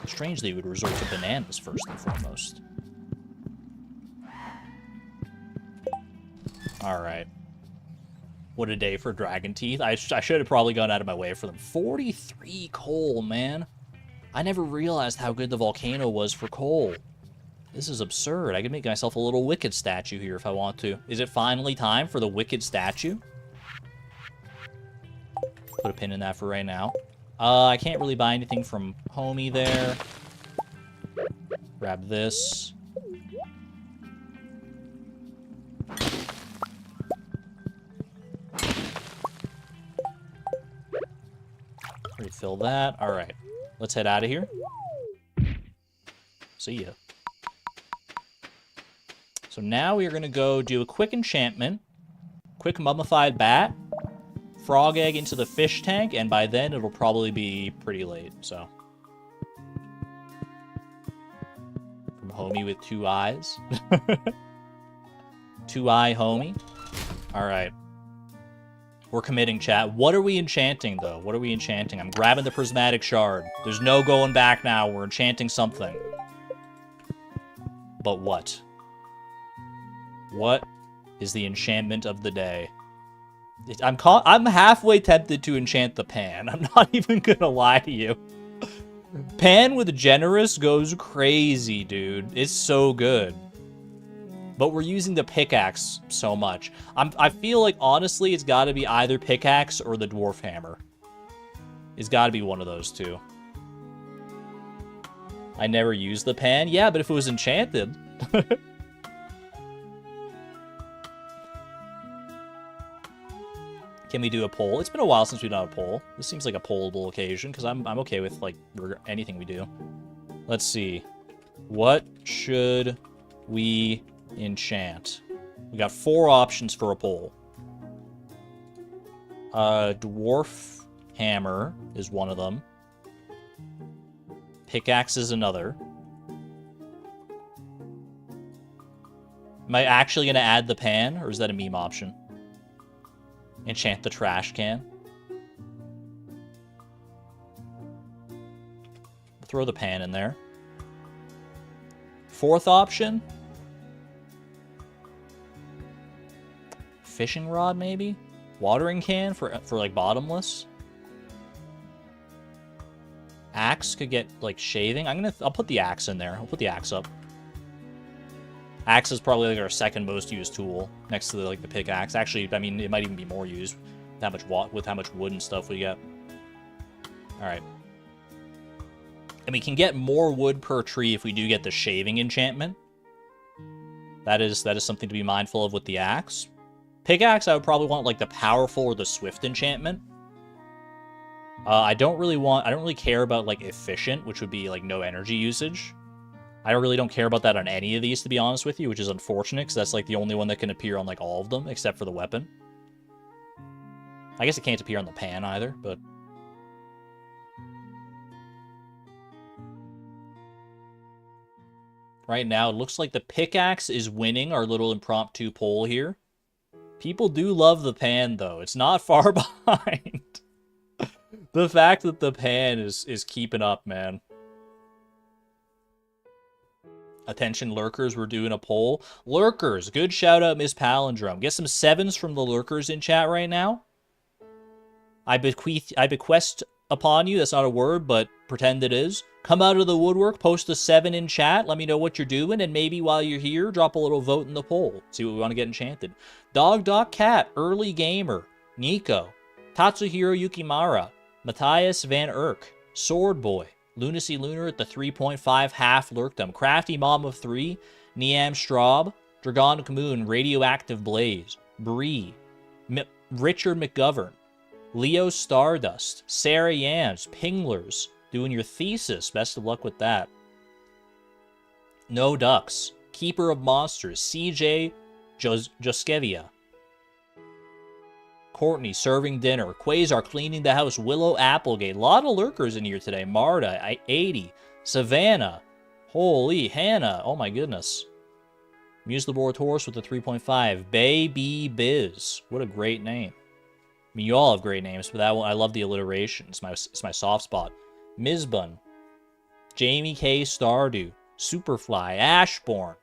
Strangely, we would resort to bananas first and foremost. Alright. What a day for dragon teeth. I should have probably gone out of my way for them. 43 coal, man. I never realized how good the volcano was for coal. This is absurd. I could make myself a little wicked statue here if I want to. Is it finally time for the wicked statue? Put a pin in that for right now. I can't really buy anything from Homie there. Grab this. Refill that. Alright. Let's head out of here. See ya. So now we are going to go do a quick enchantment. Quick mummified bat. Frog egg into the fish tank, and by then it'll probably be pretty late, so. From Homie with 2 eyes. 2-eye Homie. Alright. We're committing, chat. What are we enchanting, though? What are we enchanting? I'm grabbing the prismatic shard. There's no going back now. We're enchanting something. But what? What is the enchantment of the day? I'm halfway tempted to enchant the pan. I'm not even gonna lie to you. Pan with generous goes crazy, dude. It's so good. But we're using the pickaxe so much. I feel like, honestly, it's gotta be either pickaxe or the dwarf hammer. It's gotta be one of those two. I never used the pan. Yeah, but if it was enchanted... Can we do a poll? It's been a while since we've done a poll. This seems like a pollable occasion, because I'm okay with, like, anything we do. Let's see. What should we enchant. We got 4 options for a pole. Dwarf hammer is one of them. Pickaxe is another. Am I actually going to add the pan, or is that a meme option? Enchant the trash can. Throw the pan in there. 4th option? Fishing rod, maybe? Watering can for like bottomless? Axe could get like shaving. I'll put the axe in there. I'll put the axe up. Axe is probably like our 2nd most used tool next to the pickaxe. Actually, I mean, it might even be more used with how much wood and stuff we get. All right. And we can get more wood per tree if we do get the shaving enchantment. That is something to be mindful of with the axe. Pickaxe, I would probably want like the powerful or the swift enchantment. I don't really care about like efficient, which would be like no energy usage. I really don't care about that on any of these, to be honest with you, which is unfortunate, because that's like the only one that can appear on like all of them, except for the weapon. I guess it can't appear on the pan either, but... Right now, it looks like the pickaxe is winning our little impromptu poll here. People do love the pan, though. It's not far behind. The fact that the pan is keeping up, man. Attention, lurkers, we're doing a poll. Lurkers, good shout out, Miss Palindrome. Get some 7s from the lurkers in chat right now. I bequest upon you, that's not a word, but pretend it is. Come out of the woodwork, post a 7 in chat, let me know what you're doing, and maybe while you're here, drop a little vote in the poll. See what we want to get enchanted. Dog Doc Cat, Early Gamer, Nico, Tatsuhiro Yukimara, Matthias Van Erk, Sword Boy, Lunacy Lunar at the 3.5 half lurkdom, Crafty Mom of 3, Niam Straub, Dragonic Moon, Radioactive Blaze, Bree, Richard McGovern, Leo Stardust, Sarah Yams, Pinglers, doing your thesis. Best of luck with that. No Ducks, Keeper of Monsters, CJ Joskevia, Courtney serving dinner, Quasar cleaning the house, Willow Applegate. A lot of lurkers in here today. Marta, 80, Savannah, holy, Hannah, oh my goodness. Muse Laboratoris with the 3.5, Baby Biz. What a great name. I mean, you all have great names, but that one, I love the alliteration. It's my soft spot. Mizbun, Jamie K. Stardew, Superfly, Ashbourne,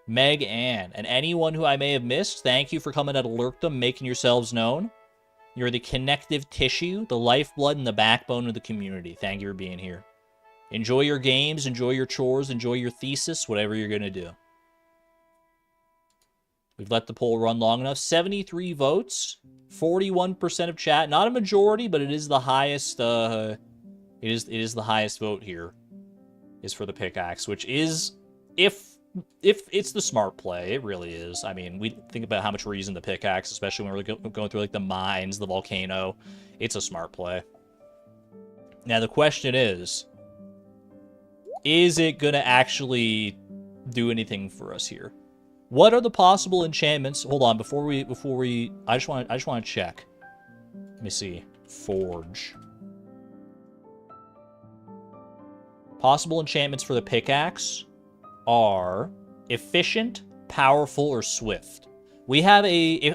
Meg Ann, and anyone who I may have missed, thank you for coming out of Lurkdom, making yourselves known. You're the connective tissue, the lifeblood, and the backbone of the community. Thank you for being here. Enjoy your games, enjoy your chores, enjoy your thesis, whatever you're going to do. We've let the poll run long enough. 73 votes, 41% of chat. Not a majority, but it is the highest. It is the highest vote here. Is for the pickaxe, which is, if it's the smart play, it really is. I mean, we think about how much we're using the pickaxe, especially when we're going through like the mines, the volcano. It's a smart play. Now the question is it gonna actually do anything for us here? What are the possible enchantments? Hold on, before we I just want to check. Let me see. Forge. Possible enchantments for the pickaxe are efficient, powerful, or swift. We have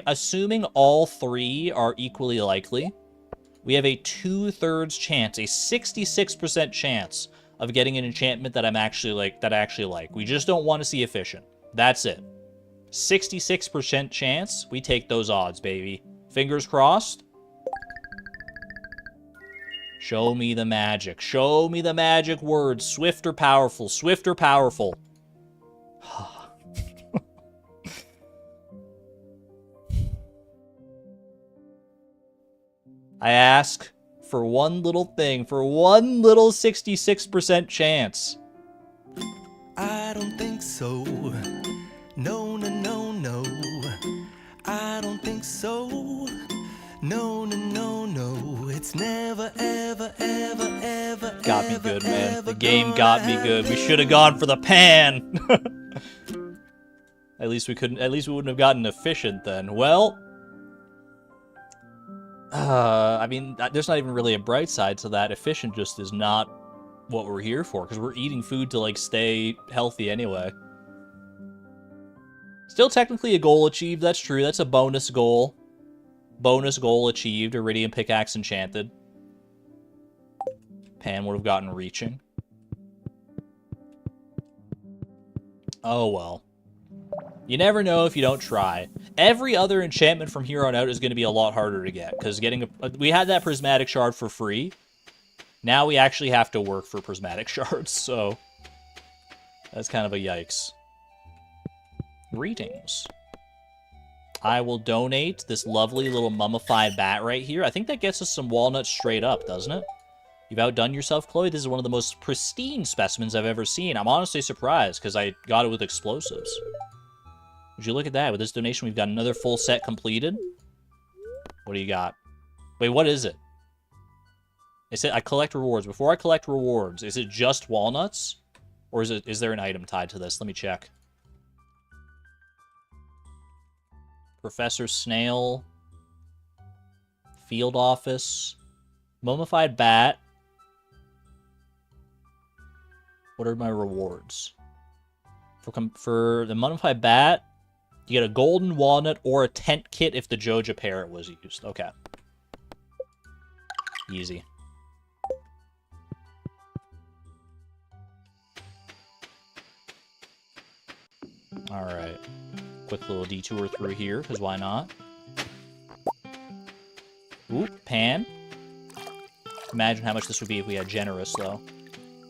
assuming all 3 are equally likely, we have a 2/3 chance, a 66% chance of getting an enchantment that I actually like. We just don't want to see efficient. That's it. 66% chance, we take those odds, baby. Fingers crossed. Show me the magic. Show me the magic words. Swift or powerful. Swift or powerful. I ask for one little thing, for one little 66% chance. I don't think so. No, no, no, no. I don't think so. No, no, no, no. It's never, ever, ever, ever. Got me good, man. The game got me good. We should have gone for the pan. At least we couldn't. At least we wouldn't have gotten efficient then. Well, I mean, there's not even really a bright side to that. Efficient just is not what we're here for, because we're eating food to, like, stay healthy anyway. Still technically a goal achieved, that's true. That's a bonus goal. Bonus goal achieved. Iridium pickaxe enchanted. Pan would have gotten reaching. Oh, well. You never know if you don't try. Every other enchantment from here on out is going to be a lot harder to get, because we had that prismatic shard for free. Now we actually have to work for prismatic shards, so that's kind of a yikes. Greetings. I will donate this lovely little mummified bat right here. I think that gets us some walnuts straight up, doesn't it? You've outdone yourself, Chloe. This is one of the most pristine specimens I've ever seen. I'm honestly surprised, because I got it with explosives. Would you look at that? With this donation, we've got another full set completed. What do you got? Wait, what is it? It said I collect rewards. Before I collect rewards, is it just walnuts? Or is there an item tied to this? Let me check. Professor Snail. Field office. Mummified bat. What are my rewards? For the mummified bat, you get a golden walnut or a tent kit if the Joja parrot was used. Okay. Easy. Alright. Quick little detour through here, because why not? Ooh, pan. Imagine how much this would be if we had generous, though.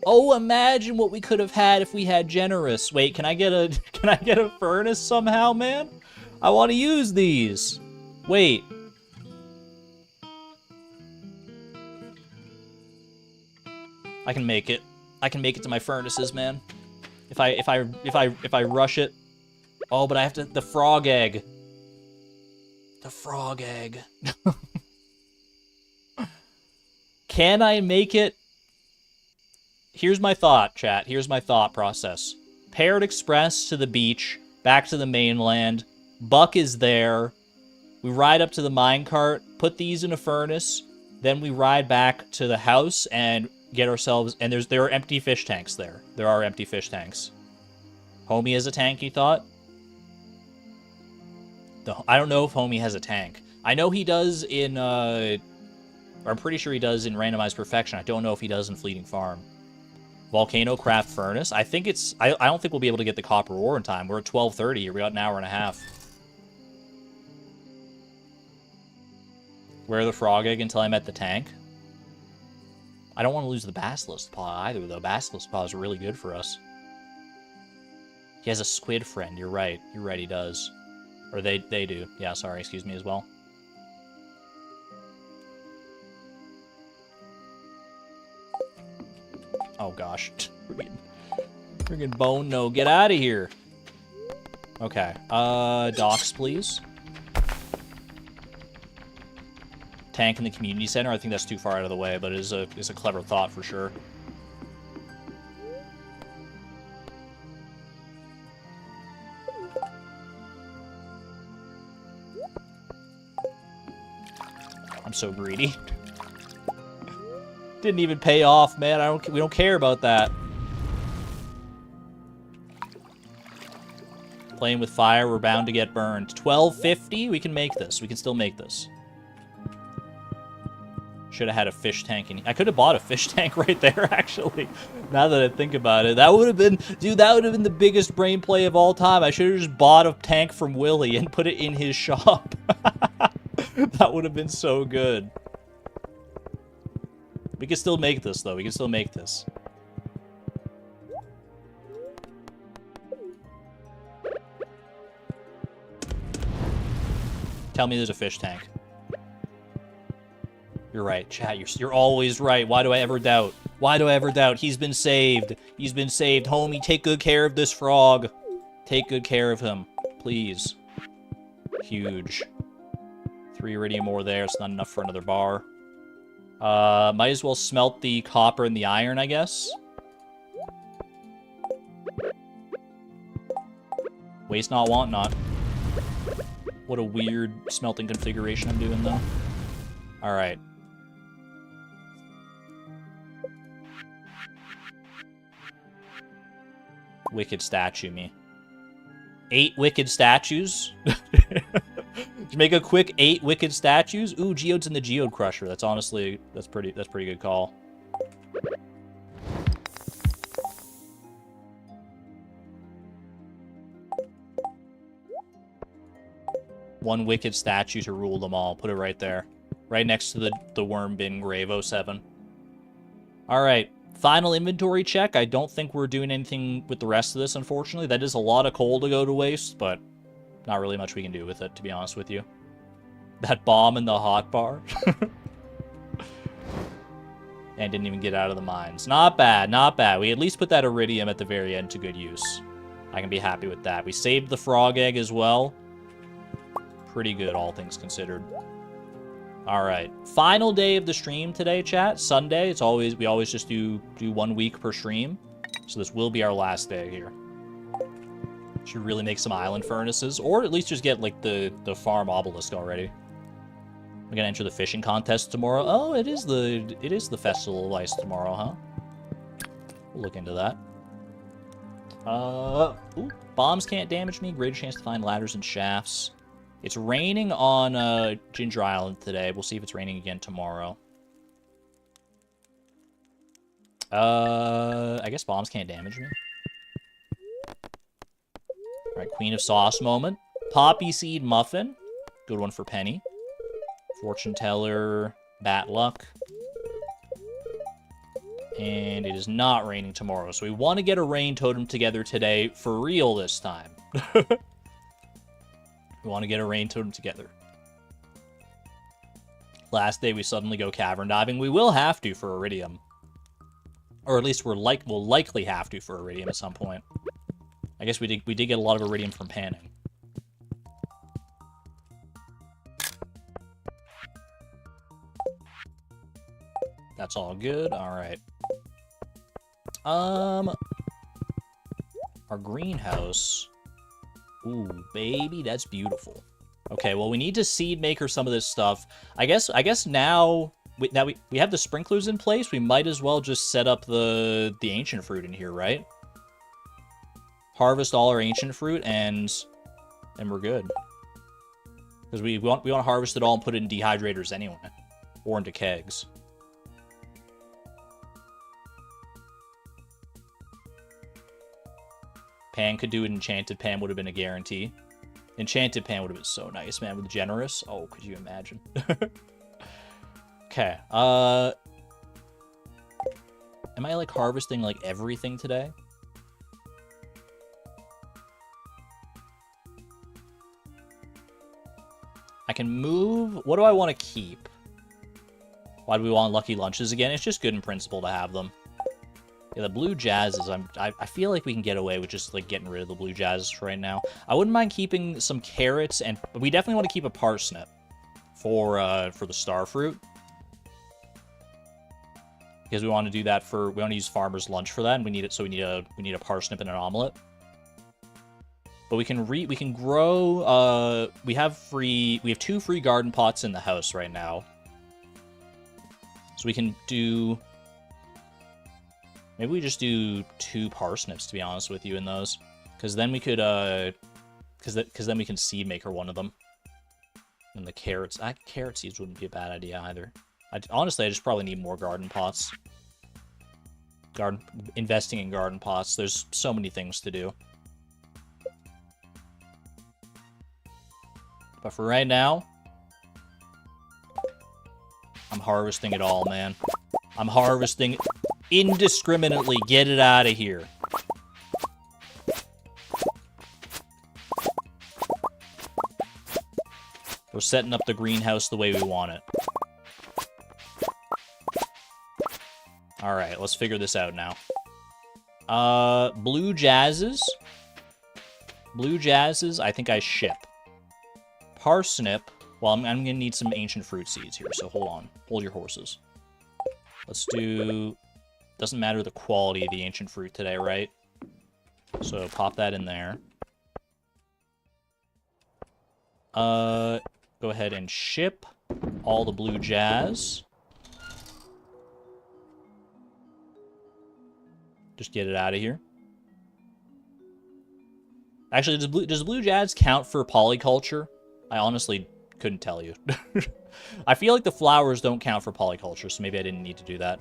Oh, imagine what we could have had if we had generous. Wait, can I get a furnace somehow, man? I want to use these. Wait. I can make it. I can make it to my furnaces, man. If I rush it. Oh, but I have to the frog egg. The frog egg. Can I make it? Here's my thought, chat. Here's my thought process. Parrot Express to the beach, back to the mainland. Buck is there. We ride up to the minecart, put these in a furnace, then we ride back to the house and get ourselves... And there are empty fish tanks there. There are empty fish tanks. Homie has a tank, you thought? I don't know if Homie has a tank. I know he does in... I'm pretty sure he does in Randomized Perfection. I don't know if he does in Fleeting Farm. Volcano Craft Furnace. I think it's... I don't think we'll be able to get the copper ore in time. We're at 12:30 here. We got an hour and a half. Wear the frog egg until I'm at the tank. I don't want to lose the Basilisk Paw either, though. Basilisk Paw is really good for us. He has a squid friend. You're right. You're right, he does. Or they do. Yeah, sorry. Excuse me as well. Oh, gosh. Friggin' bone, no. Get out of here. Okay. Docks, please. Tank in the community center. I think that's too far out of the way, but it is a clever thought for sure. I'm so greedy. Didn't even pay off, man. We don't care about that. Playing with fire, we're bound to get burned. 1250? We can make this. We can still make this. Should have had a fish tank in here. I could have bought a fish tank right there, actually. Now that I think about it. That would have been... Dude, that would have been the biggest brain play of all time. I should have just bought a tank from Willy and put it in his shop. That would have been so good. We can still make this, though. We can still make this. Tell me there's a fish tank. You're right, chat. You're always right. Why do I ever doubt? Why do I ever doubt? He's been saved. He's been saved. Homie, take good care of this frog. Take good care of him. Please. Huge. 3 iridium ore there. It's not enough for another bar. Might as well smelt the copper and the iron, I guess. Waste not, want not. What a weird smelting configuration I'm doing, though. Alright. Wicked statue me. 8 wicked statues? Just make a quick 8 wicked statues? Ooh, Geode's in the Geode Crusher. That's honestly, that's pretty good call. One wicked statue to rule them all. Put it right there. Right next to the worm bin grave 07. Alright. Final inventory check. I don't think we're doing anything with the rest of this, unfortunately. That is a lot of coal to go to waste, but not really much we can do with it, to be honest with you. That bomb in the hot bar. And didn't even get out of the mines. Not bad, not bad. We at least put that iridium at the very end to good use. I can be happy with that. We saved the frog egg as well. Pretty good, all things considered. All right, final day of the stream today, chat. Sunday. We always just do 1 week per stream. So this will be our last day here. Should really make some island furnaces, or at least just get like the farm obelisk already. We're gonna enter the fishing contest tomorrow. Oh, it is the Festival of Ice tomorrow, huh? We'll look into that. Ooh, bombs can't damage me. Greater chance to find ladders and shafts. It's raining on Ginger Island today. We'll see if it's raining again tomorrow. I guess bombs can't damage me. Alright, Queen of Sauce moment. Poppy Seed Muffin. Good one for Penny. Fortune Teller. Bat Luck. And it is not raining tomorrow. So we want to get a rain totem together today for real this time. We want to get a rain totem together. Last day we suddenly go cavern diving. We will have to for iridium. Or at least we'll likely have to for iridium at some point. I guess we did get a lot of iridium from panning. That's all good. All right. Our greenhouse. Ooh, baby, that's beautiful. Okay, well, we need to seed maker some of this stuff. I guess now we have the sprinklers in place, we might as well just set up the ancient fruit in here, right? Harvest all our ancient fruit and we're good. Because we want to harvest it all and put it in dehydrators anyway, or into kegs. Pan could do it. Enchanted Pan would have been a guarantee. Enchanted Pan would have been so nice, man, with Generous. Oh, could you imagine? Okay. Am I, like, harvesting, like, everything today? I can move... What do I want to keep? Why do we want Lucky Lunches again? It's just good in principle to have them. Yeah, the blue jazzes, I feel like we can get away with just, like, getting rid of the blue jazzes right now. I wouldn't mind keeping some carrots, and we definitely want to keep a parsnip for the star fruit. Because we want to do that for, we want to use farmer's lunch for that, and we need it, so we need a parsnip and an omelet. But we can grow, we have 2 free garden pots in the house right now. So we can do... Maybe we just do 2 parsnips, to be honest with you, in those. Because then we could, because then we can seed maker one of them. And the carrots, carrot seeds wouldn't be a bad idea either. Honestly, I just probably need more garden pots. Investing in garden pots, there's so many things to do. But for right now, I'm harvesting it all, man. I'm harvesting indiscriminately. Get it out of here. We're setting up the greenhouse the way we want it. Alright, let's figure this out now. Blue jazzes. Blue jazzes, I think I ship. Parsnip. Well, I'm gonna need some ancient fruit seeds here, so hold on. Hold your horses. Let's do... Doesn't matter the quality of the ancient fruit today, right? So pop that in there. Go ahead and ship all the blue jazz. Just get it out of here. Actually, does blue jazz count for polyculture? I honestly couldn't tell you. I feel like the flowers don't count for polyculture, so maybe I didn't need to do that.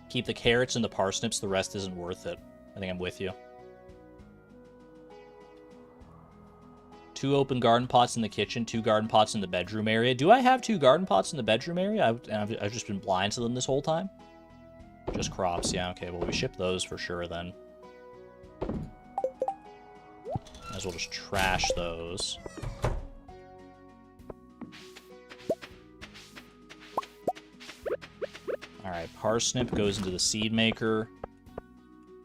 Keep the carrots and the parsnips, the rest isn't worth it. I think I'm with you. 2 open garden pots in the kitchen, 2 garden pots in the bedroom area. Do I have 2 garden pots in the bedroom area? I've just been blind to them this whole time? Just crops, yeah, okay. Well, we ship those for sure, then. Might as well just trash those. Alright, parsnip goes into the seed maker.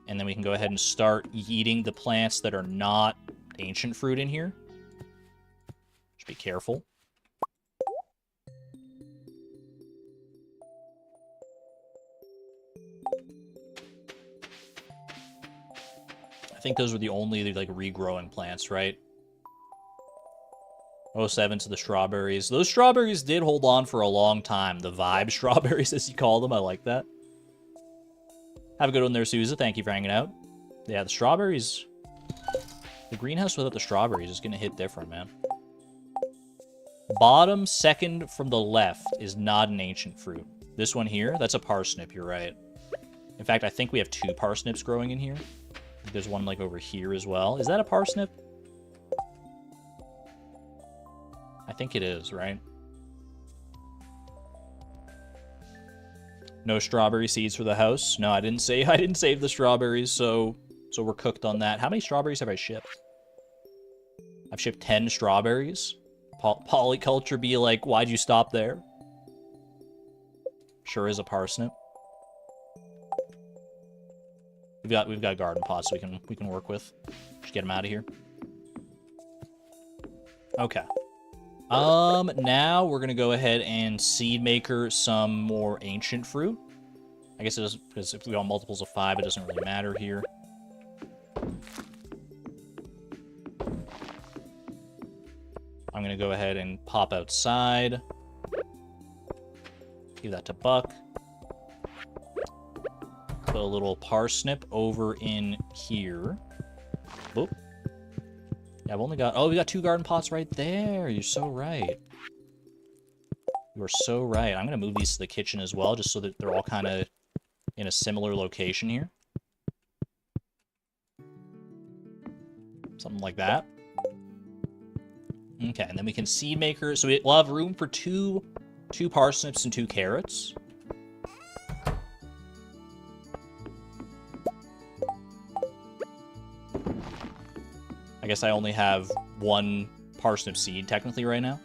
And then we can go ahead and start eating the plants that are not ancient fruit in here. Just be careful. I think those were the only, like, regrowing plants, right? 07 to the strawberries. Those strawberries did hold on for a long time. The vibe strawberries, as you call them. I like that. Have a good one there, Sousa. Thank you for hanging out. Yeah, the strawberries... The greenhouse without the strawberries is going to hit different, man. Bottom second from the left is not an ancient fruit. This one here, that's a parsnip, you're right. In fact, I think we have 2 parsnips growing in here. There's one, like, over here as well. Is that a parsnip? I think it is, right? No strawberry seeds for the house. No, I didn't save the strawberries, so we're cooked on that. How many strawberries have I shipped? I've shipped 10 strawberries. Polyculture be like, why'd you stop there? Sure is a parsnip. We've got garden pots we can work with. Just get them out of here. Okay. Now we're gonna go ahead and seed maker some more ancient fruit. I guess it is, because if we got multiples of 5, it doesn't really matter here. I'm gonna go ahead and pop outside. Give that to Buck. Put a little parsnip over in here. Oop. Yeah, I've only got... Oh, we got 2 garden pots right there. You're so right. You are so right. I'm going to move these to the kitchen as well, just so that they're all kind of in a similar location here. Something like that. Okay, and then we can seed maker. So we'll have room for two parsnips and 2 carrots. I guess I only have 1 parsnip seed technically right now.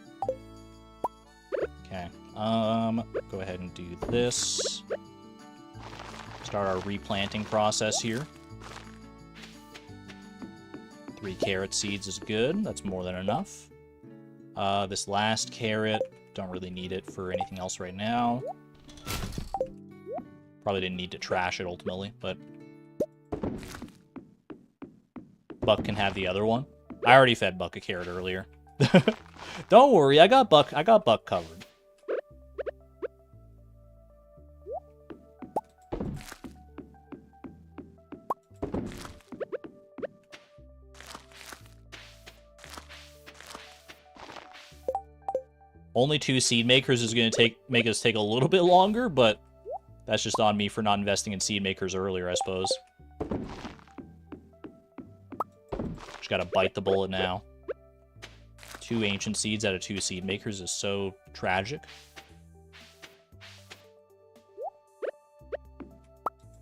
Okay. Go ahead and do this. Start our replanting process here. 3 carrot seeds is good. That's more than enough. This last carrot, don't really need it for anything else right now. Probably didn't need to trash it ultimately, but Buck can have the other one. I already fed Buck a carrot earlier. Don't worry, I got Buck covered. Only 2 seed makers is going to make us take a little bit longer, but that's just on me for not investing in seed makers earlier, I suppose. Just gotta bite the bullet now. 2 ancient seeds out of 2 seed makers is so tragic.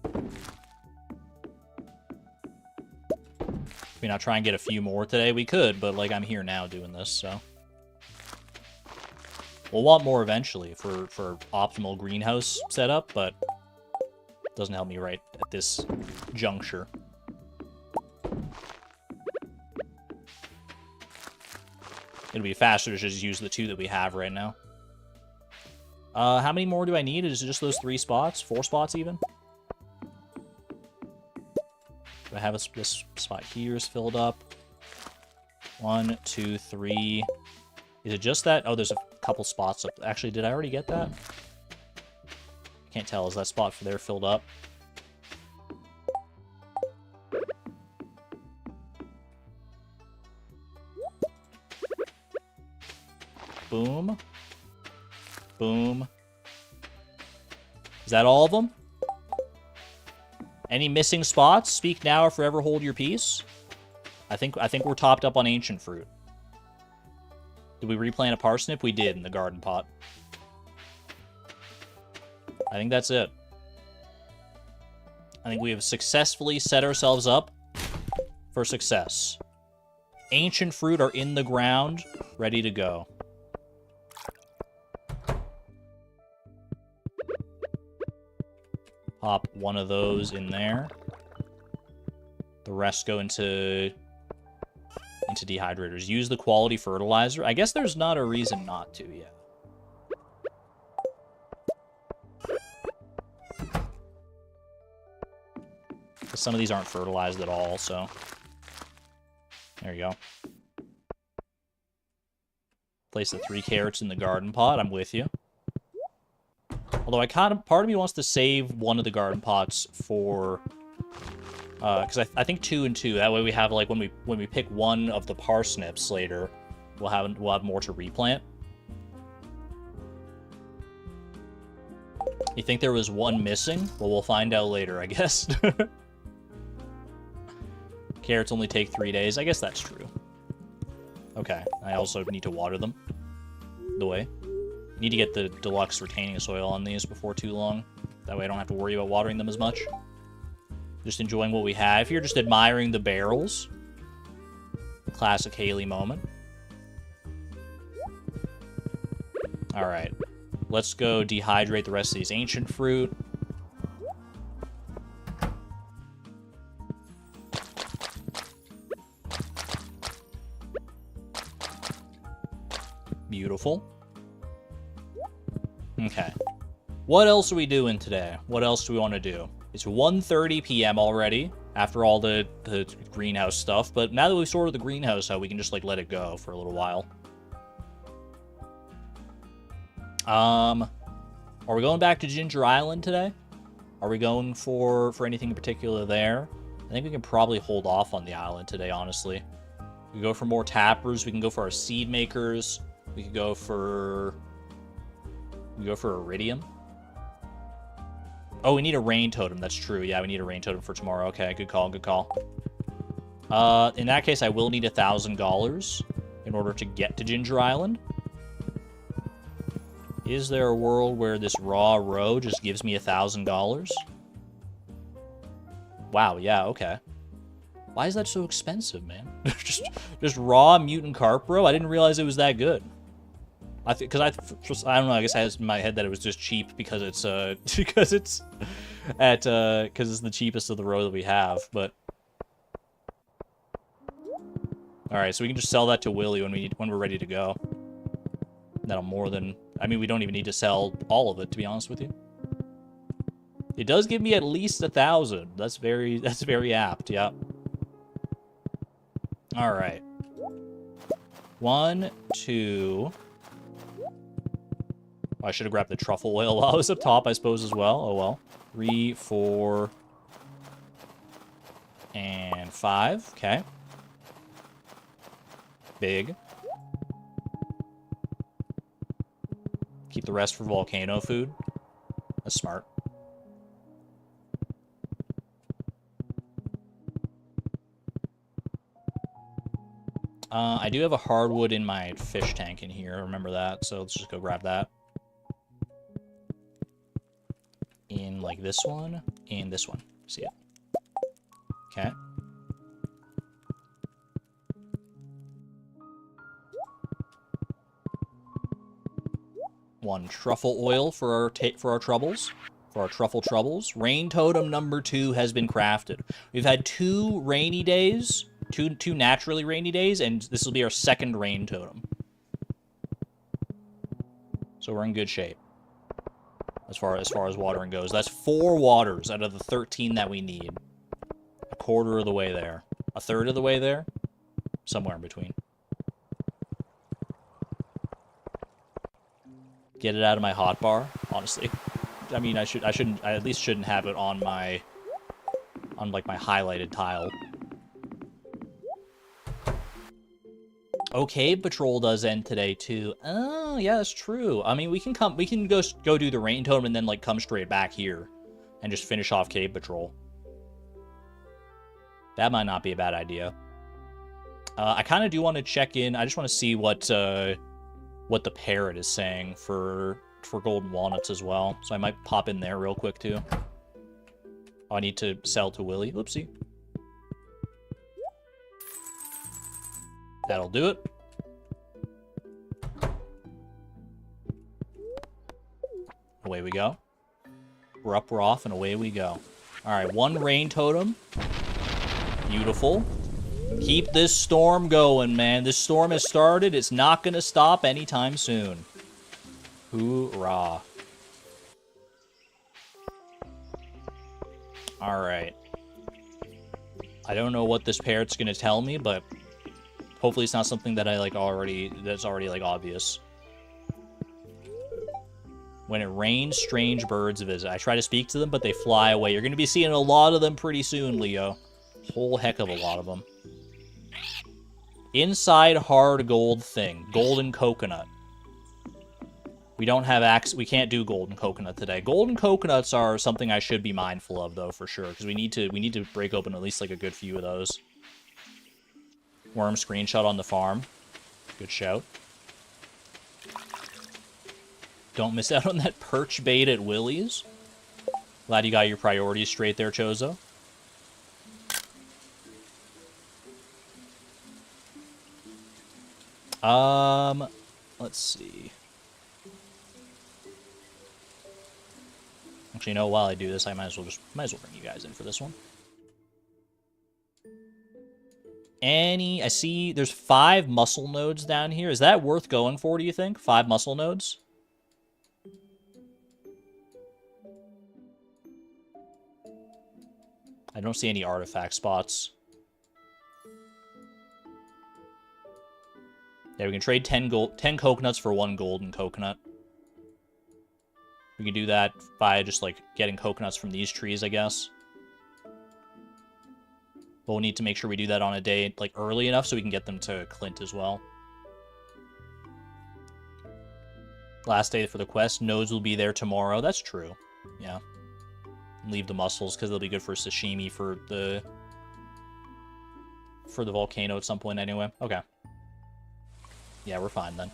I mean, I'll try and get a few more today. We could, but, like, I'm here now doing this, so. We'll want more eventually for optimal greenhouse setup, but it doesn't help me right at this juncture. It'll be faster to just use the 2 that we have right now. How many more do I need? Is it just those 3 spots? 4 spots even? Do I have this spot here is filled up? 1, 2, 3. Is it just that? Oh, there's a couple spots up. Actually, did I already get that? I can't tell. Is that spot for there filled up? Boom. Boom. Is that all of them? Any missing spots? Speak now or forever hold your peace. I think we're topped up on ancient fruit. Did we replant a parsnip? We did in the garden pot. I think that's it. I think we have successfully set ourselves up for success. Ancient fruit are in the ground, ready to go. Pop one of those in there. The rest go into dehydrators. Use the quality fertilizer. I guess there's not a reason not to, yeah. Some of these aren't fertilized at all, so... There you go. Place the 3 carrots in the garden pot. I'm with you. Although part of me wants to save one of the garden pots for... Because I think 2 and 2. That way we have, like, when we pick one of the parsnips later, we'll have more to replant. You think there was one missing? Well, we'll find out later, I guess. Carrots only take 3 days. I guess that's true. Okay. I also need to water them. The way. Need to get the deluxe retaining soil on these before too long. That way I don't have to worry about watering them as much. Just enjoying what we have here. Just admiring the barrels. Classic Haley moment. Alright. Let's go dehydrate the rest of these ancient fruit. Beautiful. Okay. What else are we doing today? What else do we want to do? It's 1:30 p.m. already, after all the greenhouse stuff, but now that we've sorted the greenhouse out, we can just, like, let it go for a little while. Are we going back to Ginger Island today? Are we going for anything in particular there? I think we can probably hold off on the island today, honestly. We can go for more tappers, we can go for our seed makers, we could go for... iridium. Oh, we need a rain totem. That's true. Yeah, we need a rain totem for tomorrow. Okay, good call, good call. In that case, I will need $1,000 in order to get to Ginger Island. Is there a world where this raw row just gives me $1,000? Wow, yeah, okay. Why is that so expensive, man? just raw mutant carp row? I didn't realize it was that good. I don't know. I guess I had in my head that it was just cheap because it's because it's the cheapest of the row that we have. But all right, so we can just sell that to Willie when we're ready to go. That'll more than. I mean, we don't even need to sell all of it, to be honest with you. It does give me at least 1,000. That's very apt. Yeah. All right. 1, 2. I should have grabbed the truffle oil while I was up top, I suppose, as well. Oh, well. 3, 4, and 5. Okay. Big. Keep the rest for volcano food. That's smart. I do have a hardwood in my fish tank in here. Remember that, so let's just go grab that. In, like, this one, and this one. See it? Okay. One truffle oil for our troubles. For our truffle troubles. Rain totem number 2 has been crafted. We've had 2 rainy days, two naturally rainy days, and this will be our 2nd rain totem. So we're in good shape. As far as watering goes. That's 4 waters out of the 13 that we need. A quarter of the way there. A third of the way there? Somewhere in between. Get it out of my hotbar, honestly. I mean, I at least shouldn't have it on my, like my highlighted tile. Okay, patrol does end today too. Oh, yeah, that's true. I mean, we can go do the rain totem and then like come straight back here and just finish off cave patrol. That might not be a bad idea. I kind of do want to check in. I just want to see what the parrot is saying for golden walnuts as well. So I might pop in there real quick too. Oh, I need to sell to Willy. Oopsie. That'll do it. Away we go. We're up, we're off, and away we go. Alright, 1 rain totem. Beautiful. Keep this storm going, man. This storm has started. It's not going to stop anytime soon. Hoorah. Alright. I don't know what this parrot's going to tell me, but hopefully it's not something that that's already like obvious. When it rains, strange birds visit. I try to speak to them, but they fly away. You're going to be seeing a lot of them pretty soon, Leo. Whole heck of a lot of them. Inside hard gold thing. Golden coconut. We don't have we can't do golden coconut today. Golden coconuts are something I should be mindful of, though, for sure. Because we need to break open at least like a good few of those. Worm screenshot on the farm. Good shout. Don't miss out on that perch bait at Willy's. Glad you got your priorities straight there, Chozo. Let's see. Actually, you know, while I do this, I might as well bring you guys in for this one. I see there's 5 muscle nodes down here. Is that worth going for, do you think? 5 muscle nodes? I don't see any artifact spots. Yeah, we can trade 10 coconuts for 1 golden coconut. We can do that by just, like, getting coconuts from these trees, I guess. But we'll need to make sure we do that on a day, like, early enough so we can get them to Clint as well. Last day for the quest. Nodes will be there tomorrow. That's true. Yeah. Leave the mussels, because they'll be good for sashimi for the volcano at some point anyway. Okay. Yeah, we're fine then.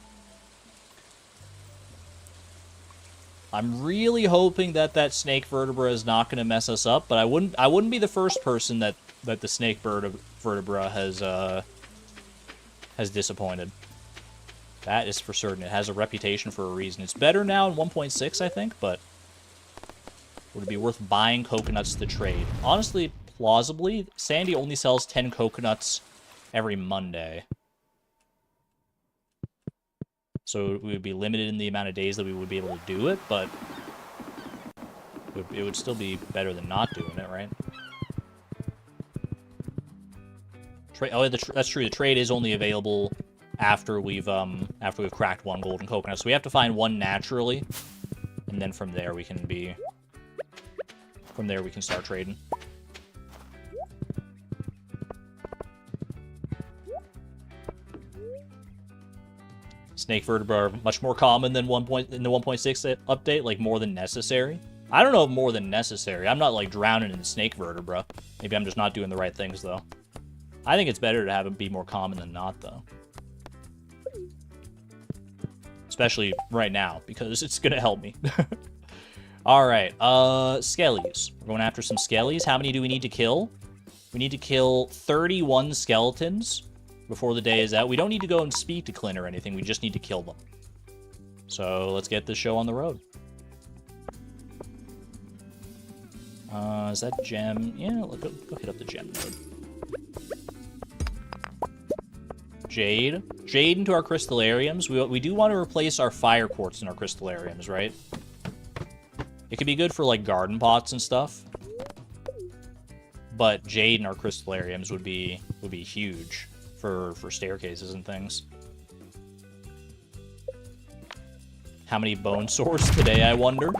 I'm really hoping that snake vertebra is not going to mess us up, but I wouldn't be the first person that the snake vertebra has disappointed. That is for certain. It has a reputation for a reason. It's better now in 1.6, I think, but would it be worth buying coconuts to trade? Honestly, plausibly, Sandy only sells 10 coconuts every Monday. So we would be limited in the amount of days that we would be able to do it, but it would still be better than not doing it, right? That's true. The trade is only available after we've cracked 1 golden coconut. So we have to find 1 naturally, and then from there we can start trading. Snake vertebra are much more common than in the 1.6 update, like more than necessary. I don't know if more than necessary. I'm not like drowning in the snake vertebra. Maybe I'm just not doing the right things though. I think it's better to have it be more common than not though. Especially right now, because it's gonna help me. Alright, skellies. We're going after some skellies. How many do we need to kill? We need to kill 31 skeletons before the day is out. We don't need to go and speak to Clint or anything. We just need to kill them. So let's get this show on the road. Is that gem? Yeah, go hit up the gem node. Jade. Jade into our crystallariums. We do want to replace our fire quartz in our crystallariums, right? It could be good for, like, garden pots and stuff. But jade in our crystallariums would be huge for staircases and things. How many bone sores today, I wonder?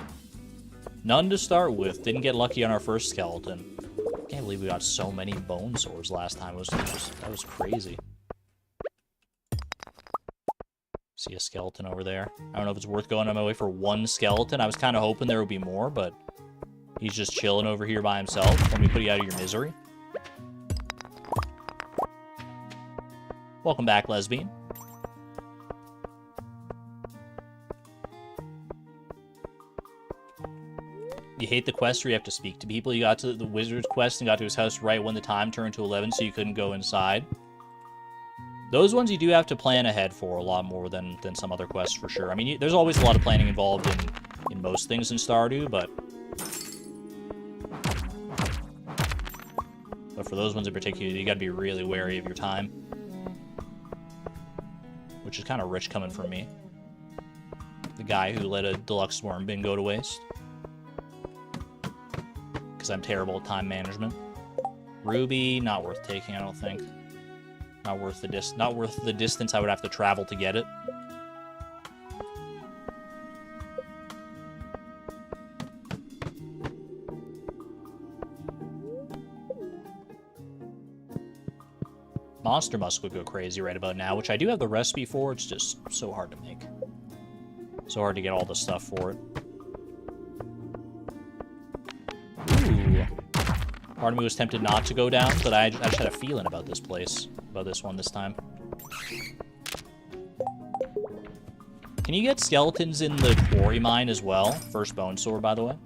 None to start with. Didn't get lucky on our first skeleton. Can't believe we got so many bone sores last time. That was crazy. See a skeleton over there. I don't know if it's worth going on my way for one skeleton. I was kind of hoping there would be more, but he's just chilling over here by himself. Let me put you out of your misery. Welcome back, lesbian. You hate the quest where you have to speak to people. You got to the wizard's quest and got to his house right when the time turned to 11, so you couldn't go inside. Those ones you do have to plan ahead for a lot more than some other quests, for sure. I mean, there's always a lot of planning involved in most things in Stardew, but for those ones in particular, you gotta be really wary of your time. Which is kind of rich coming from me. The guy who let a deluxe worm bin go to waste. Because I'm terrible at time management. Ruby, not worth taking, I don't think. Not worth the distance I would have to travel to get it. Monster Musk would go crazy right about now, which I do have the recipe for. It's just so hard to make. So hard to get all the stuff for it. Ooh. Part of me was tempted not to go down, but I just had a feeling about this place. About this one this time. Can you get skeletons in the quarry mine as well? First bone sword, by the way.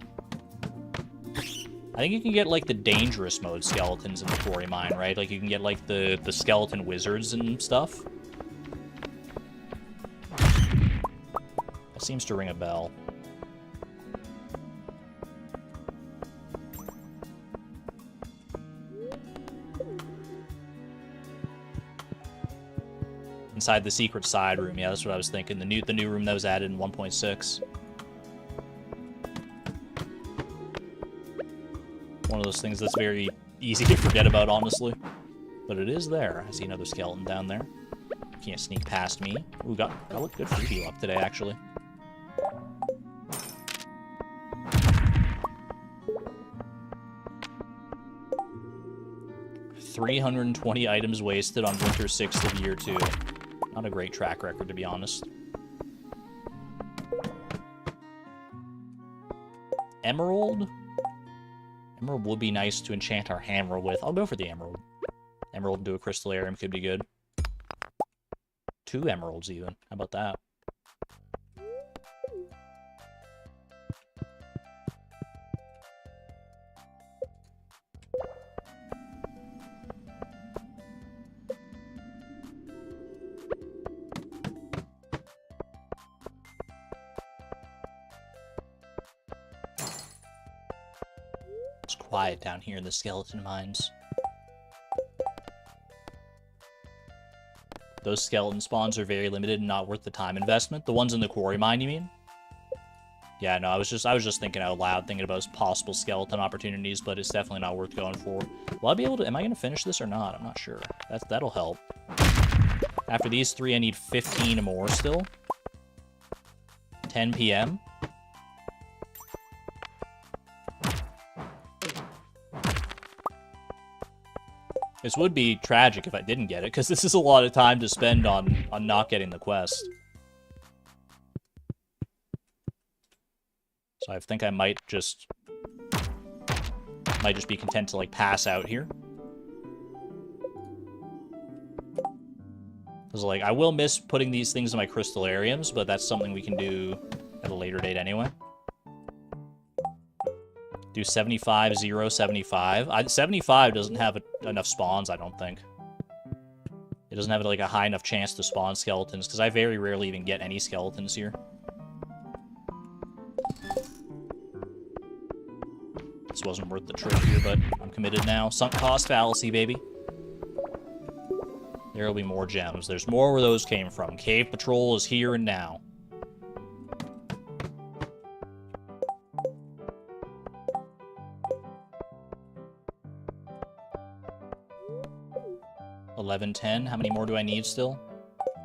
I think you can get, like, the dangerous mode skeletons in the quarry mine, right? Like, you can get, like, the skeleton wizards and stuff. That seems to ring a bell. Inside the secret side room, yeah, that's what I was thinking. The new room that was added in 1.6. One of those things that's very easy to forget about, honestly. But it is there. I see another skeleton down there. Can't sneak past me. Ooh, got a good freebie luck today, actually. $320 items wasted on Winter 6th of Year 2. Not a great track record, to be honest. Emerald? Emerald would be nice to enchant our hammer with. I'll go for the emerald. Emerald into a crystallarium could be good. 2 emeralds, even. How about that? It's quiet down here in the skeleton mines. Those skeleton spawns are very limited and not worth the time investment. The ones in the quarry mine, you mean? Yeah, no, I was just thinking out loud, thinking about possible skeleton opportunities, but it's definitely not worth going for. Will I be able to... Am I going to finish this or not? I'm not sure. That'll help. After these 3, I need 15 more still. 10 p.m. This would be tragic if I didn't get it, because this is a lot of time to spend on not getting the quest. So I think I might just be content to, like, pass out here. Because, like, I will miss putting these things in my crystallariums, but that's something we can do at a later date anyway. Do 75, 0, 75. 75 doesn't have enough spawns, I don't think. It doesn't have, like, a high enough chance to spawn skeletons, because I very rarely even get any skeletons here. This wasn't worth the trip here, but I'm committed now. Sunk cost fallacy, baby. There will be more gems. There's more where those came from. Cave Patrol is here and now. $11.10. How many more do I need still?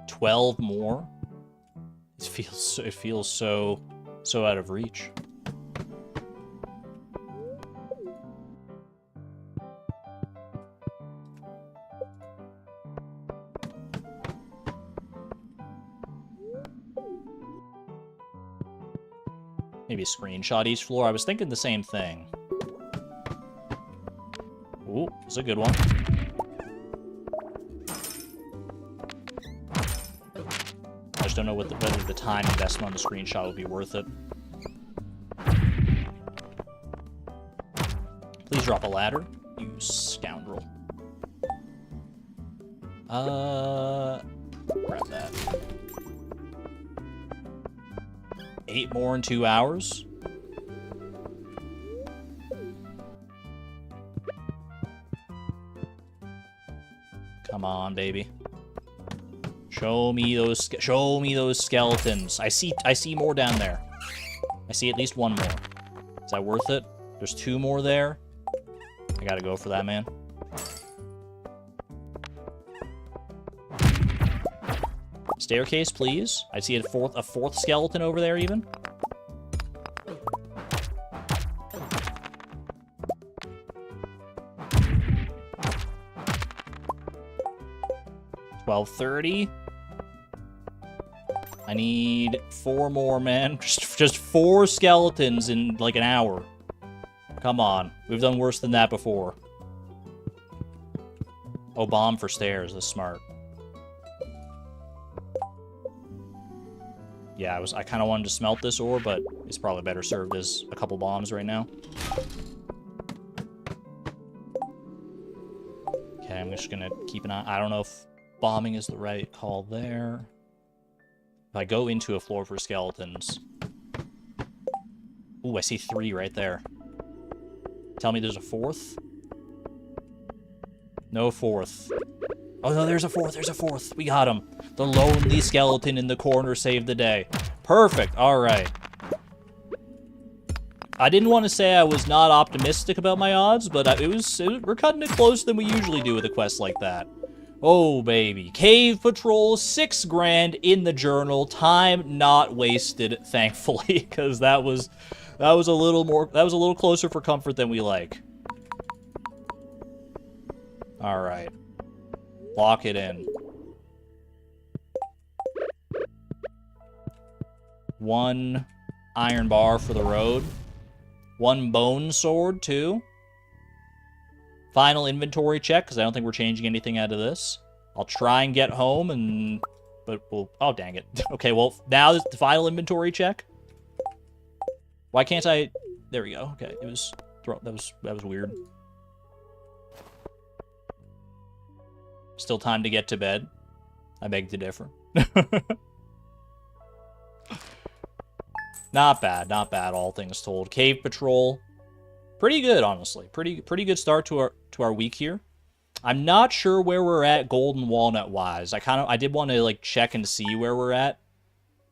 12 more? It feels so out of reach. Maybe screenshot each floor. I was thinking the same thing. Ooh, that's a good one. I just don't know whether the time investment on the screenshot would be worth it. Please drop a ladder, you scoundrel. Grab that. 8 more in 2 hours. Come on, baby. Show me those skeletons. I see more down there. I see at least one more. Is that worth it? There's 2 more there. I gotta go for that, man. Staircase, please. I see a fourth skeleton over there, even. $12.30. I need 4 more, man. Just 4 skeletons in like an hour. Come on. We've done worse than that before. Oh, bomb for stairs. That's smart. Yeah, I kind of wanted to smelt this ore, but it's probably better served as a couple bombs right now. Okay, I'm just gonna keep an eye. I don't know if bombing is the right call there. If I go into a floor for skeletons... Ooh, I see 3 right there. Tell me there's a 4th? No 4th. Oh, no, there's a 4th. There's a 4th. We got him. The lonely skeleton in the corner saved the day. Perfect. All right. I didn't want to say I was not optimistic about my odds, but we're cutting it closer than we usually do with a quest like that. Oh, baby. Cave Patrol, 6 grand in the journal. Time not wasted, thankfully, because that was a little closer for comfort than we like. All right. Lock it in. 1 iron bar for the road. 1 bone sword, too. Final inventory check, because I don't think we're changing anything out of this. I'll try and get home, but we'll... Oh, dang it. Okay, well, now the final inventory check. Why can't I... There we go. Okay, that was weird. Still time to get to bed. I beg to differ. Not bad, all things told. Cave Patrol, pretty good, honestly. Pretty good start to our week here. I'm not sure where we're at Golden Walnut wise. I did want to like check and see where we're at.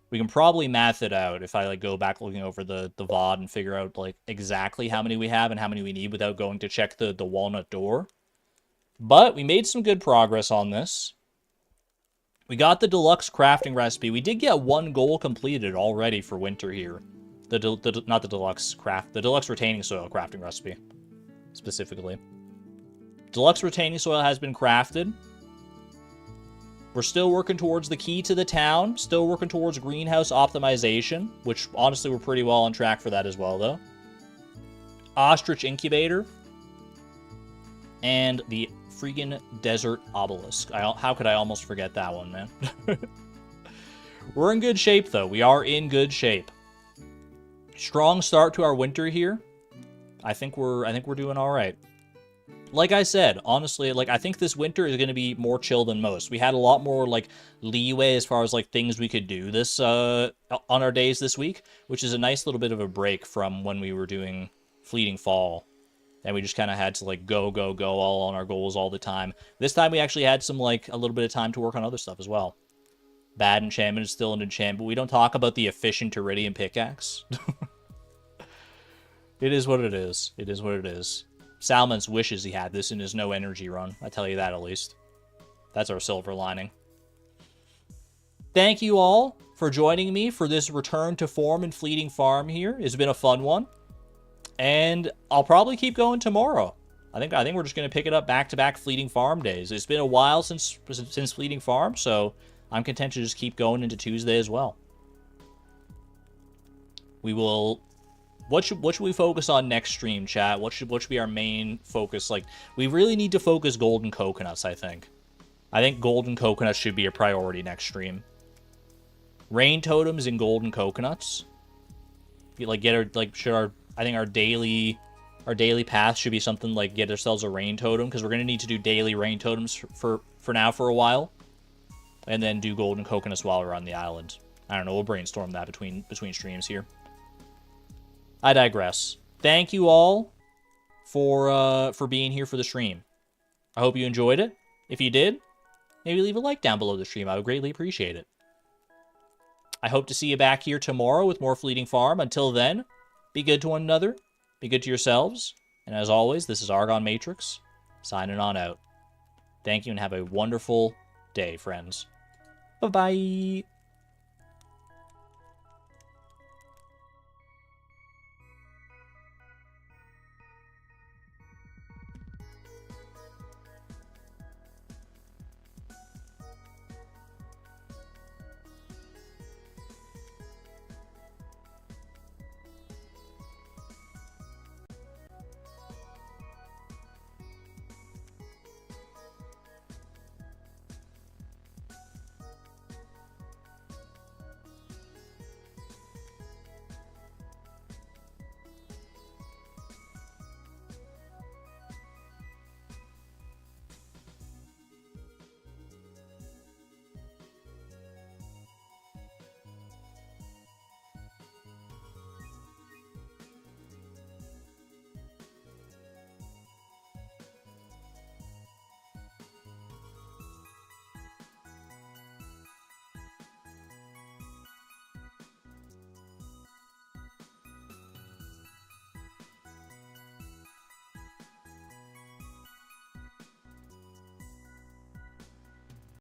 We can probably math it out if I like go back looking over the VOD and figure out like exactly how many we have and how many we need without going to check the walnut door. But we made some good progress on this. We got the deluxe crafting recipe. We did get 1 goal completed already for winter here. Not the deluxe the deluxe retaining soil crafting recipe, specifically. Deluxe retaining soil has been crafted. We're still working towards the key to the town. Still working towards greenhouse optimization, which honestly we're pretty well on track for that as well, though. Ostrich incubator. And the freaking desert obelisk. How could I almost forget that one, man? We're in good shape, though. We are in good shape. Strong start to our winter here. I think we're doing all right. Like I said, honestly, like I think this winter is going to be more chill than most. We had a lot more like leeway as far as like things we could do this on our days this week, which is a nice little bit of a break from when we were doing Fleeting Fall. And we just kind of had to, like, go all on our goals all the time. This time we actually had some, like, a little bit of time to work on other stuff as well. Bad enchantment is still an enchantment, but we don't talk about the efficient iridium pickaxe. It is what it is. It is what it is. Salmons wishes he had this in his no energy run. I tell you that, at least. That's our silver lining. Thank you all for joining me for this return to form in Fleeting Farm here. It's been a fun one. And I'll probably keep going tomorrow. I think we're just going to pick it up back-to-back Fleeting Farm days. It's been a while since Fleeting Farm, so I'm content to just keep going into Tuesday as well. We will... What should we focus on next stream, chat? What should be our main focus? Like, we really need to focus golden coconuts, I think. I think golden coconuts should be a priority next stream. Rain totems and golden coconuts. Like, I think our daily path should be something like get ourselves a rain totem, because we're gonna need to do daily rain totems for a while, and then do golden coconuts while we're on the island. I don't know. We'll brainstorm that between streams here. I digress. Thank you all for being here for the stream. I hope you enjoyed it. If you did, maybe leave a like down below the stream. I would greatly appreciate it. I hope to see you back here tomorrow with more Fleeting Farm. Until then, be good to one another, be good to yourselves, and as always, this is Argon Matrix, signing on out. Thank you and have a wonderful day, friends. Bye-bye.